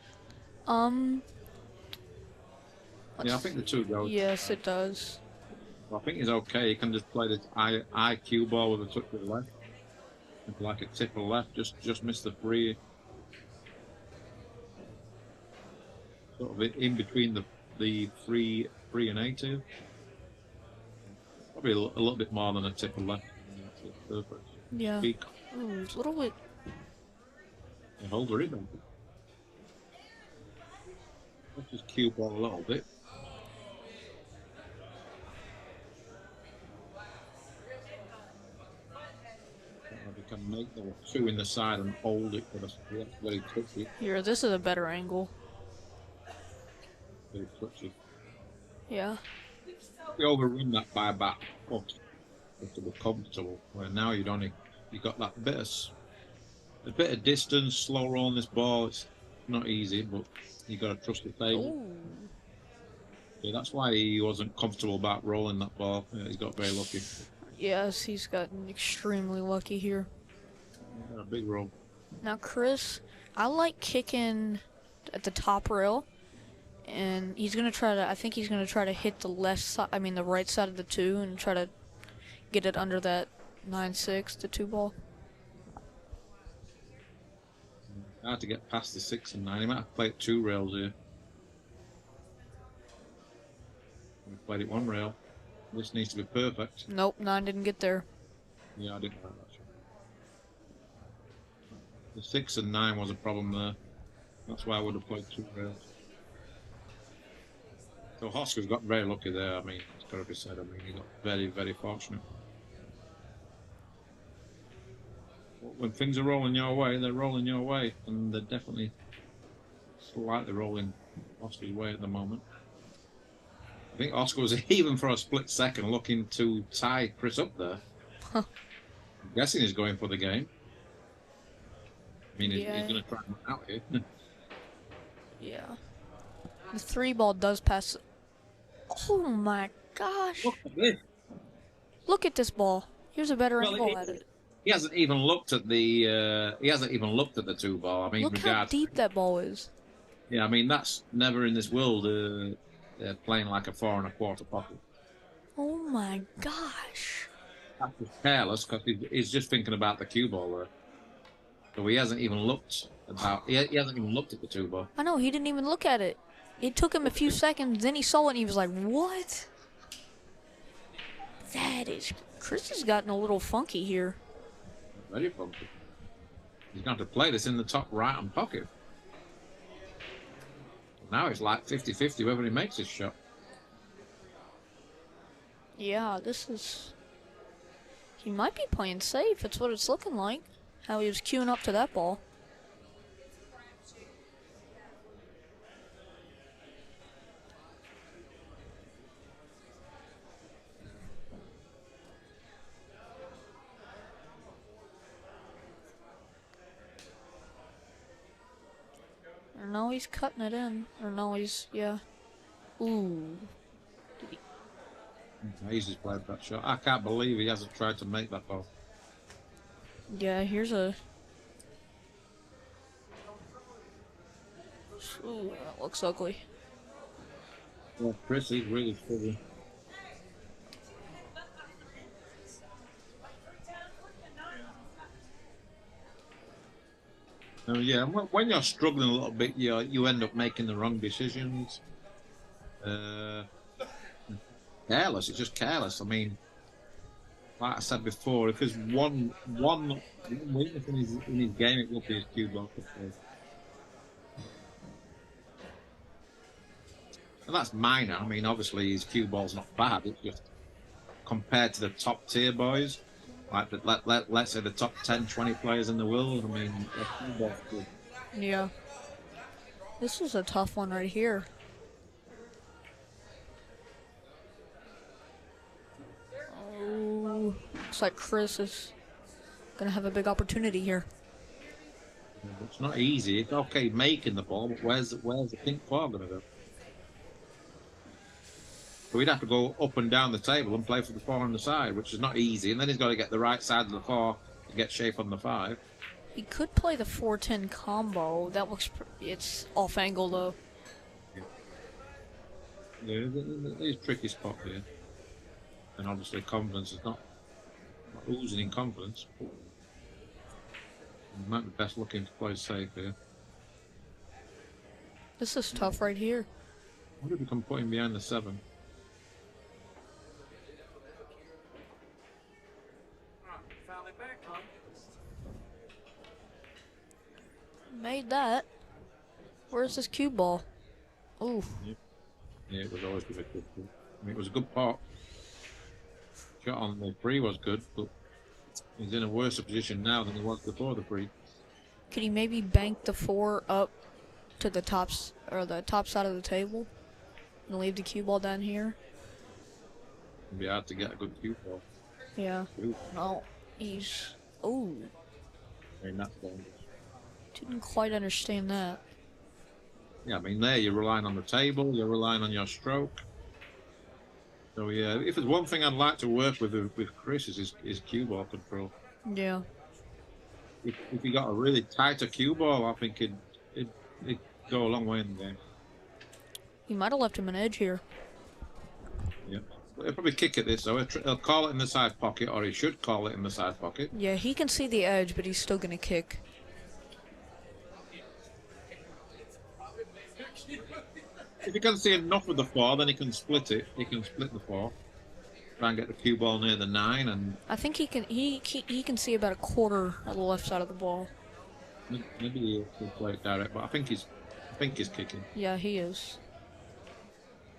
Yeah, I think the 2 goes. Yes, it does. Well, I think he's okay. He can just play this IQ ball with a touch of the left. Like a tip of left, just miss the 3. Sort of in between the 3 and 8 here. Probably a little bit more than a tip of left. Perfect. Yeah. Speak. Ooh, it's a little bit. Yeah, hold her in. Let's just cue ball a little bit. We can make the 2 in the side and hold it for the very touchy. Here, this is a better angle. Very touchy. Yeah. We overrun that by about foot. To be comfortable. Where now you got that bit of distance, slow rolling this ball. It's not easy, but you got to trust the table. Yeah, that's why he wasn't comfortable about rolling that ball. Yeah, he got very lucky. Yes, he's gotten extremely lucky here. Got a big roll. Now, Chris, I like kicking at the top rail, and he's gonna try to. I think he's gonna try to hit the left side. I mean, the right side of the 2, and try to get it under that 9-6, the 2 ball. Hard to get past the 6 and 9. He might have played 2 rails here. We played it 1 rail. This needs to be perfect. Nope, 9 didn't get there. Yeah, I didn't like that shot. The 6 and 9 was a problem there. That's why I would have played 2 rails. So Oscar's got very lucky there. I mean, it's got to be said. I mean, he got very, very fortunate. When things are rolling your way, they're rolling your way, and they're definitely slightly rolling Oscar's way at the moment. I think Oscar was even for a split second looking to tie Chris up there. I'm guessing he's going for the game. I mean, he's going to try and out here. Yeah. The 3 ball does pass. Oh my gosh! Look at this. Look at this ball. Here's a better angle at it. He hasn't even looked at the. He hasn't even looked at the 2 ball. I mean, look how deep that ball is. Yeah, I mean that's never in this world playing like a 4 1/4 pocket. Oh my gosh! That's just careless because he's just thinking about the cue ball there. So he hasn't even looked about. He hasn't even looked at the 2 ball. I know, he didn't even look at it. It took him a few seconds, then he saw it and he was like, "What?" That is. Chris has gotten a little funky here. Very funky. He's going to play this in the top right hand pocket. Now it's like 50-50 whether he makes his shot. Yeah, this is. He might be playing safe. That's what it's looking like. How he was queuing up to that ball. Or no, he's cutting it in. Or no, he's, yeah. Ooh. He's just played that shot. I can't believe he hasn't tried to make that ball. Yeah, here's a... Ooh, that looks ugly. Well, Chris, he's really struggling. Yeah, when you're struggling a little bit, you end up making the wrong decisions. Careless, it's just careless. I mean, like I said before, if there's one weakness in his game, it will be his cue ball. And that's minor. I mean, obviously his cue ball's not bad. It's just compared to the top tier boys, like let's say the top 10, 20 players in the world. I mean, their cue ball's good. Yeah. This is a tough one right here. Oh, looks like Chris is gonna have a big opportunity here. It's not easy. It's okay making the ball, but where's the pink ball going to go? So we'd have to go up and down the table and play for the 4 on the side, which is not easy. And then he's got to get the right side of the 4 to get shape on the 5. He could play the 4-10 combo. That looks. It's off angle though. Yeah, there's a tricky spot here. And obviously confidence is not oozing in confidence. But he might be best looking to play safe here. This is tough right here. I wonder if we can put him behind the 7. Made that. Where's this cue ball? Ooh. Yeah, it was always good. I mean, it was a good pot. Shot on the 3 was good, but he's in a worse position now than he was before the 3. Could he maybe bank the 4 up to the tops or the top side of the table and leave the cue ball down here? It'd be hard to get a good cue ball. Yeah. Ooh. No, he's. Ooh. I mean, that's dangerous. Didn't quite understand that. Yeah, I mean, there you're relying on the table, you're relying on your stroke. So yeah, if there's one thing I'd like to work with Chris is his cue ball control. Yeah. If he got a really tighter cue ball, I think it'd go a long way in the game. He might have left him an edge here. Yeah. He'll probably kick at this, though. He'll call it in the side pocket, or he should call it in the side pocket. Yeah, he can see the edge, but he's still gonna kick. If he can see enough of the 4, then he can split it. He can split the 4. Try and get the cue ball near the 9, and I think he can. He can see about a quarter of the left side of the ball. maybe he'll play it direct. But I think he's kicking. Yeah, he is.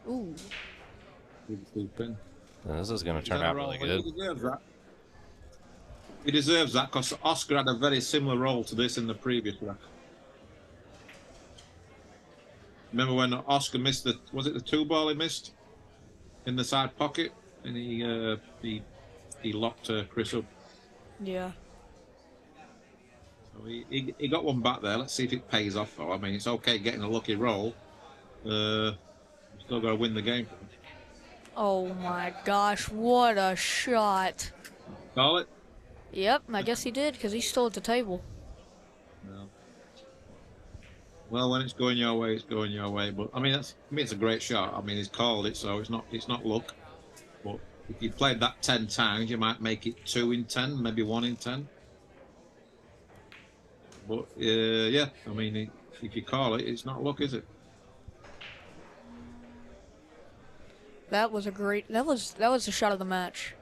Ooh. This is going to turn out really good. He deserves that. He deserves that because Oscar had a very similar role to this in the previous rack. Remember when Oscar missed was it the 2 ball he missed in the side pocket, and he locked Chris up. Yeah. So he got one back there. Let's see if it pays off. Though I mean, it's okay getting a lucky roll. Still got to win the game. Oh my gosh, what a shot! Call it. Yep, I guess he did because he's still at the table. No. Well, when it's going your way, it's going your way. But I mean, it's a great shot. I mean, he's called it, so it's not luck. But if you played that 10 times, you might make it 2 in 10, maybe 1 in 10. But yeah, I mean, if you call it, it's not luck, is it? That was a great. That was the shot of the match,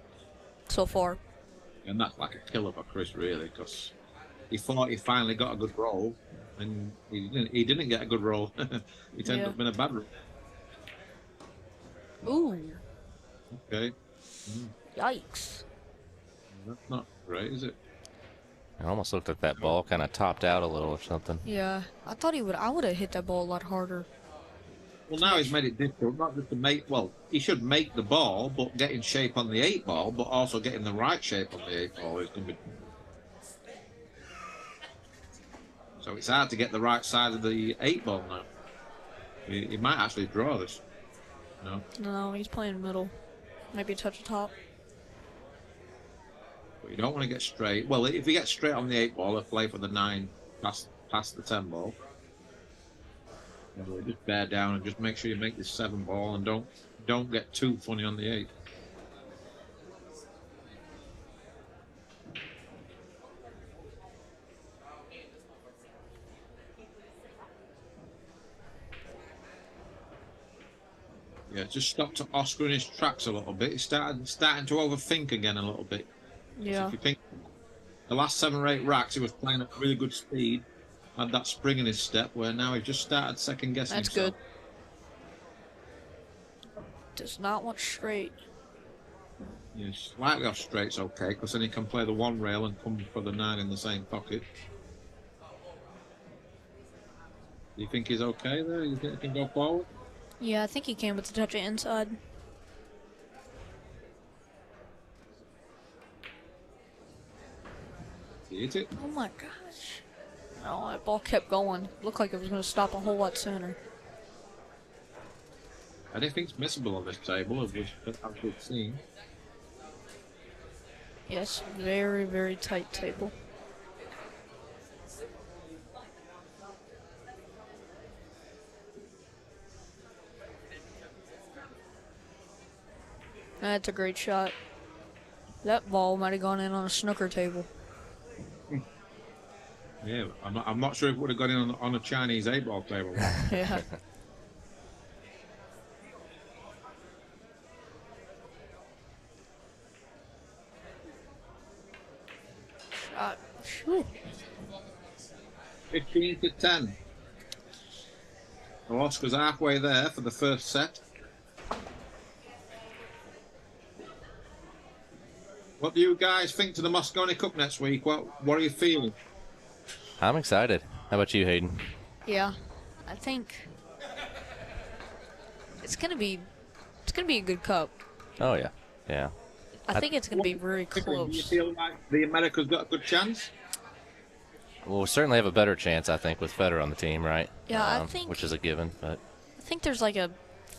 so far. And that's like a killer for Chris, really, because he thought he finally got a good roll, and he didn't get a good roll. It ended up in a bad roll. Ooh. Okay. Yikes. That's not great, is it? I almost looked like that ball kind of topped out a little or something. Yeah, I thought he would. I would have hit that ball a lot harder. Well, now he's made it difficult, not just to make. Well, he should make the ball, but get in shape on the 8 ball, but also getting the right shape on the 8 ball is going to be. So it's hard to get the right side of the 8 ball now. He might actually draw this. No. No, he's playing middle. Maybe a touch of top. But you don't want to get straight. Well, if you get straight on the 8 ball, he'll play for the 9 past the 10 ball. Just bear down and just make sure you make this 7 ball and don't get too funny on the 8. Yeah, just stop to Oscar in his tracks a little bit. He's starting to overthink again a little bit. Yeah. So if you think the last 7 or 8 racks, he was playing at really good speed, had that spring in his step, where now he's just started second guessing That's himself. good. does not want straight. Yeah, slightly off straight's okay, because then he can play the one rail and come for the 9 in the same pocket. Do you think he's okay there? You think he can go forward? Yeah, I think he can with the touch of inside. He hit it. Oh my gosh. Oh, that ball kept going. Looked like it was going to stop a whole lot sooner. Anything's missable on this table, as we've seen. Yes, very, very tight table. That's a great shot. That ball might have gone in on a snooker table. Yeah, I'm not sure if it would have got in on a Chinese 8-ball table. Yeah. Shot. Whew. 15-10. Well, Oscar's halfway there for the first set. What do you guys think to the Moscone Cup next week? What are you feeling? I'm excited. How about you, Hayden? Yeah, I think it's gonna be a good cup. Oh yeah, yeah. I think it's gonna be very Do you close. feel like the America's got a good chance? Well, we certainly have a better chance, I think, with Federer on the team, right? Yeah, I think- which is a given. But I think there's like a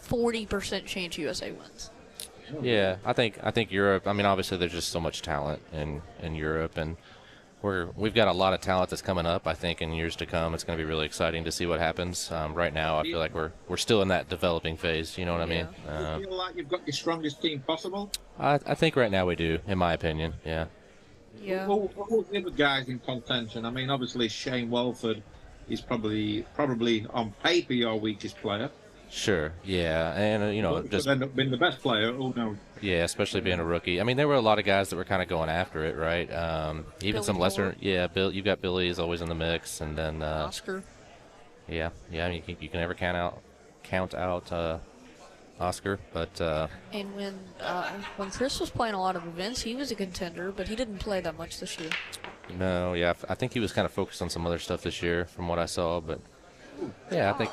40% chance USA wins. yeah, I think Europe. I mean, obviously, there's just so much talent in Europe, and we've got a lot of talent that's coming up. I think in years to come, it's going to be really exciting to see what happens. Right now, I feel like we're still in that developing phase. You know what I mean? Do you feel like you've got your strongest team possible? I think right now we do, in my opinion. Yeah. Yeah. Who's the other guys in contention? I mean, obviously Shane Walford is probably on paper your weakest player. Sure. Yeah, and you know, But just could end up being the best player. Who knows? yeah, especially being a rookie. I mean, there were a lot of guys that were kind of going after it, right? Even Billy some lesser. Moore. Yeah, Bill. You've got Billy is always in the mix, and then Oscar. yeah. I mean, you can never count out Oscar, but And when Chris was playing a lot of events, he was a contender, but he didn't play that much this year. no, yeah, I think he was kind of focused on some other stuff this year, from what I saw. But yeah, I think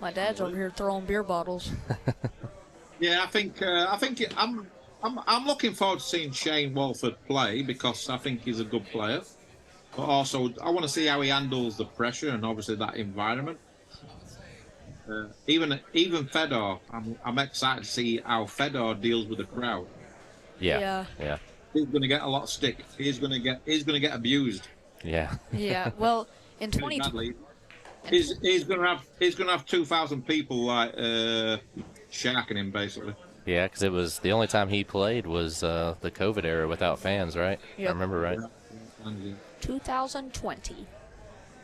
My dad's over here throwing beer bottles. Yeah, I think I'm looking forward to seeing Shane Walford play because I think he's a good player. But also, I want to see how he handles the pressure and obviously that environment. Even Fedor, I'm excited to see how Fedor deals with the crowd. yeah. He's going to get a lot of stick. He's going to get abused. Yeah. Yeah. Well, in Really 2020. badly. He's going to have 2,000 people like sharking him basically. Yeah, because it was the only time he played was the COVID era without fans, right? Yep. I remember right. 2020.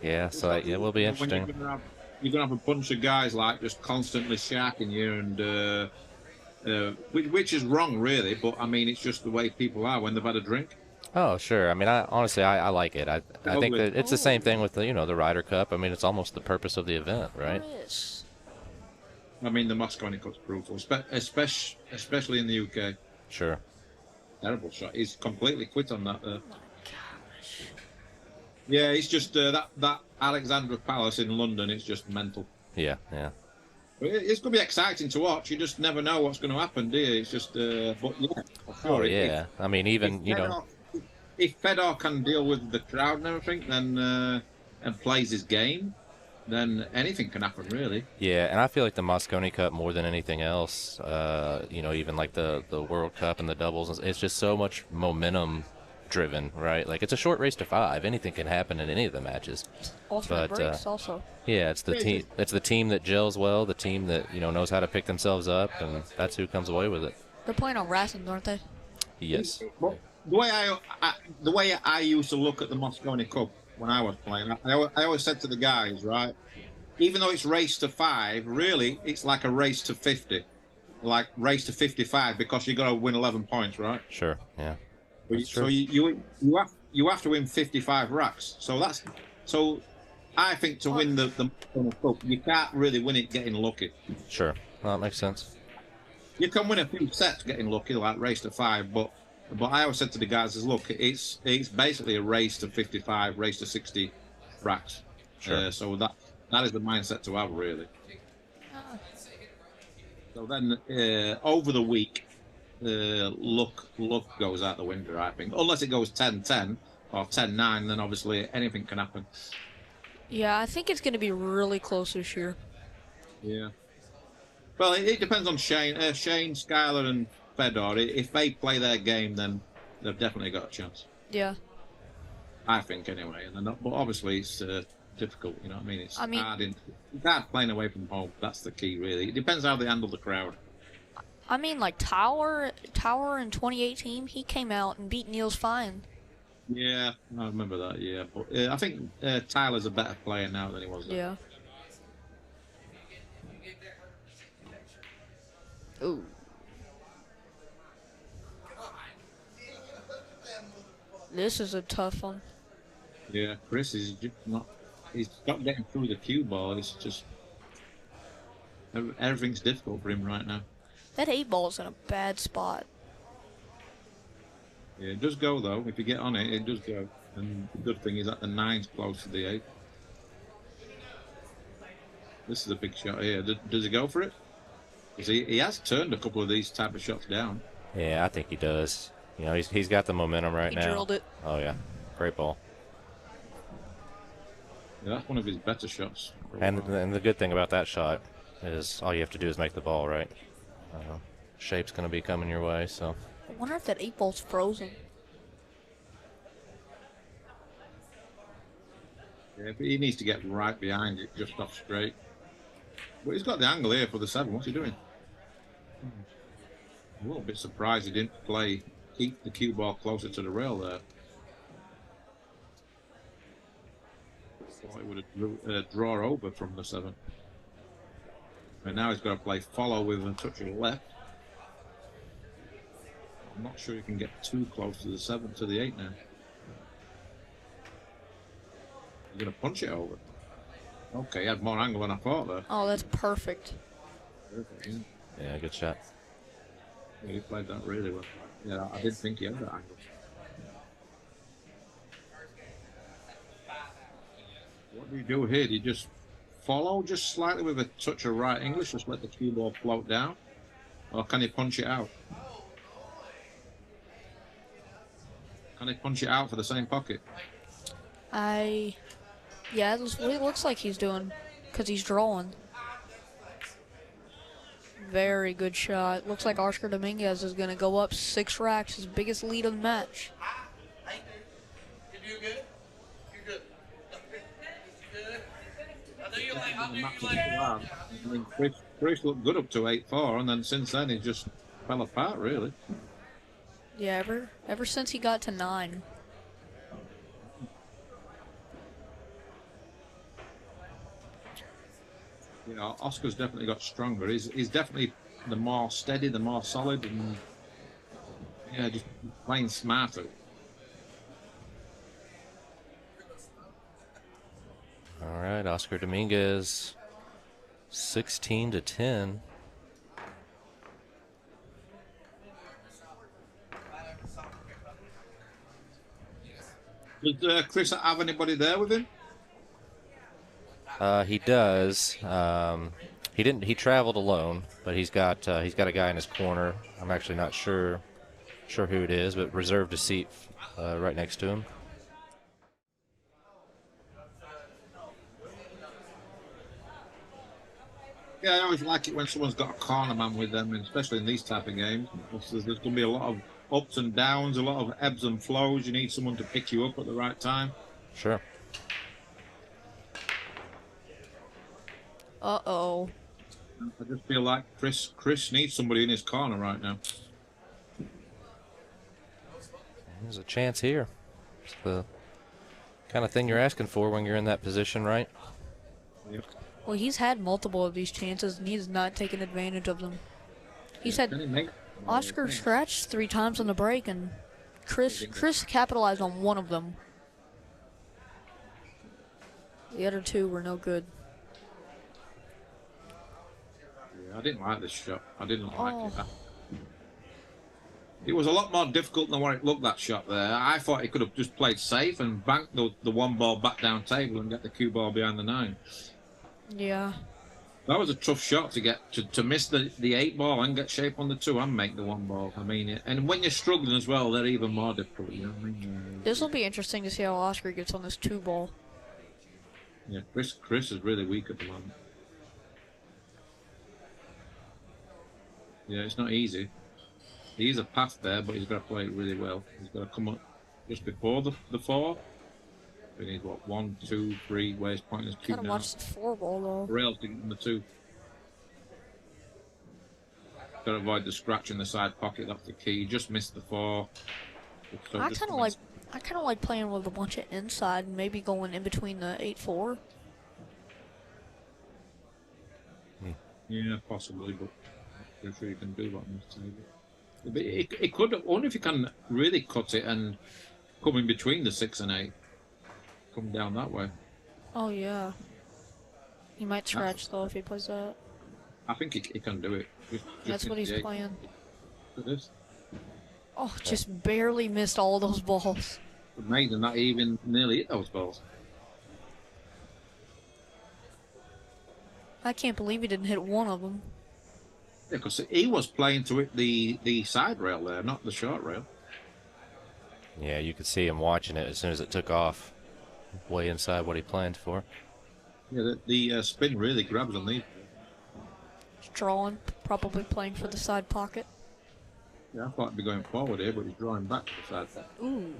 Yeah, so it will be interesting. You're gonna have a bunch of guys like just constantly sharking you, and which is wrong, really. But I mean, it's just the way people are when they've had a drink. Oh, sure. I mean, honestly, I like it. I think that it's the same thing with the Ryder Cup. I mean, it's almost the purpose of the event, right? Chris. I mean, the Moscone Cup's brutal, especially in the UK. Sure. Terrible shot. He's completely quit on that. Oh my gosh. Yeah, it's just that Alexandra Palace in London. It's just mental. Yeah. It's going to be exciting to watch. You just never know what's going to happen, do you? It's just, but yeah. Oh, yeah. I mean, even, if Fedor can deal with the crowd and everything, then and plays his game, then anything can happen, really. Yeah, and I feel like the Moscone Cup more than anything else, even like the World Cup and the doubles, it's just so much momentum driven, right? Like, it's a short race to 5. Anything can happen in any of the matches. Ultimate breaks also. Yeah, it's the team. It's the team that gels well, the team that knows how to pick themselves up, and that's who comes away with it. They're playing on Rassens, aren't they? Yes. Well, the way I used to look at the Moscone Cup when I was playing, I always said to the guys, right, even though it's race to 5, really it's like a race to 50, like race to 55, because you got to win 11 points, right? Sure. Yeah. So you have to win 55 racks. So I think to win the cup, you can't really win it getting lucky. Sure. Well, that makes sense. You can win a few sets getting lucky, like race to 5, but I always said to the guys is, look, it's basically a race to 55, race to 60 racks. Sure. So that is the mindset to have, really. So then over the week, luck goes out the window, I think. Unless it goes 10-10 or 10-9, then obviously anything can happen. Yeah, I think it's going to be really close this year. Yeah. Well, it depends on Shane, Skylar, and Fedor. If they play their game, then they've definitely got a chance. Yeah. I think anyway. And not, but obviously it's difficult. You know what I mean? It's hard. You can't playing away from home. That's the key, really. It depends how they handle the crowd. I mean, like Tower in 2018, he came out and beat Niels fine. Yeah, I remember that. Yeah, but I think Tyler's a better player now than he was then. Yeah. Ooh. This is a tough one. Yeah, Chris is just not. He's not getting through the cue ball. It's just everything's difficult for him right now. That 8-ball's in a bad spot. Yeah, it does go though. If you get on it, it does go. And the good thing is that the 9's close to the 8. This is a big shot here. Does he go for it? Because he has turned a couple of these type of shots down. Yeah, I think he does. You know, he's got the momentum right now. He drilled it. Oh yeah, great ball. Yeah, that's one of his better shots. And the good thing about that shot is all you have to do is make the ball right. Shape's going to be coming your way, so. I wonder if that 8-ball's frozen. Yeah, but he needs to get right behind it, just off straight. But he's got the angle here for the 7. What's he doing? I'm a little bit surprised he didn't keep the cue ball closer to the rail there. Thought he would have draw over from the 7. And now he's got to play follow with a touch of the left. I'm not sure he can get too close to the 7 to the 8 now. He's going to punch it over. Okay, he had more angle than I thought there. Oh, that's perfect. Perfect, yeah. Yeah, good shot. Yeah, he played that really well. Yeah, I didn't think he had that angle. What do you do here? Do you just follow just slightly with a touch of right English, just let the cue ball float down? Or can he punch it out? Can he punch it out for the same pocket? Yeah, that's what it looks like he's doing, because he's drawing. Very good shot. Looks like Oscar Dominguez is going to go up 6 racks, his biggest lead of the match. You do good? You're good. Good. I mean, Chris looked good up to 8-4, and then since then he just fell apart, really. Yeah, ever since he got to 9. You know, Oscar's definitely got stronger. He's definitely the more steady, the more solid, and yeah, just playing smarter. All right, Oscar Dominguez, 16-10. Does Chris have anybody there with him? He does. He didn't. He traveled alone, but he's got a guy in his corner. I'm actually not sure who it is, but reserved a seat right next to him. Yeah, I always like it when someone's got a corner man with them, and especially in these type of games. There's going to be a lot of ups and downs, a lot of ebbs and flows. You need someone to pick you up at the right time. Sure. Uh-oh. I just feel like Chris needs somebody in his corner right now. There's a chance here. It's the kind of thing you're asking for when you're in that position, right? Yep. Well, he's had multiple of these chances, and he has not taken advantage of them. He's had Oscar scratched 3 times on the break, and Chris capitalized on one of them. The other two were no good. Yeah, I didn't like this shot. I didn't like Oh. it. It was a lot more difficult than what it looked, that shot there. I thought he could have just played safe and banked the one ball back down table and get the cue ball behind the 9. Yeah. That was a tough shot to get to miss the 8 ball and get shape on the 2 and make the 1 ball. I mean, and when you're struggling as well, they're even more difficult. You know what I mean? This will be interesting to see how Oscar gets on this 2 ball. Yeah, Chris is really weak at the moment. Yeah, it's not easy. He's a path there, but he's got to play it really well. He's got to come up just before the 4. We need what, 1, 2, 3. Where's pointing his cue Gotta now? watch the 4 ball though. Rails to get on the 2. Got to avoid the scratch in the side pocket. That's the key. Just missed the 4. So I kind of like playing with a bunch of inside and maybe going in between the 8-4. Yeah, possibly, but I'm not sure you can do that on this table. But it could, only if you can really cut it and come in between the 6 and 8. Come down that way. Oh yeah. He might scratch though if he plays that. I think he can do it. That's what he's playing. Look at this. Oh, just barely missed all those balls. Amazing that he even nearly hit those balls. I can't believe he didn't hit one of them. Yeah, because he was playing to it the side rail there, not the short rail. Yeah, you could see him watching it as soon as it took off, way inside what he planned for. Yeah, the spin really grabs on these. He's drawing, probably playing for the side pocket. Yeah, I thought he'd be going forward here, but he's drawing back to the side pocket. Ooh.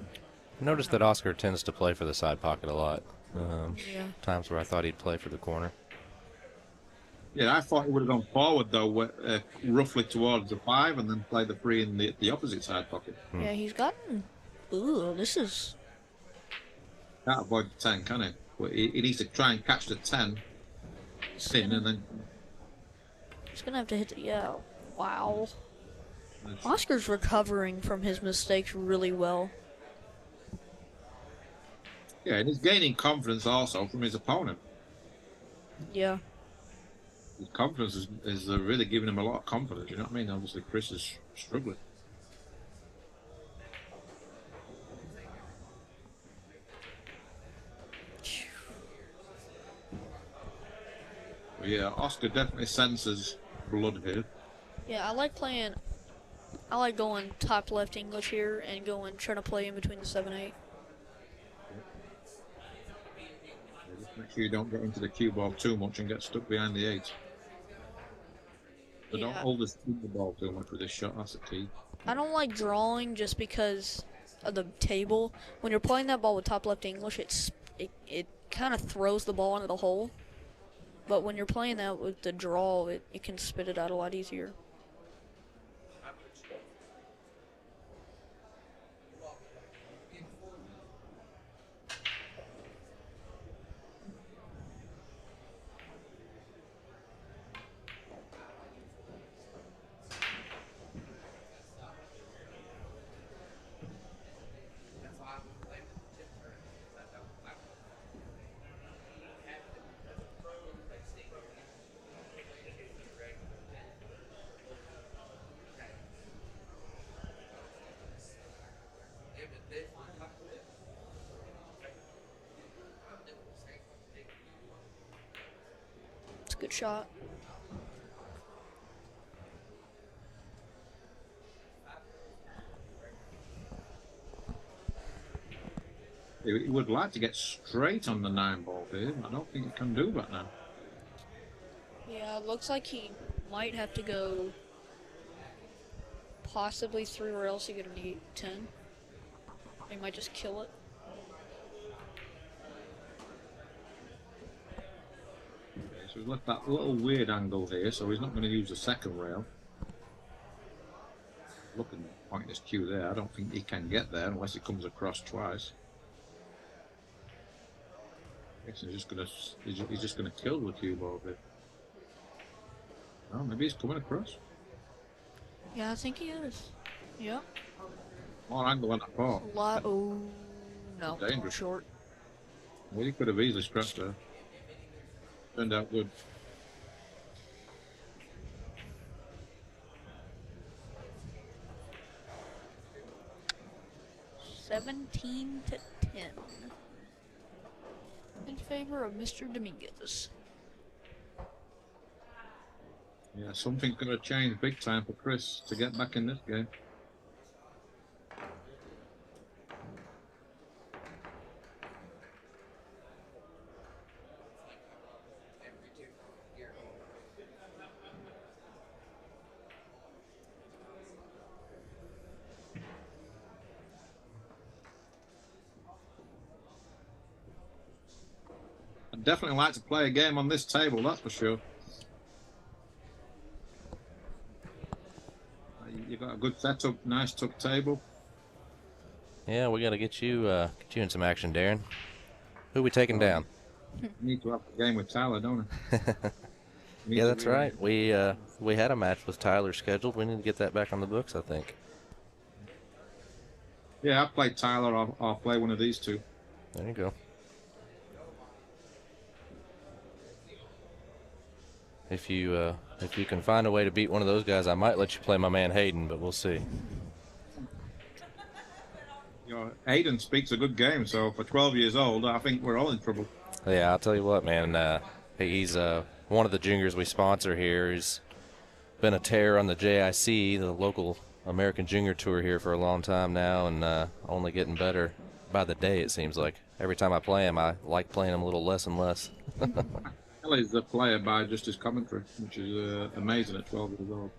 Notice that Oscar tends to play for the side pocket a lot. Yeah. Times where I thought he'd play for the corner. Yeah, I thought he would have gone forward though, roughly towards the 5, and then play the 3 in the opposite side pocket. Yeah, he's gotten. Ooh, this is. Can't avoid the 10, can he? But he needs to try and catch the 10 spin, and then. He's gonna have to hit the. Yeah. Wow. Oscar's recovering from his mistakes really well. Yeah, and he's gaining confidence also from his opponent. Yeah. His confidence is really giving him a lot of confidence. You know what I mean? Obviously, Chris is struggling. But yeah, Oscar definitely senses blood here. Yeah, I like playing. I like going top left English here and trying to play in between the 7-8. Yeah, just make sure you don't get into the cue ball too much and get stuck behind the 8. But don't overspeed the ball too much with this shot. That's the key. I don't like drawing just because of the table. When you're playing that ball with top left English, it kind of throws the ball into the hole. But when you're playing that with the draw, it can spit it out a lot easier. It's a good shot. He would like to get straight on the 9 ball here. I don't think he can do that now. Yeah, it looks like he might have to go possibly 3 or else he get an 8-10. He might just kill it. Okay, so he's left that little weird angle here, so he's not going to use the second rail. Looking at pointing his cue there, I don't think he can get there unless he comes across twice. I guess he's just gonna kill the cue ball bit. Oh, maybe he's coming across. Yeah, I think he is. Yep. More angle on that ball. A lot. Oh, no. Dangerous. Short. Well, he could have easily scratched there. Turned out good. $17 to 10 in favor of Mr. Dominguez. Yeah, something's going to change big time for Chris to get back in this game. I'd definitely like to play a game on this table, that's for sure. You got a good setup, nice tuck table. Yeah, we got to get you in some action, Darren. Who we taking down? I need to have a game with Tyler, don't I? Yeah, that's right. We had a match with Tyler scheduled. We need to get that back on the books, I think. Yeah, I'll play Tyler. I'll play one of these two. There you go. If you can find a way to beat one of those guys, I might let you play my man Hayden, but we'll see. You know, Hayden speaks a good game, so for 12 years old, I think we're all in trouble. Yeah, I'll tell you what, man. He's one of the juniors we sponsor here. He's been a tear on the JIC, the local American Junior Tour here for a long time now, and only getting better by the day, it seems like. Every time I play him, I like playing him a little less and less. Kelly's the player by just his commentary, which is amazing at 12 years old.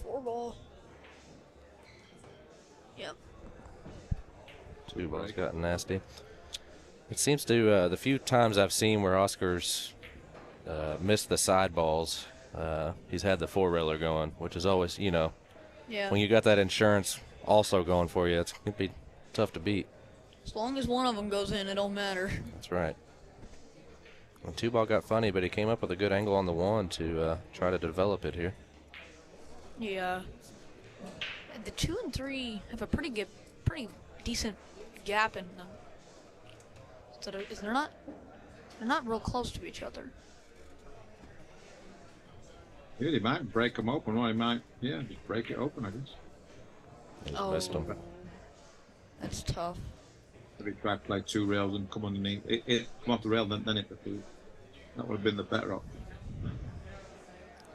Four ball. Yep. Two balls got nasty. It seems to, the few times I've seen where Oscar's missed the side balls, he's had the four-railer going, which is always, you know, Yeah. when you got that insurance also going for you, it's going to be tough to beat. As long as one of them goes in, it don't matter. That's right. Well, two ball got funny, but he came up with a good angle on the one to try to develop it here. Yeah. The 2 and 3 have a pretty decent gap in them. So they're not real close to each other. Yeah, he might break them open, or he might, yeah, just break it open, I guess. Just missed him. That's tough. If he tried to play two rails and come underneath, come off the rail, then hit the two. That would have been the better option.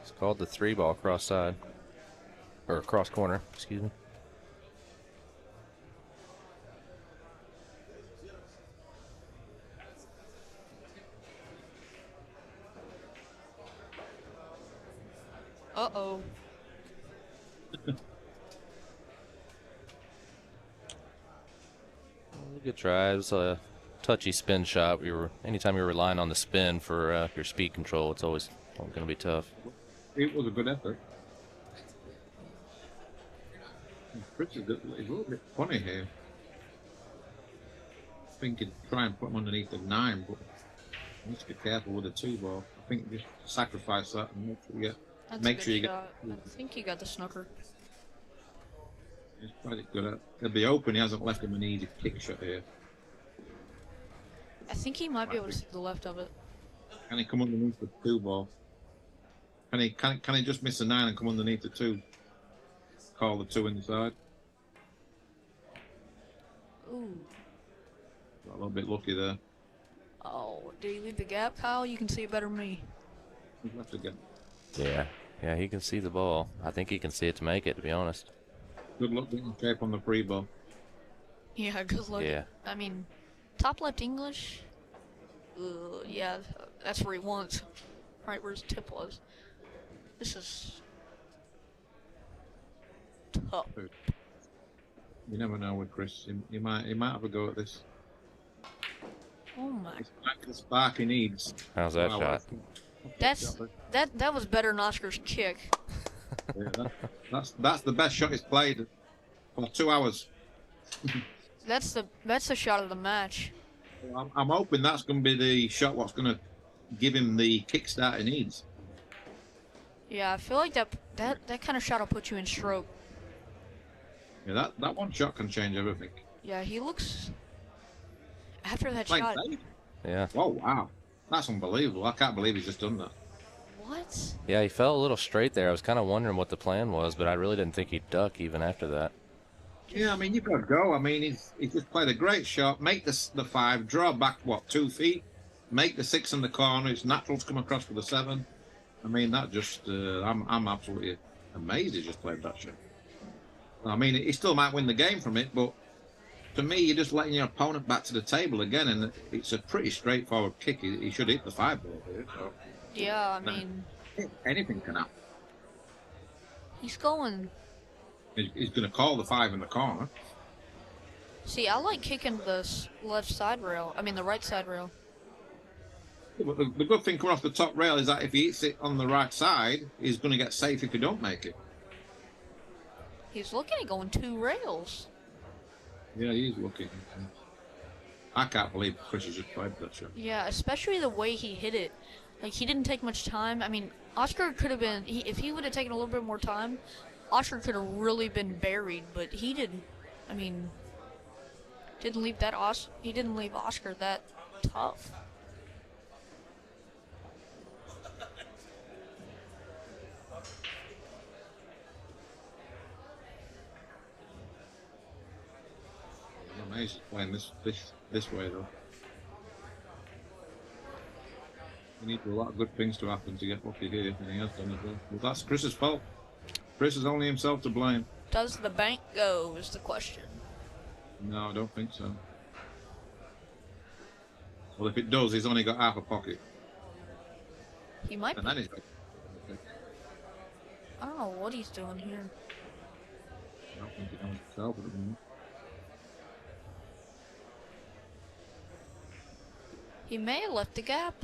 It's called the three ball cross side. Or cross corner, excuse me. Uh-oh. Good try. It was a touchy spin shot. Anytime you're relying on the spin for your speed control, it's always going to be tough. It was a good effort. Chris is a little bit funny here. I think he'd try and put him underneath the 9, but you need to be careful with the 2 ball. I think just sacrifice that and make sure you get. I think he got the snooker. He's quite good at. He'll be open. He hasn't left him an easy kick shot here. I think he might be able to see the left of it. Can he come underneath the 2 ball? Can he just miss the 9 and come underneath the 2? Call the 2 inside. Ooh. Got a little bit lucky there. Oh, did he leave the gap, Kyle? You can see it better than me. He's left again. Yeah, he can see the ball. I think he can see it to make it, to be honest. Good luck getting shape on the free ball. Yeah, good luck. Yeah. I mean, top left English. Yeah, that's where he wants. Right where his tip was. This is tough. You never know with Chris. He might have a go at this. Oh my! It's like the spark he needs. How's that shot? That was better than Oscar's kick. Yeah, that's the best shot he's played for 2 hours. That's the shot of the match. I'm hoping that's going to be the shot what's going to give him the kickstart he needs. Yeah, I feel like that kind of shot will put you in stroke. Yeah, that one shot can change everything. Yeah, he looks. After that Playing shot. safe. Yeah. Oh wow, that's unbelievable. I can't believe he's just done that. What? Yeah, he fell a little straight there. I was kind of wondering what the plan was, but I really didn't think he'd duck even after that. Yeah, I mean you've got to go. I mean he's just played a great shot. Make the 5, draw back what 2 feet, make the 6 in the corner. It's natural to come across for the 7. I mean that just I'm absolutely amazed he just played that shot. I mean he still might win the game from it, but to me you're just letting your opponent back to the table again, and it's a pretty straightforward kick. He should hit the 5 ball here. So Yeah, I mean, anything can happen. he's going. He's going to call the 5 in the corner. See, I like kicking the left side rail. I mean, the right side rail. But the good thing coming off the top rail is that if he hits it on the right side, he's going to get safe if he don't make it. He's looking at going 2 rails. Yeah, he's looking. I can't believe Chris has just played that shot. Yeah, especially the way he hit it. Like, he didn't take much time. I mean, Oscar could have been. If he would have taken a little bit more time, Oscar could have really been buried. But he didn't. I mean, didn't leave that he didn't leave Oscar that tough. I'm amazed he's playing this way though. You need a lot of good things to happen to get lucky here, and he has done as well. But that's Chris's fault. Chris is only himself to blame. Does the bank go is the question. No, I don't think so. Well, if it does, he's only got half a pocket. He might And be. then he's got... I don't know what he's doing here. I don't think he knows himself at the moment. He may have left the gap.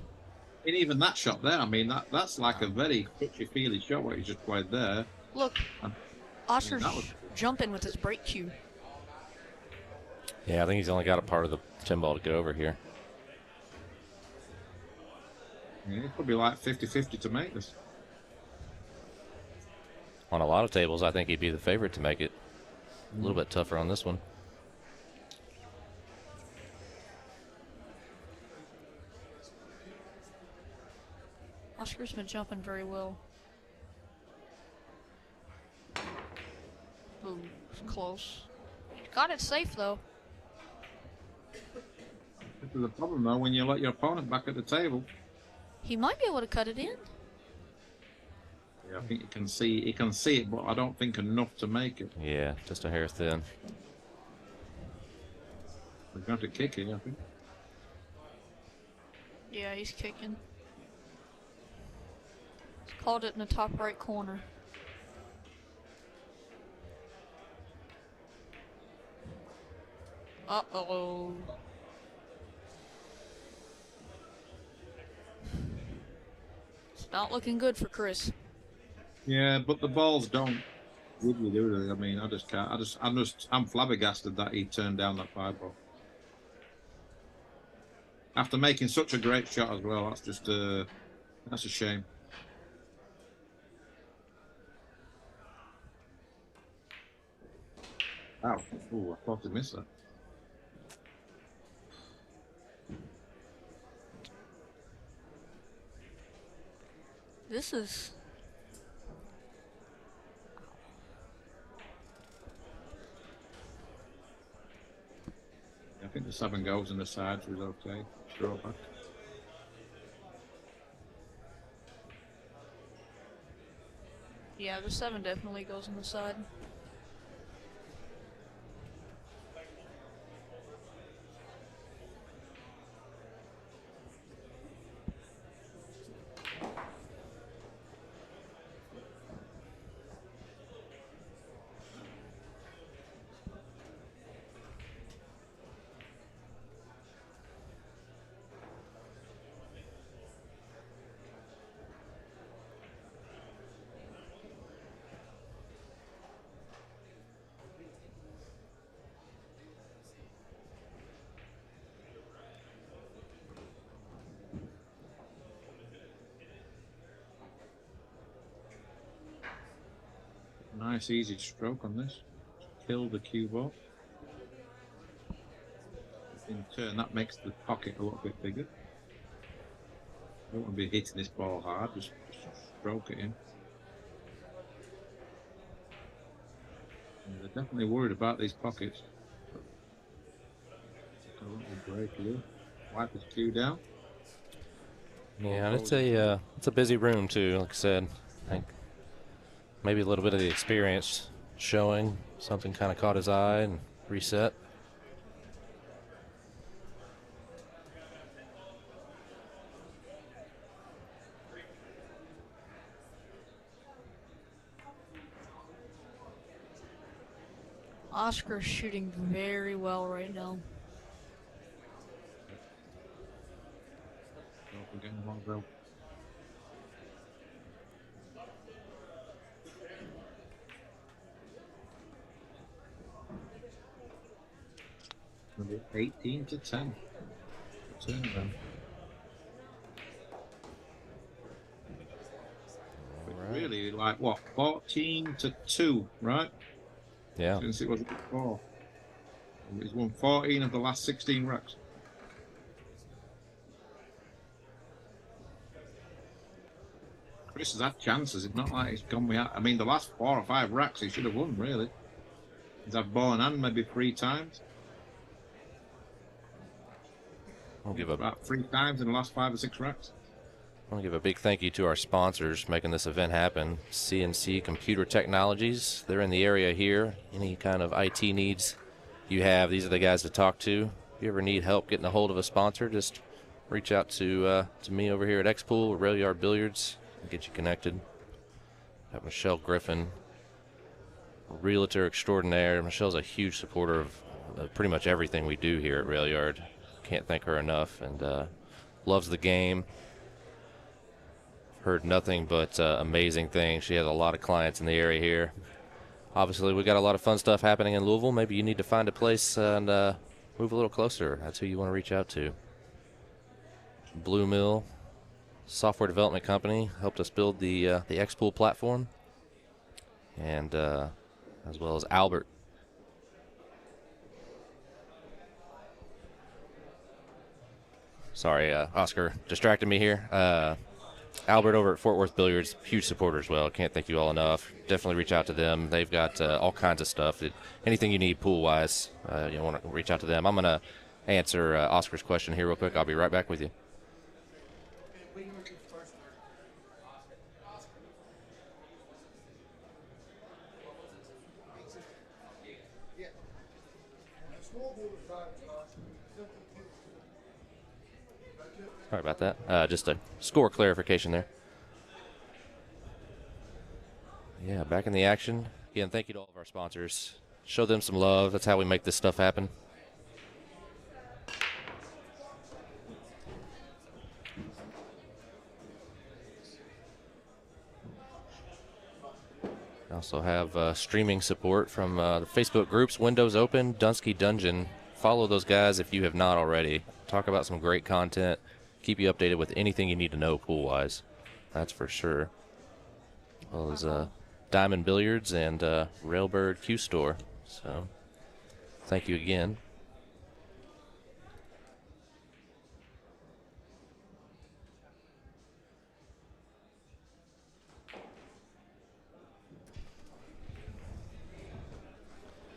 And even that shot there, I mean, that's like a very touchy-feely shot what he just played there. Look, And, Oscar's that was- jumping with his break cue. Yeah, I think he's only got a part of the 10 ball to go over here. Yeah, it could be like 50-50 to make this. On a lot of tables, I think he'd be the favorite to make it. A little bit tougher on this one. Oscar's been jumping very well. Ooh, it's close. Got it safe though. This is the problem though, when you let your opponent back at the table. He might be able to cut it in. Yeah, I think he can see it, but I don't think enough to make it. Yeah, just a hair thin. We're going to kick it, I think. Yeah, he's kicking. He's called it in the top right corner. Uh-oh. It's not looking good for Chris. Yeah, but the balls don't really do they? I mean, I just can't. I'm flabbergasted that he turned down that 5 ball. After making such a great shot as well, that's just that's a shame. Ow. Ooh, I thought he missed that. This is... I think the 7 goes in the sides was okay. Throw back. Yeah, the 7 definitely goes on the side. Nice easy stroke on this. kill the cue ball. In turn, that makes the pocket a little bit bigger. Don't want to be hitting this ball hard, just stroke it in. And they're definitely worried about these pockets. Got a little break here. Wipe his cue down. Yeah, and it's a busy room too. Like I said, I think maybe a little bit of the experience showing. Something kind of caught his eye and reset. Oscar's shooting very well right now. Don't forget him on, bro. Maybe 18 to 10. Turn them. Really, like what? 14 to 2, right? Yeah. Since it was before. He's won 14 of the last 16 racks. Chris has had chances. It's not like he's gone without. I mean, the last 4 or 5 racks he should have won, really. He's had ball in hand maybe 3 times. I'll give about 3 times in the last 5 or 6 racks. I want to give a big thank you to our sponsors making this event happen. CNC Computer Technologies. They're in the area here. Any kind of IT needs you have, these are the guys to talk to. If you ever need help getting a hold of a sponsor, just reach out to me over here at X-Pool or Rail Yard Billiards and get you connected. Got Michelle Griffin, realtor extraordinaire. Michelle's a huge supporter of pretty much everything we do here at Rail Yard. Can't thank her enough, and loves the game. Heard nothing but amazing things. She has a lot of clients in the area here. Obviously, we got a lot of fun stuff happening in Louisville. Maybe you need to find a place and move a little closer. That's who you want to reach out to. Blue Mill software development company helped us build the X-Pool platform, and as well as Albert. Sorry, Oscar distracted me here. Albert over at Fort Worth Billiards, huge supporter as well. Can't thank you all enough. Definitely reach out to them. They've got all kinds of stuff. Anything you need pool-wise, you want to reach out to them. I'm going to answer Oscar's question here real quick. I'll be right back with you. Sorry about that. Just a score clarification there. Yeah, back in the action. Again, thank you to all of our sponsors. Show them some love. That's how we make this stuff happen. We also have streaming support from the Facebook groups, Windows Open, Dunsky Dungeon. Follow those guys if you have not already. Talk about some great content. Keep you updated with anything you need to know pool-wise. That's for sure. As well as Diamond Billiards and Railbird Q Store. So, thank you again.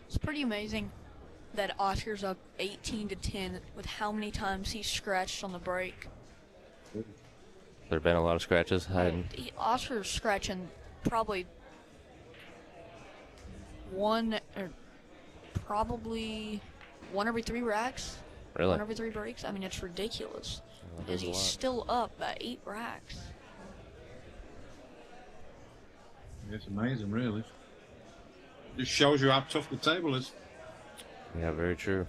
It's pretty amazing that Oscar's up 18 to 10 with how many times he's scratched on the break. There have been a lot of scratches. Oscar's scratching probably one every 3 racks. Really? 1 every 3 breaks. I mean, it's ridiculous. Well, Because he's still up at 8 racks. It's amazing, really. Just shows you how tough the table is. Yeah, very true.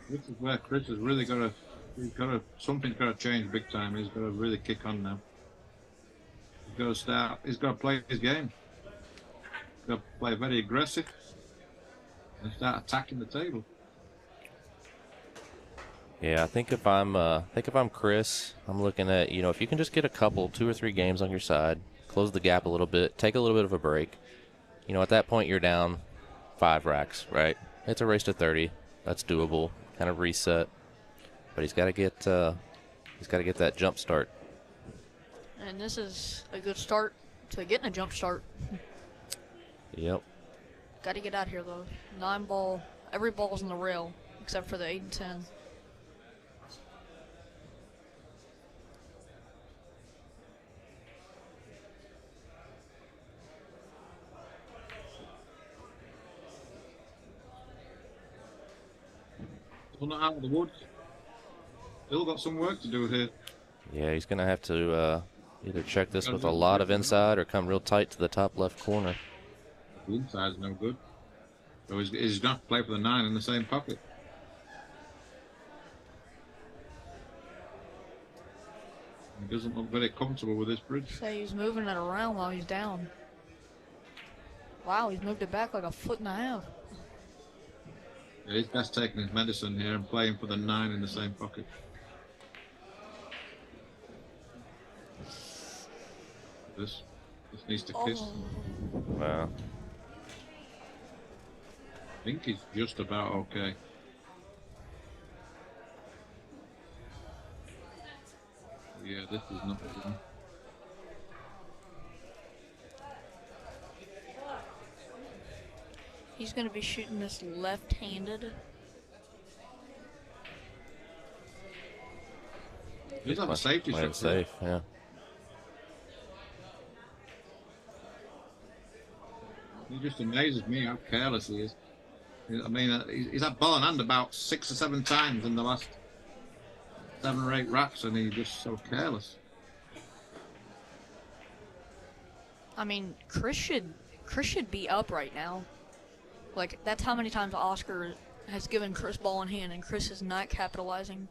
This is where Chris has really something's got to change big time. He's got to really kick on now. He's got to play his game. He's got to play very aggressive and start attacking the table. Yeah, I think if I'm Chris, I'm looking at, you know, if you can just get a couple, 2 or 3 games on your side, close the gap a little bit, take a little bit of a break. You know, at that point you're down 5 racks, right? It's a race to 30. That's doable. Kind of reset, but he's got to get that jump start. And this is a good start to getting a jump start. Yep. Got to get out here though. 9 ball. Every ball's in the rail except for the 8 and 10. Still not out of the woods. Still got some work to do here. Yeah, he's gonna have to either check this with a lot of inside or come real tight to the top left corner. The inside's no good. So he's going to have to play for the 9 in the same pocket. He doesn't look very comfortable with this bridge. Say he's moving it around while he's down. Wow, he's moved it back like a 1.5 feet. Yeah, he's best taking his medicine here and playing for the 9 in the same pocket. This needs to kiss. Wow. I think he's just about okay. Yeah, this is not good. He's going to be shooting this left-handed. He's have a safety Playing shot. safe, yeah. He just amazes me how careless he is. I mean, he's had ball in hand about 6 or 7 times in the last 7 or 8 racks, and he's just so careless. I mean, Chris should be up right now. Like, that's how many times Oscar has given Chris ball in hand, and Chris is not capitalizing.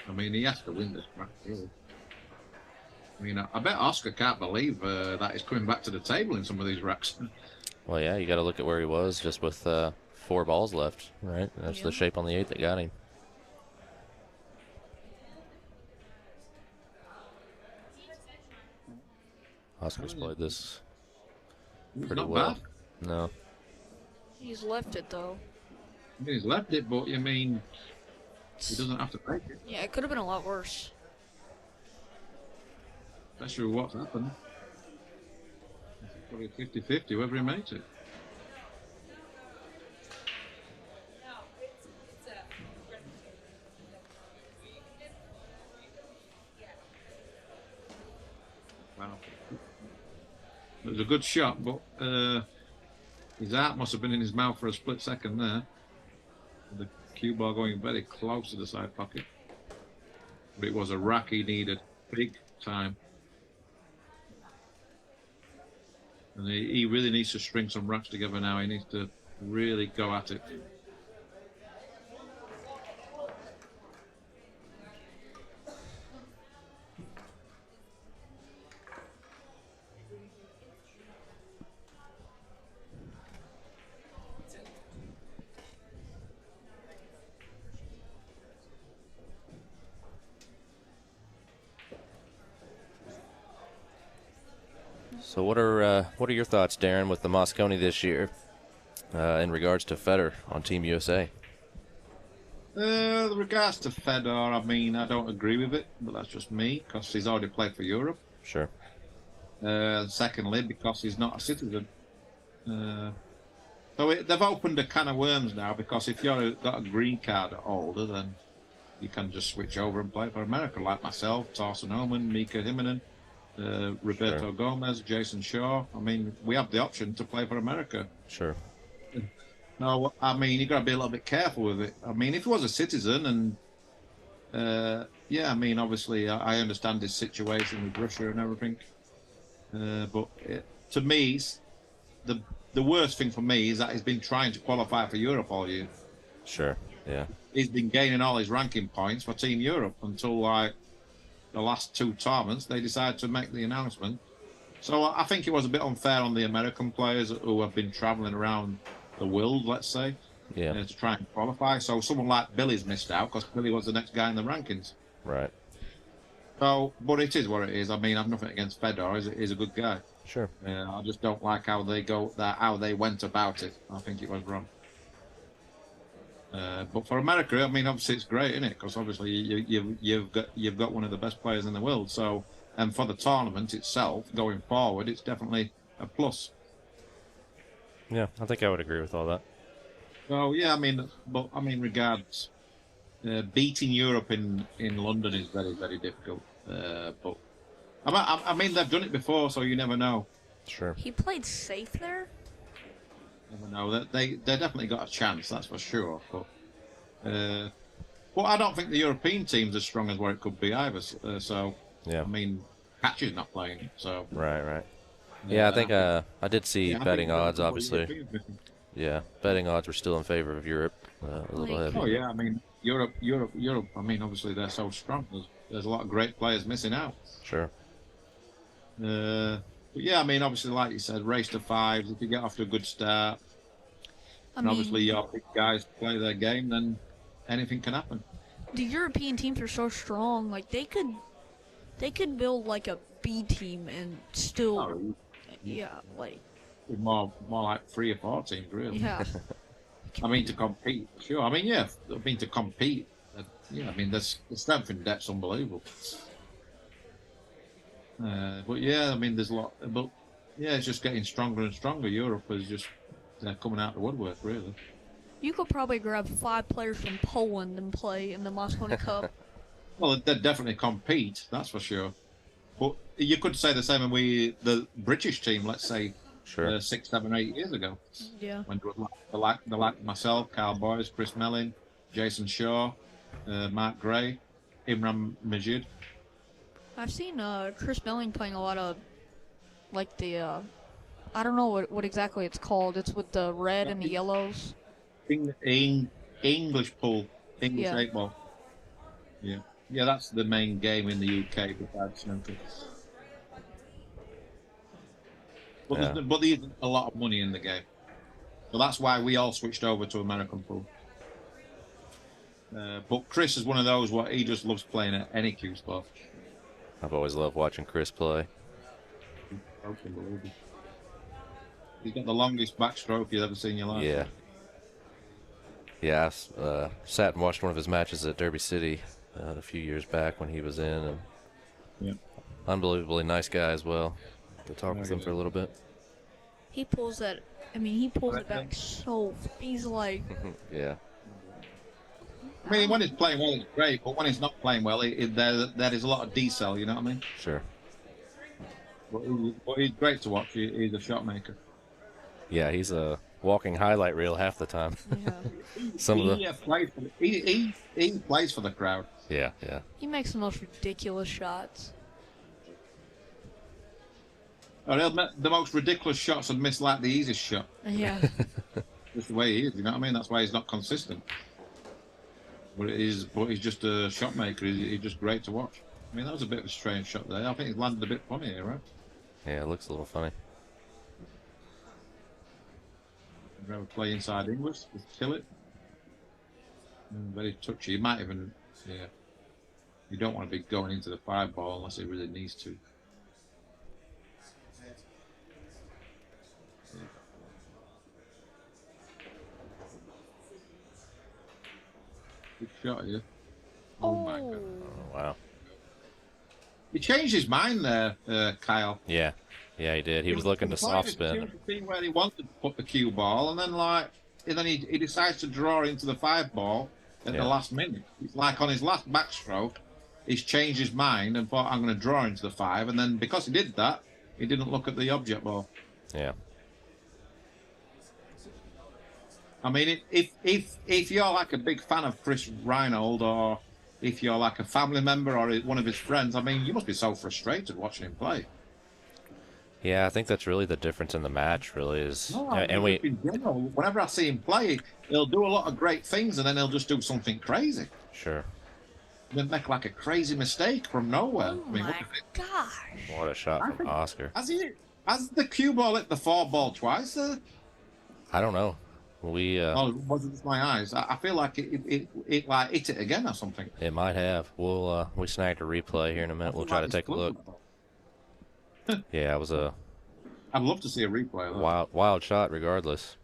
I mean, he has to win this rack, really. I mean, I bet Oscar can't believe that he's coming back to the table in some of these racks. Well, yeah, you got to look at where he was just with 4 balls left, right? That's the shape on the 8 that got him. Oscar's played this pretty Not well. bad. No. He's left it, though. I mean, he's left it, but, I mean, he doesn't have to take it. Yeah, it could have been a lot worse. Especially with what's happened. It's probably 50-50, whether he makes it. Wow. It was a good shot, but his heart must have been in his mouth for a split second there. The cue ball going very close to the side pocket. But it was a rack he needed, big time. And he really needs to string some racks together now. He needs to really go at it. So what are your thoughts, Darren, with the Moscone this year in regards to Federer on Team USA? With regards to Federer, I mean, I don't agree with it, but that's just me, because he's already played for Europe. Sure. Secondly, because he's not a citizen. So they've opened a can of worms now, because if you've got a green card holder, then you can just switch over and play for America, like myself, Thorsten Oman, Mika Himinen, Roberto Gomez, Jason Shaw. I mean, we have the option to play for America. Sure. No, I mean, you got to be a little bit careful with it. I mean, if he was a citizen, and yeah, I mean, obviously, I understand his situation with Russia and everything. But to me, the worst thing for me is that he's been trying to qualify for Europe all year. Sure. Yeah. He's been gaining all his ranking points for Team Europe until like the last 2 tournaments. They decided to make the announcement. So I think it was a bit unfair on the American players who have been traveling around the world, let's say. Yeah. to try and qualify. So someone like Billy's missed out because Billy was the next guy in the rankings. Right. So, but it is what it is. I mean, I've nothing against Fedor. He's a good guy. Sure. I just don't like how they went about it. I think it was wrong. But for America, I mean, obviously it's great, isn't it? Because obviously you've got one of the best players in the world. So, and for the tournament itself going forward, it's definitely a plus. Yeah, I think I would agree with all that. So yeah, I mean, regards beating Europe in London is very, very difficult. But I mean, they've done it before, so you never know. Sure. He played safe there. Never know. They definitely got a chance, that's for sure. But I don't think the European team's as strong as what it could be either. So Yeah. I mean, Hatch is not playing, so Right. Yeah, I think I did see betting odds, obviously. Yeah, betting odds were still in favor of Europe. A little heavy. Oh yeah, I mean Europe. I mean, obviously they're so strong. There's a lot of great players missing out. Sure. But yeah, I mean, obviously, like you said, race to fives. If you get off to a good start, and obviously your big guys play their game, then anything can happen. The European teams are so strong. Like they could build like a B team and still, like More like 3 or 4 teams, really. yeah. I mean, to compete, sure. I mean, yeah. I mean, to compete, yeah. I mean, the strength in depth's unbelievable. But yeah, I mean, there's a lot. But yeah, it's just getting stronger and stronger. Europe is just coming out the woodwork, really. You could probably grab 5 players from Poland and play in the Moscone Cup. Well, they definitely compete, that's for sure. But you could say the same when the British team, let's say, Sure. 6, 7, 8 years ago. Yeah. When there was like myself, Carl Boyes, Chris Mellin, Jason Shaw, Mark Gray, Imran Majid. I've seen Chris Melling playing a lot of, like the, I don't know what exactly it's called. It's with the red and the yellows. English pool, English Yeah. 8 ball. Yeah, that's the main game in the UK besides snooker. But there isn't a lot of money in the game, so that's why we all switched over to American pool. But Chris is one of those what he just loves playing at any cue spot. I've always loved watching Chris play. He's got the longest backstroke you've ever seen in your life. Yeah. Yeah, I sat and watched one of his matches at Derby City a few years back when he was in. And Yeah. unbelievably nice guy as well. To talk with him for a little bit. He pulls that. I mean, he pulls it back so. He's like. Yeah. I mean, when he's playing well, it's great, but when he's not playing well, there is a lot of decel, you know what I mean? Sure. But he's great to watch. He's a shot maker. Yeah, he's a walking highlight reel half the time. Yeah. He plays for the crowd. Yeah. He makes the most ridiculous shots. Or he'll make the most ridiculous shots and miss like the easiest shot. Yeah. Just the way he is, you know what I mean? That's why he's not consistent. But he's just a shot maker. He's just great to watch. I mean, that was a bit of a strange shot there. I think he's landed a bit funny here, right? Yeah, it looks a little funny. I'd rather play inside English, just kill it. Very touchy. You might even, you don't want to be going into the 5 ball unless he really needs to. Good shot here. Oh my God. Oh, wow. He changed his mind there, Kyle. Yeah, he did. He was looking to soft spin. Where he wanted to put the cue ball, and then he decides to draw into the 5 ball at the last minute. It's like on his last backstroke, he's changed his mind and thought, I'm going to draw into the 5, and then because he did that, he didn't look at the object ball. Yeah. I mean, if you're like a big fan of Chris Reinhold, or if you're like a family member or one of his friends, I mean, you must be so frustrated watching him play. Yeah, I think that's really the difference in the match, really, is... No, in general, whenever I see him play, he'll do a lot of great things, and then he'll just do something crazy. Sure. He'll make like a crazy mistake from nowhere. Oh I mean, my gosh. What a shot from Oscar. Has the cue ball hit the 4 ball twice? I don't know. We Oh, it wasn't just my eyes. I feel like it like hit it again or something. it might have. We snagged a replay here in a minute. We'll try to take a look. Yeah, it was a I'd love to see a replay of that. wild shot, regardless.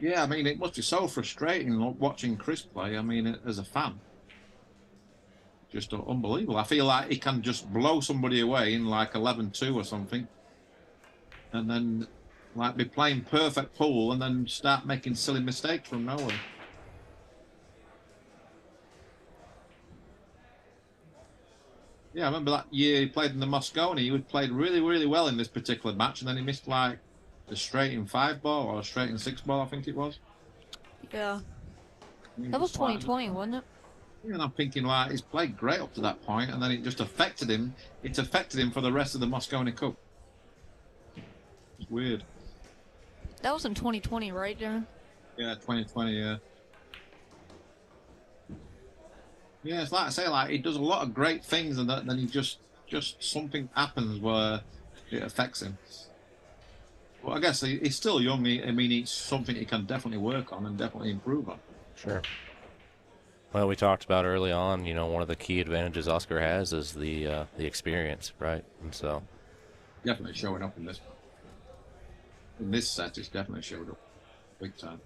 Yeah, I mean, it must be so frustrating watching Chris play. I mean, as a fan, just unbelievable. I feel like he can just blow somebody away in like 11-2 or something, and then like be playing perfect pool and then start making silly mistakes from nowhere. Yeah, I remember that year he played in the Moscone. He played really, really well in this particular match, and then he missed like the straight in 5 ball or a straight in 6 ball, I think it was. Yeah. That was 2020, wasn't it? Yeah, and I'm thinking like he's played great up to that point, and then it just affected him. It's affected him for the rest of the Moscone Cup. It's weird. That was in 2020, right, Darren? Yeah, 2020. Yeah. Yeah, it's like I say, like he does a lot of great things, and then he just something happens where it affects him. Well, I guess he's still young. I mean, it's something he can definitely work on and definitely improve on. Sure. Well, we talked about early on, one of the key advantages Oscar has is the experience, right? And so Definitely showing up in this one. In this set, it's definitely showed up big time.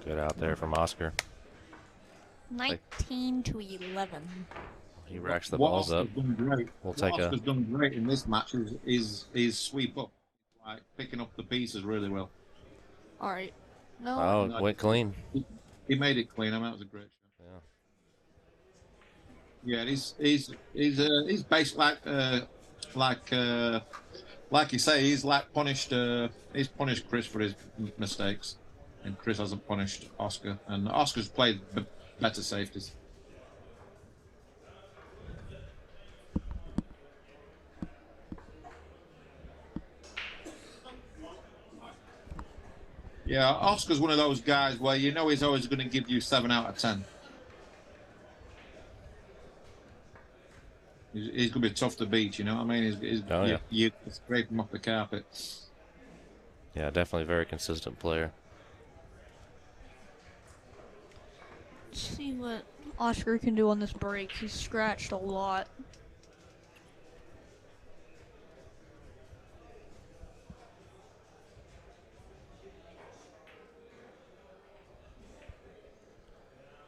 good out there from Oscar. 19 to 11. He racks the balls up. Done great. We'll take Oscar's done great in this match is sweep up, like picking up the pieces really well. All right. No. Oh, it went clean. He made it clean. I mean, that was a great shot. Yeah. Yeah, he's based like you say, he's like punished. He's punished Chris for his mistakes, and Chris hasn't punished Oscar. And Oscar's played better safeties. Yeah, Oscar's one of those guys where he's always going to give you 7 out of 10. He's going to be tough to beat, you know what I mean? You scrape him off the carpet. Yeah, definitely a very consistent player. Let's see what Oscar can do on this break. He's scratched a lot.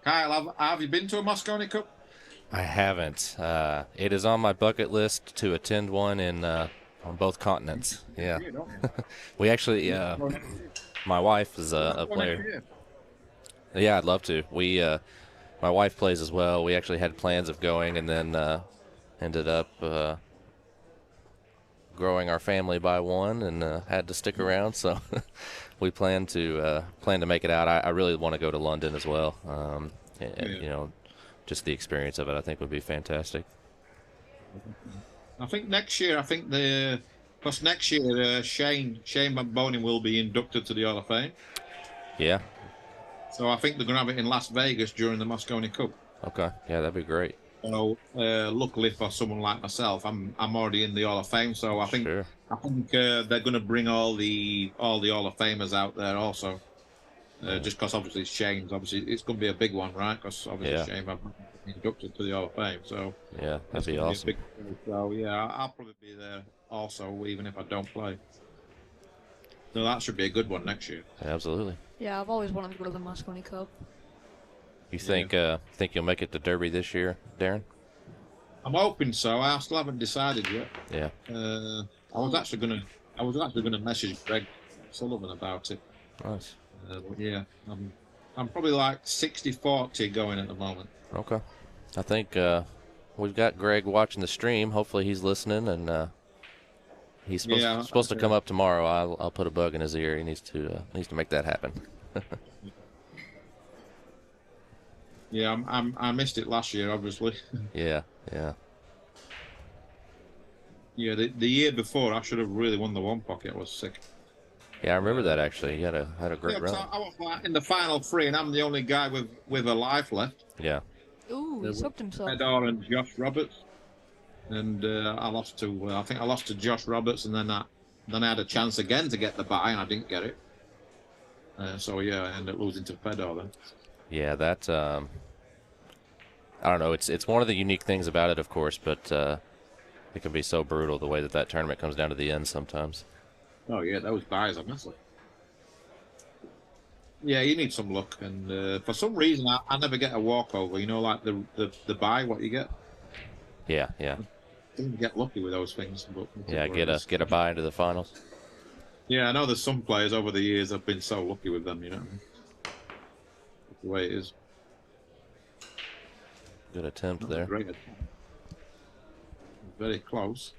Kyle, have you been to a Moscone Cup? I haven't. It is on my bucket list to attend one on both continents. Yeah. We actually, my wife is a player. Yeah, I'd love to. My wife plays as well. We actually had plans of going, and then ended up growing our family by one, and had to stick around. So we plan to make it out. I really want to go to London as well. Just the experience of it, I think, would be fantastic. I think next year, because next year Shane Bamboni will be inducted to the Hall of Fame. Yeah. So I think they're going to have it in Las Vegas during the Moscone Cup. Okay. Yeah, that'd be great. So luckily for someone like myself, I'm already in the Hall of Fame. So I think they're going to bring all the Hall of Famers out there also. Just because obviously Shane's it's going to be a big one, right? Because obviously Shane I've been inducted to the Hall of Fame, so yeah, that'd be awesome. So yeah, I'll probably be there also, even if I don't play. So that should be a good one next year. Absolutely. Yeah, I've always wanted to go to the Moscone Cup. You think you'll make it to Derby this year, Darren? I'm hoping so. I still haven't decided yet. Yeah. I was actually gonna message Greg Sullivan about it. Nice. But yeah, I'm probably like 60-40 going at the moment. Okay. I think we've got Greg watching the stream. Hopefully he's listening, and he's supposed to come up tomorrow. I'll put a bug in his ear. He needs to make that happen. Yeah, I missed it last year, obviously. Yeah. Yeah, the year before I should have really won the one pocket. I was sick. Yeah, I remember that actually. You had a great run. I was like in the final 3, and I'm the only guy with a life left. Yeah. Ooh, he soaked himself. Fedor and Josh Roberts. and I lost to I think I lost to Josh Roberts, and then I had a chance again to get the bye, and I didn't get it. So yeah, I ended up losing to Fedor then. Yeah, that I don't know. It's one of the unique things about it, of course, but it can be so brutal the way that tournament comes down to the end sometimes. Oh yeah, those buys are massive. Yeah, you need some luck, and for some reason I never get a walkover. You know, like the buy what you get. Yeah, yeah, I didn't get lucky with those things, but yeah. Get a bye into the finals. Yeah, I know there's some players over the years I've been so lucky with them. You know, that's the way it is. Good attempt Not there. a great attempt. Very close.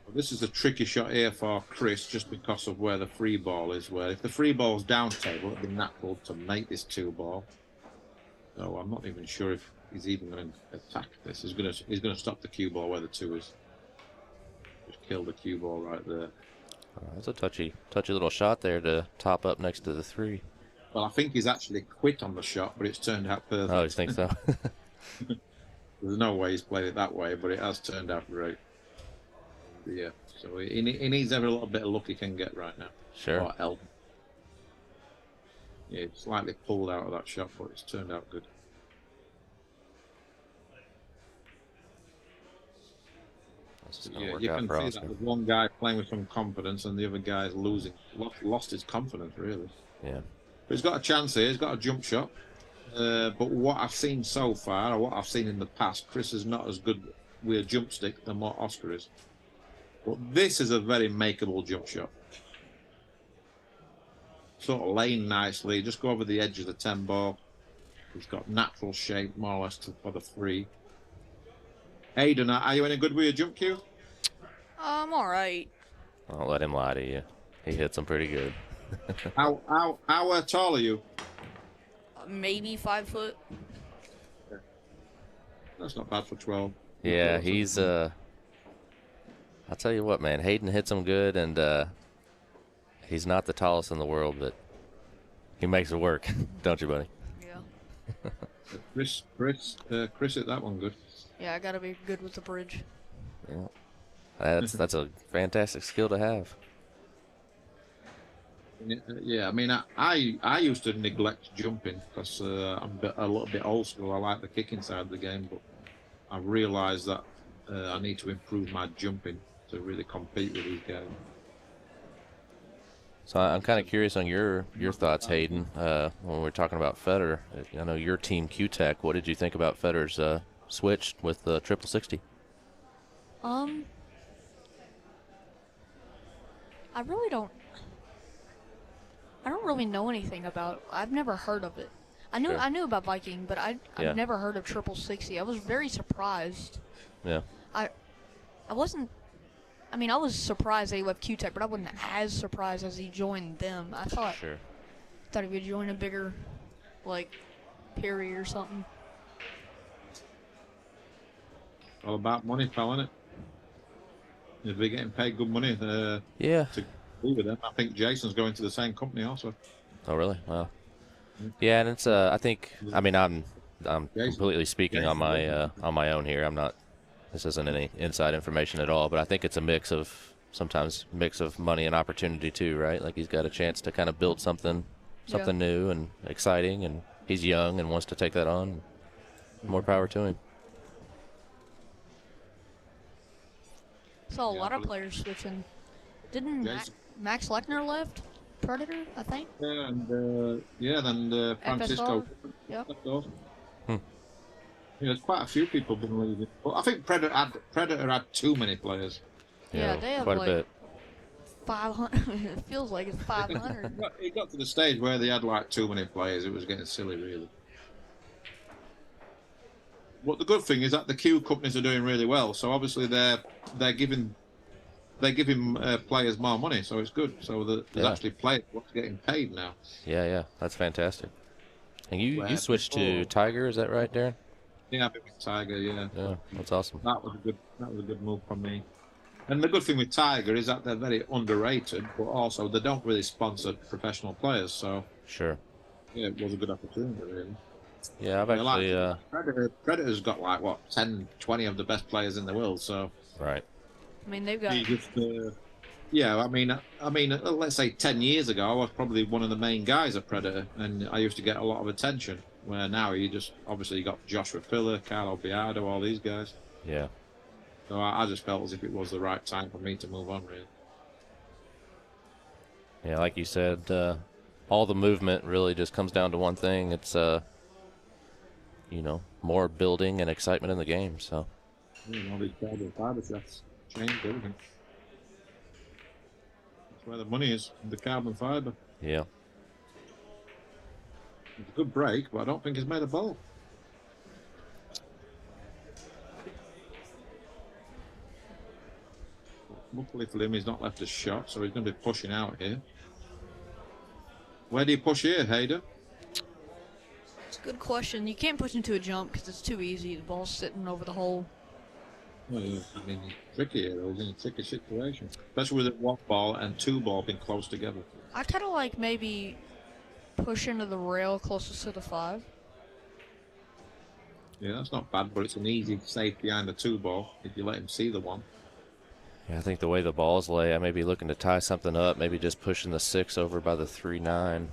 Well, this is a tricky shot here for Chris, just because of where the free ball is. Where if the free ball's down table, it'd be natural to make this 2-ball. So I'm not even sure if he's even going to attack this. He's going to stop the cue ball where the 2 is. Just kill the cue ball right there. That's a touchy little shot there to top up next to the 3. Well, I think he's actually quit on the shot, but it's turned out perfect. Oh, you think so? There's no way he's played it that way, but it has turned out great. Yeah, so he needs every little bit of luck he can get right now. Sure. Or help. Yeah, it's slightly pulled out of that shot, but it's turned out good. Yeah, you can see that there's one guy playing with some confidence and the other guy's lost his confidence, really. Yeah. But he's got a chance here. He's got a jump shot. But what I've seen so far, or what I've seen in the past, Chris is not as good with a jump stick than what Oscar is. But this is a very makeable jump shot. Sort of laying nicely. Just go over the edge of the 10-ball. He's got natural shape, more or less, for the 3. Hayden, are you any good with your jump cue? I'm all right. Don't let him lie to you. He hits them pretty good. How tall are you? Maybe 5 foot. That's not bad for 12. Yeah, he's I'll tell you what, man. Hayden hits him good, and he's not the tallest in the world, but he makes it work, don't you, buddy? Yeah. Chris hit that one good. Yeah, I gotta be good with the bridge. Yeah, that's a fantastic skill to have. Yeah, I mean, I used to neglect jumping because I'm a little bit old school. I like the kicking side of the game, but I realised that I need to improve my jumping to really compete with these guys. So I'm kind of curious on your thoughts, Hayden. When we're talking about Federer, I know your team Q-Tech. What did you think about Federer's switch with the 60? I don't really know anything about. I've never heard of it. I Sure. knew about Viking, but I've Yeah. never heard of 60. I was very surprised. Yeah. I wasn't. I mean, I was surprised that he left Q-Tech, but I wasn't as surprised as he joined them. I thought he would join a bigger, like, Perry or something. All about money, pal, isn't it? If they're getting paid good money, Yeah. to be with them. I think Jason's going to the same company also. Oh, really? Wow. Yeah, and it's I think I'm completely speaking on my own here. I'm not. This isn't any inside information at all, but I think it's a sometimes mix of money and opportunity too, right? Like he's got a chance to kind of build something new and exciting, and he's young and wants to take that on. More power to him. Saw a lot of players switching. Didn't Max Lechner left Predator, I think? Yeah, and then Francisco. Yep. Yeah, there's quite a few people been leaving. But I think Predator had too many players. Yeah, they have quite like a bit. 500. It feels like it's 500. It got to the stage where they had like too many players. It was getting silly, really. But the good thing is that the Q companies are doing really well. So obviously they're giving players more money. So it's good. So there's actually players what's getting paid now. Yeah, that's fantastic. And you switched to Tiger, is that right, Darren? Yeah, I've been with Tiger. Yeah, that's awesome. That was a good move from me. And the good thing with Tiger is that they're very underrated, but also they don't really sponsor professional players. So sure. Yeah, it was a good opportunity, really. Yeah, I've Yeah, like actually, Predator's got like what 10, 20 of the best players in the world. So right. I mean, they've got. you just yeah. Let's say 10 years ago, I was probably one of the main guys at Predator, and I used to get a lot of attention. Where now you just obviously got Joshua Pillar, Carlo Biardo, all these guys. Yeah. So I just felt as if it was the right time for me to move on, really. Yeah, like you said, all the movement really just comes down to one thing. It's, more building and excitement in the game. So, All these carbon fiber shots changed everything. That's where the money is, the carbon fiber. yeah. It's a good break, but I don't think he's made a ball. Luckily for him, he's not left a shot, so he's going to be pushing out here. Where do you push here, Hayden? It's a good question. You can't push into a jump because it's too easy. The ball's sitting over the hole. Well, I mean, tricky here, though. He's in a tricky situation. Especially with a one ball and two ball being close together. I kind of like maybe push into the rail closest to the 5. Yeah, that's not bad, but it's an easy safe behind the two ball if you let him see the one. Yeah, I think the way the balls lay, I may be looking to tie something up, maybe just pushing the 6 over by the 3-9.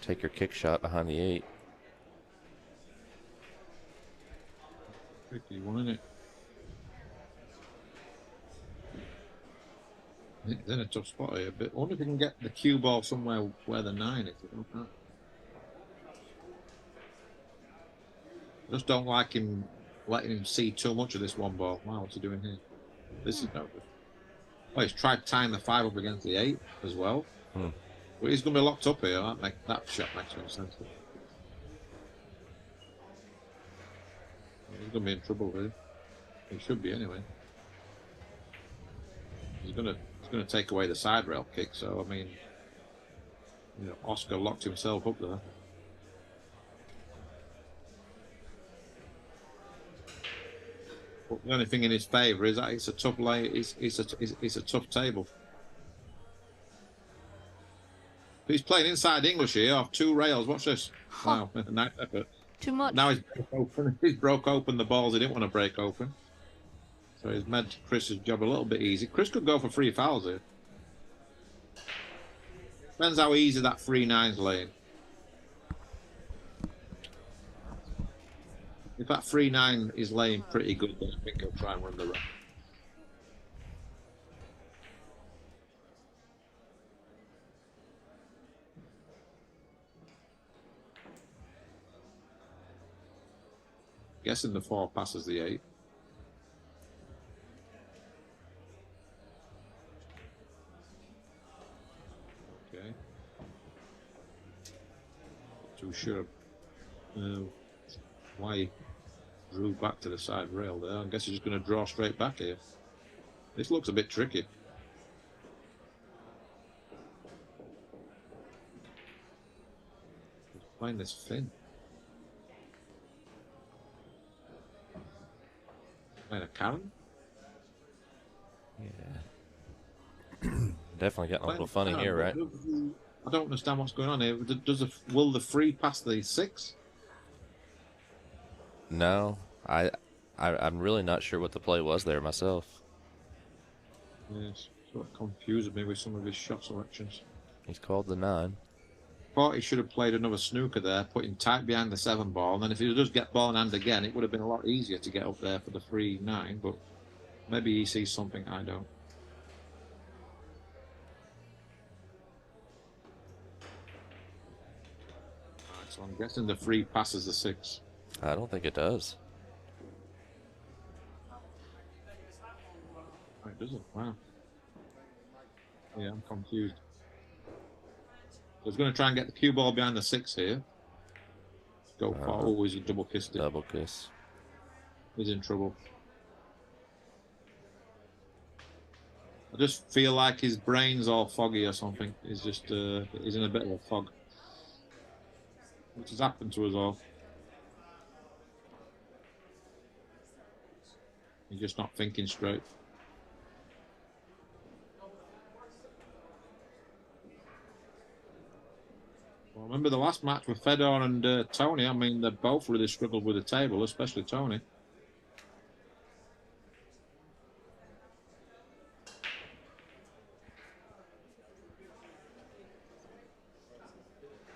Take your kick shot behind the 8. Tricky one, isn't it? He's in a tough spot here, but I wonder if he can get the cue ball somewhere where the 9 is. I don't know. I just don't like him letting him see too much of this one ball. Wow, what's he doing here? This is no good. Oh, he's tried tying the 5 up against the 8 as well. But he's going to be locked up here. That shot makes no sense. He's going to be in trouble here. He should be anyway. He's going to take away the side rail kick. So I mean, Oscar locked himself up there. But the only thing in his favour is that it's a tough lay. It's a tough table. But he's playing inside English here off 2 rails. Watch this. Wow, nice effort. Too much. Now he's broke open the balls he didn't want to break open. So he's made Chris's job a little bit easy. Chris could go for 3 fouls here. Depends how easy that 3-9's laying. If that 3-9 is laying pretty good, then I think he'll try and run the run. Guessing the 4 passes the 8. Okay. Not too sure why he drew back to the side rail there. I guess he's just going to draw straight back here. This looks a bit tricky. He's playing this thin. Playing a Karen? Yeah. Definitely getting a little funny here, right? I don't understand what's going on here. Will the 3 pass the 6? No, I'm really not sure what the play was there myself. Yes, sort of confusing me with some of his shot selections. He's called the 9. Thought he should have played another snooker there, put him tight behind the 7 ball, and then if he does get ball in hand again, it would have been a lot easier to get up there for the 3-9, but maybe he sees something I don't. Alright, so I'm guessing the 3 passes the 6. I don't think it does. Oh, it doesn't. Wow. Yeah, I'm confused. So he's going to try and get the cue ball behind the 6 here. Go far. Oh, he's double kissed it. Double kiss. He's in trouble. I just feel like his brain's all foggy or something. He's just he's in a bit of a fog. Which has happened to us all. He's just not thinking straight. Well, remember the last match with Fedor and Tony? I mean, they both really struggled with the table, especially Tony.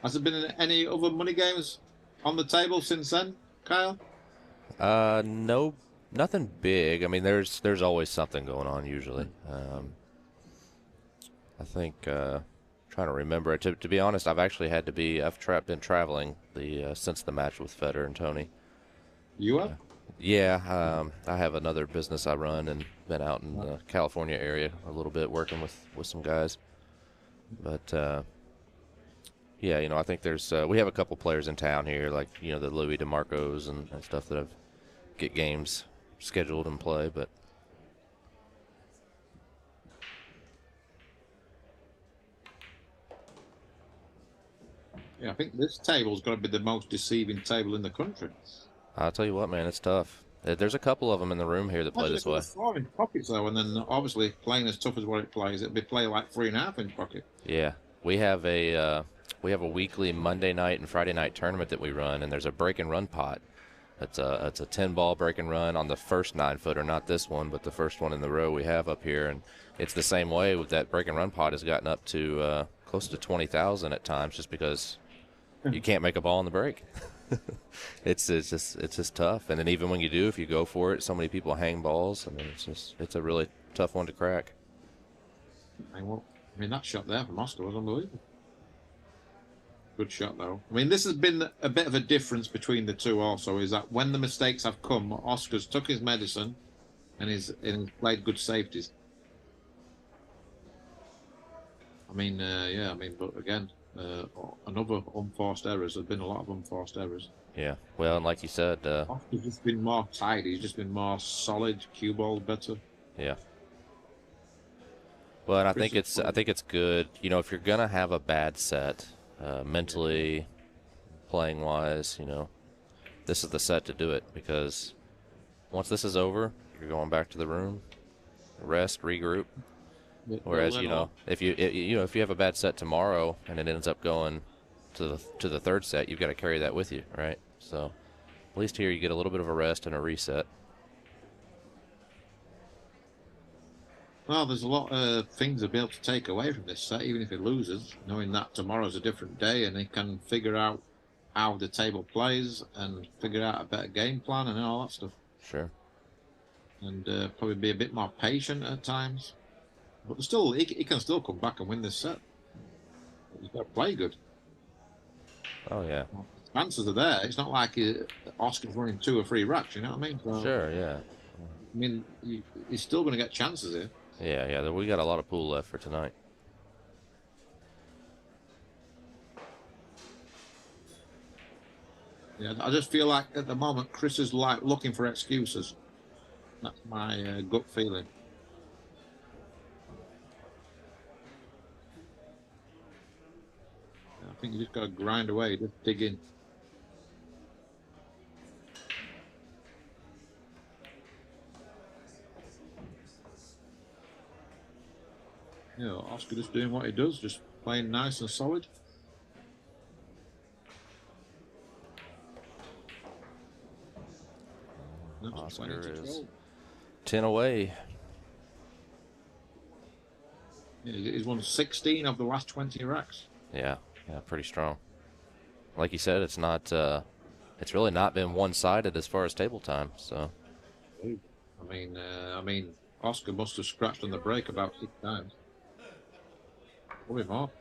Has there been any other money games on the table since then, Kyle? No, nothing big. I mean, there's always something going on usually. I think trying to remember it. To be honest, I've actually had to be. Been traveling since the match with Federer and Tony. You have? Yeah, I have another business I run and been out in the California area a little bit working with some guys. But yeah, I think there's we have a couple players in town here, like the Louis DeMarcos and stuff that I've get games scheduled and play. But Yeah, I think this table's got to be the most deceiving table in the country. I'll tell you what, man, it's tough. There's a couple of them in the room here that play this way. 4-inch pockets though, and then obviously playing as tough as what it plays, it'll be play like 3.5-inch pocket. Yeah, we have a weekly Monday night and Friday night tournament that we run, and there's a break and run pot. It's a 10-ball break and run on the first 9-footer, not this one, but the first one in the row we have up here, and it's the same way with that break and run pot has gotten up to close to 20,000 at times, just because you can't make a ball on the break. It's just tough, and then even when you do, if you go for it, so many people hang balls. I mean, it's a really tough one to crack. I mean, that shot there from Oscar was unbelievable. Good shot, though. I mean, this has been a bit of a difference between the two also, is that when the mistakes have come, Oscar's took his medicine and he's played good safeties. I mean, yeah, I mean, but again, another unforced errors. There's been a lot of unforced errors. Yeah, well, and like you said, Oscar's just been more tidy. He's just been more solid, cue ball better. yeah. Well, and I think it's good. If you're gonna have a bad set, mentally, playing wise, this is the set to do it, because once this is over, you're going back to the room, rest, regroup. Whereas if you have a bad set tomorrow and it ends up going to the third set, you've got to carry that with you, right? So at least here you get a little bit of a rest and a reset. Well, there's a lot of things to be able to take away from this set, even if he loses, knowing that tomorrow's a different day and he can figure out how the table plays and figure out a better game plan and all that stuff. Sure. And probably be a bit more patient at times. But still, he can still come back and win this set. He's got to play good. Oh, yeah. Chances are there. It's not like Oscar's running 2 or 3 racks, you know what I mean? So, Sure, yeah. I mean, he's still going to get chances here. Yeah. We got a lot of pool left for tonight. Yeah, I just feel like at the moment Chris is like looking for excuses. That's my gut feeling. I think you just got to grind away, just dig in. Oscar just doing what he does, just playing nice and solid. Oscar is 10 away. Yeah, he's won 16 of the last 20 racks. Yeah, pretty strong. Like you said, it's not. It's really not been one-sided as far as table time. So. I mean, Oscar must have scratched on the break about 6 times. Probably more.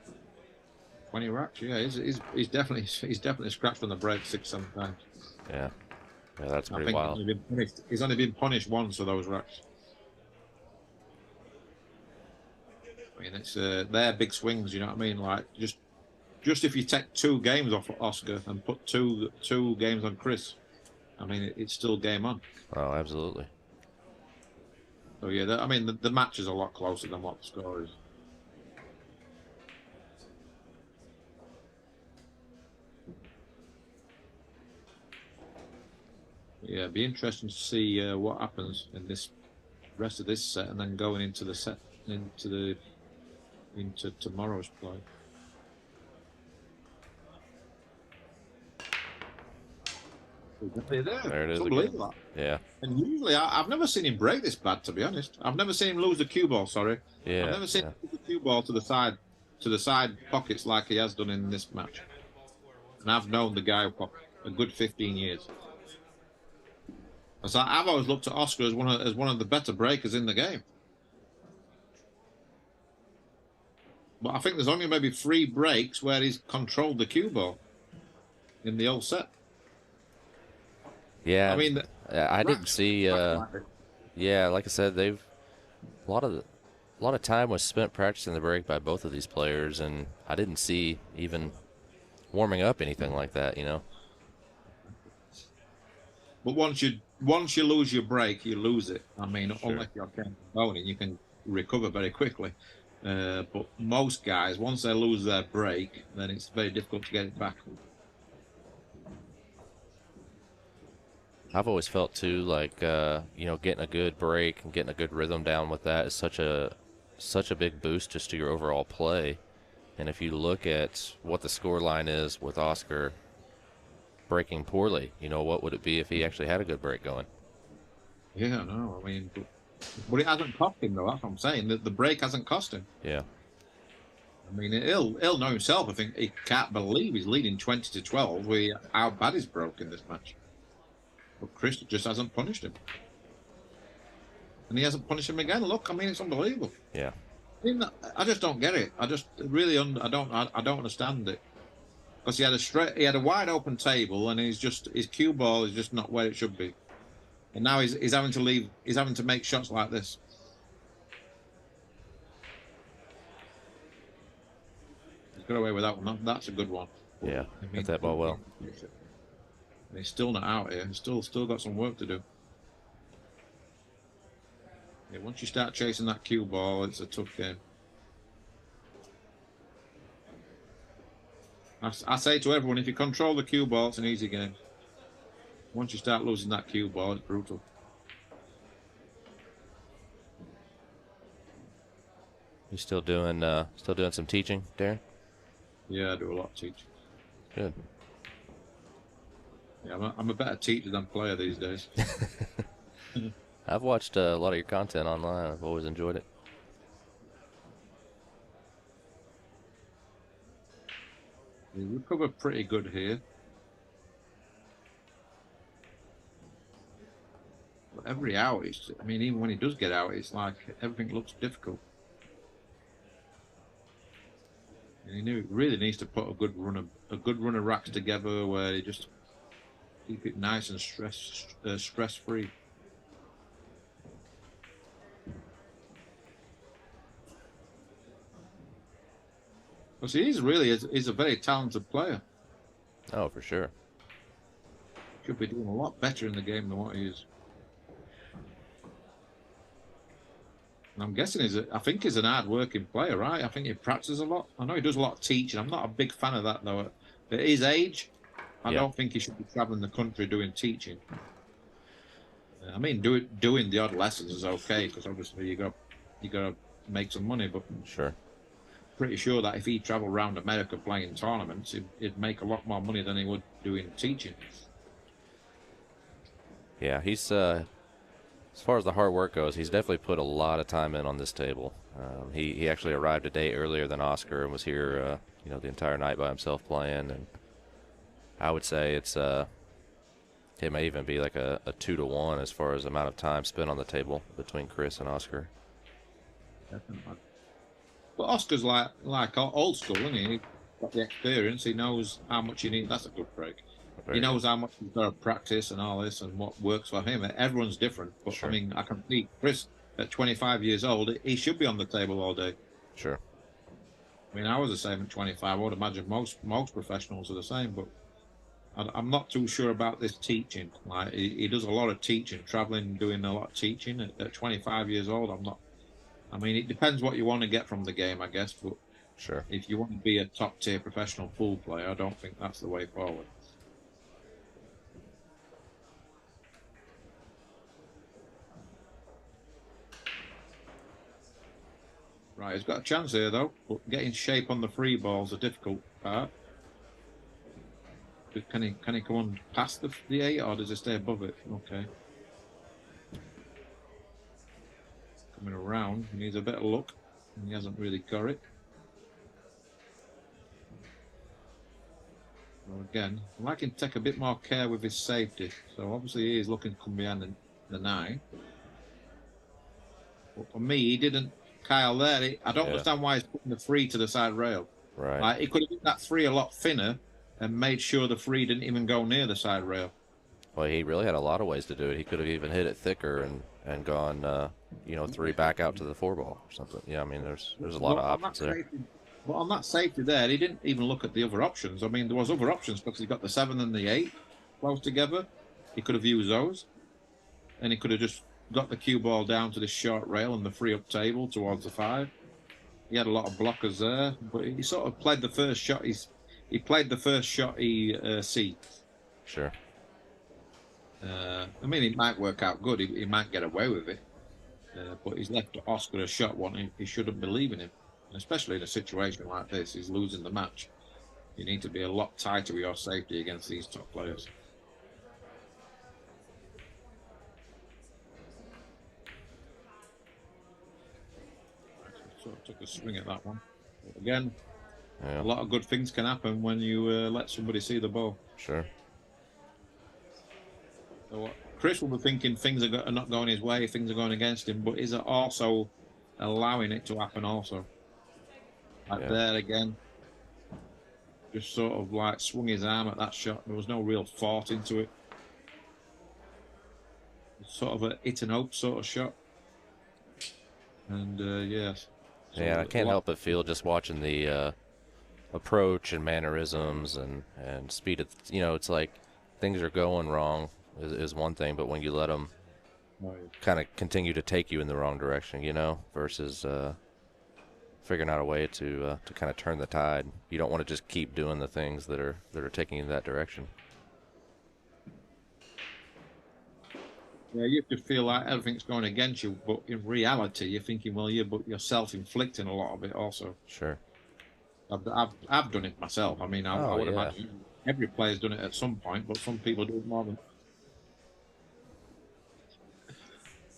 20 racks. Yeah, he's definitely scratched on the break 6-7 times. Yeah, that's pretty wild. He's only been punished once of those racks. I mean, it's they're big swings. You know what I mean? Like just if you take 2 games off of Oscar and put two games on Chris, I mean, it's still game on. Oh, absolutely. So yeah, I mean, the match is a lot closer than what the score is. Yeah, it'd be interesting to see what happens in this rest of this set, and then going into the set into tomorrow's play. There. There it It's is again. unbelievable. Yeah. And usually, I've never seen him break this bad, to be honest. I've never seen him lose the cue ball. Sorry, I've Yeah. never seen Yeah. him lose the cue ball to the side pockets like he has done in this match. And I've known the guy for a good 15 years. So I've always looked at Oscar as one of the better breakers in the game. But I think there's only maybe 3 breaks where he's controlled the cue ball in the whole set. Yeah. I mean, I didn't see. Yeah, like I said, a lot of time was spent practicing the break by both of these players, and I didn't see even warming up anything like that. You know. But once you lose your break, you lose it. I mean, Sure. unless you're Ken Boney, you can recover very quickly. But most guys, once they lose their break, then it's very difficult to get it back. I've always felt too like getting a good break and getting a good rhythm down with that is such a big boost just to your overall play. And if you look at what the score line is with Oscar breaking poorly, what would it be if he actually had a good break going? Yeah, no, I mean, but it hasn't cost him though. That's what I'm saying. The break hasn't cost him. Yeah. I mean, he'll know himself. I think he can't believe he's leading 20-12 with how bad he's broke in this match. But Chris just hasn't punished him, and he hasn't punished him again. Look, I mean, it's unbelievable. Yeah. I just don't get it. I just really I don't understand it, because he had a wide open table, and his cue ball is just not where it should be, and now he's having to leave. He's having to make shots like this. He's got away with that one. That's a good one. Yeah. Hit that ball well. And he's still not out here. He's still got some work to do. Yeah, once you start chasing that cue ball, it's a tough game. I say to everyone, if you control the cue ball, it's an easy game. Once you start losing that cue ball, it's brutal. You still doing some teaching, Darren? Yeah, I do a lot of teaching. Good. Yeah, I'm a better teacher than player these days. I've watched a lot of your content online. I've always enjoyed it. We recover pretty good here. But every out, even when he does get out, it's like everything looks difficult. And he really needs to put a good run of racks together where he just keep it nice and stress free. Because he's a very talented player. Oh, for sure. Should be doing a lot better in the game than what he is. And I'm guessing I think he's an hard-working player, right? I think he practices a lot. I know he does a lot of teaching. I'm not a big fan of that, though. At his age, I don't think he should be traveling the country doing teaching. I mean, doing the odd lessons is okay, because obviously you got to make some money. But Sure. Pretty sure that if he traveled around America playing tournaments, he'd make a lot more money than he would doing teaching. Yeah, he's as far as the hard work goes, he's definitely put a lot of time in on this table. He actually arrived a day earlier than Oscar and was here, the entire night by himself playing. And I would say it may even be like a 2-to-1 as far as amount of time spent on the table between Chris and Oscar. Definitely. But Oscar's like old school, isn't he? He's got the experience. He knows how much you need. That's a good break. He knows how much he's got to practice and all this and what works for him. Everyone's different. But Sure. I mean, I can see Chris at 25 years old, he should be on the table all day. Sure. I mean, I was the same at 25. I would imagine most professionals are the same, but I'm not too sure about this teaching. Like he does a lot of teaching, traveling, doing a lot of teaching at 25 years old. I mean, it depends what you want to get from the game, I guess. But Sure. if you want to be a top-tier professional pool player, I don't think that's the way forward. Right, he's got a chance here, though. But getting shape on the free ball's a difficult part. Can he come on past the 8, or does he stay above it? Okay. Coming around, he needs a bit of luck, and he hasn't really got it. Well, again, I'd like him to take a bit more care with his safety. So obviously he is looking to come behind the 9. But for me, he didn't. Kyle there, I don't understand why he's putting the 3 to the side rail. Right. Like, he could have hit that 3 a lot thinner and made sure the 3 didn't even go near the side rail. Well, he really had a lot of ways to do it. He could have even hit it thicker and gone, 3 back out to the 4 ball or something. Yeah, I mean, there's a lot of options there. But on that safety there, he didn't even look at the other options. I mean, there was other options because he got the 7 and the 8 close together. He could have used those, and he could have just got the cue ball down to this short rail and the 3 up table towards the 5. He had a lot of blockers there, but he sort of played the first shot. He played the first shot he see. Sure. I mean, it might work out good. He might get away with it, but he's left Oscar a shot one. He shouldn't believe in him, especially in a situation like this. He's losing the match. You need to be a lot tighter with your safety against these top players. Sort of took a swing at that one. But again, a lot of good things can happen when you let somebody see the ball. Sure. So Chris will be thinking things are not going his way, things are going against him, but is also allowing it to happen also. Like there again, just sort of like swung his arm at that shot. There was no real thought into it. Sort of a hit and hope sort of shot. And yes. So yeah, I can't help but feel just watching the approach and mannerisms and speed of, it's like things are going wrong is one thing, but when you let them kind of continue to take you in the wrong direction, versus figuring out a way to kind of turn the tide. You don't want to just keep doing the things that are taking you in that direction. Yeah, you have to feel like everything's going against you, but in reality, you're thinking, well, but you're self-inflicting a lot of it also. Sure. I've done it myself. I mean, I would imagine every player's done it at some point, but some people do it more than.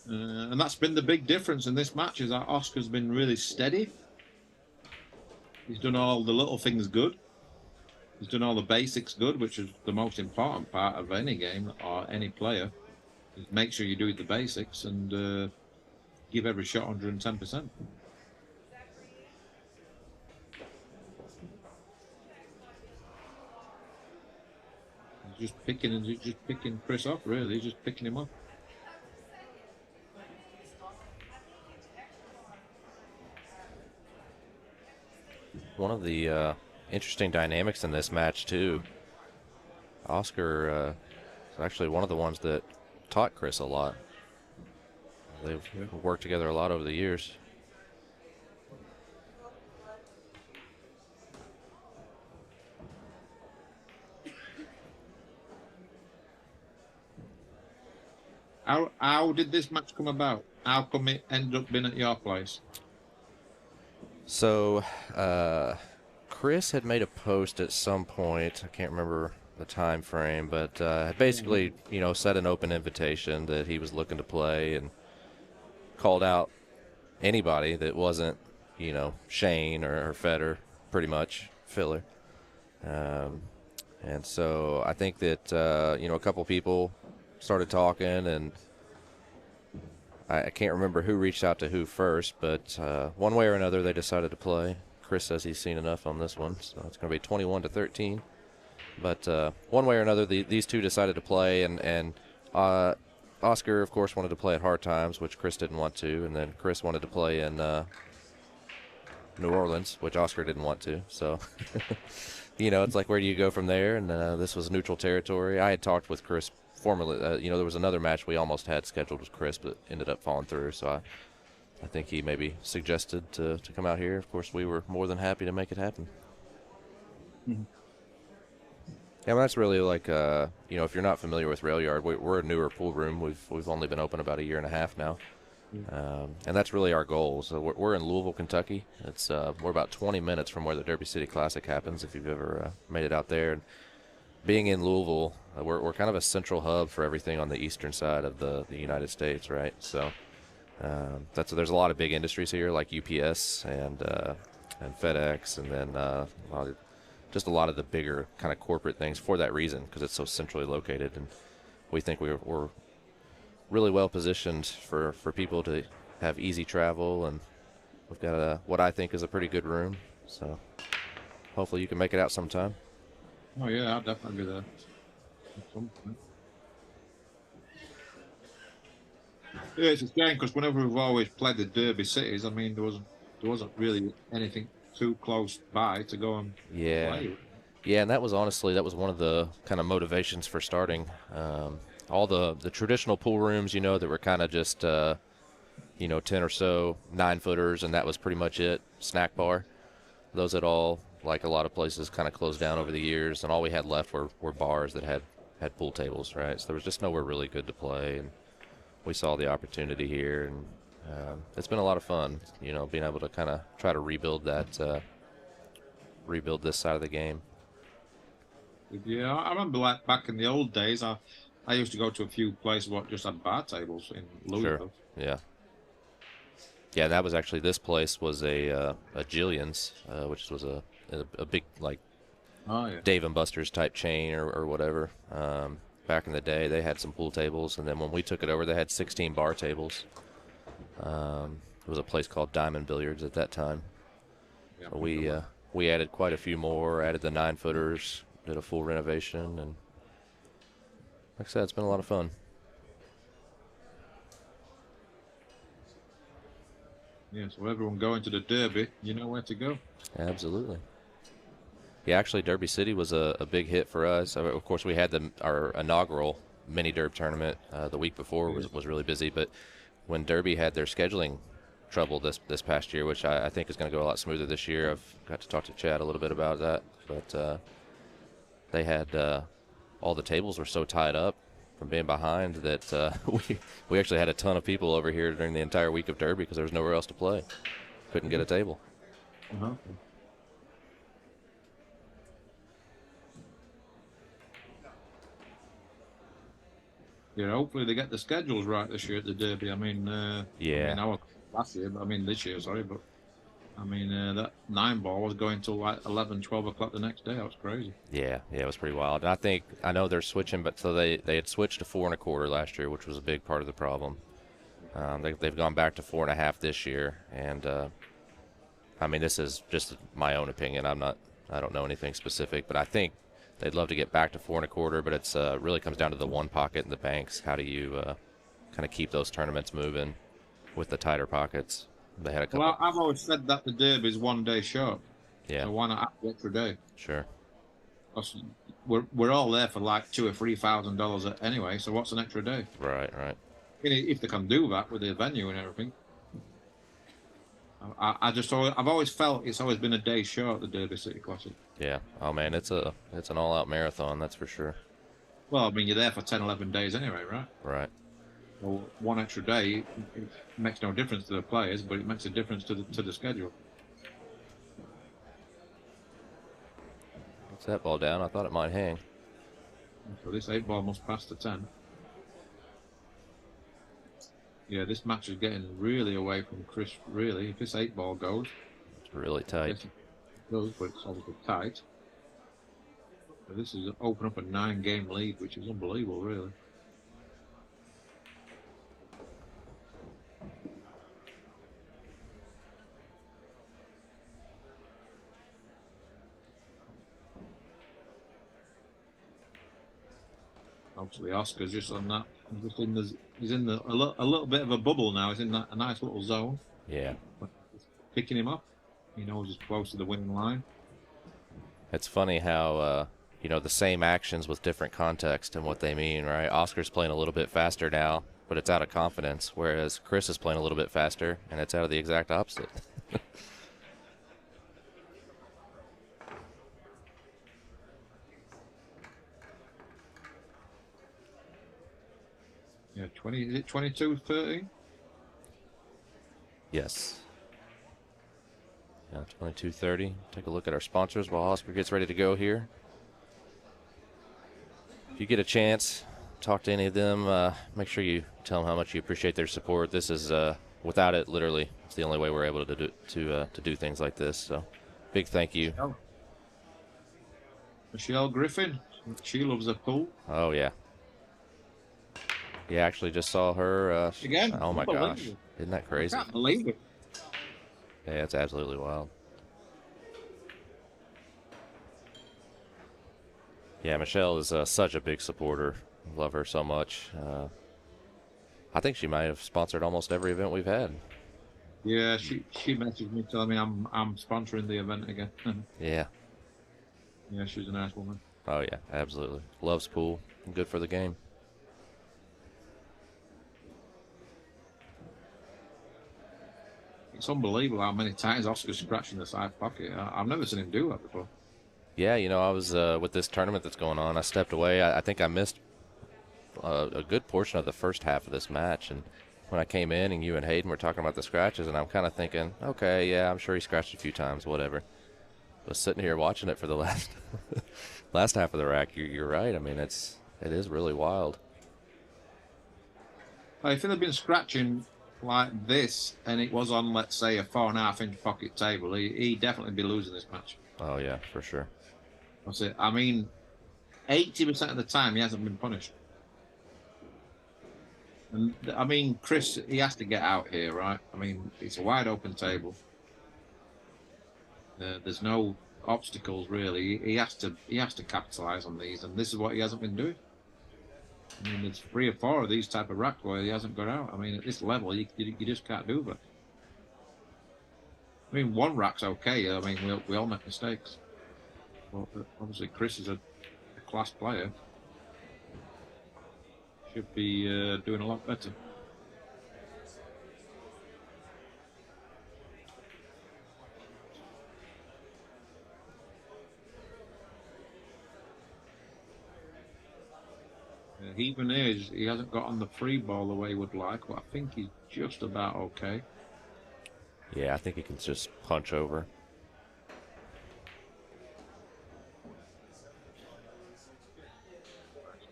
And that's been the big difference in this match, is that Oscar's been really steady. He's done all the little things good. He's done all the basics good, which is the most important part of any game or any player. Is make sure you do the basics and give every shot 110%. He's just picking Chris up, really. He's just picking him up. One of the interesting dynamics in this match too. Oscar is actually one of the ones that taught Chris a lot. They've worked together a lot over the years. How did this match come about? How come it ended up being at your place? So, Chris had made a post at some point. I can't remember the time frame, but basically, set an open invitation that he was looking to play and called out anybody that wasn't, Shane or Feder, pretty much filler. And so I think that a couple people started talking, and I can't remember who reached out to who first, but one way or another they decided to play. Chris says he's seen enough on this one, so it's going to be 21-13. But one way or another, these two decided to play, and Oscar, of course, wanted to play at Hard Times, which Chris didn't want to, and then Chris wanted to play in New Orleans, which Oscar didn't want to. So, it's like, where do you go from there? And this was neutral territory. I had talked with Chris formerly. There was another match we almost had scheduled with Chris, but ended up falling through. So I think he maybe suggested to come out here. Of course, we were more than happy to make it happen. Mm-hmm. Yeah, well, that's really like, if you're not familiar with Rail Yard, we're a newer pool room. We've only been open about a year and a half now. And that's really our goal. So we're in Louisville, Kentucky. We're about 20 minutes from where the Derby City Classic happens, if you've ever made it out there. And being in Louisville, we're kind of a central hub for everything on the eastern side of the United States, right? So there's a lot of big industries here, like UPS and FedEx, and then just a lot of the bigger kind of corporate things for that reason, because it's so centrally located. And we think we're really well positioned for people to have easy travel, and we've got what I think is a pretty good room. So hopefully you can make it out sometime. Oh yeah, I'll definitely be there. At some point. Yeah, it's a shame because whenever we've always played the Derby cities, I mean, there wasn't really anything too close by to go and Yeah. play. Yeah, and that was one of the kind of motivations for starting. All the traditional pool rooms, that were kind of just, 10 or so 9-footers, and that was pretty much it. Snack bar. Those had all, like a lot of places, kind of closed down over the years, and all we had left were bars that had pool tables, right? So there was just nowhere really good to play, and we saw the opportunity here, and it's been a lot of fun, being able to kind of try to rebuild this side of the game. Yeah, I remember like back in the old days, I used to go to a few places what just had bar tables in Sure. Louisville. Yeah. Yeah, that was actually, this place was a Jillian's, which was a big, like, Oh yeah. Dave and Buster's type chain or whatever. Back in the day, they had some pool tables, and then when we took it over, they had 16 bar tables. It was a place called Diamond Billiards at that time. Yeah, So we added quite a few more, added the 9-footers, did a full renovation, and like I said, it's been a lot of fun. yeah, so everyone going to the Derby, you know where to go. Absolutely. Yeah, actually, Derby City was a big hit for us. Of course, we had our inaugural mini Derby tournament the week before was really busy, but when Derby had their scheduling trouble this past year, which I think is going to go a lot smoother this year. I've got to talk to Chad a little bit about that, but they had all the tables were so tied up from being behind that we actually had a ton of people over here during the entire week of Derby because there was nowhere else to play. Couldn't get a table. Uh-huh. Yeah, hopefully they get the schedules right this year at the Derby. I mean, Yeah. last year, but I mean this year, sorry, but I mean that 9-ball was going till like 11, 12 o'clock the next day. That was crazy. Yeah, it was pretty wild. And I know they're switching, but so they had switched to 4 1/4 last year, which was a big part of the problem. They've gone back to 4 1/2 this year, and I mean, this is just my own opinion. I don't know anything specific, but I think they'd love to get back to 4 1/4. But it's really comes down to the one pocket and the banks. How do you kind of keep those tournaments moving with the tighter pockets? They had a couple. Well, I've always said that the Derby is 1 day short. Yeah. So why not add the extra day? Sure. We're all there for like $2,000 or $3,000 anyway. So what's an extra day? Right. I mean, if they can do that with the venue and everything. I've always felt it's always been a day short, the Derby City Classic. Yeah. Oh man, it's an all-out marathon, that's for sure. Well, I mean, you're there for 10, 11 days anyway, right? Right. Well, one extra day it makes no difference to the players, but it makes a difference to the schedule. What's that ball down? I thought it might hang. So this 8-ball must pass the 10. Yeah, this match is getting really away from Chris, really. If this 8-ball goes... It's really tight. Yes, it goes, but it's obviously tight. So this is open up a 9-game lead, which is unbelievable, really. Obviously, Oscar's just on that. He's in a little bit of a bubble now. He's in a nice little zone. Yeah. But picking him up, he knows he's close to the winning line. It's funny how the same actions with different context and what they mean, right? Oscar's playing a little bit faster now, but it's out of confidence, whereas Chris is playing a little bit faster, and it's out of the exact opposite. Yeah, 20. Is it 22-30? Yes. Yeah, 22:30. Take a look at our sponsors while Oscar gets ready to go here. if you get a chance, talk to any of them. Make sure you tell them how much you appreciate their support. This is without it, literally, it's the only way we're able to do things like this. So, big thank you. Michelle Griffin, she loves a pool. Oh yeah. Yeah, actually just saw her. Again, Oh my gosh, unbelievable. isn't that I crazy? can't believe it. Yeah, it's absolutely wild. Yeah, Michelle is such a big supporter. Love her so much. I think she might have sponsored almost every event we've had. Yeah, she messaged me telling me I'm sponsoring the event again. Yeah. Yeah, she's a nice woman. Oh yeah, absolutely. Loves pool. Good for the game. It's unbelievable how many times Oscar's scratching the side pocket. I've never seen him do that before. Yeah, I was with this tournament that's going on. I stepped away. I think I missed a good portion of the first half of this match, and when I came in and you and Hayden were talking about the scratches, and I'm kind of thinking, okay, yeah, I'm sure he scratched a few times, whatever. Was sitting here watching it for the last last half of the rack. You're right. I mean, it is really wild. If he'd have been scratching like this and it was on, let's say, a 4.5-inch pocket table, he'd definitely be losing this match. Oh yeah, for sure. That's it. I mean, 80% of the time he hasn't been punished. And I mean, Chris, he has to get out here, right? I mean, it's a wide open table. There's no obstacles really. He has to capitalize on these, and this is what he hasn't been doing. I mean, there's 3 or 4 of these type of racks where he hasn't got out. I mean, at this level, you just can't do that. I mean, one rack's okay. I mean, we all make mistakes. But obviously, Chris is a class player. Should be doing a lot better. Even is he hasn't got on the free ball the way he would like, but I think he's just about okay. Yeah, I think he can just punch over.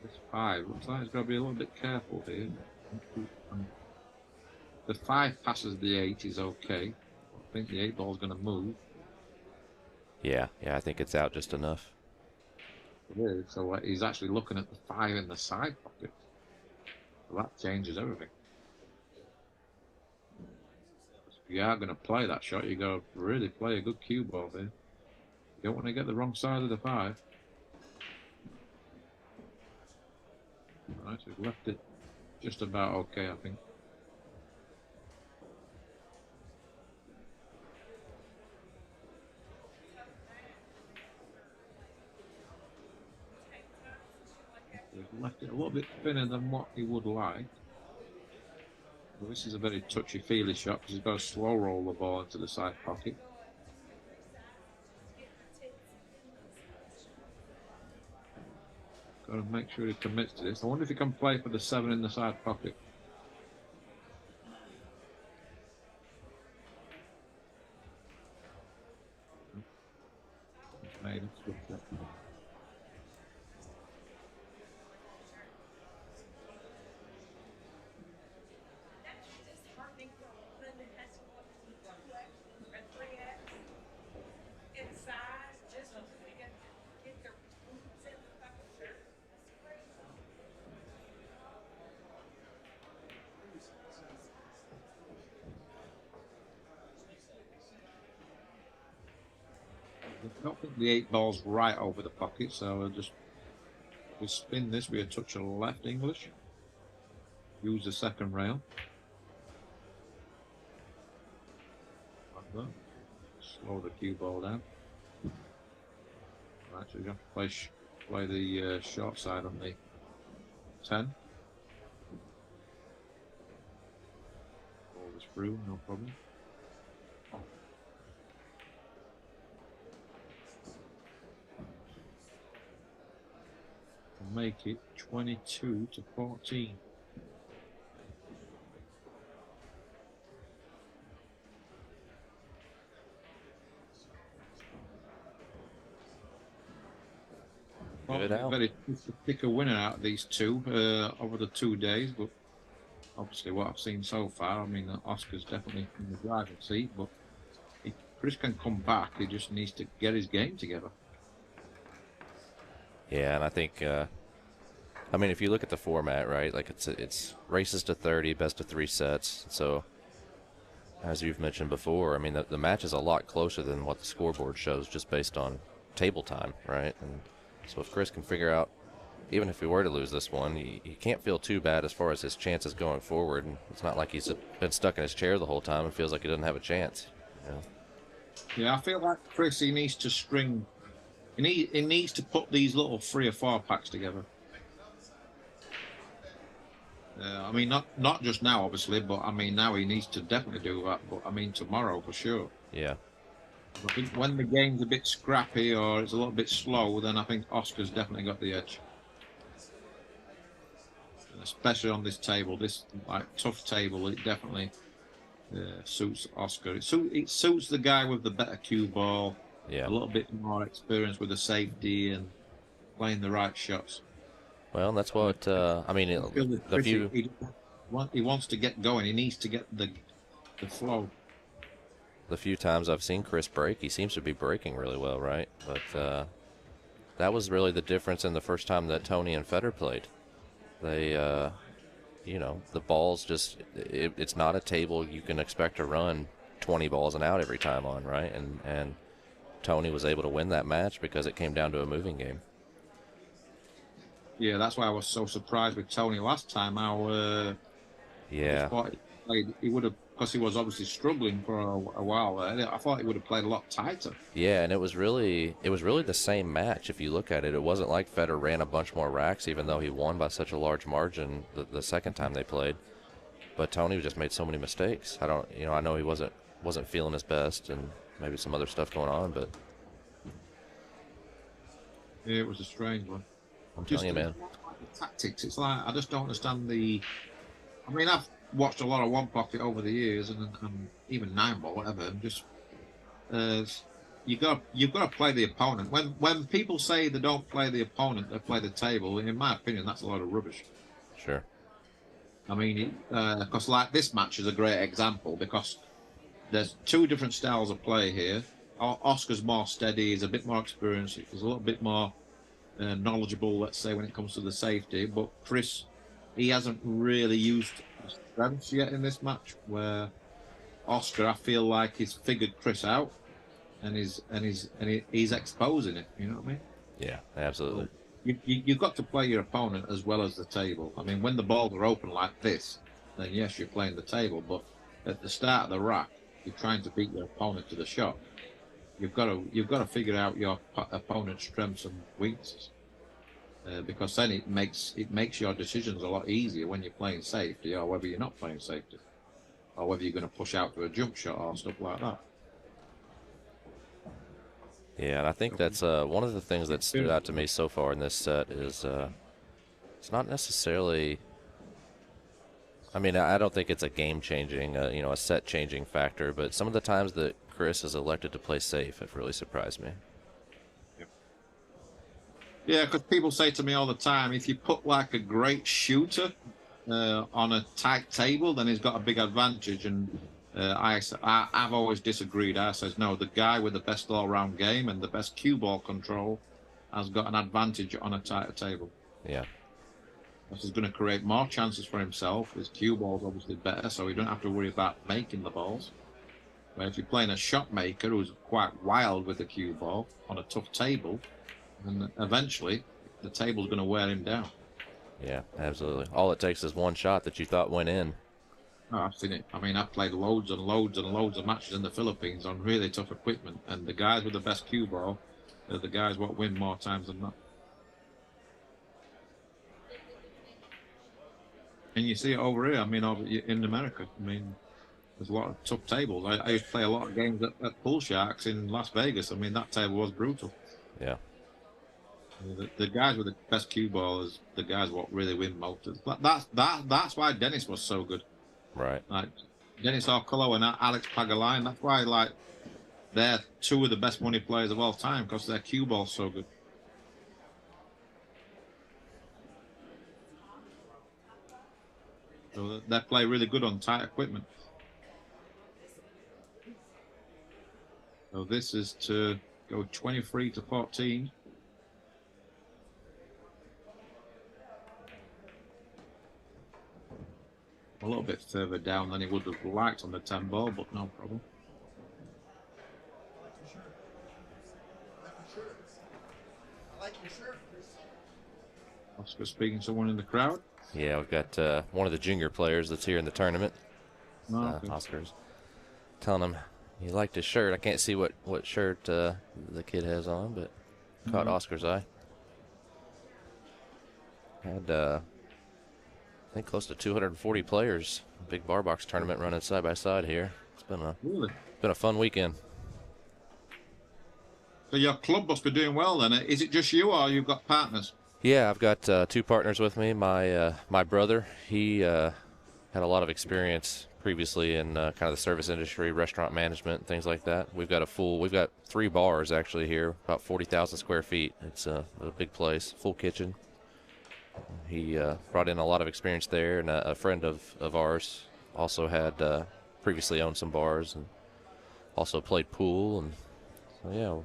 This 5 looks like he's got to be a little bit careful here. The 5 passes the 8 is okay. I think the 8 ball's going to move. Yeah, I think it's out just enough. It is. So he's actually looking at the 5 in the side pocket. So that changes everything. If you are going to play that shot, you got to really play a good cue ball here. You don't want to get the wrong side of the 5. Right, so he's left it just about okay, I think. He's left it a little bit thinner than what he would like. Well, this is a very touchy-feely shot because he's got to slow roll the ball into the side pocket. Got to make sure he commits to this. I wonder if he can play for the 7 in the side pocket. He's made it. Good shot. I don't think the 8 ball's right over the pocket, so we'll spin this with a touch of left English. Use the second rail. Like that. Slow the cue ball down. Right, so you have to play the short side on the 10. Roll this through, no problem. Make it 22-14. Well, Good it's out. very tough to pick a winner out of these two over the 2 days, but obviously what I've seen so far, I mean, Oscar's definitely in the driving seat, but if Chris can come back, he just needs to get his game together. Yeah, and I think, I mean, if you look at the format, right, like it's races to 30, best of 3 sets. So, as you've mentioned before, I mean, the match is a lot closer than what the scoreboard shows just based on table time, right? And so if Chris can figure out, even if he were to lose this one, he can't feel too bad as far as his chances going forward. And it's not like he's been stuck in his chair the whole time and feels like he doesn't have a chance. You know? Yeah, I feel like Chris, he needs to string, he needs to put these little 3 or 4 packs together. I mean, not just now, obviously, but I mean, now he needs to definitely do that. But I mean, tomorrow for sure. Yeah. I think when the game's a bit scrappy or it's a little bit slow, then I think Oscar's definitely got the edge. And especially on this table, this like tough table, it definitely suits Oscar. It suits the guy with the better cue ball, Yeah. a little bit more experience with the safety and playing the right shots. Well, that's what, I mean, I feel that the Chris, few. he wants to get going. He needs to get the flow. The few times I've seen Chris break, he seems to be breaking really well, right? But that was really the difference in the first time that Tony and Federer played. They, you know, the balls just, it's not a table you can expect to run 20 balls and out every time on, right? And Tony was able to win that match because it came down to a moving game. Yeah, that's why I was so surprised with Tony last time. I Yeah. thought he would have, because he was obviously struggling for a while there. I thought he would have played a lot tighter. Yeah, and it was really the same match if you look at it. It wasn't like Federer ran a bunch more racks, even though he won by such a large margin the second time they played. But Tony just made so many mistakes. I know he wasn't feeling his best, and maybe some other stuff going on, but Yeah, it was a strange one. I'm telling you, man. The tactics. It's like I just don't understand the. I mean, I've watched a lot of One Pocket over the years, and even Nine Ball, whatever. And just you've got to play the opponent. When people say they don't play the opponent, they play the table. In my opinion, that's a lot of rubbish. Sure. I mean, because like this match is a great example because there's 2 different styles of play here. Oscar's more steady, he's a bit more experienced, he's a little bit more knowledgeable, let's say, when it comes to the safety. But Chris, he hasn't really used his strengths yet in this match. Where Oscar, I feel like he's figured Chris out, and he's exposing it. You know what I mean? Yeah, absolutely. You've got to play your opponent as well as the table. I mean, when the balls are open like this, then yes, you're playing the table. But at the start of the rack, you're trying to beat your opponent to the shot. You've got to figure out your opponent's strengths and weaknesses, because then it makes your decisions a lot easier when you're playing safety, or whether you're not playing safety, or whether you're going to push out to a jump shot or stuff like that. Yeah, and I think that's one of the things that stood out to me so far in this set is it's not necessarily. I mean, I don't think it's a game-changing, a set-changing factor, but some of the times that Chris has elected to play safe have really surprised me. Yeah, because people say to me all the time, if you put like a great shooter on a tight table, then he's got a big advantage. And I've always disagreed. I says, no, the guy with the best all-round game and the best cue ball control has got an advantage on a tighter table. Yeah. This is going to create more chances for himself. His cue ball's obviously better, so he don't have to worry about making the balls. Where if you're playing a shot maker who's quite wild with the cue ball on a tough table, and eventually the table's going to wear him down. Yeah, absolutely. All it takes is one shot that you thought went in. Oh, I've seen it. I mean, I've played loads and loads and loads of matches in the Philippines on really tough equipment, and the guys with the best cue ball are the guys what win more times than not. And you see it over here. I mean, over in America. I mean, there's a lot of tough tables. I used to play a lot of games at Pool Sharks in Las Vegas. I mean, that table was brutal. Yeah. The guys with the best cue ball is the guys what really win most. That's why Dennis was so good. Right. Like Dennis Arcolo and Alex Pagaline. That's why they're 2 of the best money players of all time because their cue ball's so good. So they play really good on tight equipment. So this is to go 23 to 14. A little bit further down than he would have liked on the 10 ball, but no problem. I like your shirt, Chris. Oscar speaking to someone in the crowd. Yeah, we've got one of the junior players that's here in the tournament. Oh, okay. Oscar's telling him he liked his shirt. I can't see what shirt the kid has on, but caught Oscar's eye. Had I think close to 240 players. Big bar box tournament running side by side here. It's been a fun weekend. So your club must be doing well then. Is it just you, or you've got partners? Yeah, I've got 2 partners with me. My brother, he had a lot of experience previously in kind of the service industry, restaurant management, things like that. We've got 3 bars actually here, about 40,000 square feet. It's a big place, full kitchen. He brought in a lot of experience there, and a friend of ours also had previously owned some bars and also played pool. And so, yeah,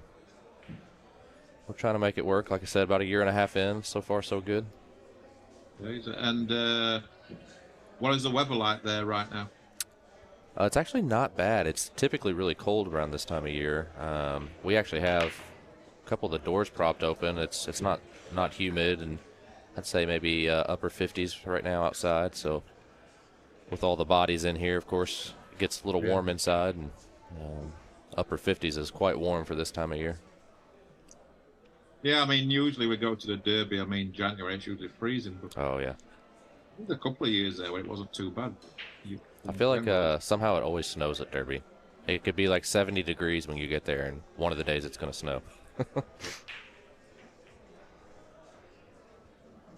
we're trying to make it work. Like I said, about a year and a half in. So far, so good. And what is the weather like there right now? It's actually not bad. It's typically really cold around this time of year. We actually have a couple of the doors propped open. It's not humid, and I'd say maybe upper 50s right now outside. So with all the bodies in here, of course, it gets a little warm inside, and upper 50s is quite warm for this time of year. Yeah, I mean, usually we go to the Derby. I mean, January it's usually freezing, but Oh, yeah. there's a couple of years there where it wasn't too bad. I feel like somehow it always snows at Derby. It could be like 70 degrees when you get there, and one of the days it's going to snow.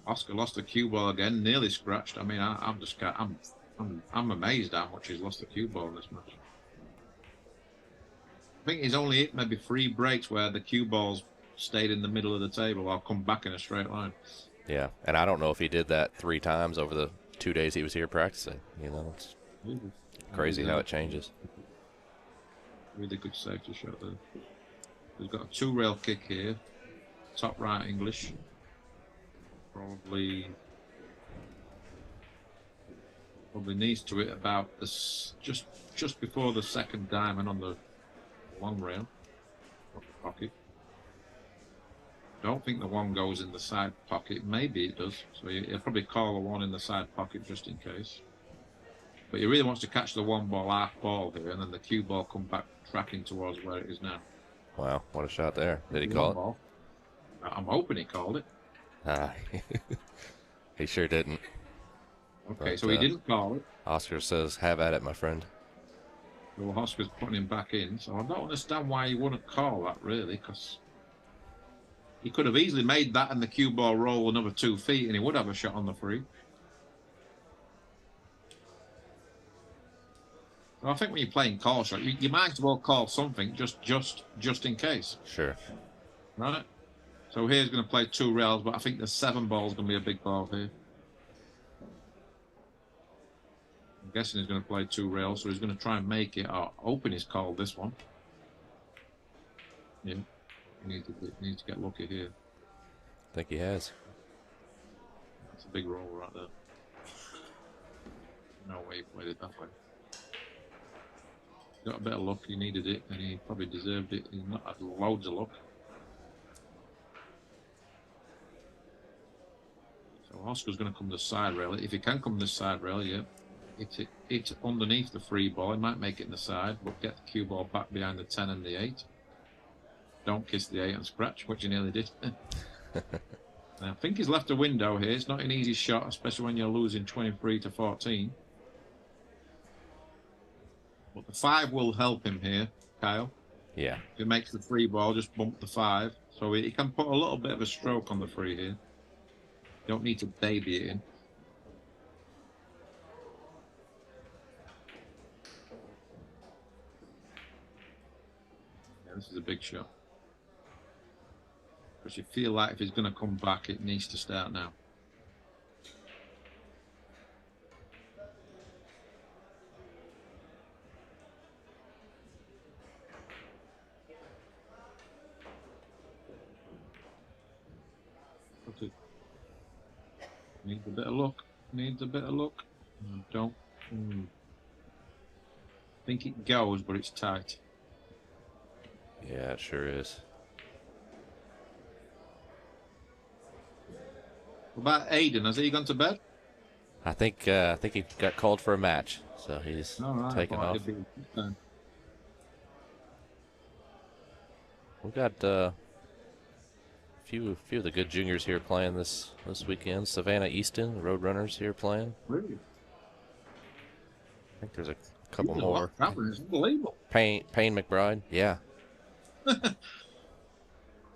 Oscar lost the cue ball again, nearly scratched. I mean, I'm amazed how much he's lost the cue ball in this match. I think he's only hit maybe 3 breaks where the cue balls stayed in the middle of the table or come back in a straight line. Yeah, and I don't know if he did that 3 times over the 2 days he was here practicing. You know, it's crazy how it changes. Really good safety shot there. He's got a 2-rail kick here. Top right English. Probably knees to it about this just before the second diamond on the long rail pocket. Don't think the one goes in the side pocket. Maybe it does. So he'll probably call the one in the side pocket just in case. But he really wants to catch the 1 ball half ball here, and then the cue ball come back tracking towards where it is now. Wow, what a shot there. Did he call ball. I'm hoping he called it. He sure didn't. Okay, But, so he didn't call it. Oscar says, have at it, my friend. Well, Oscar's putting him back in, so I don't understand why he wouldn't call that, really, because he could have easily made that and the cue ball roll another 2 feet, and he would have a shot on the free. So I think when you're playing call shot, you might as well call something just in case. Sure. Right? So here's going to play 2 rails, but I think the 7 ball is going to be a big ball here. I'm guessing he's going to play 2 rails, so he's going to try and make it. Open is called this one. Yeah. He needs to get lucky here. I think he has. That's a big roll right there. No way he played it that way. Got a bit of luck. He needed it, and he probably deserved it. He's not had loads of luck. So Oscar's going to come to the side rail. If he can come to the side rail, yeah. It's underneath the free ball. He might make it in the side, but get the cue ball back behind the 10 and the 8. Don't kiss the 8 and scratch, which you nearly did. I think he's left a window here. It's not an easy shot, especially when you're losing 23 to 14. But the 5 will help him here, Kyle. Yeah. If he makes the free ball, just bump the 5. So he can put a little bit of a stroke on the free here. Don't need to baby it in. Yeah, this is a big shot. Because you feel like if he's going to come back, it needs to start now. Needs a bit of luck. Needs a bit of luck. Don't. Think it goes, but it's tight. Yeah, it sure is. What about Aiden? Has he gone to bed? I think he got called for a match, so he's All right. taking Well, off. it'd be fun. We've got few of the good juniors here playing this weekend. Savannah Easton, the Roadrunners here playing. Really? I think there's a couple There's a more. lot happening. It's unbelievable. Payne McBride, yeah.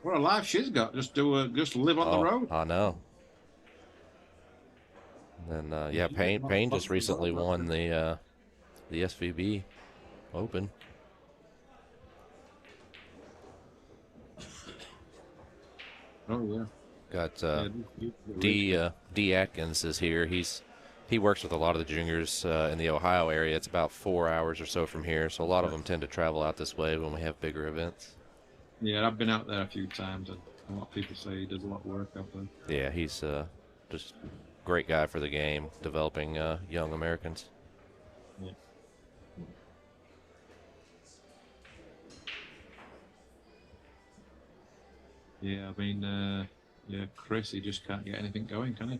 What a life she's got. Just live on the road. I know. And then yeah, Payne just recently won the SVB Open. Oh yeah. Got D Atkins is here. He works with a lot of the juniors in the Ohio area. It's about 4 hours or so from here, so a lot of them tend to travel out this way when we have bigger events. Yeah, I've been out there a few times, and a lot of people say he does a lot of work out there. Yeah, he's just a great guy for the game, developing young Americans. Yeah. Yeah, I mean, Chris, he just can't get anything going, can he?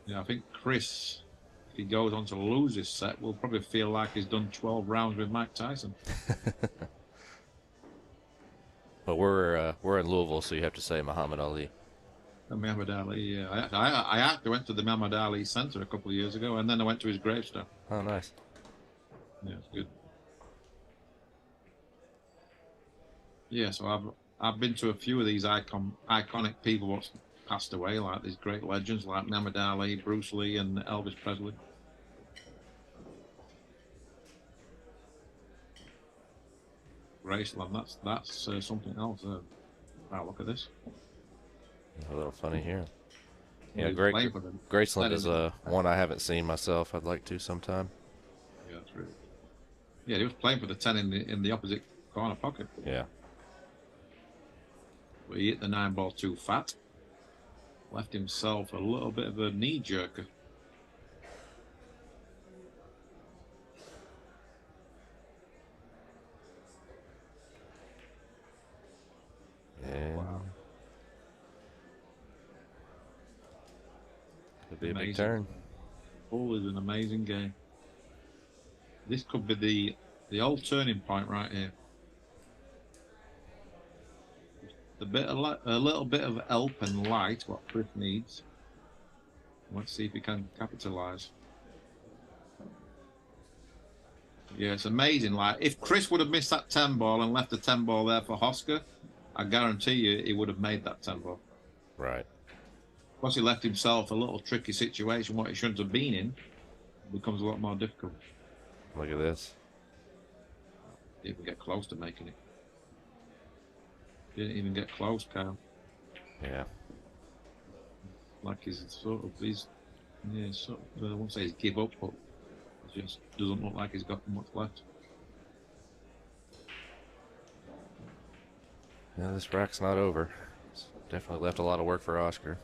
Yeah, I think Chris, if he goes on to lose this set, will probably feel like he's done 12 rounds with Mike Tyson. But we're in Louisville, so you have to say Muhammad Ali. Muhammad Ali, yeah. I actually went to the Muhammad Ali Center a couple of years ago, and then I went to his gravestone. Oh, nice. Yeah, it's good. Yeah, so I've been to a few of these iconic people what's passed away, like these great legends like Muhammad Ali, Bruce Lee, and Elvis Presley. Graceland, that's something else. Wow, look at this. A little funny here. Yeah, He's great. playing for them. Graceland is one I haven't seen myself. I'd like to sometime. Yeah, that's really. Yeah, he was playing for the 10 in the opposite corner pocket. Yeah. But he hit the 9-ball too fat. Left himself a little bit of a knee jerker. Yeah. Wow. Could be a big Amazing. turn. Pool is an amazing game. This could be the old turning point right here. A little bit of help and light, what Chris needs. Let's see if he can capitalize. Yeah, it's amazing. Like, if Chris would have missed that 10-ball and left the 10-ball there for Hosker, I guarantee you he would have made that 10-ball. Right. Plus, he left himself a little tricky situation, what he shouldn't have been in. It becomes a lot more difficult. Look at this. Didn't even get close to making it. Didn't even get close, Kyle. Yeah. Like he's sort of, I won't say he's give up, but it just doesn't look like he's got much left. Yeah, this rack's not over. It's definitely left a lot of work for Oscar.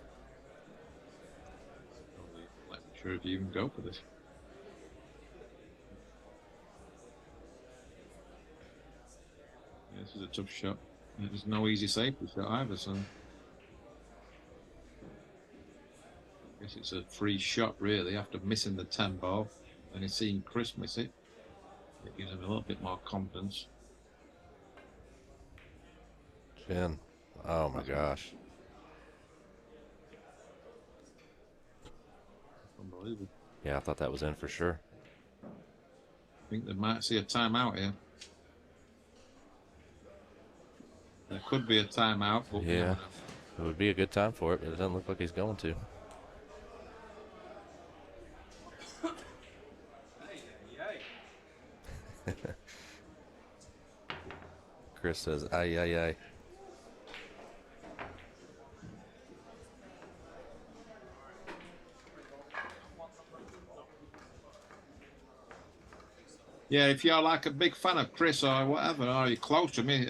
I'm not sure if you even go for this. Yeah, this is a tough shot. There's no easy safety shot either, so I guess it's a free shot really after missing the 10-ball, and he's seeing Chris miss it. It gives him a little bit more confidence. Chin. Oh my gosh. Unbelievable. Yeah, I thought that was in for sure. I think they might see a timeout here. There could be a timeout, but Yeah. It would be a good time for it, but it doesn't look like he's going to. Chris says, ay, ay, ay. Yeah, if you're like a big fan of Chris or whatever, or you're close to me,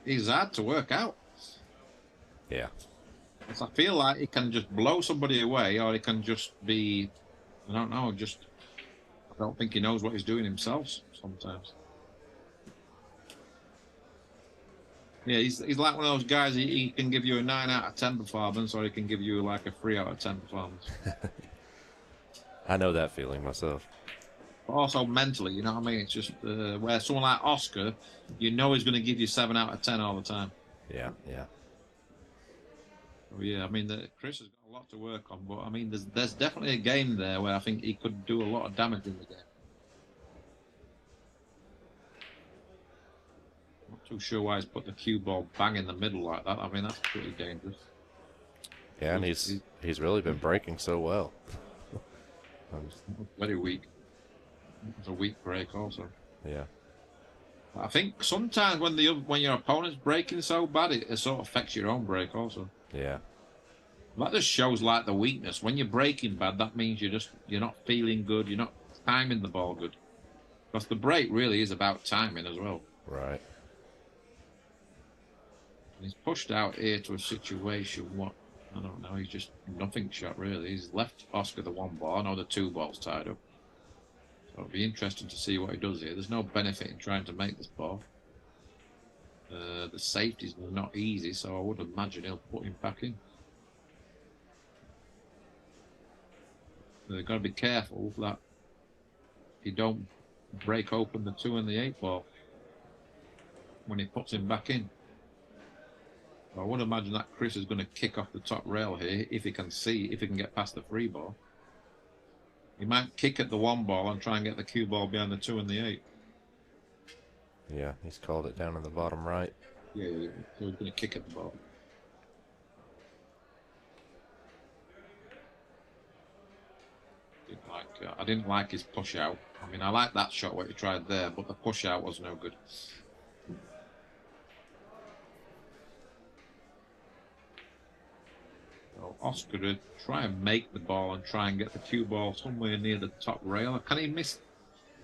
he's hard to work out. Yeah. 'Cause I feel like he can just blow somebody away, or he can just be, I don't know, just, I don't think he knows what he's doing himself sometimes. Yeah, he's like one of those guys, he can give you a 9 out of 10 performance, or he can give you like a 3 out of 10 performance. I know that feeling myself. But also mentally, you know what I mean? It's just where someone like Oscar, you know he's going to give you 7 out of 10 all the time. Yeah, yeah. Oh, yeah, I mean, Chris has got a lot to work on, but I mean, there's definitely a game there where I think he could do a lot of damage in the game. Not too sure why he's put the cue ball bang in the middle like that. I mean, that's pretty dangerous. Yeah, and he's really been breaking so well. Very weak. It was a weak break also. Yeah. I think sometimes when your opponent's breaking so bad, it sort of affects your own break also. Yeah. That just shows like the weakness. When you're breaking bad, that means you're not feeling good. You're not timing the ball good. Because the break really is about timing as well. Right. And he's pushed out here to a situation. I don't know. He's just nothing shot really. He's left Oscar the 1 ball. I know the 2 balls tied up. So it'll be interesting to see what he does here. There's no benefit in trying to make this ball. The safety's not easy, so I would imagine he'll put him back in. They've got to be careful that he don't break open the 2 and the 8 ball when he puts him back in. I would imagine that Chris is going to kick off the top rail here if he can get past the 3 ball. He might kick at the 1 ball and try and get the cue ball behind the 2 and the 8. Yeah, he's called it down in the bottom right. Yeah, so he's going to kick at the ball. I didn't like his push out. I mean, I like that shot what he tried there, but the push out was no good. So Oscar to try and make the ball and try and get the cue ball somewhere near the top rail. Can he miss?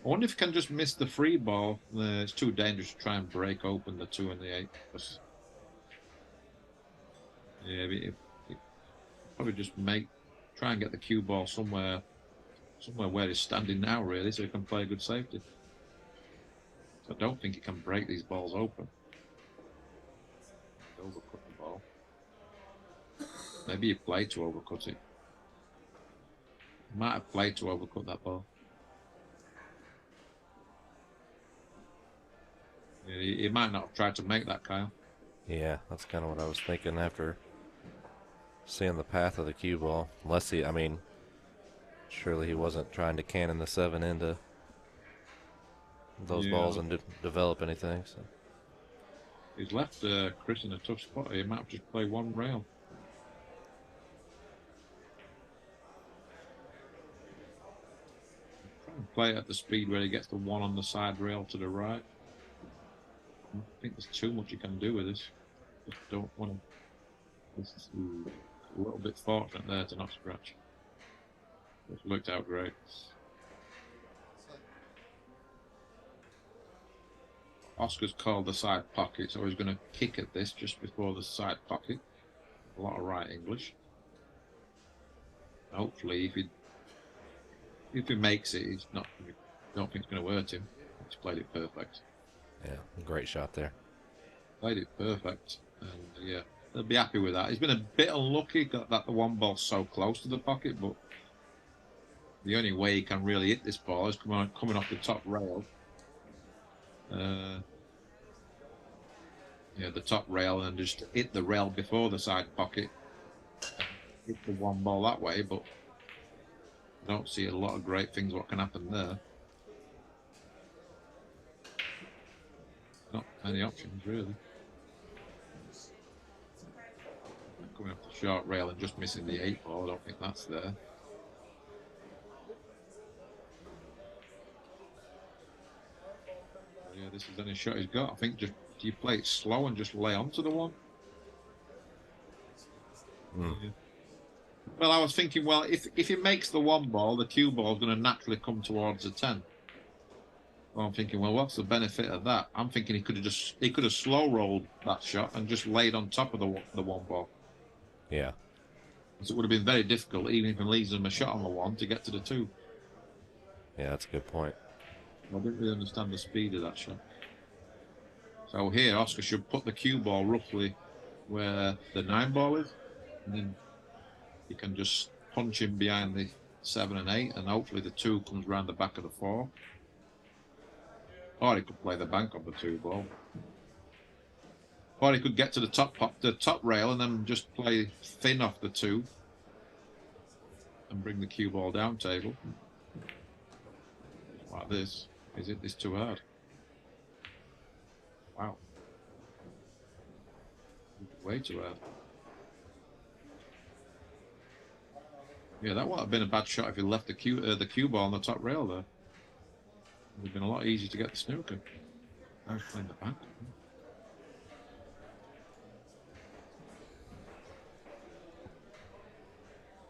I wonder if he can just miss the 3 ball. It's too dangerous to try and break open the 2 and the 8. Yeah, he probably just try and get the cue ball somewhere where he's standing now, really, so he can play good safety. So I don't think he can break these balls open. Overcut the ball. Maybe he played to overcut it. He might have played to overcut that ball. Yeah, he might not have tried to make that, Kyle. Yeah, that's kind of what I was thinking after seeing the path of the cue ball. Unless surely he wasn't trying to cannon the 7 into those balls and develop anything. So. He's left Chris in a tough spot. He might have just played 1 rail. Try and play it at the speed where he gets the 1 on the side rail to the right. I think there's too much you can do with this. Just don't want to. This is a little bit fortunate there to not scratch. It's worked out great. Oscar's called the side pocket, so he's going to kick at this just before the side pocket. A lot of right English. Hopefully, if he makes it, he's not. I don't think it's going to hurt him. He's played it perfect. Yeah, great shot there. Played it perfect, and yeah, they'll be happy with that. He's been a bit unlucky that the 1 ball's so close to the pocket, but the only way he can really hit this ball is coming off the top rail. The top rail, and just hit the rail before the side pocket. Hit the 1 ball that way, but I don't see a lot of great things what can happen there. Not many options, really. Coming off the short rail and just missing the 8 ball, I don't think that's there. Yeah, this is any shot he's got. I think just do you play it slow and just lay onto the 1? Yeah. Well, I was thinking, well, if he makes the 1 ball, the cue ball is going to naturally come towards the 10. Well, I'm thinking, well, what's the benefit of that? I'm thinking he could have slow rolled that shot and just laid on top of the one ball. Yeah. So it would have been very difficult, even if he leaves him a shot on the one, to get to the two. Yeah, that's a good point. I didn't really understand the speed of that shot. So here, Oscar should put the cue ball roughly where the 9 ball is, and then you can just punch him behind the 7 and 8, and hopefully the 2 comes round the back of the 4. Or he could play the bank on the 2 ball. Or he could get to the top rail and then just play thin off the 2 and bring the cue ball down table. Like this. Is it this too hard? Wow. Way too hard. Yeah, that would have been a bad shot if he left the cue ball on the top rail there. It would have been a lot easier to get the snooker. I was playing the bank.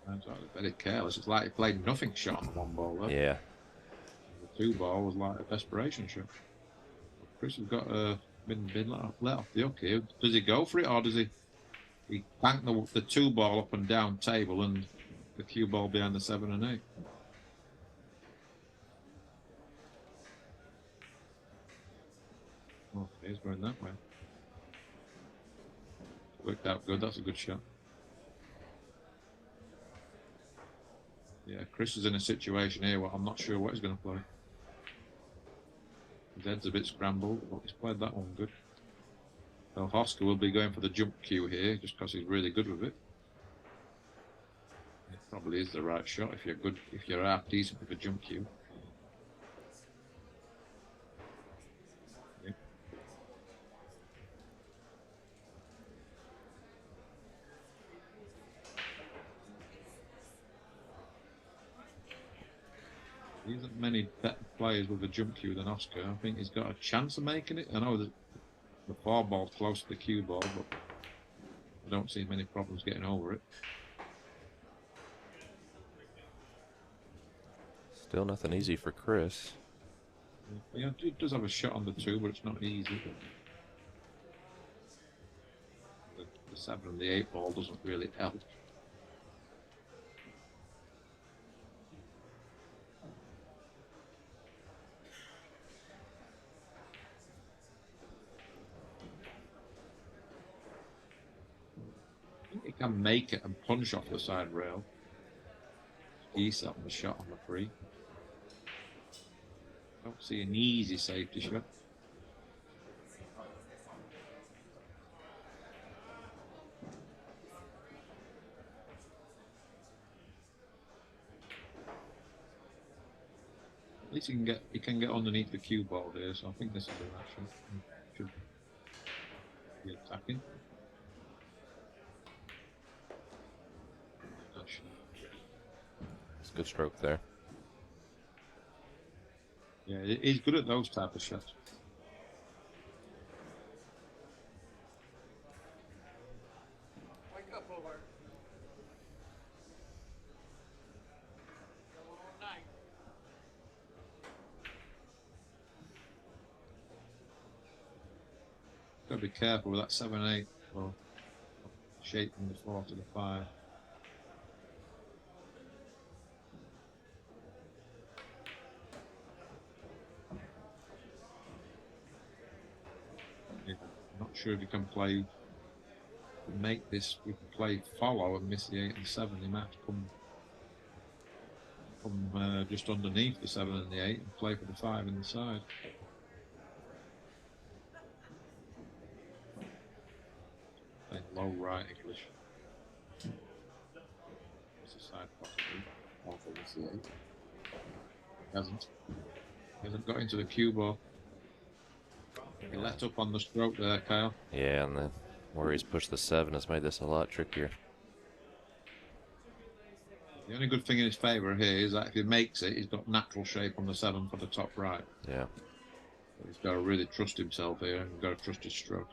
I was very careless. It's like he played nothing shot on the 1 ball there. Yeah. The 2 ball was like a desperation shot. Chris has got been let off the hook here. Does he go for it, or does he bank the 2 ball up and down table and the cue ball behind the 7 and 8? Oh, he's going that way. Worked out good. That's a good shot. Yeah, Chris is in a situation here where I'm not sure what he's going to play. His head's a bit scrambled, but he's played that one good. Well, Oscar will be going for the jump cue here, just because he's really good with it. It probably is the right shot if you're good, if you're half decent with the jump cue. Yeah. There isn't many better players with a jump cue than Oscar. I think he's got a chance of making it. I know that the 4 ball's close to the cue ball, but I don't see many problems getting over it. Still nothing easy for Chris. Yeah, he does have a shot on the 2, but it's not easy. The 7 and the 8 ball doesn't really help. I think he can make it and punch off the side rail. Geese up the shot on the 3. Don't see an easy safety shot. At least he can get underneath the cue ball there, so I think this is the right shot. Should be attacking. It's a good stroke there. Yeah, he's good at those type of shots. Wake up, over. Got to be careful with that 7-8 or shaping the 4 to the 5. Yeah, I'm not sure if you can make this. We can play follow and miss the 8 and 7. He might have to come just underneath the 7 and the 8 and play for the 5 in the side. Playing low right English. What's the side possibly? Awful, miss the 8. Hasn't got into the cue ball. He let up on the stroke there, Kyle. Yeah, and then where he's pushed the 7 has made this a lot trickier. The only good thing in his favour here is that if he makes it, he's got natural shape on the 7 for the top right. Yeah. But he's got to really trust himself here and got to trust his stroke.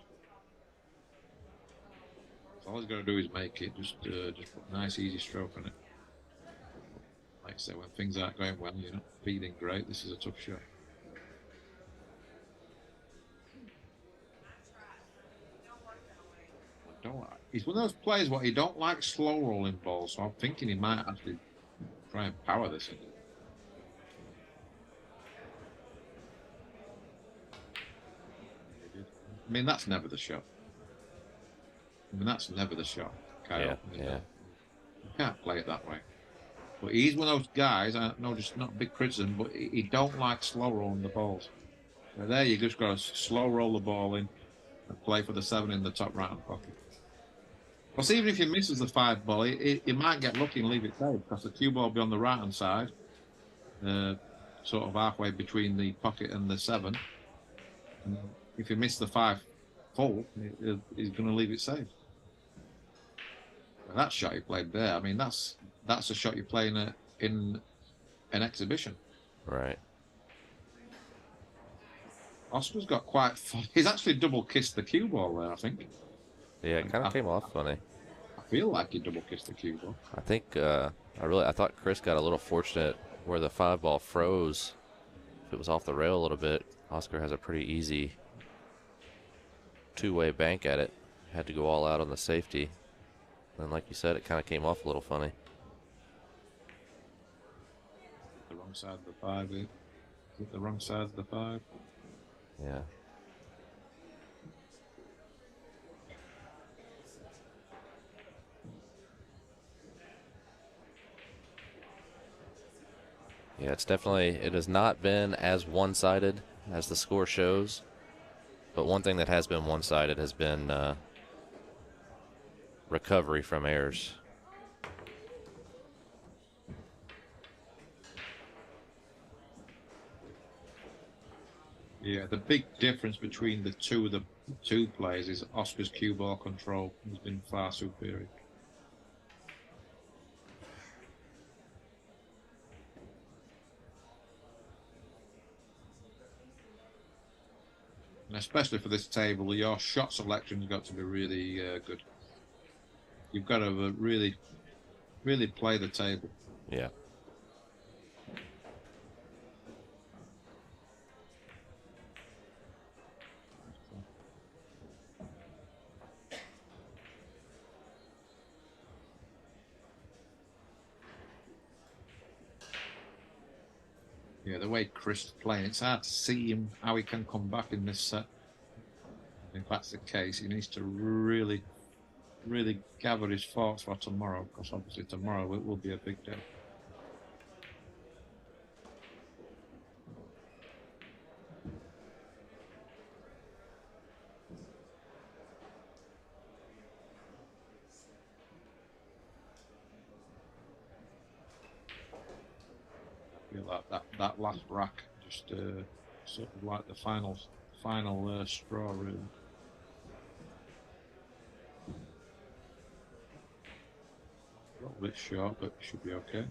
So all he's got to do is make it, just put a nice easy stroke on it. Like I say, when things aren't going well, you're not feeling great, this is a tough shot. he's one of those players what he don't like slow rolling balls, so I'm thinking he might actually try and power this in. I mean, that's never the shot. Kyle. Yeah, yeah. You can't play it that way. But he's one of those guys, I know just not big criticism, but he don't like slow rolling the balls. So there you just got to slow roll the ball in and play for the 7 in the top right hand pocket. Plus, even if he misses the 5 ball, he might get lucky and leave it safe because the cue ball will be on the right hand side, sort of halfway between the pocket and the 7. And if he misses the 5 full, he's going to leave it safe. But that shot he played there, I mean, that's a shot you play in an exhibition. Right. Oscar's got quite fun. He's actually double kissed the cue ball there, I think. Yeah, it kind of came off funny. I feel like he double kissed the cue ball. I think I thought Chris got a little fortunate where the 5 ball froze. If it was off the rail a little bit, Oscar has a pretty easy 2-way bank at it. Had to go all out on the safety. And like you said, it kind of came off a little funny. The wrong side of the 5, is it the wrong side of the 5? Yeah. Yeah, it has not been as one-sided as the score shows. But one thing that has been one-sided has been recovery from errors. Yeah, the big difference between the two players is Oscar's cue ball control has been far superior. And especially for this table, your shot selection's got to be really good. You've got to really, really play the table. Yeah. Yeah, the way Chris is playing, it's hard to see him how he can come back in this set. If that's the case, he needs to really, really gather his thoughts for tomorrow, because obviously tomorrow it will be a big day. I feel like that last rack just sort of like the final straw, really. A little bit short, but should be okay.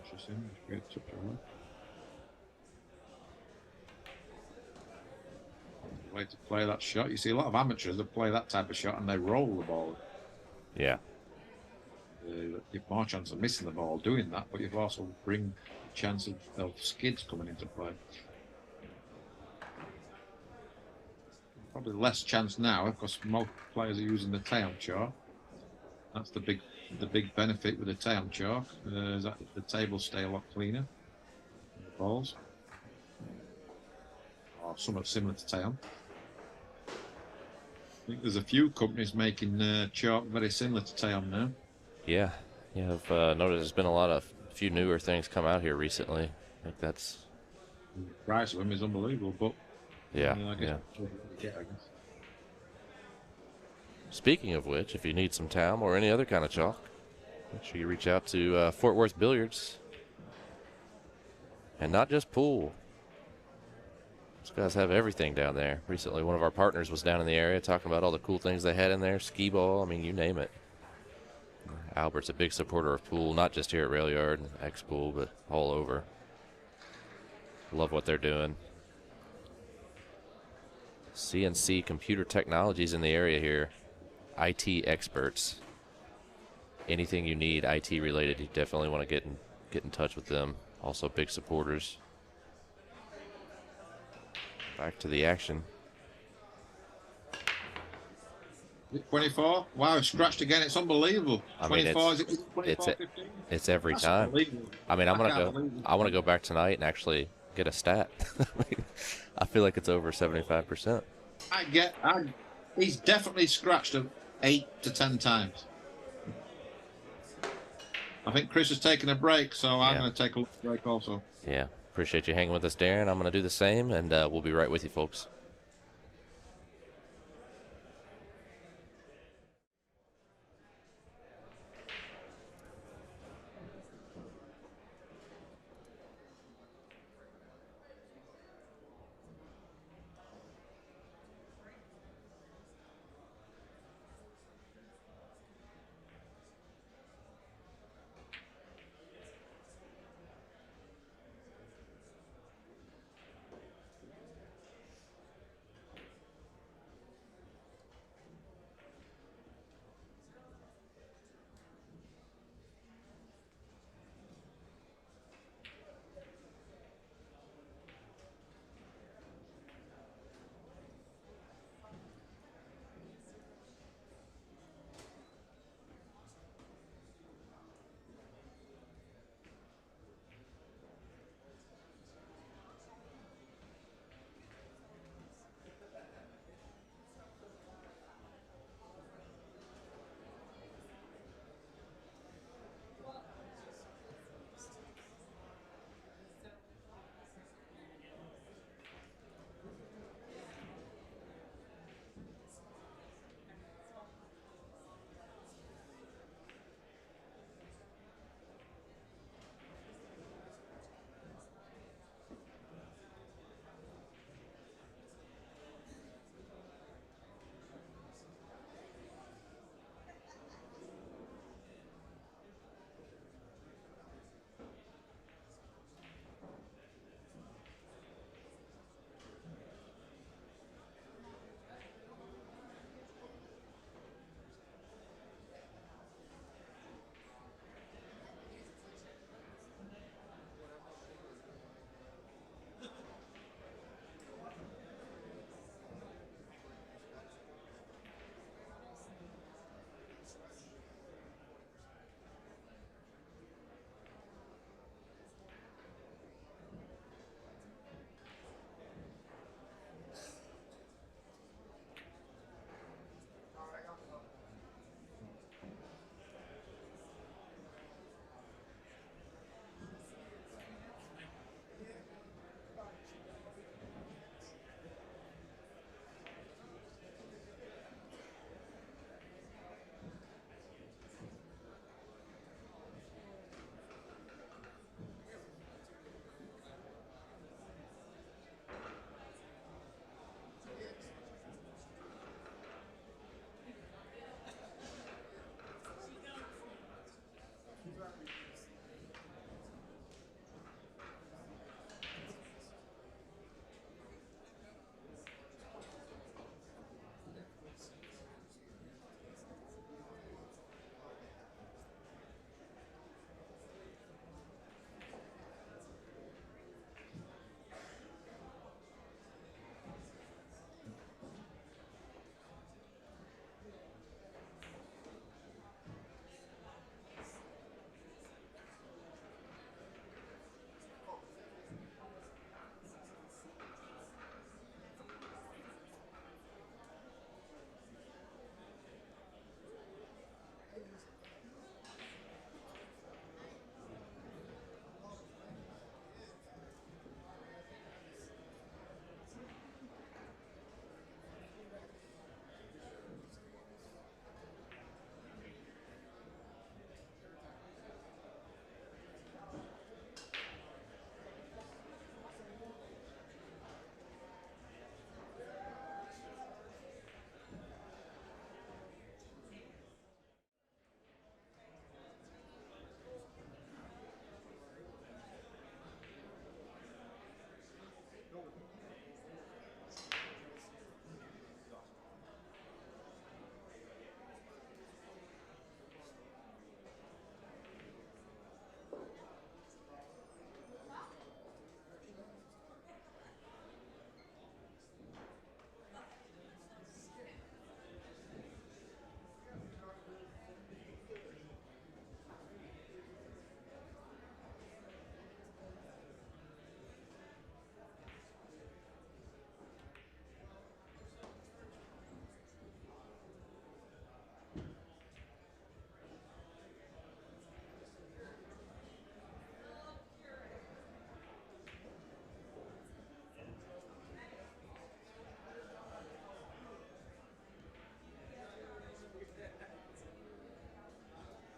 Interesting. Great touch of luck. Way to play that shot. You see a lot of amateurs that play that type of shot and they roll the ball. Yeah. You've more chance of missing the ball doing that, but you've also bring a chance of skids coming into play. Probably less chance now because most players are using the Taeyong chalk. That's the big benefit with the Taeyong chalk is that the tables stay a lot cleaner. The balls, or somewhat similar to Taeyong. I think there's a few companies making chalk very similar to Taeyong now. Yeah. Yeah, I've noticed there's been a few newer things come out here recently. I think that's... The price of them is unbelievable, but yeah, I guess. Speaking of which, if you need some TAM or any other kind of chalk, make sure you reach out to Fort Worth Billiards. And not just pool. Those guys have everything down there. Recently, one of our partners was down in the area talking about all the cool things they had in there. Skee ball, I mean, you name it. Albert's a big supporter of pool, not just here at Rail Yard and X-Pool, but all over. Love what they're doing. CNC Computer Technologies in the area here. IT experts. Anything you need IT related, you definitely want to get in touch with them. also big supporters. Back to the action. 24. Wow, scratched again. It's unbelievable. I mean, 24. Is it 24, 15? it's every That's time. unbelievable. I mean, I can't believe it. I want to go back tonight and actually get a stat. I feel like it's over 75%. He's definitely scratched him 8 to 10 times. I think Chris has taken a break, so I'm going to take a little break also. Yeah. Appreciate you hanging with us, Darren. I'm going to do the same, and we'll be right with you, folks.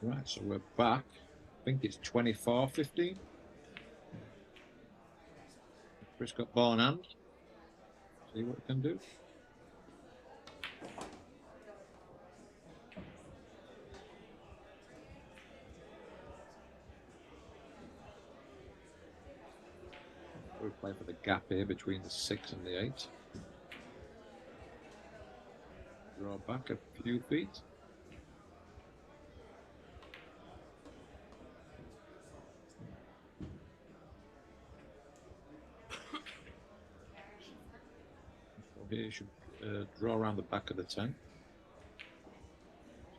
Right, so we're back. I think it's 24-15. Chris got ball in hand. See what he can do. We'll play for the gap here between the 6 and the 8. Draw back a few feet. So here you should draw around the back of the 10.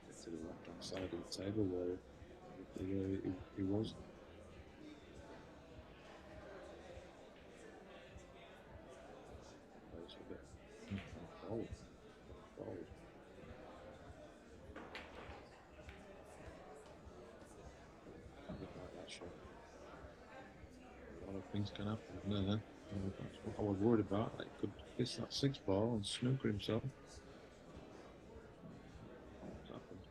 Get to the left hand side of the table where he was. Plays a bit. Forward. Forward. I didn't like that shot. A lot of things can happen there. That's what I was worried about. He could miss that 6 ball and snooker himself. What's happened?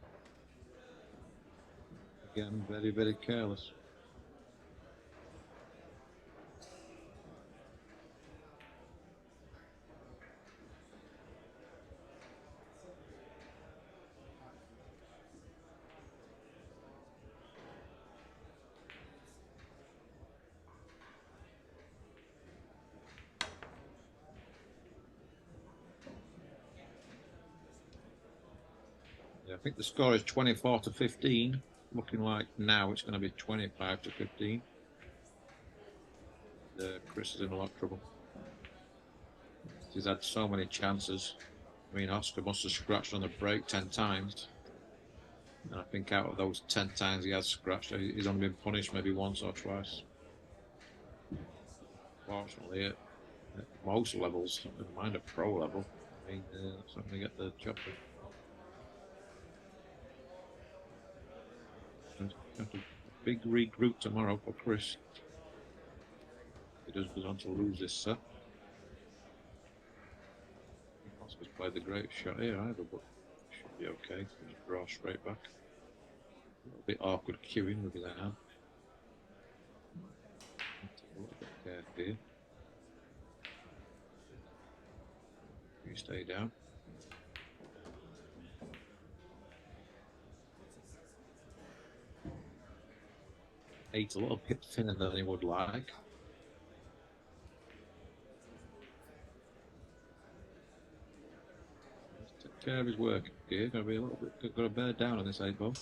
Again, very, very careless. Yeah, I think the score is 24-15. Looking like now it's going to be 25-15. Chris is in a lot of trouble. He's had so many chances. I mean, Oscar must have scratched on the break 10 times. And I think out of those 10 times he has scratched, he's only been punished maybe once or twice. Fortunately, at most levels, never mind a pro level, I mean, that's not going to get the job done. A big regroup tomorrow for Chris. He does go on to lose this set. Oscar's played the great shot here either, but should be okay. Just draw straight back. A little bit awkward queuing with his hand. Take a little bit of care here. You stay down. Eight's a little bit thinner than he would like. Take care of his work here. Got to be a little bit. Got to bear down on this 8 ball.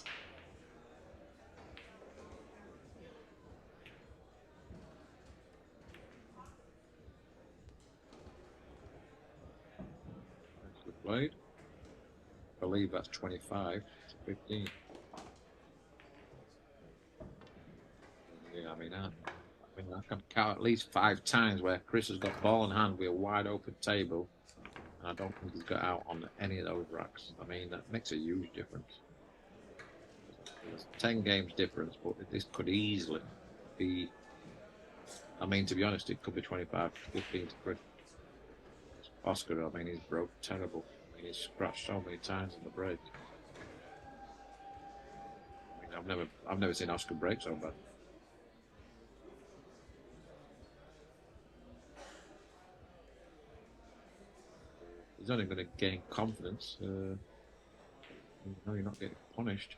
Nicely played. I believe that's 25-15. Yeah, I mean, I can count at least 5 times where Chris has got ball in hand with a wide open table, and I don't think he's got out on any of those racks. I mean, that makes a huge difference. There's 10 games difference, but this could easily be. I mean, to be honest, it could be 25-15 to Chris. Oscar, I mean, he's broke terrible. I mean, he's scratched so many times in the break. I mean, I've never seen Oscar break so bad. He's only going to gain confidence. You know, you're not getting punished.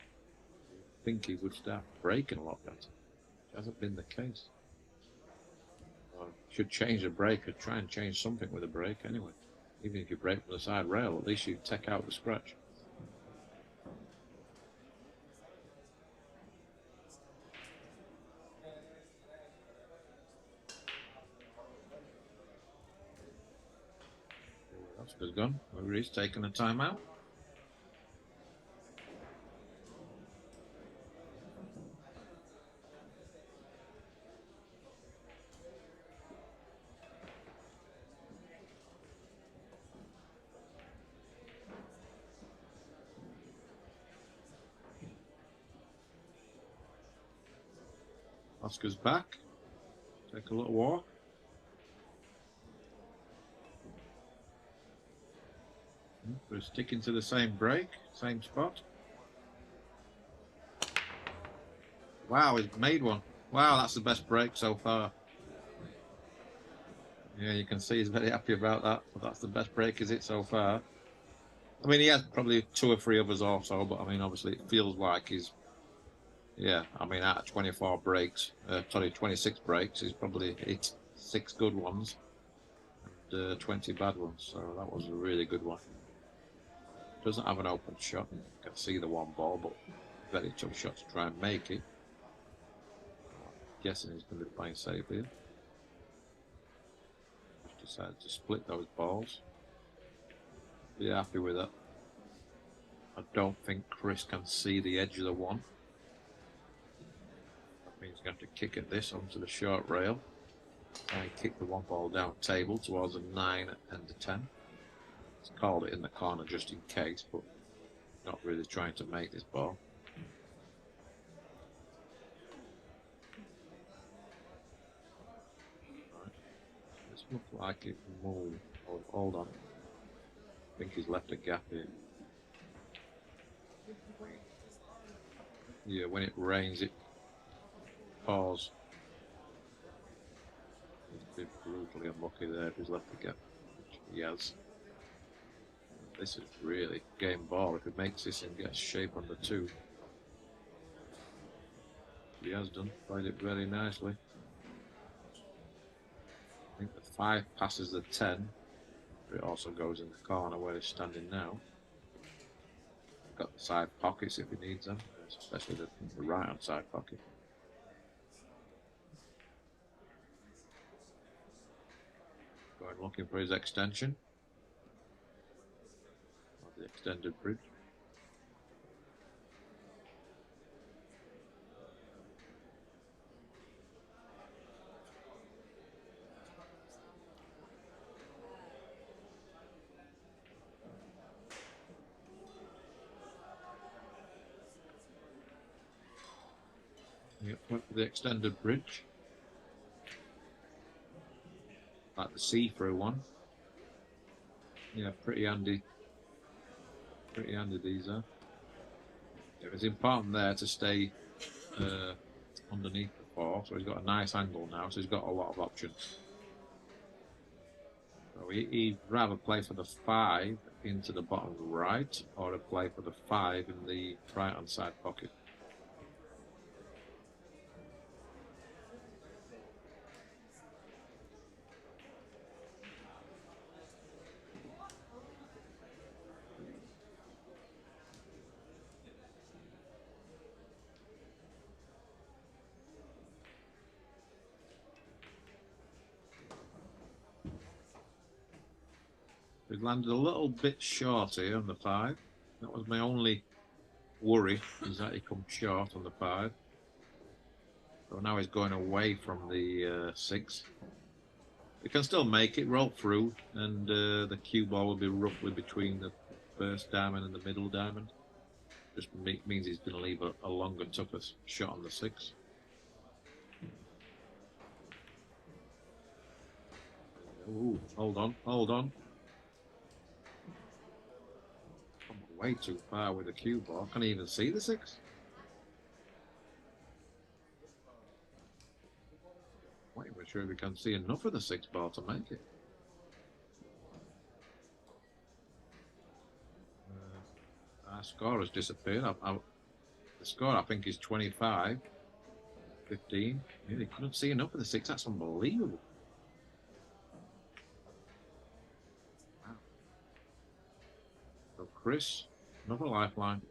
I think he would start breaking a lot better. It hasn't been the case. Should change the break or try and change something with a break anyway. Even if you break from the side rail, at least you take out the scratch. Oscar's gone. He's taking a timeout. Oscar's back. Take a little walk. We're sticking to the same break, same spot. Wow, he's made one. Wow, that's the best break so far. Yeah, you can see he's very happy about that. But that's the best break, is it, so far? I mean, he has probably 2 or 3 others also, but I mean, obviously, it feels like he's, yeah, I mean, out of 24 breaks, sorry, 26 breaks, he's probably hit 6 good ones and 20 bad ones. So that was a really good one. Doesn't have an open shot. You can see the one ball, but very tough shot to try and make it. I'm guessing he's going to be playing safe here. Just decided to split those balls. Be happy with that. I don't think Chris can see the edge of the one. That means he's going to kick at this onto the short rail. And kick the one ball down table towards a 9 and a 10. He's called it in the corner just in case, but not really trying to make this ball. Right. This looks like it moved. Oh, hold on. I think he's left a gap here. Yeah, when it rains, it pours. He's been brutally unlucky there if he's left the gap, which he has. This is really game ball if he makes this and gets shape on the 2. He has done, played it very nicely. I think the 5 passes the 10, but it also goes in the corner where he's standing now. Got the side pockets if he needs them, especially the right hand side pocket. Going looking for his extension. Or the extended bridge. Yep, went for the extended bridge. Like the see-through one. Yeah, pretty handy. Pretty handy these are. It was important there to stay underneath the 4, so he's got a nice angle now, so he's got a lot of options. So he'd rather play for the 5 into the bottom right, or to play for the 5 in the right hand side pocket. He's landed a little bit short here on the 5. That was my only worry, is that he comes short on the 5. So now he's going away from the 6. He can still make it, roll through, and the cue ball will be roughly between the first diamond and the middle diamond. Just means he's going to leave a longer, tougher shot on the 6. Ooh, hold on, hold on. I'm way too far with the cue ball. Can he even see the 6? Wait, we're sure we can see enough of the 6 ball to make it. Our score has disappeared. The score, I think, is 25. 15. Yeah, he couldn't see enough of the 6. That's unbelievable. Wow. So Chris, another lifeline.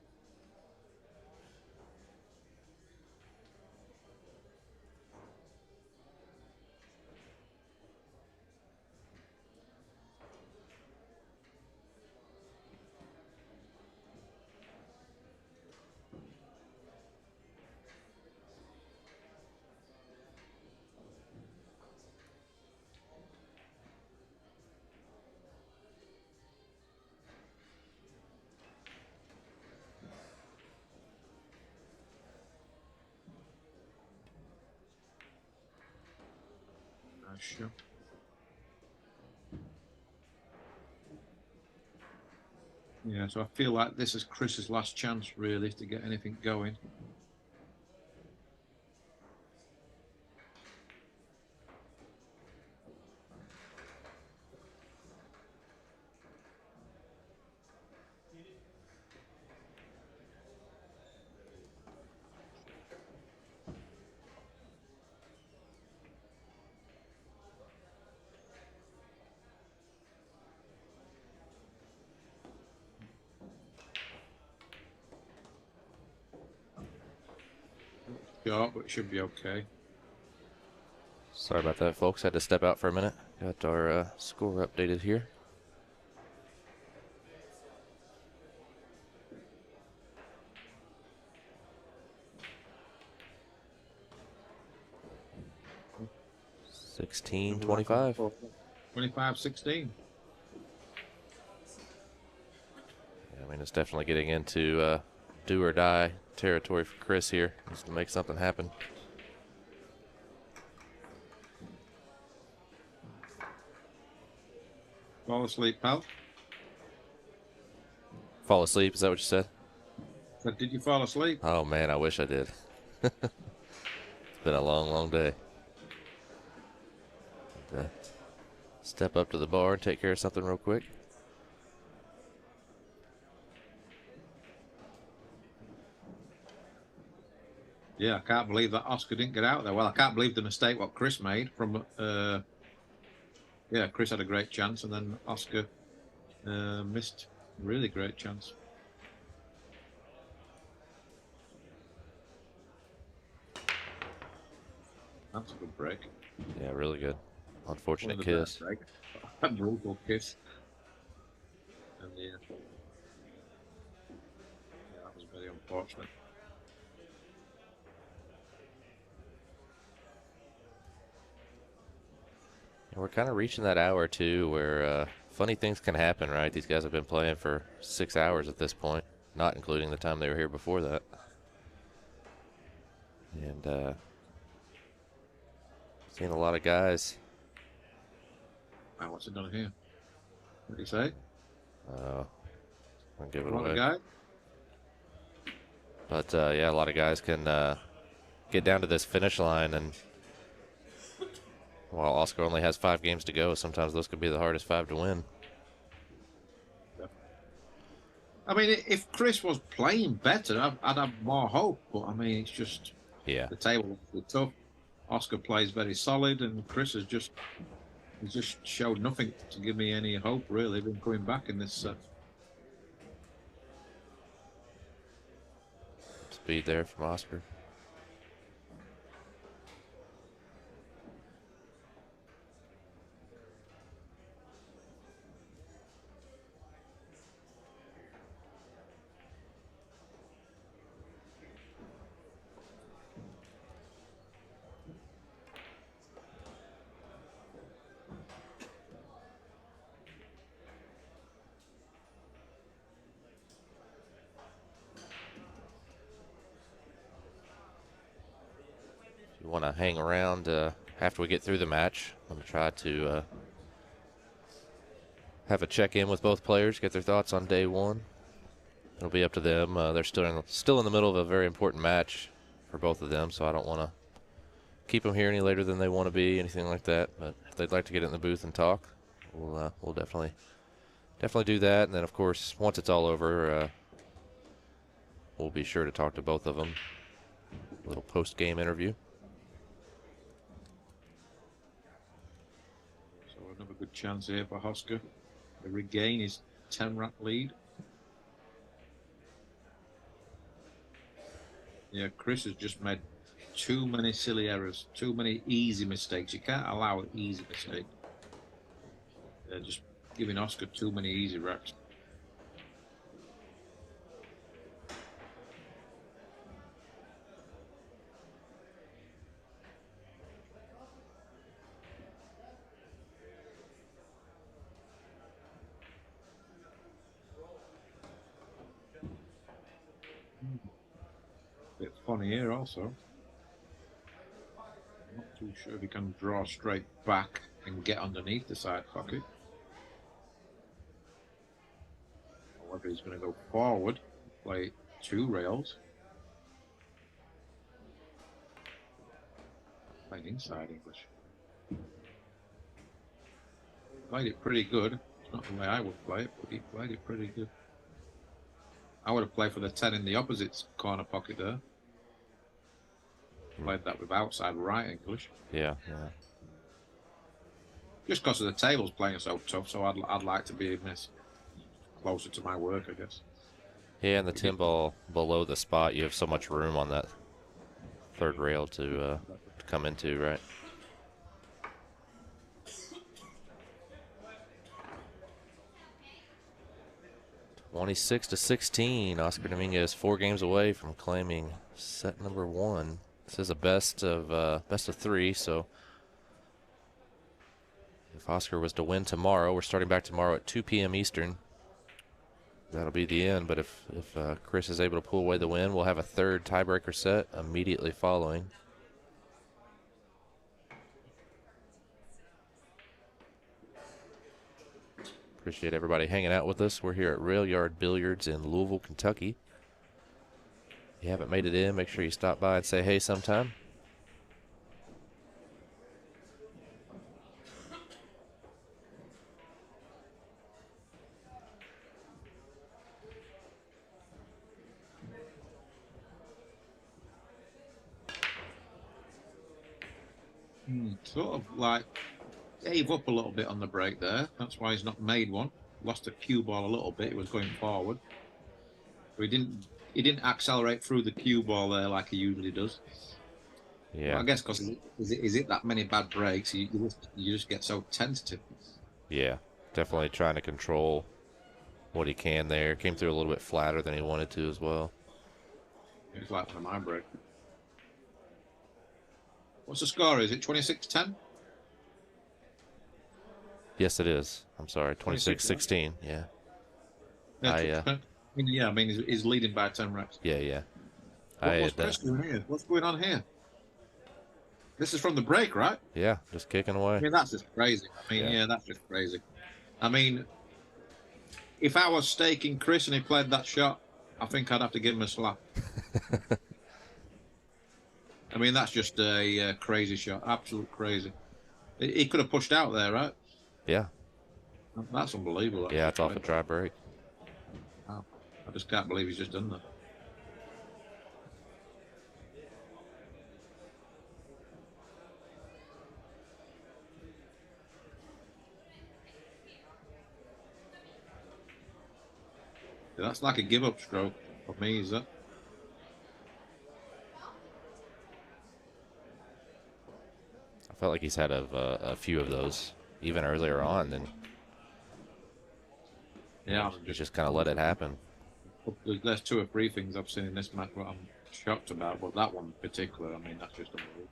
Sure. Yeah, so I feel like this is Chris's last chance, really, to get anything going. short, but it should be okay. Sorry about that, folks. Had to step out for a minute. Got our score updated here. $16-25. 25-16. I mean, it's definitely getting into do or die territory for Chris here. Needs to make something happen. Fall asleep, pal. Fall asleep, is that what you said? But did you fall asleep? Oh, man, I wish I did. It's been a long, long day. Step up to the bar and take care of something real quick. Yeah, I can't believe that Oscar didn't get out there. Well, I can't believe the mistake what Chris made from. Yeah, Chris had a great chance, and then Oscar missed a really great chance. That's a good break. Yeah, really good. Unfortunate One of the kiss. best break. A brutal kiss. And yeah, that was very unfortunate. And we're kind of reaching that hour, too, where funny things can happen, right? These guys have been playing for 6 hours at this point, not including the time they were here before that. And seeing a lot of guys. Wow, what's it done here? What did he say? I'll give it What a away. guy? But, yeah, a lot of guys can get down to this finish line, and while Oscar only has 5 games to go, sometimes those could be the hardest 5 to win. I mean, if Chris was playing better, I'd have more hope. But I mean, it's just the table is tough. Oscar plays very solid, and Chris has just showed nothing to give me any hope. Really, been coming back in this set. Speed there from Oscar. You want to hang around after we get through the match. I'm going to try to have a check-in with both players, get their thoughts on day one. It'll be up to them. They're still in the middle of a very important match for both of them, so I don't want to keep them here any later than they want to be, anything like that. But if they'd like to get in the booth and talk, we'll definitely do that. And then, of course, once it's all over, we'll be sure to talk to both of them. A little post-game interview. Another good chance here for Oscar to regain his 10-rack lead. Yeah, Chris has just made too many silly errors, too many easy mistakes. You can't allow an easy mistake. Just giving Oscar too many easy racks. Bit funny here also. Not too sure if he can draw straight back and get underneath the side pocket. Or whether he's going to go forward, play 2 rails. Playing inside English. Played it pretty good. It's not the way I would play it, but he played it pretty good. I would have played for the 10 in the opposite corner pocket there. Played that with outside right English. Yeah. Just because of the tables playing so tough, so I'd like to be closer to my work, I guess. Yeah, and the 10 ball below the spot, you have so much room on that third rail to come into, right? (26-16). Oscar Dominguez 4 games away from claiming set number 1. This is a best of 3, so if Oscar was to win tomorrow, we're starting back tomorrow at 2 p.m. Eastern. That'll be the end, but if Chris is able to pull away the win, we'll have a third tiebreaker set immediately following. Appreciate everybody hanging out with us. We're here at Rail Yard Billiards in Louisville, Kentucky. If you haven't made it in, make sure you stop by and say hey sometime. Sort of like gave up a little bit on the break there. That's why he's not made one. Lost the cue ball a little bit. He was going forward. But he didn't accelerate through the cue ball there like he usually does. Yeah. Well, I guess because is it that many bad breaks, you just get so tentative. Yeah, definitely trying to control what he can there. Came through a little bit flatter than he wanted to as well. It's like for my break. What's the score? Is it 26-10? Yes, it is. I'm sorry, 26-16. Yeah. I mean, he's leading by 10 reps. Yeah. What's Chris doing here? What's going on here? This is from the break, right? Yeah, just kicking away. I mean, that's just crazy. That's just crazy. I mean, if I was staking Chris and he played that shot, I think I'd have to give him a slap. I mean, that's just a crazy shot. Absolute crazy. He could have pushed out there, right? Yeah. That's unbelievable. Yeah, it's off a dry break. Wow. I just can't believe he's just done that. Yeah, that's like a give-up stroke for me, is that? I felt like he's had a few of those even earlier on, and yeah, he's just kind of let it happen. There's 2 or 3 things I've seen in this match what I'm shocked about, but that one in particular, I mean, that's just unbelievable.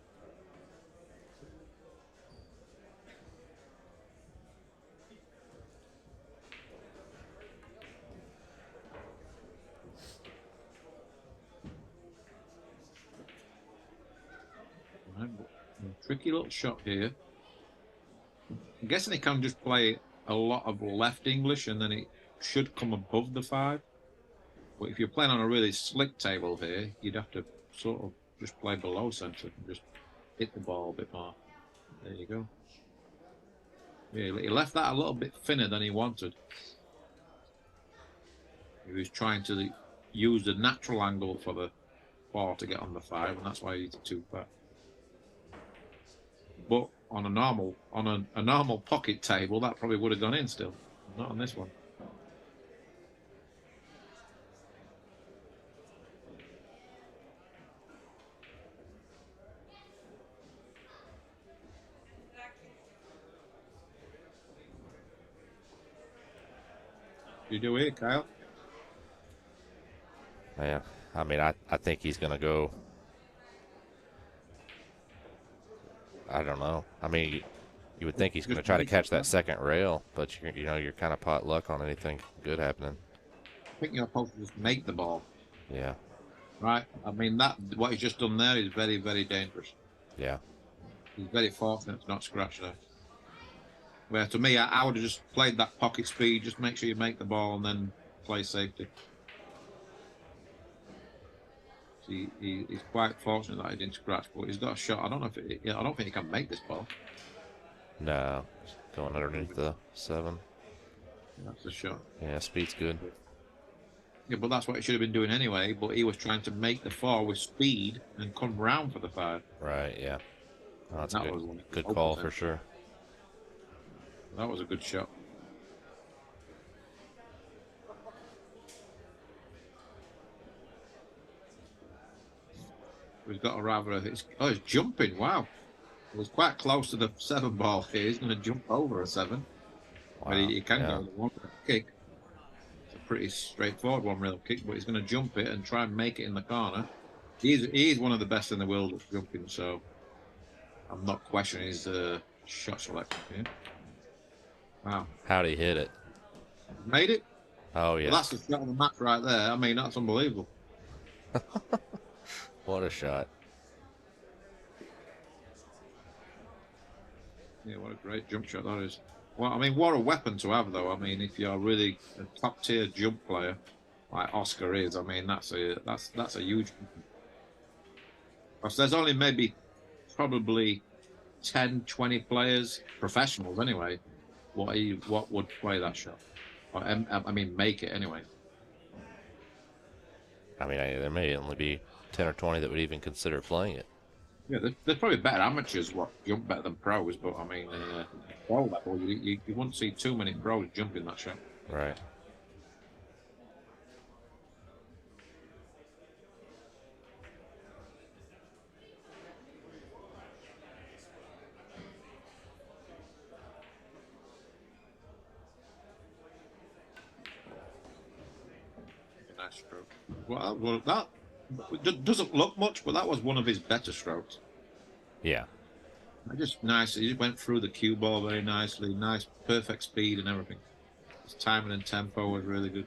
Tricky little shot here. I'm guessing he can just play a lot of left English and then it should come above the 5. But if you're playing on a really slick table here, you'd have to sort of just play below center and just hit the ball a bit more. There you go. Yeah, he left that a little bit thinner than he wanted. He was trying to use the natural angle for the 4 to get on the 5, and that's why he's too far. But on a normal pocket table, that probably would have gone in still. Not on this one. You do it, Kyle? Yeah, I mean, I think he's going to go. I don't know. I mean, you would think he's going to try to catch that second rail, but you're kind of pot luck on anything good happening. I think you're supposed to just make the ball. Yeah. Right? I mean, what he's just done there is very, very dangerous. Yeah. He's very fortunate to not scratch there. Where to me, I would have just played that pocket speed, just make sure you make the ball and then play safety. See, he's quite fortunate that he didn't scratch, but he's got a shot. I don't know I don't think he can make this ball. No, going underneath the 7. That's the shot. Yeah, speed's good. Yeah, but that's what he should have been doing anyway. But he was trying to make the 4 with speed and come round for the 5. Right. Yeah. Oh, that's that good. Was good call for sure. That was a good shot. He's got a rather. He's jumping. Wow. It was quite close to the 7 ball here. He's going to jump over a 7. Wow. But he can yeah. go with a 1 kick. It's a pretty straightforward 1 real kick, but he's going to jump it and try and make it in the corner. He's one of the best in the world at jumping, so I'm not questioning his shot selection here. Wow. How'd he hit it? Made it? Oh, yeah. Well, that's the shot of the match right there. I mean, that's unbelievable. What a shot. Yeah, what a great jump shot that is. Well, I mean, what a weapon to have, though. I mean, if you're really a top-tier jump player like Oscar is, I mean, that's a huge. Because there's only maybe probably 10, 20 players, professionals anyway, what would play that shot. Or, I mean, make it anyway. I mean, there may only be 10 or 20 that would even consider playing it. Yeah, there's probably better amateurs what jump better than pros, but I mean, pro level, you wouldn't see too many pros jumping that shot. Right. Nice stroke. Well, that doesn't look much, but that was one of his better strokes. Yeah. Just nice. He just went through the cue ball very nicely. Nice, perfect speed and everything. His timing and tempo was really good.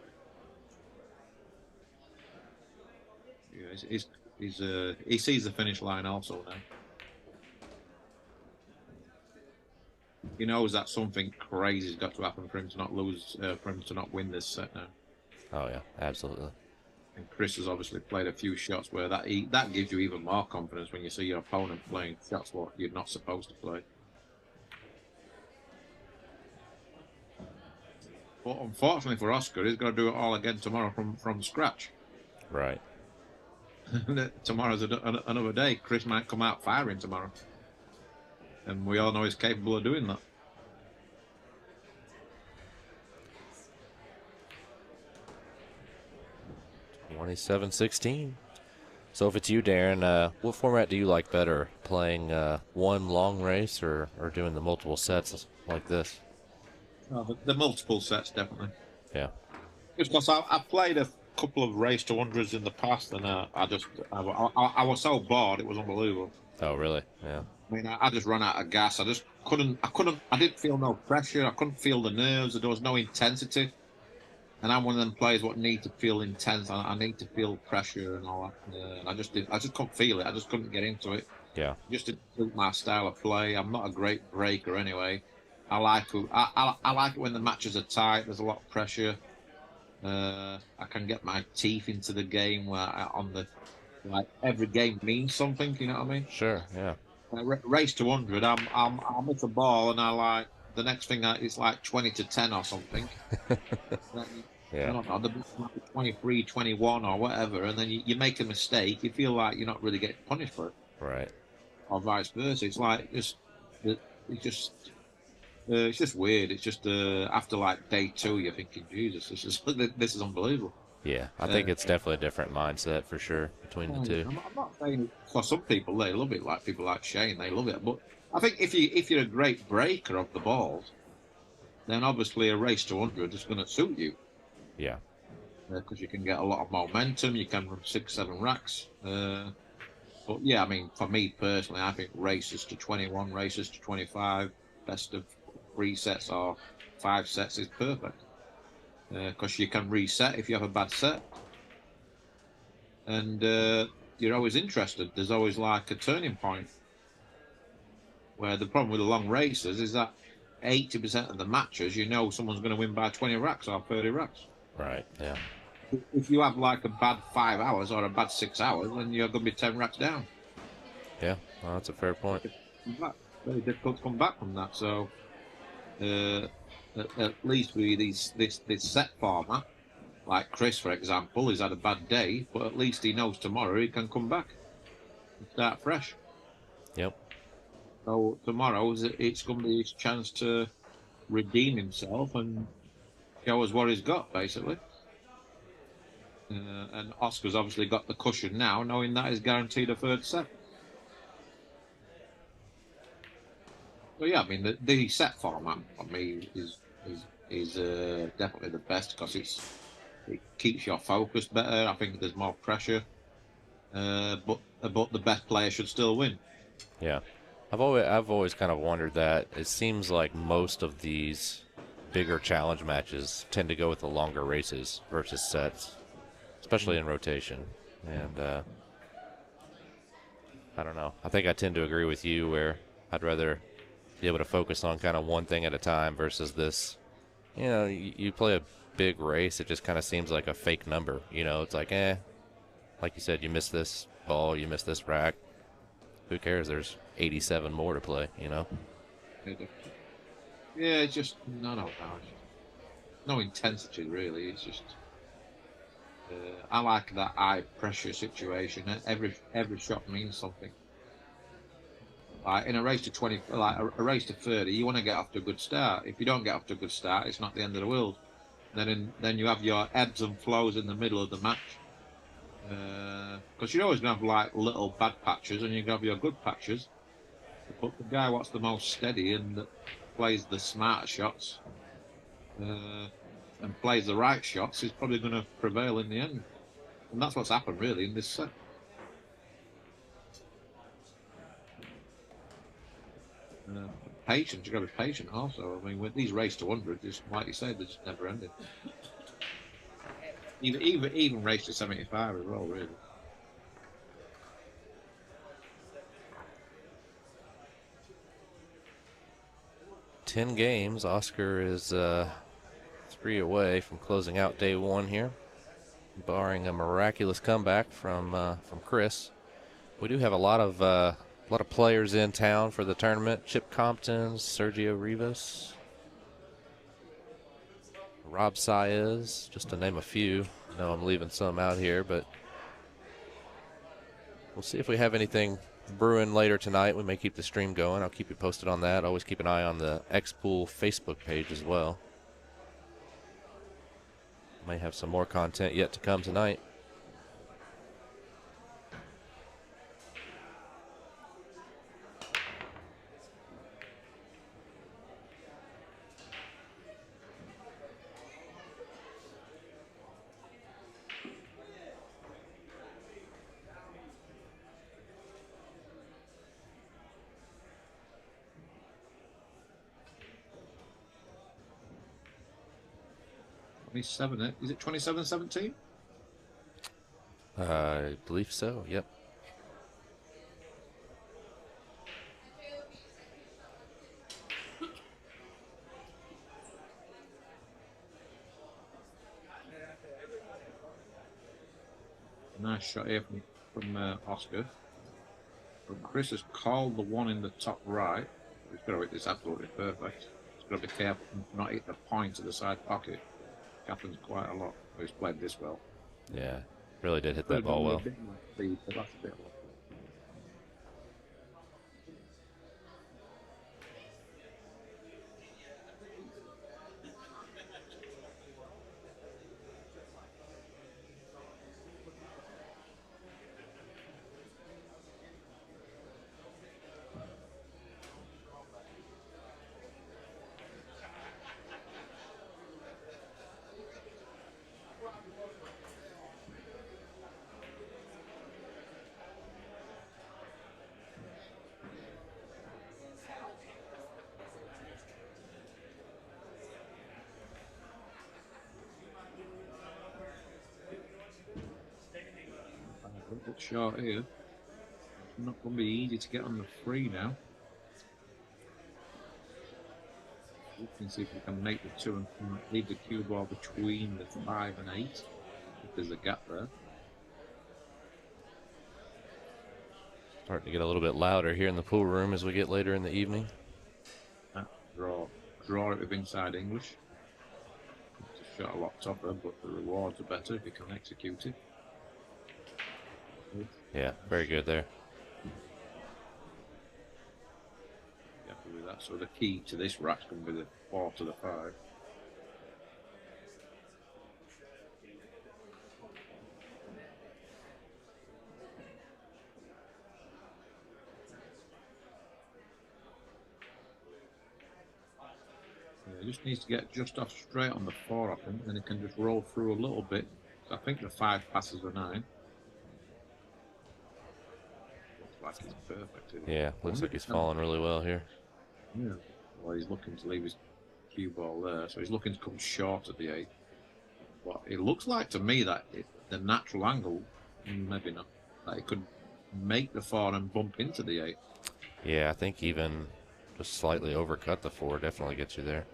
Yeah, he sees the finish line also now. He knows that something crazy's got to happen for him to not lose, for him to not win this set now. Oh, yeah, absolutely. And Chris has obviously played a few shots where that gives you even more confidence when you see your opponent playing shots what you're not supposed to play. But unfortunately for Oscar, he's got to do it all again tomorrow from scratch. Right. Tomorrow's another day. Chris might come out firing tomorrow. And we all know he's capable of doing that. $27-16. So if it's you, Darren, what format do you like better? Playing one long race or doing the multiple sets like this? Oh, the multiple sets, definitely. Yeah. Just because I've played a couple of race to 100s in the past, and I was so bored, it was unbelievable. Oh, really? Yeah. I mean, I just ran out of gas. I didn't feel no pressure. I couldn't feel the nerves. There was no intensity. And I'm one of them players what need to feel intense. I need to feel pressure and all that. And I just couldn't feel it. I just couldn't get into it. Yeah. Just didn't suit my style of play. I'm not a great breaker anyway. I like it when the matches are tight. There's a lot of pressure. I can get my teeth into the game like every game means something. You know what I mean? Sure. Yeah. Race to 100. I'll miss a ball and I like the next thing it's like 20-10 or something. Yeah. I don't know, the 23, 21 or whatever, and then you make a mistake, you feel like you're not really getting punished for it. Right. Or vice versa. It's like it's just weird. It's just after like day 2, you're thinking, Jesus, this is unbelievable. Yeah, I think it's definitely a different mindset for sure between the two. I'm not saying for some people they love it, like people like Shane, they love it. But I think if you're a great breaker of the balls, then obviously a race to 100 is going to suit you. Yeah. Because you can get a lot of momentum, you can run 6-7 racks. But yeah, I mean, for me personally, I think races to 21, races to 25, best of 3 sets or 5 sets is perfect. Because you can reset if you have a bad set. And you're always interested. There's always like a turning point. Where the problem with the long races is that 80% of the matches, you know someone's going to win by 20 racks or 30 racks. Right, yeah. If you have like a bad 5 hours or a bad 6 hours, then you're going to be 10 racks down. Yeah, well, that's a fair point. Very difficult to come back from that. So at least with this set format, like Chris, for example, he's had a bad day, but at least he knows tomorrow he can come back and start fresh. Yep. So tomorrow it's going to be his chance to redeem himself and show us what he's got, basically. And Oscar's obviously got the cushion now, knowing that he's guaranteed a third set. So yeah, I mean the set format for me is definitely the best because it keeps your focus better. I think there's more pressure, but the best player should still win. Yeah, I've always kind of wondered that. It seems like most of these bigger challenge matches tend to go with the longer races versus sets, especially in rotation. And I don't know. I think I tend to agree with you where I'd rather be able to focus on kind of one thing at a time versus this. You play a big race, it just kind of seems like a fake number. It's like, like you said, you miss this ball, you miss this rack. Who cares? There's 87 more to play. Yeah, it's just no, no intensity really. It's just I like that high pressure situation. Every shot means something. Like in a race to 20, like a race to 30, you want to get off to a good start. If you don't get off to a good start, it's not the end of the world. Then you have your ebbs and flows in the middle of the match. Because you're always going to have like little bad patches and you're going to have your good patches. But the guy what's the most steady and that plays the smarter shots and plays the right shots is probably going to prevail in the end. And that's what's happened really in this set. Uh, Patience, you've got to be patient also. I mean, with these race to 100, just like you said, they're just never ending. Even race to 75 as well, really. Ten games. Oscar is 3 away from closing out day one here, barring a miraculous comeback from Chris. We do have a lot of players in town for the tournament. Chip Compton, Sergio Rivas, Rob Saez, just to name a few. I know I'm leaving some out here, but we'll see if we have anything brewing later tonight. We may keep the stream going. I'll keep you posted on that. Always keep an eye on the X-Pool Facebook page as well. May have some more content yet to come tonight. Is it 27-17? I believe so, yep. Nice shot here from Oscar. But Chris has called the one in the top right. He's got to hit this absolutely perfect. He's got to be careful not hit the point of the side pocket. Happens quite a lot. He's played this well. Yeah, really did hit that ball well. Speed, but that's a bit low. A bit short here. It's not going to be easy to get on the free now. We can see if we can make the 2 and leave the cue ball between the 5 and 8. If there's a gap there. Starting to get a little bit louder here in the pool room as we get later in the evening. Draw it with inside English. It's a shot a lot tougher, but the rewards are better if you can execute it. Yeah, very good there. Happy with that. So the key to this rack's going to be the 4 to the 5. He just needs to get just off straight on the 4, I think, and he can just roll through a little bit. I think the 5 passes a 9. Looks like he's perfect. Yeah, looks like he's falling really well here. Yeah. Well, he's looking to leave his cue ball there, so he's looking to come short at the 8. But it looks like to me that the natural angle, maybe not, that it could make the 4 and bump into the 8. Yeah, I think even just slightly overcut the 4 definitely gets you there.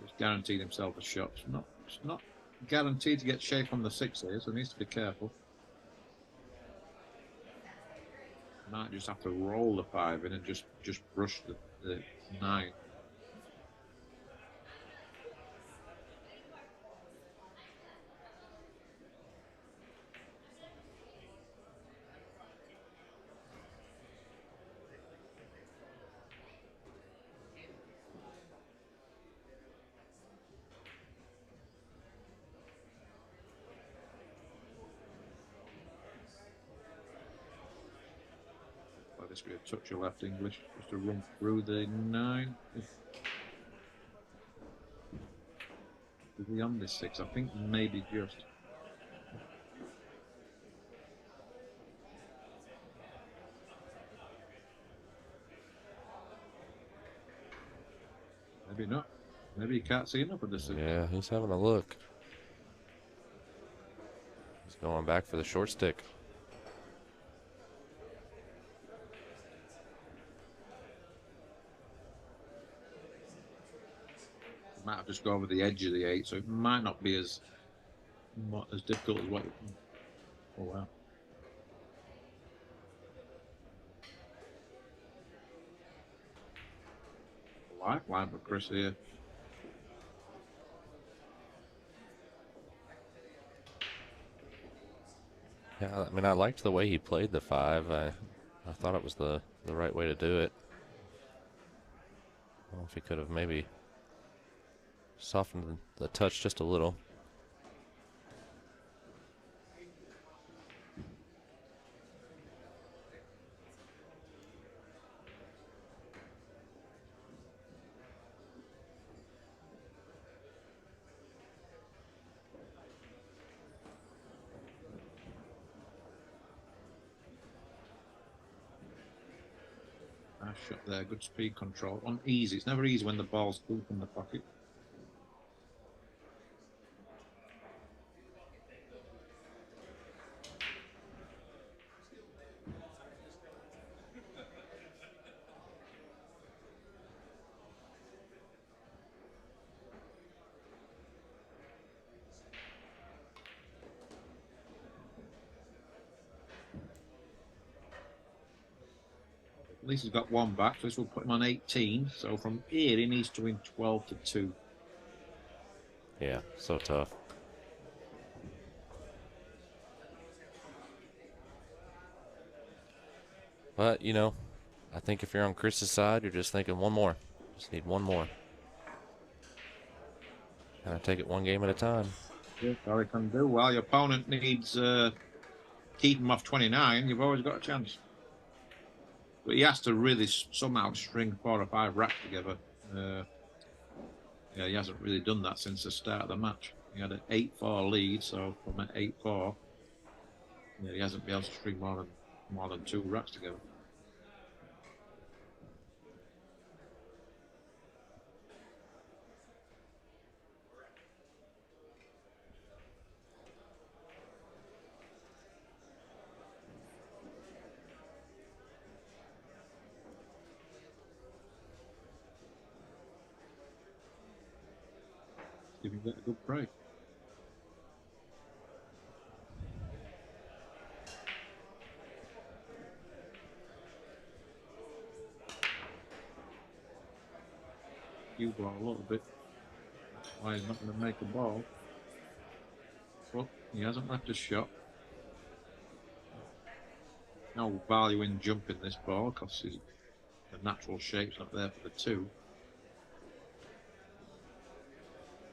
He's guaranteed himself a shot. It's not guaranteed to get shape on the 6 here, so he needs to be careful. Might just have to roll the 5 in and just brush the 9. Well, this will be a touch of left English just to run through the 9. Is he on this 6? I think maybe just. Maybe not. Maybe he can't see enough of this 6. Yeah, he's having a look. He's going back for the short stick. Might have just gone over the edge of the 8, so it might not be as difficult as what. Oh wow! Lifeline for Chris here. Yeah, I mean, I liked the way he played the 5. I thought it was the right way to do it. I don't know if he could have maybe softened the touch just a little. Nice shot there, good speed control. Uneasy. It's never easy when the ball's deep in the pocket. At least he's got 1 back, so this will put him on 18. So from here, he needs to win 12-2. Yeah, so tough. But, you know, I think if you're on Chris's side, you're just thinking one more. Just need one more. Kind of take it one game at a time. Yeah, all he can do. While your opponent needs keep him off 29, you've always got a chance. But he has to really somehow string 4 or 5 racks together. Yeah, he hasn't really done that since the start of the match. He had an 8-4 lead, so from an 8-4, yeah, he hasn't been able to string more than 2 racks together. Give him a good break. You ball a little bit. That's why he's not going to make a ball. But he hasn't left a shot. No value in jumping this ball because the natural shape's not there for the 2.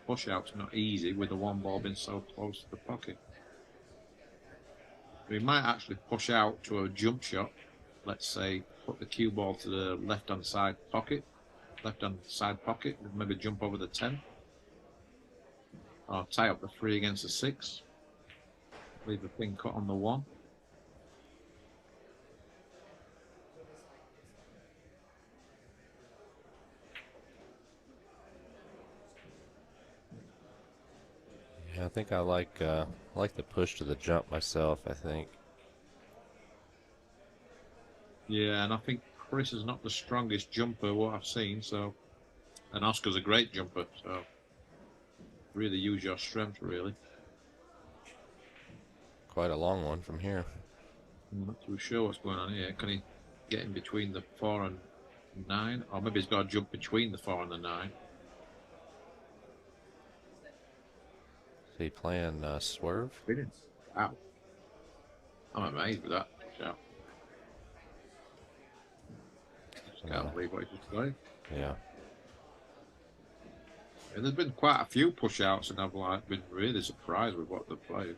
Push out's not easy with the 1 ball being so close to the pocket. We might actually push out to a jump shot. Let's say put the cue ball to the left-hand side pocket, and maybe jump over the 10. Or tie up the 3 against the 6. Leave the pin cut on the 1. Yeah, I think I like the push to the jump myself, I think. Yeah, and I think Chris is not the strongest jumper what I've seen, so and Oscar's a great jumper, so really use your strength really. Quite a long one from here. I'm not too sure what's going on here. Can he get in between the 4 and 9? Or maybe he's got to jump between the 4 and the 9. Is he playing swerve? Wow. I'm amazed with that. Shout. Just can't believe what he just played. Yeah. And there's been quite a few push outs, and I've been really surprised with what they've played.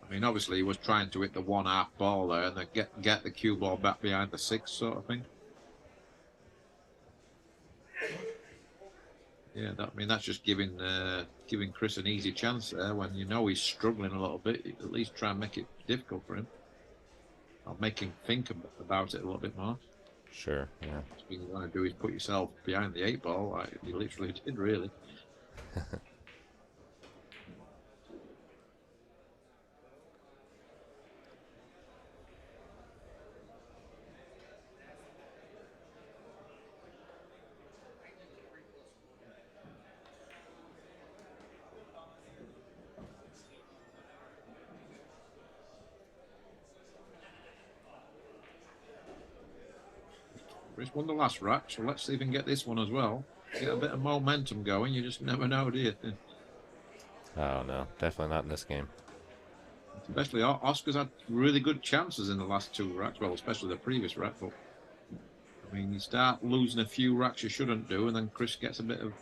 I mean, obviously he was trying to hit the 1/2 ball there and then get the cue ball back behind the 6 sort of thing. Yeah, I mean that's just giving Chris an easy chance there when you know he's struggling a little bit. At least try and make it difficult for him, or make him think about it a little bit more. Sure. Yeah. What you want to do is put yourself behind the 8 ball, like you literally did, really. Chris won the last rack, so let's see if we can get this one as well. Get a bit of momentum going. You just never know, do you? Oh no, definitely not in this game. Especially Oscar's had really good chances in the last 2 racks. Well, especially the previous rack. But I mean, you start losing a few racks you shouldn't do, and then Chris gets a bit of.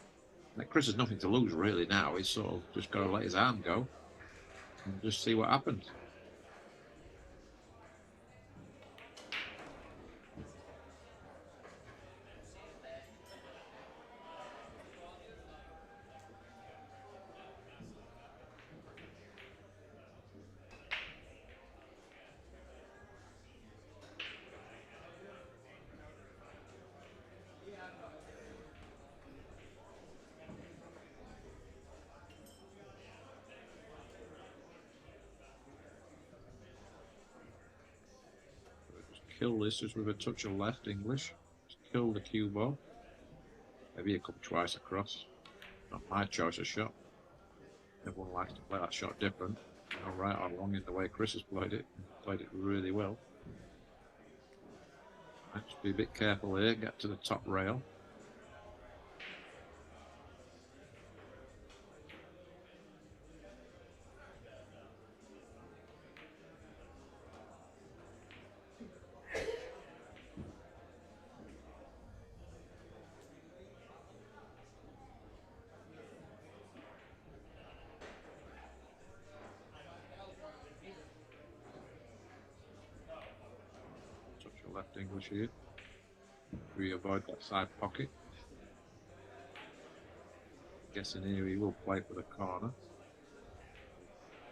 Like, Chris has nothing to lose really now. He's sort of just got to let his arm go and just see what happens. Kill this just with a touch of left English. Just kill the cue ball. Maybe a couple twice across. Not my choice of shot. Everyone likes to play that shot different. All right or wrong in the way Chris has played it. Played it really well. Just be a bit careful here. Get to the top rail. Left English here. We avoid that side pocket. Guessing here he will play for the corner.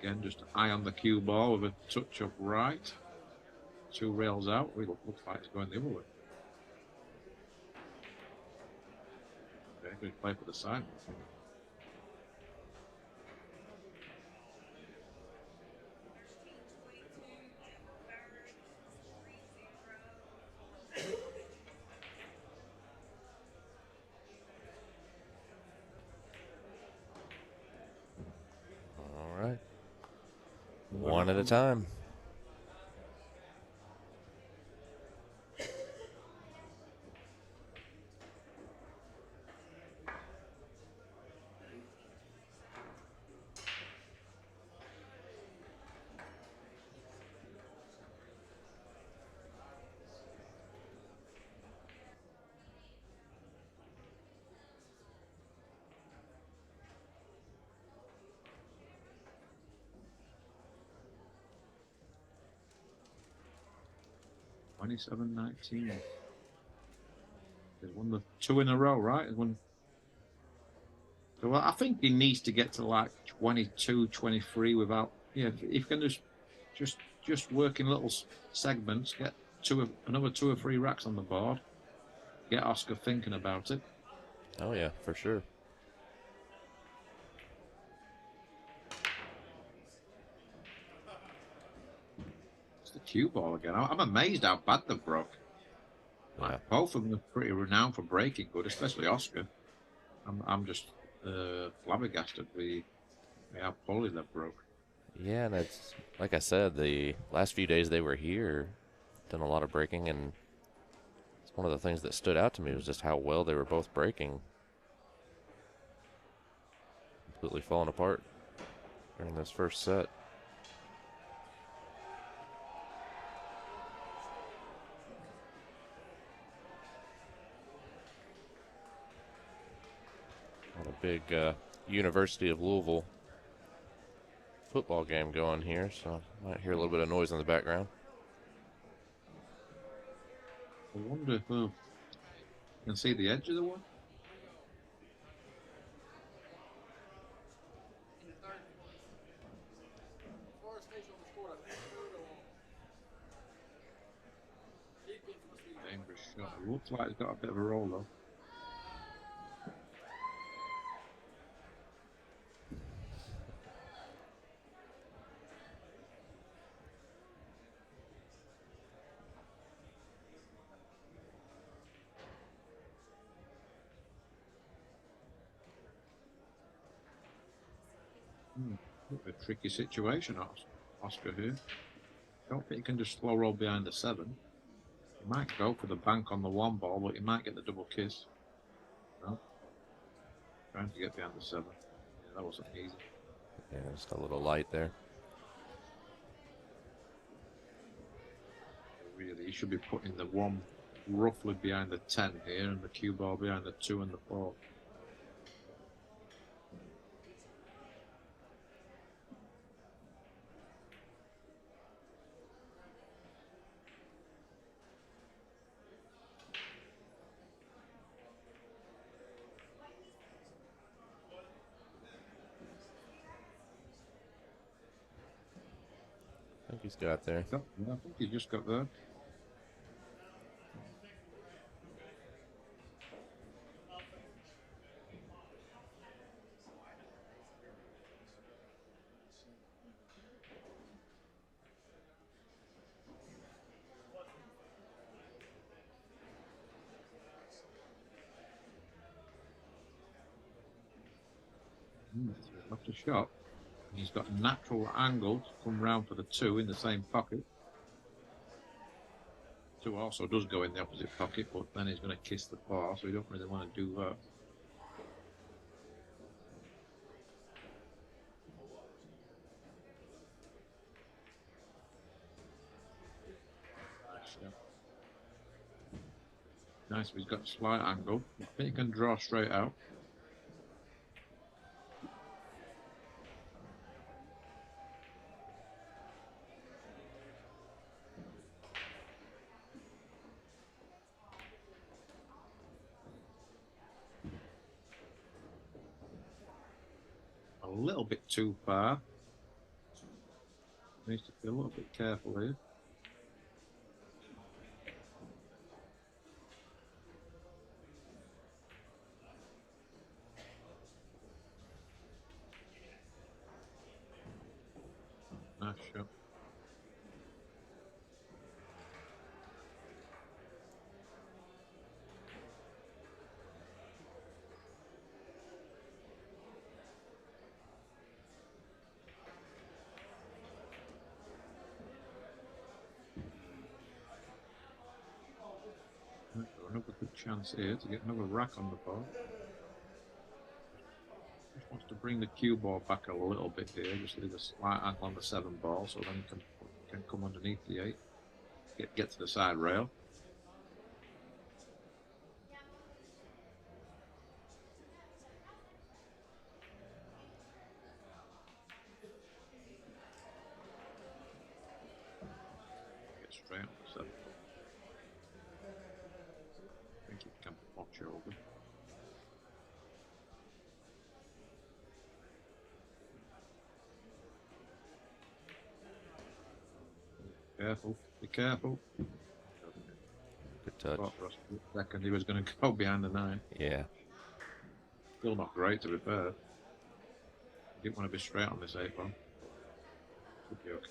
Again, just eye on the cue ball with a touch of right. 2 rails out. It looks like it's going the other way. Okay, good play for the side. All right. One at a time. 27-19. He's won the 2 in a row, right? He's won. So well, I think he needs to get to like 22, 23 without. Yeah, if you can just work in little segments, get another 2 or 3 racks on the board, get Oscar thinking about it. Oh yeah, for sure. It's the cue ball again. I'm amazed how bad they've broke. Yeah. Like, both of them are pretty renowned for breaking good, especially Oscar. I'm just flabbergasted with how poorly they've broke. Yeah, and it's like I said, the last few days they were here, done a lot of breaking, and it's one of the things that stood out to me was just how well they were both breaking. Completely falling apart during this first set. Got a big University of Louisville football game going here, so might hear a little bit of noise in the background. I wonder if you can see the edge of the one. In the third. Forestation on the score. Defense must be. Dangerous shot. It looks like it's got a bit of a roll though. A tricky situation, Oscar here. Don't think he can just slow roll behind the 7. He might go for the bank on the 1 ball, but he might get the double kiss. No. Trying to get behind the 7. Yeah, that wasn't easy. Yeah, just a little light there. Really, he should be putting the 1 roughly behind the 10 here and the cue ball behind the 2 and the 4. I think he's got there. Yeah, I think he just got there. Left a shot. He's got natural angle to come round for the 2 in the same pocket. 2 also does go in the opposite pocket, but then he's going to kiss the 4, so we don't really want to do that. Nice, he's got a slight angle. I think he can draw straight out. A little bit too far. Needs to be a little bit careful here. Nice shot. Another good chance here to get another rack on the ball. Just wants to bring the cue ball back a little bit here, just leave a slight angle on the 7 ball, so then he can come underneath the 8, get to the side rail. Get straight on the 7 ball. Careful. Be careful. Good touch. Thought for a split second he was going to go behind the 9. Yeah. Still not great, to be fair. Didn't want to be straight on this 8-ball. Should be okay.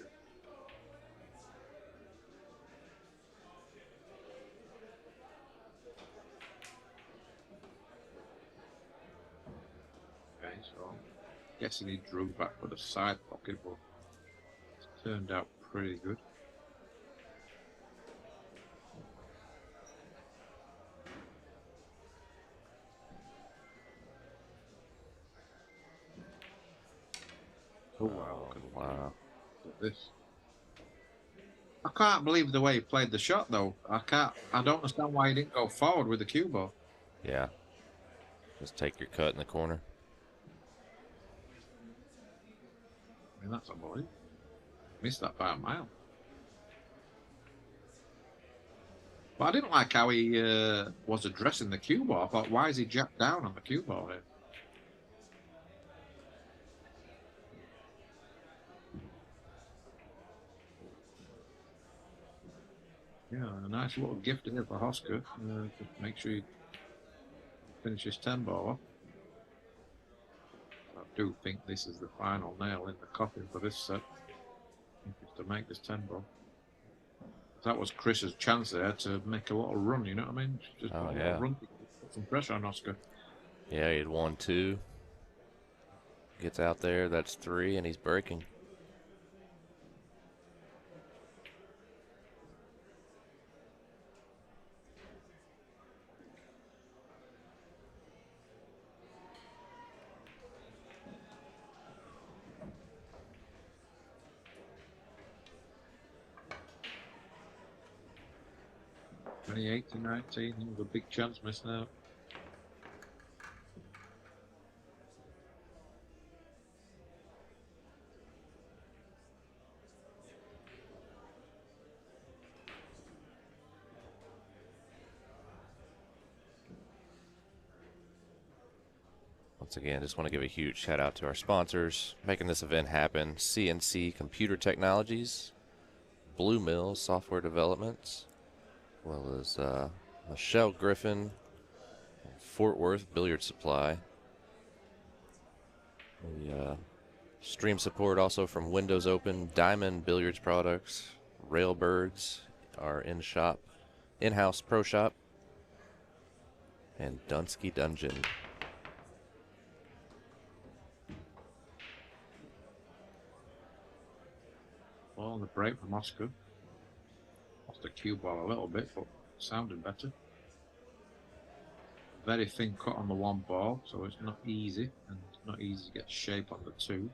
Okay, so guessing he drew back for the side pocket, but it's turned out pretty good. Oh wow! Wow. Look at this. I can't believe the way he played the shot, though. I don't understand why he didn't go forward with the cue ball. Yeah. Just take your cut in the corner. I mean, that's unbelievable. Missed that by a mile. But I didn't like how he was addressing the cue ball. I thought, why is he jacked down on the cue ball here? Yeah, a nice little gift here for Hosker. To make sure he finishes 10-ball off. I do think this is the final nail in the coffin for this set. Just to make this 10-ball. That was Chris's chance there to make a little run, you know what I mean? Just Oh, put a yeah. little run to put some pressure on Hosker. Yeah, he had 1-2. Gets out there, that's 3, and he's breaking. Twenty-eight to 19, he was a big chance missed out. Once again, just want to give a huge shout out to our sponsors making this event happen: CNC Computer Technologies, Blue Mill Software Developments, as well as Michelle Griffin, Fort Worth Billiard Supply. We stream support also from Windows Open, Diamond Billiards Products, Railbirds, our in-house pro shop, and Dunsky Dungeon. Well, the break from Oscar. Lost the cue ball a little bit, but sounded better. Very thin cut on the 1 ball, so it's not easy, and not easy to get shape on the 2.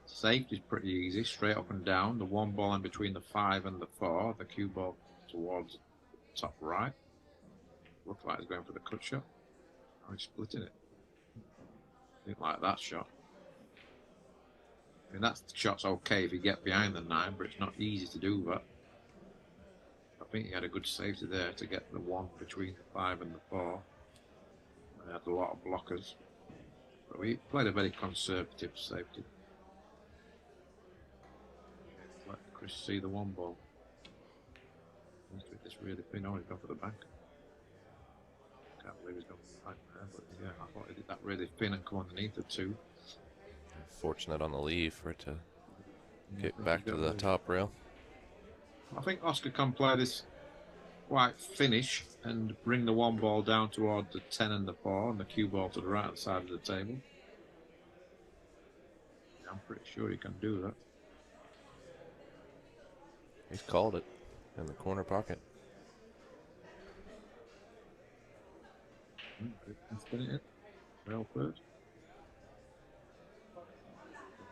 Safety's pretty easy, straight up and down. The 1 ball in between the 5 and the 4. The cue ball towards the top right. Looks like he's going for the cut shot. Oh, he's splitting it. Didn't like that shot. I mean, that shot's okay if you get behind the 9, but it's not easy to do that. I think he had a good safety there to get the 1 between the 5 and the 4. He had a lot of blockers. But we played a very conservative safety. Let Chris see the 1 ball. He's doing this really thin. Oh, he's gone for the bank. Can't believe he's gone for the bank there, but yeah, I thought he did that really thin and come underneath the 2. Fortunate on the leave for it to get back to the top rail. I think Oscar can play this quite finish and bring the 1 ball down toward the 10 and the 4 and the cue ball to the right side of the table. I'm pretty sure he can do that. He's called it in the corner pocket. Spin it in. Rail first.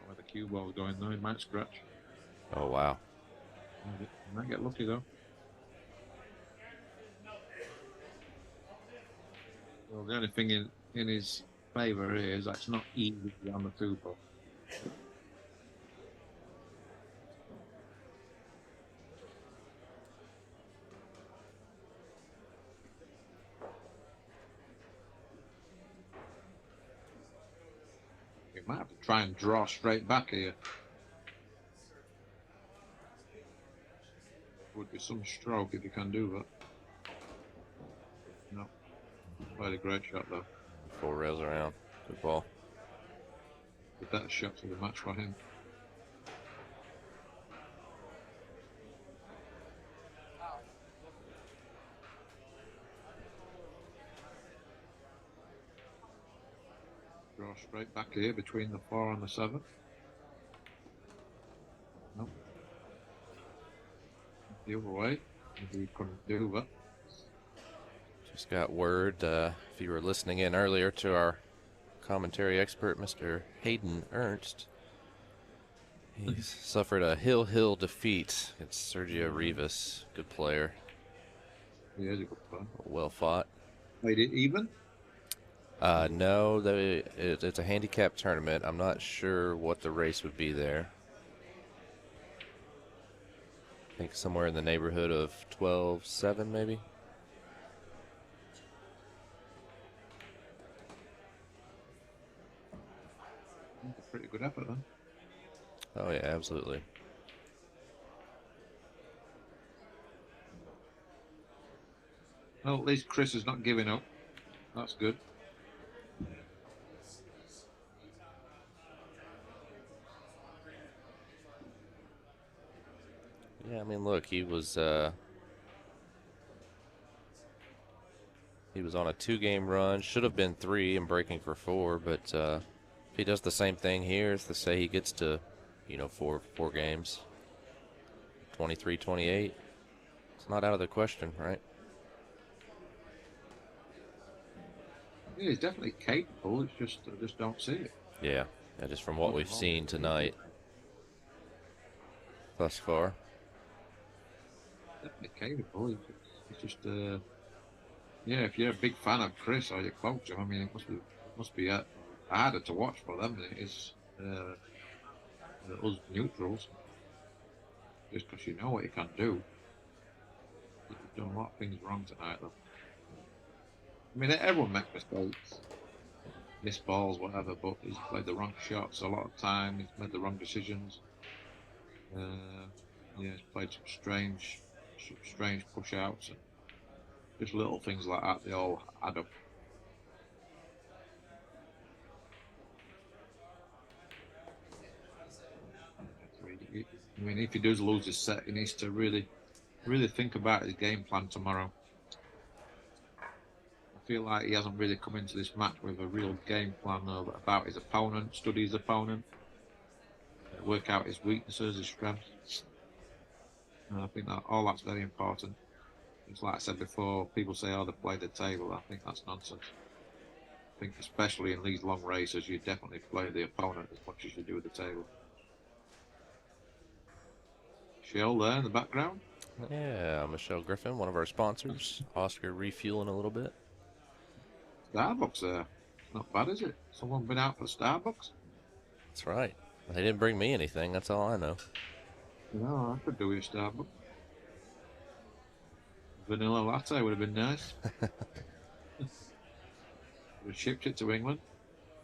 Where the cue ball's going now, he might scratch. Oh, wow. He might get lucky though. Well, the only thing in his favour here is that it's not easy to get on the 2 ball. He might have to try and draw straight back here. be some stroke if you can do that. No. Played a great shot though. 4 rails around. Good ball. The better shots of the match for him. Draw straight back here between the 4 and the 7. No. The other way. Maybe we couldn't do that. Just got word, if you were listening in earlier, to our commentary expert, Mr. Hayden Ernst. He's suffered a hill defeat against Sergio Rivas. Good player. He is a good player. Well fought. Played it even? No, it's a handicap tournament. I'm not sure what the race would be there. I think somewhere in the neighborhood of 12-7 maybe. Pretty good effort then. Oh yeah, absolutely. Well, at least Chris is not giving up. That's good. Yeah, I mean, look, he was on a 2-game run. Should have been 3 and breaking for 4, but if he does the same thing here, it's to say he gets to, 4 games. 23-28. It's not out of the question, right? Yeah, he's definitely capable. It's just I just don't see it. Yeah, just from what we've seen tonight thus far. Definitely capable. It's just yeah. If you're a big fan of Chris or you coach him, I mean, it must be harder to watch for them than it is us neutrals. Just because you know what he can do. He's done a lot of things wrong tonight, though. I mean, everyone makes mistakes, miss balls, whatever, but he's played the wrong shots a lot of time. He's made the wrong decisions. Yeah, he's played some strange push outs and just little things like that. They all add up. I mean, if he does lose his set, he needs to really think about his game plan tomorrow. I feel like he hasn't really come into this match with a real game plan about his opponent, study his opponent, work out his weaknesses, his strengths. And I think that all that's very important. It's like I said before, people say, oh, they play the table. I think that's nonsense. I think especially in these long races, you definitely play the opponent as much as you do the table. Shell there in the background. Yeah, Michelle Griffin, one of our sponsors. Oscar refueling a little bit. Starbucks there. Not bad, is it? Someone been out for Starbucks? That's right. They didn't bring me anything. That's all I know. No, I could do with a Starbucks. Vanilla latte would have been nice. Would have shipped it to England.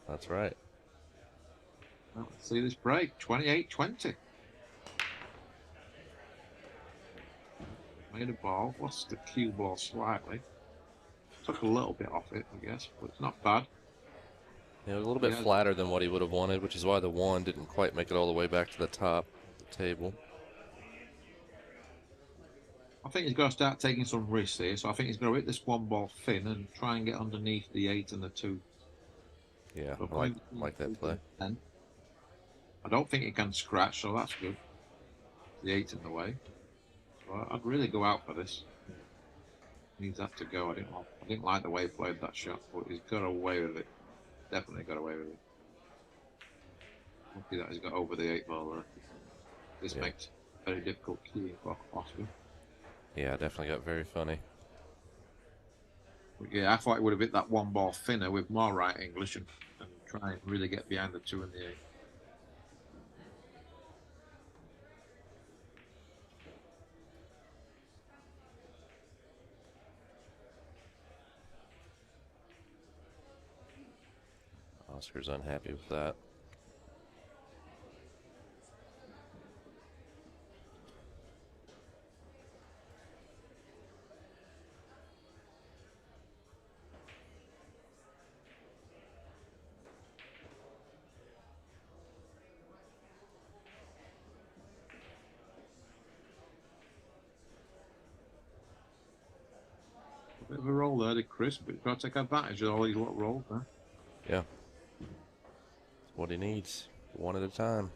That's right. Well, let's see this break. 28-20. Made a ball. Lost the cue ball slightly. Took a little bit off it, I guess, but it's not bad. Yeah, a little bit Yeah. flatter than what he would have wanted, which is why the 1 didn't quite make it all the way back to the top of the table. I think he's got to start taking some risks here. So I think he's going to hit this 1 ball thin and try and get underneath the 8 and the 2. Yeah, So I like that play. 10. I don't think he can scratch, so that's good. The 8 in the way. So I'd really go out for this. Needs that to go. I didn't like the way he played that shot, but he's got away with it. Definitely got away with it. Lucky that he's got over the 8 ball there. This makes it very difficult key for Oscar. Yeah, definitely got very funny. But yeah, I thought he would have hit that 1 ball thinner with more right English and try and really get behind the 2 and the 8. Oscar's unhappy with that. Bit of a roll there, did Chris, but you've got to take advantage of all these little rolls there. Yeah. That's what he needs. One at a time.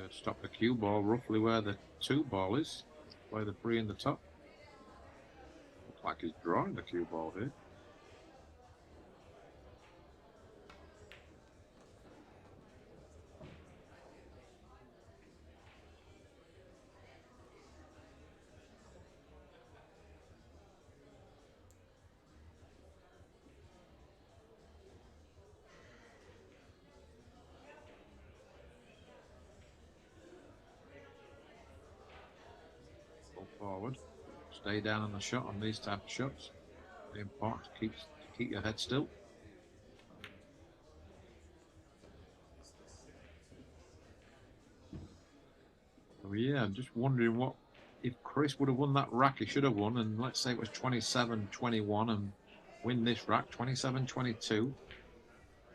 Just stop the cue ball roughly where the 2 ball is. Play the 3 in the top. Looks like he's drawing the cue ball here. Go forward. Stay down on the shot on these type of shots. Very important to keep your head still. Oh yeah, I'm just wondering what if Chris would have won that rack he should have won, and let's say it was 27-21 and win this rack 27-22.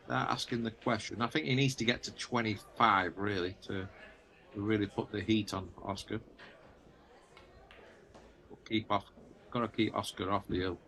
They're asking the question. I think he needs to get to 25 really to really put the heat on Oscar. But got to keep Oscar off the hill.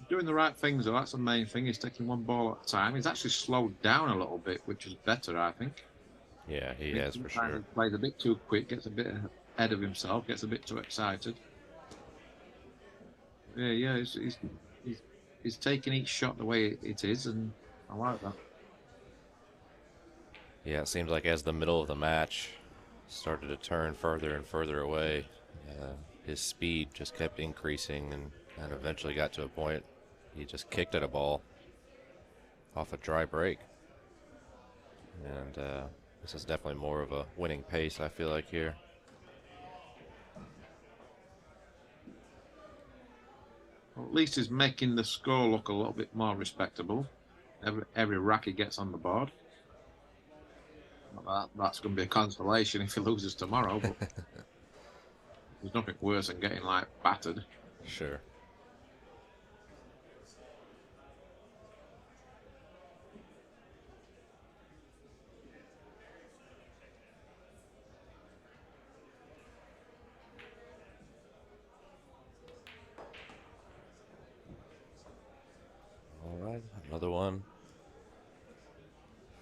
Doing the right things though, that's the main thing. He's taking one ball at a time. He's actually slowed down a little bit, which is better, I think. Yeah, he has for sure. He plays a bit too quick, gets a bit ahead of himself, gets a bit too excited. Yeah, he's taking each shot the way it is, and I like that. Yeah, it seems like as the middle of the match started to turn further and further away, his speed just kept increasing and eventually got to a point he just kicked at a ball off a dry break. And this is definitely more of a winning pace, I feel like, here. Well, at least he's making the score look a little bit more respectable. Every rack he gets on the board. That's going to be a consolation if he loses tomorrow, but there's nothing worse than getting like battered. Sure. All right, another one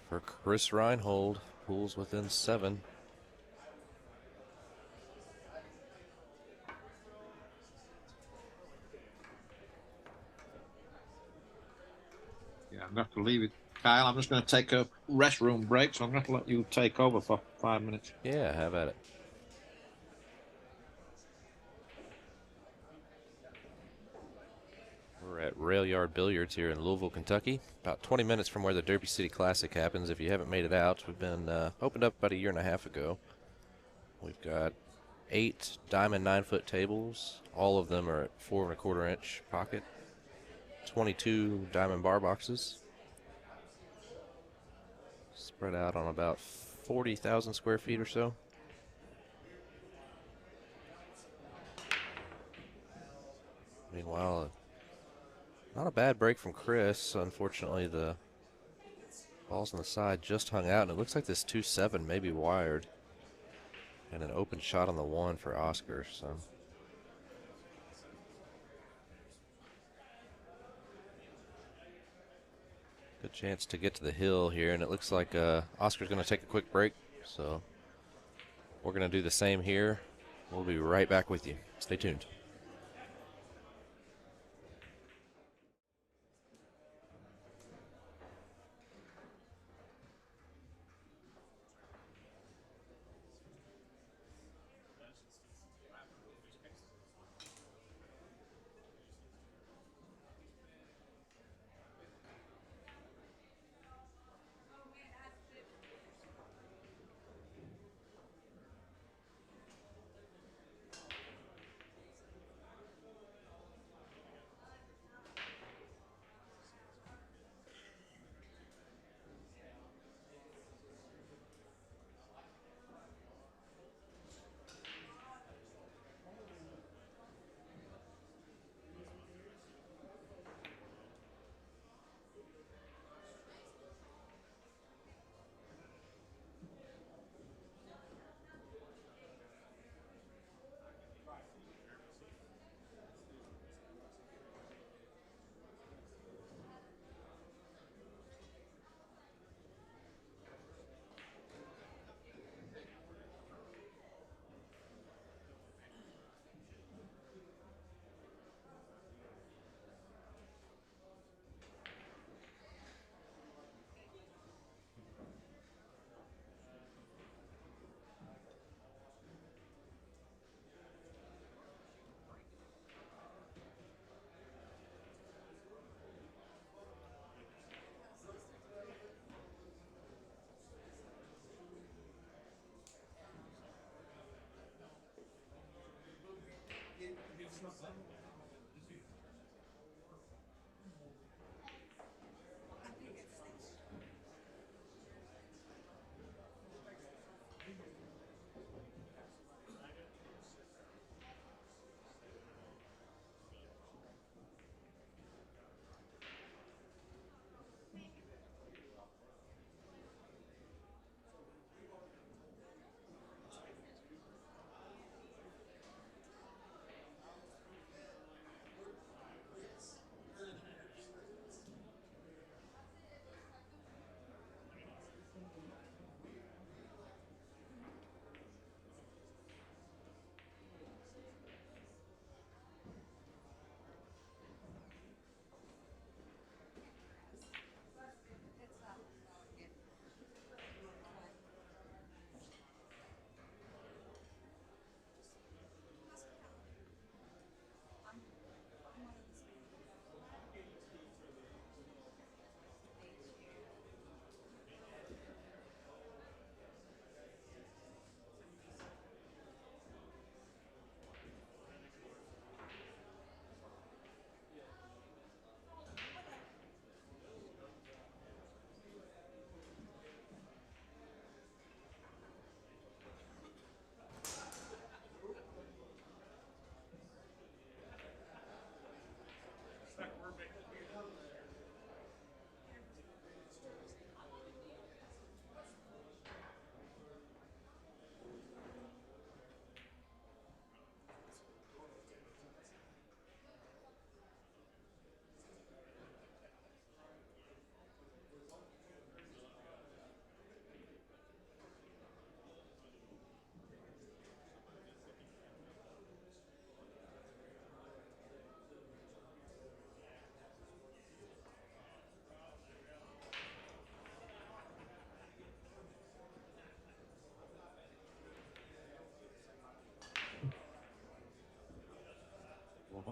for Chris Reinhold. Pools within 7. Yeah, I'm going to have to leave it. Kyle, I'm just going to take a restroom break, so I'm going to let you take over for 5 minutes. Yeah, have at it. We're at Rail Yard Billiards here in Louisville, Kentucky. About 20 minutes from where the Derby City Classic happens. If you haven't made it out, we've been opened up about a year and a half ago. We've got 8 diamond 9-foot tables. All of them are at 4 1/4 inch pocket. 22 diamond bar boxes. Spread out on about 40,000 square feet or so. Meanwhile, not a bad break from Chris. Unfortunately, the balls on the side just hung out, and it looks like this 2-7 may be wired. And an open shot on the 1 for Oscar. So good chance to get to the hill here, and it looks like Oscar's going to take a quick break. So we're going to do the same here. We'll be right back with you. Stay tuned.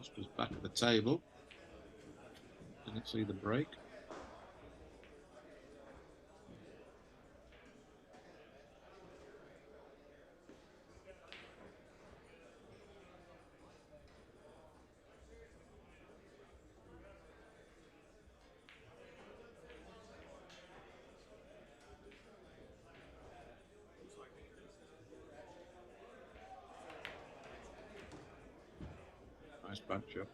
Oscar's back at the table. Didn't see the break. Nice back shot.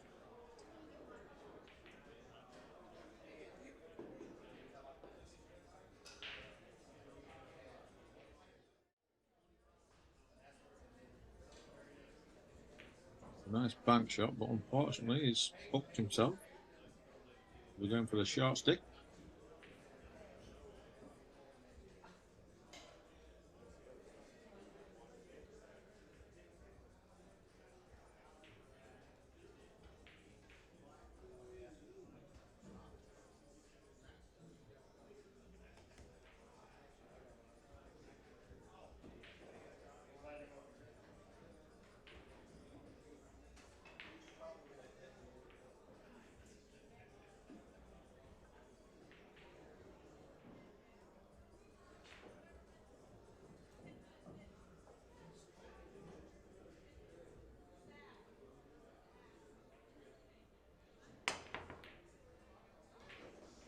Nice bank shot, but unfortunately he's hooked himself. We're going for the short stick.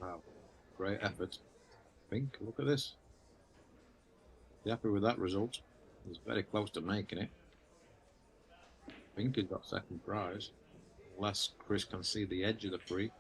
Wow, great effort. Fink, look at this. You happy with that result? He's very close to making it. Fink has got second prize. Unless Chris can see the edge of the free.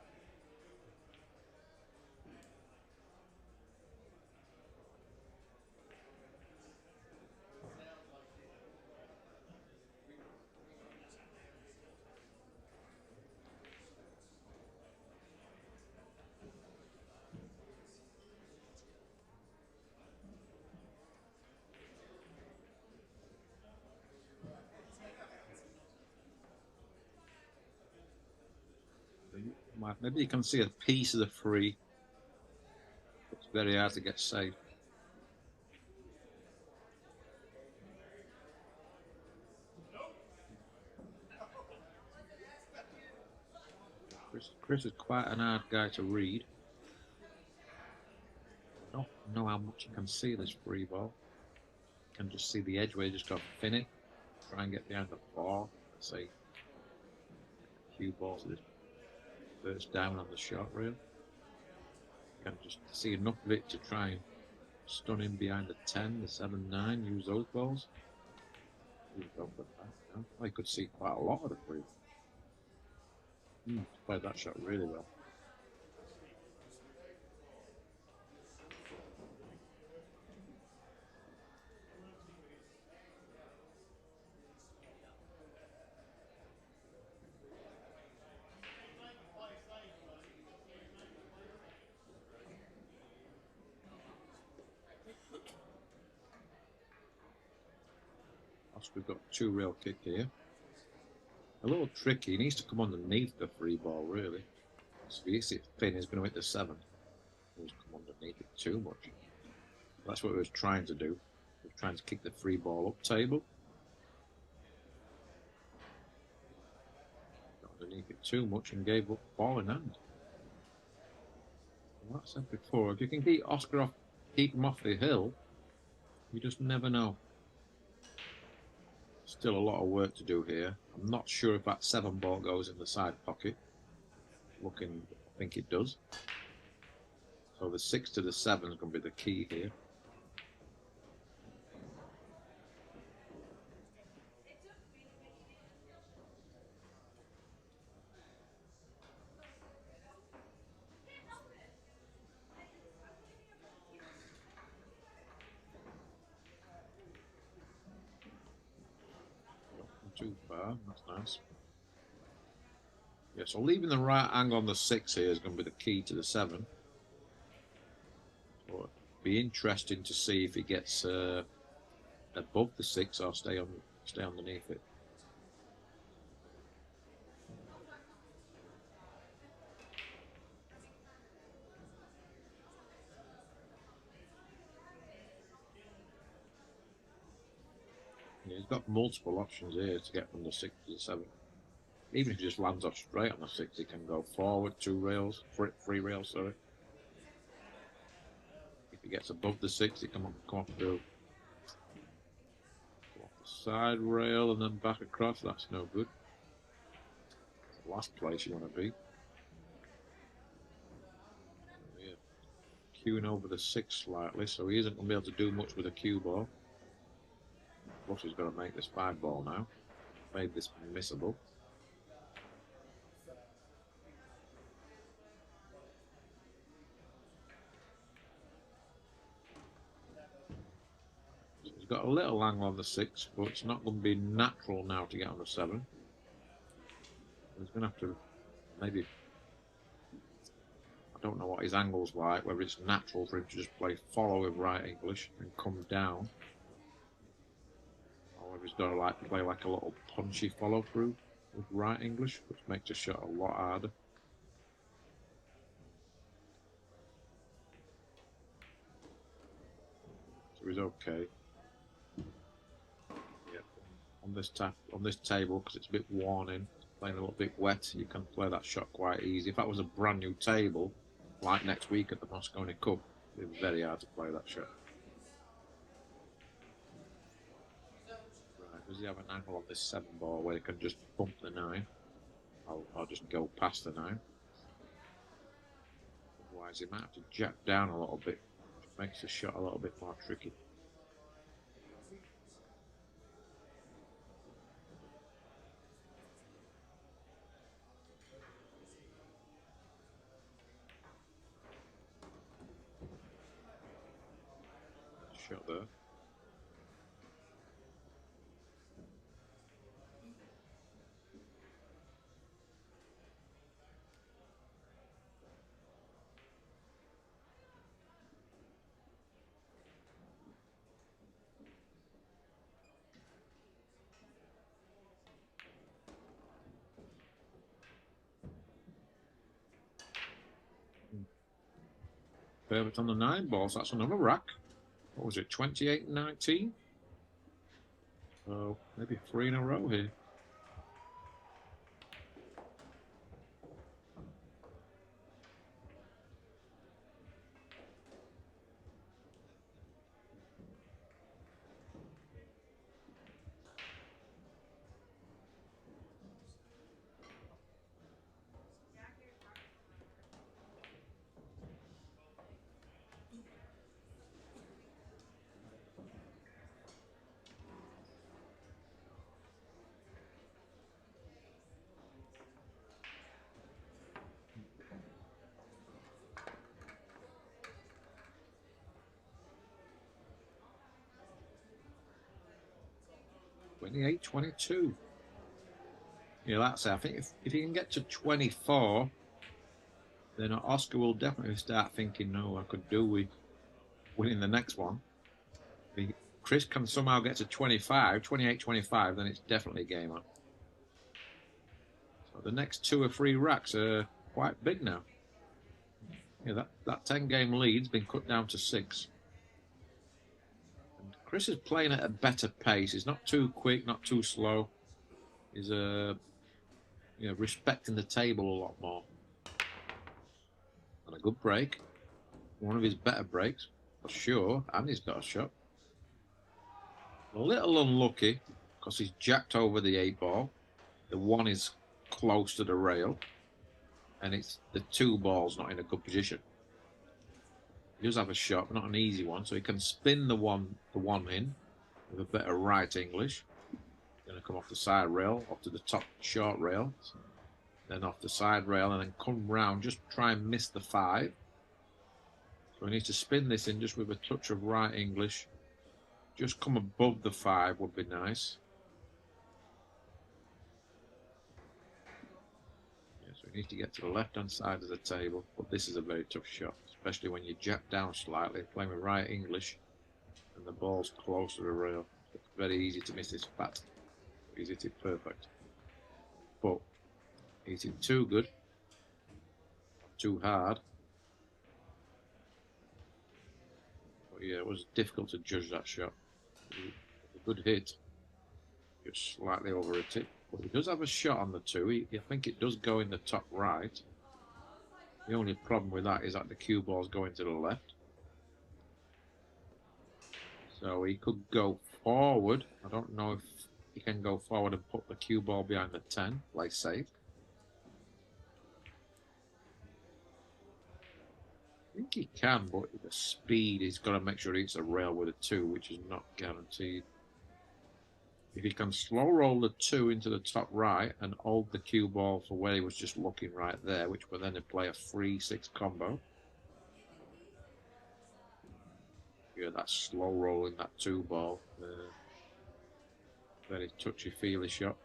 Maybe you can see a piece of the free. It's very hard to get safe. Chris is quite an hard guy to read. I don't know how much you can see this free ball. You can just see the edge where you just got to fin it. Try and get behind the ball. Let's say a few balls that first down on the shot reel. You can just see enough of it to try and stun him behind the 10, the 7, 9, use those balls. Go for that, you know? I could see quite a lot of the free. Played that shot really well. We've got two real kick here. A little tricky. He needs to come underneath the free ball, really. So if he hits it thin, he's going to hit the 7. He's come underneath it too much. That's what he was trying to do. He was trying to kick the free ball up table. Got underneath it too much and gave up ball in hand. Well, like I said before, if you can keep Oscar off, keep him off the hill, you just never know. Still a lot of work to do here. I'm not sure if that 7 ball goes in the side pocket. Looking, I think it does. So the 6 to the 7 is going to be the key here. Not too far, that's nice. Yeah, so leaving the right angle on the 6 here is going to be the key to the 7. So it'll be interesting to see if he gets above the 6 or stay underneath it. Yeah, he's got multiple options here to get from the 6 to the 7. even if he just lands off straight on the 6, he can go forward 2 rails, 3 rails, sorry. If he gets above the 6, he can come off through. Go off the side rail and then back across. That's no good. It's the last place you want to be. Yeah. Queuing over the 6 slightly, so he isn't going to be able to do much with a cue ball. Plus, he's got to make this 5 ball now. Made this missable. He's got a little angle on the 6, but it's not going to be natural now to get on the 7. He's going to have to maybe, I don't know what his angle's like, whether it's natural for him to just play follow with right English and come down, or whether he's got to like play like a little punchy follow through with right English, which makes the shot a lot harder. So he's okay. On this table, because it's a bit worn in, playing a little bit wet, you can play that shot quite easy. If that was a brand new table, like next week at the Moscone Cup, it'd be very hard to play that shot. Right, does he have an angle on this 7 ball where he can just bump the 9? I'll just go past the 9. Otherwise, he might have to jack down a little bit, which makes the shot a little bit more tricky. Shot there. Perfect on the 9 balls. That's another rack. What was it, 28-19? So maybe 3 in a row here. $28, $22. Yeah, that's it. I think if he can get to 24, then Oscar will definitely start thinking, no, I could do with winning the next one. If Chris can somehow get to 25, 28, 25, then it's definitely game on. So the next 2 or 3 racks are quite big now. Yeah, that 10-game lead's been cut down to 6. And Chris is playing at a better pace. He's not too quick, not too slow. He's respecting the table a lot more. And a good break. One of his better breaks, for sure. And he's got a shot. A little unlucky because he's jacked over the 8 ball. The 1 is close to the rail. And it's the 2 balls not in a good position. He does have a shot, but not an easy one. So he can spin the one in with a better right English. Going to come off the side rail, off to the top short rail. Then off the side rail and then come round, just try and miss the 5. So we need to spin this in just with a touch of right English. Just come above the 5 would be nice. Yeah, so we need to get to the left-hand side of the table, but this is a very tough shot, especially when you jack down slightly, playing with right English, and the ball's close to the rail. It's very easy to miss this fat. He's hit it perfect. But he's hit too good, too hard. But yeah, it was difficult to judge that shot. A good hit, just slightly over hit it. But he does have a shot on the 2. I think it does go in the top right. The only problem with that is that the cue ball's going to the left. So he could go forward. I don't know if he can go forward and put the cue ball behind the 10, play safe. I think he can, but the speed, he's got to make sure he hits a rail with a 2, which is not guaranteed. If he can slow roll the 2 into the top right and hold the cue ball for where he was just looking right there, which will then play a 3-6 combo. Yeah, that slow rolling that 2 ball. Very touchy-feely shot.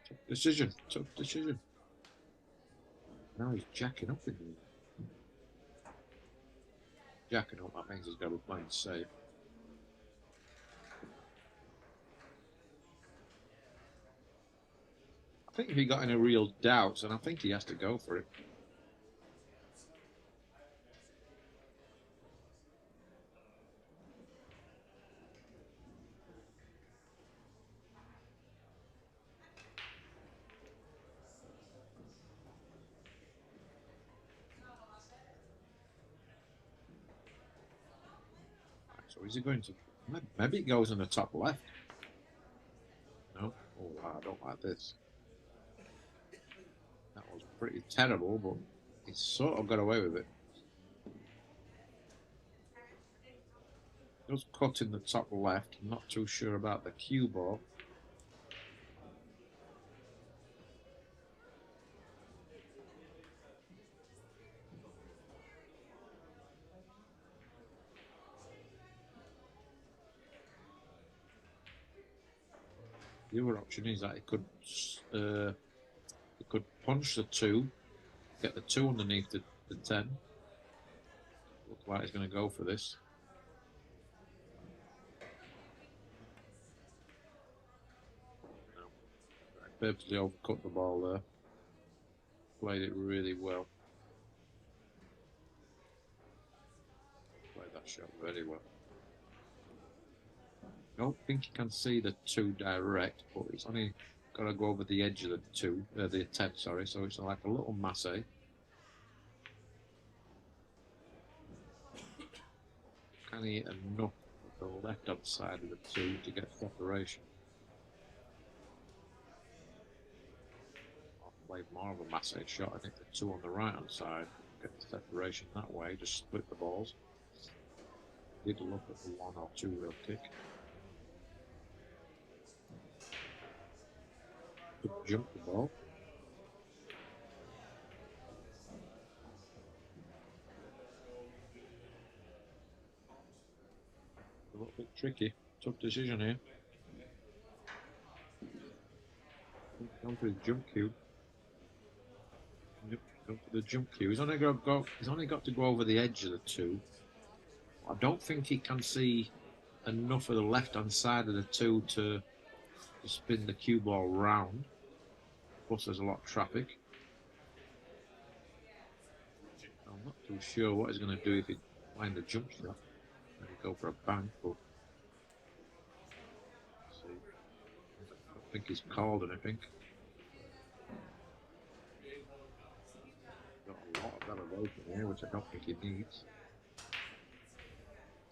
Tough decision. Tough decision. Now he's jacking up in there. Jacking up, that means he's got to be playing safe. I think if he got any real doubts, and I think he has to go for it. So is he going to... Maybe it goes in the top left. No? Oh, wow, I don't like this. That was pretty terrible, but he sort of got away with it. Does cut in the top left. I'm not too sure about the cue ball. The other option is that he could punch the 2, get the 2 underneath the 10. Looks like he's going to go for this. No. Purposely overcut the ball there. Played it really well. Played that shot very well. Don't think you can see the 2 direct, but it's only got to go over the edge of the 10, sorry, so it's like a little masse. Can he hit enough of the left-hand side of the 2 to get separation? I'll play more of a masse shot and hit the 2 on the right-hand side, get the separation that way, just split the balls. Did look at the 1 or 2 real kick. Jump the ball. A little bit tricky. Tough decision here. Going for his jump cue. Yep, going for the jump cue. He's only got to go over the edge of the 2. I don't think he can see enough of the left-hand side of the 2 to spin the cue ball round. Plus, there's a lot of traffic. I'm not too sure what he's going to do if he finds the jump shot. Maybe go for a bank, but see. I don't think he's called anything. Got a lot of elevation here, which I don't think he needs.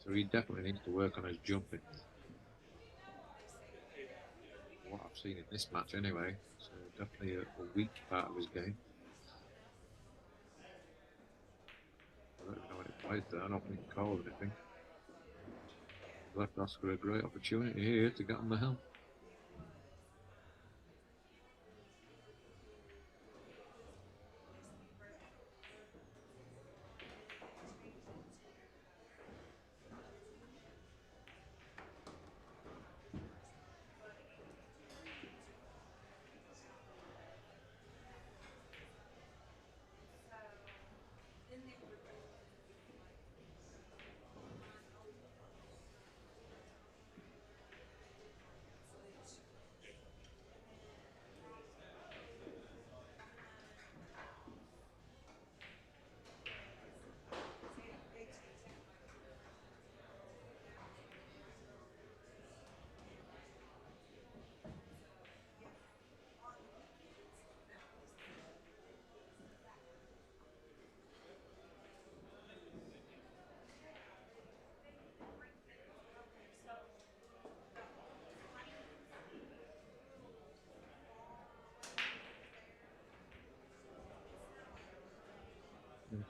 So he definitely needs to work on his jumping. What I've seen in this match anyway, so definitely a weak part of his game. I don't even know when he played there, I don't think he called anything. Left Oscar a great opportunity here to get on the hill.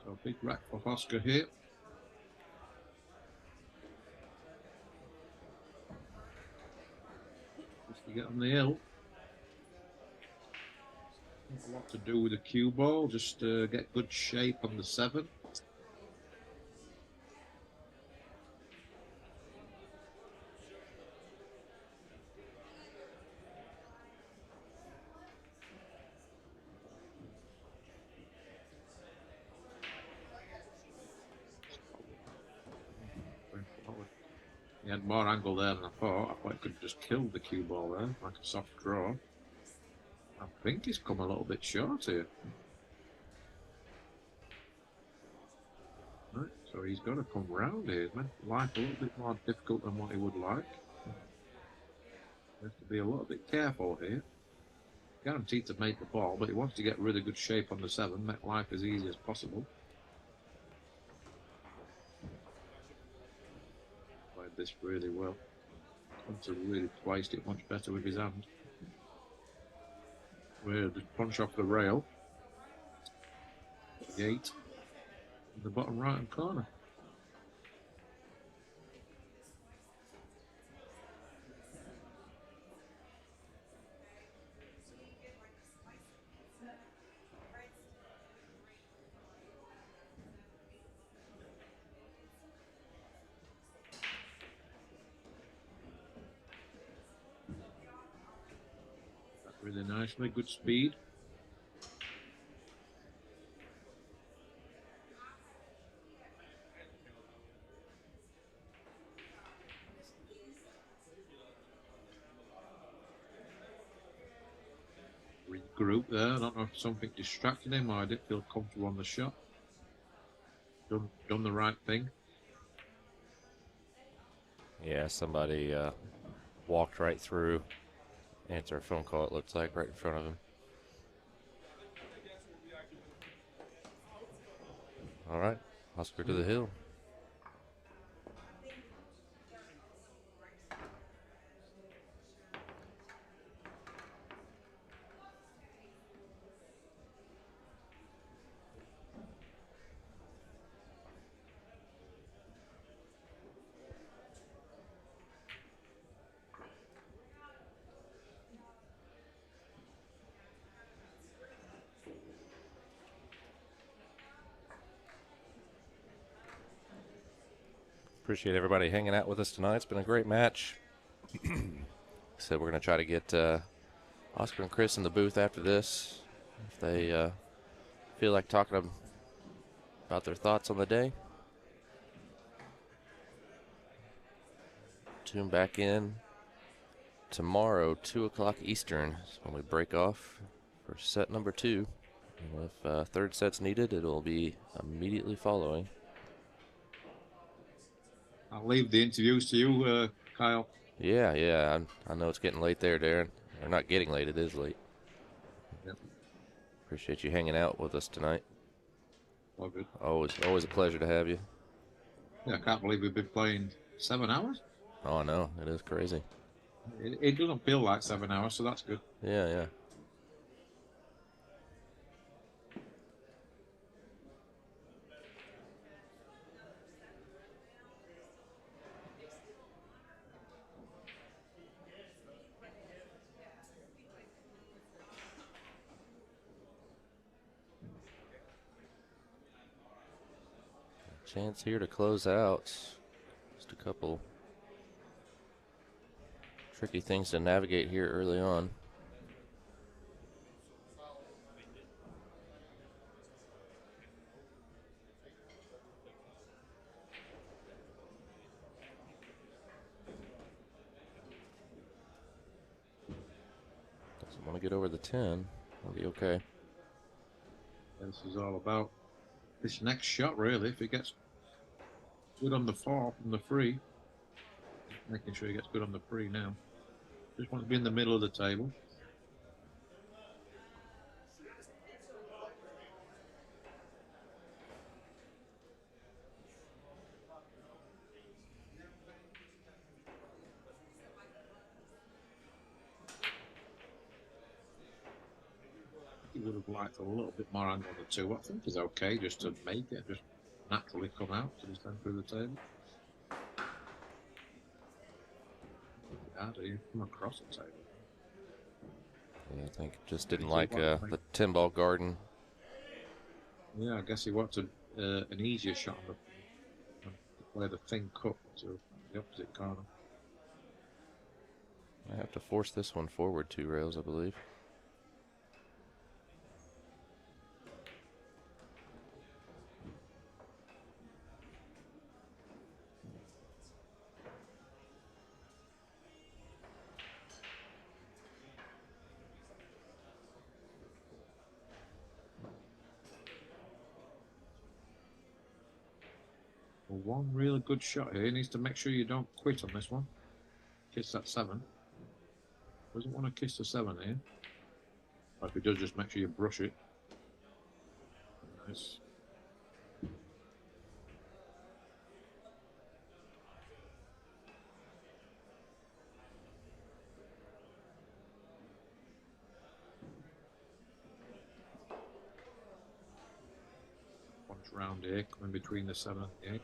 So big rack for Oscar here. Just to get on the hill. Not a lot to do with the cue ball, just get good shape on the 7. He had more angle there than I thought. I thought he could just kill the cue ball there, like a soft draw. I think he's come a little bit short here. Right, so he's got to come round here. It's meant life a little bit more difficult than what he would like. He has to be a little bit careful here. Guaranteed to make the ball, but he wants to get really good shape on the 7, make life as easy as possible. Played this really well. Hunter really placed it much better with his hand. Where the punch off the rail. Gate in the bottom right hand corner. That really nicely, good speed. Regroup there. I don't know if something distracted him or I didn't feel comfortable on the shot. Done the right thing. Yeah, somebody walked right through, answered a phone call, it looks like, right in front of him. All right, Oscar to the hill. Appreciate everybody hanging out with us tonight. It's been a great match. So we're going to try to get Oscar and Chris in the booth after this. If they feel like talking about their thoughts on the day. Tune back in tomorrow, 2 o'clock Eastern, is when we break off for set number 2. And if third set's needed, it'll be immediately following. I'll leave the interviews to you, Kyle. Yeah, I know it's getting late there, Darren. Or not getting late, it is late. Yep. Appreciate you hanging out with us tonight. All good. Always a pleasure to have you. Yeah, I can't believe we've been playing 7 hours. Oh, I know. It is crazy. It doesn't feel like 7 hours, so that's good. Yeah. Chance here to close out. Just a couple tricky things to navigate here early on. Doesn't want to get over the 10. We'll be okay. This is all about this next shot, really. If he gets good on the 4 from the free, making sure he gets good on the free now. Just want to be in the middle of the table. He would have liked a little bit more angle on the 2. I think he's okay just to make it, just naturally come out to just through the table. How do you come across the table? Yeah, I think just didn't like the 10-ball garden. Yeah, I guess he wanted an easier shot on the play the thin cut to the opposite corner. I have to force this one forward 2 rails, I believe. Well, one really good shot here. He needs to make sure you don't quit on this one. Kiss that 7. Doesn't want to kiss the 7 here. Or if he does, just make sure you brush it. Nice. Punch round here, coming between the 7 and the 8.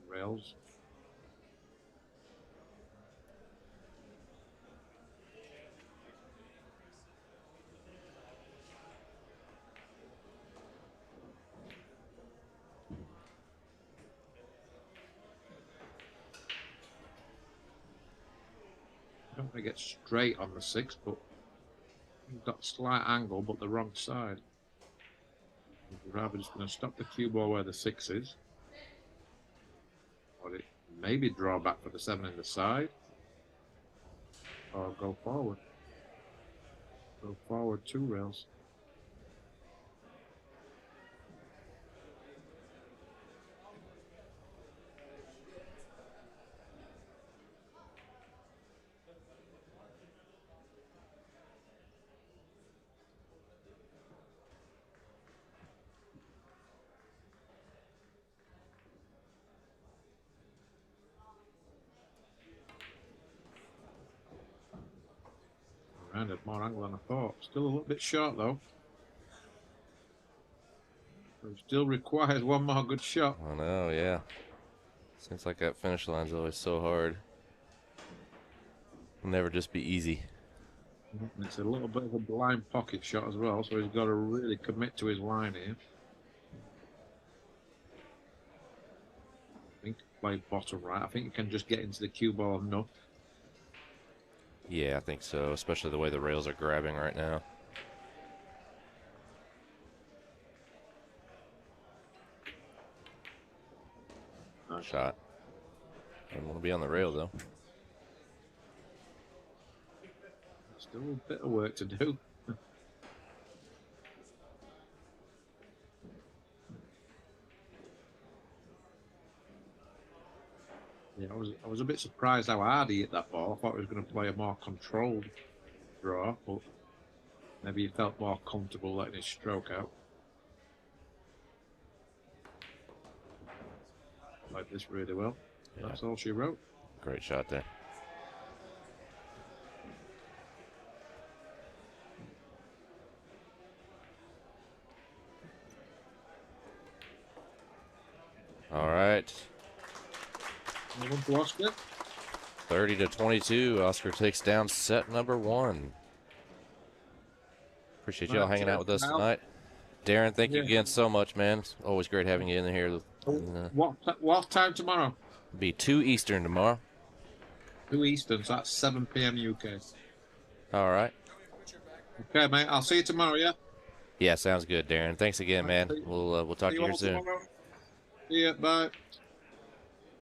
Rails. Don't want to get straight on the 6, but you've got a slight angle, but the wrong side. You're rather just going to stop the cue ball where the 6 is. Or it maybe draw back for the 7 in the side. Or go forward. Go forward 2 rails. Rounded more angle than I thought. Still a little bit short though. It still requires one more good shot. I know, yeah. Seems like that finish line's always so hard. It'll never just be easy. It's a little bit of a blind pocket shot as well, so he's got to really commit to his line here. I think play bottom right. I think you can just get into the cue ball enough. Yeah, I think so, especially the way the rails are grabbing right now. Nice. Shot. Didn't want to be on the rail, though. Still a bit of work to do. Yeah, I was a bit surprised how hard he hit that ball. I thought he was going to play a more controlled draw, but maybe he felt more comfortable letting his stroke out. Like this really well. Yeah. That's all she wrote. Great shot there. All right. 30-22. Oscar takes down set number 1. Appreciate y'all hanging out with us tonight. Darren, thank you again so much, man. It's always great having you in here. What time tomorrow? Be 2 Eastern tomorrow. 2 Eastern, so that's 7 p.m. UK. All right. Okay, mate. I'll see you tomorrow, yeah? Yeah, sounds good, Darren. Thanks again, man. We'll talk to you here soon. Tomorrow. See ya. Bye.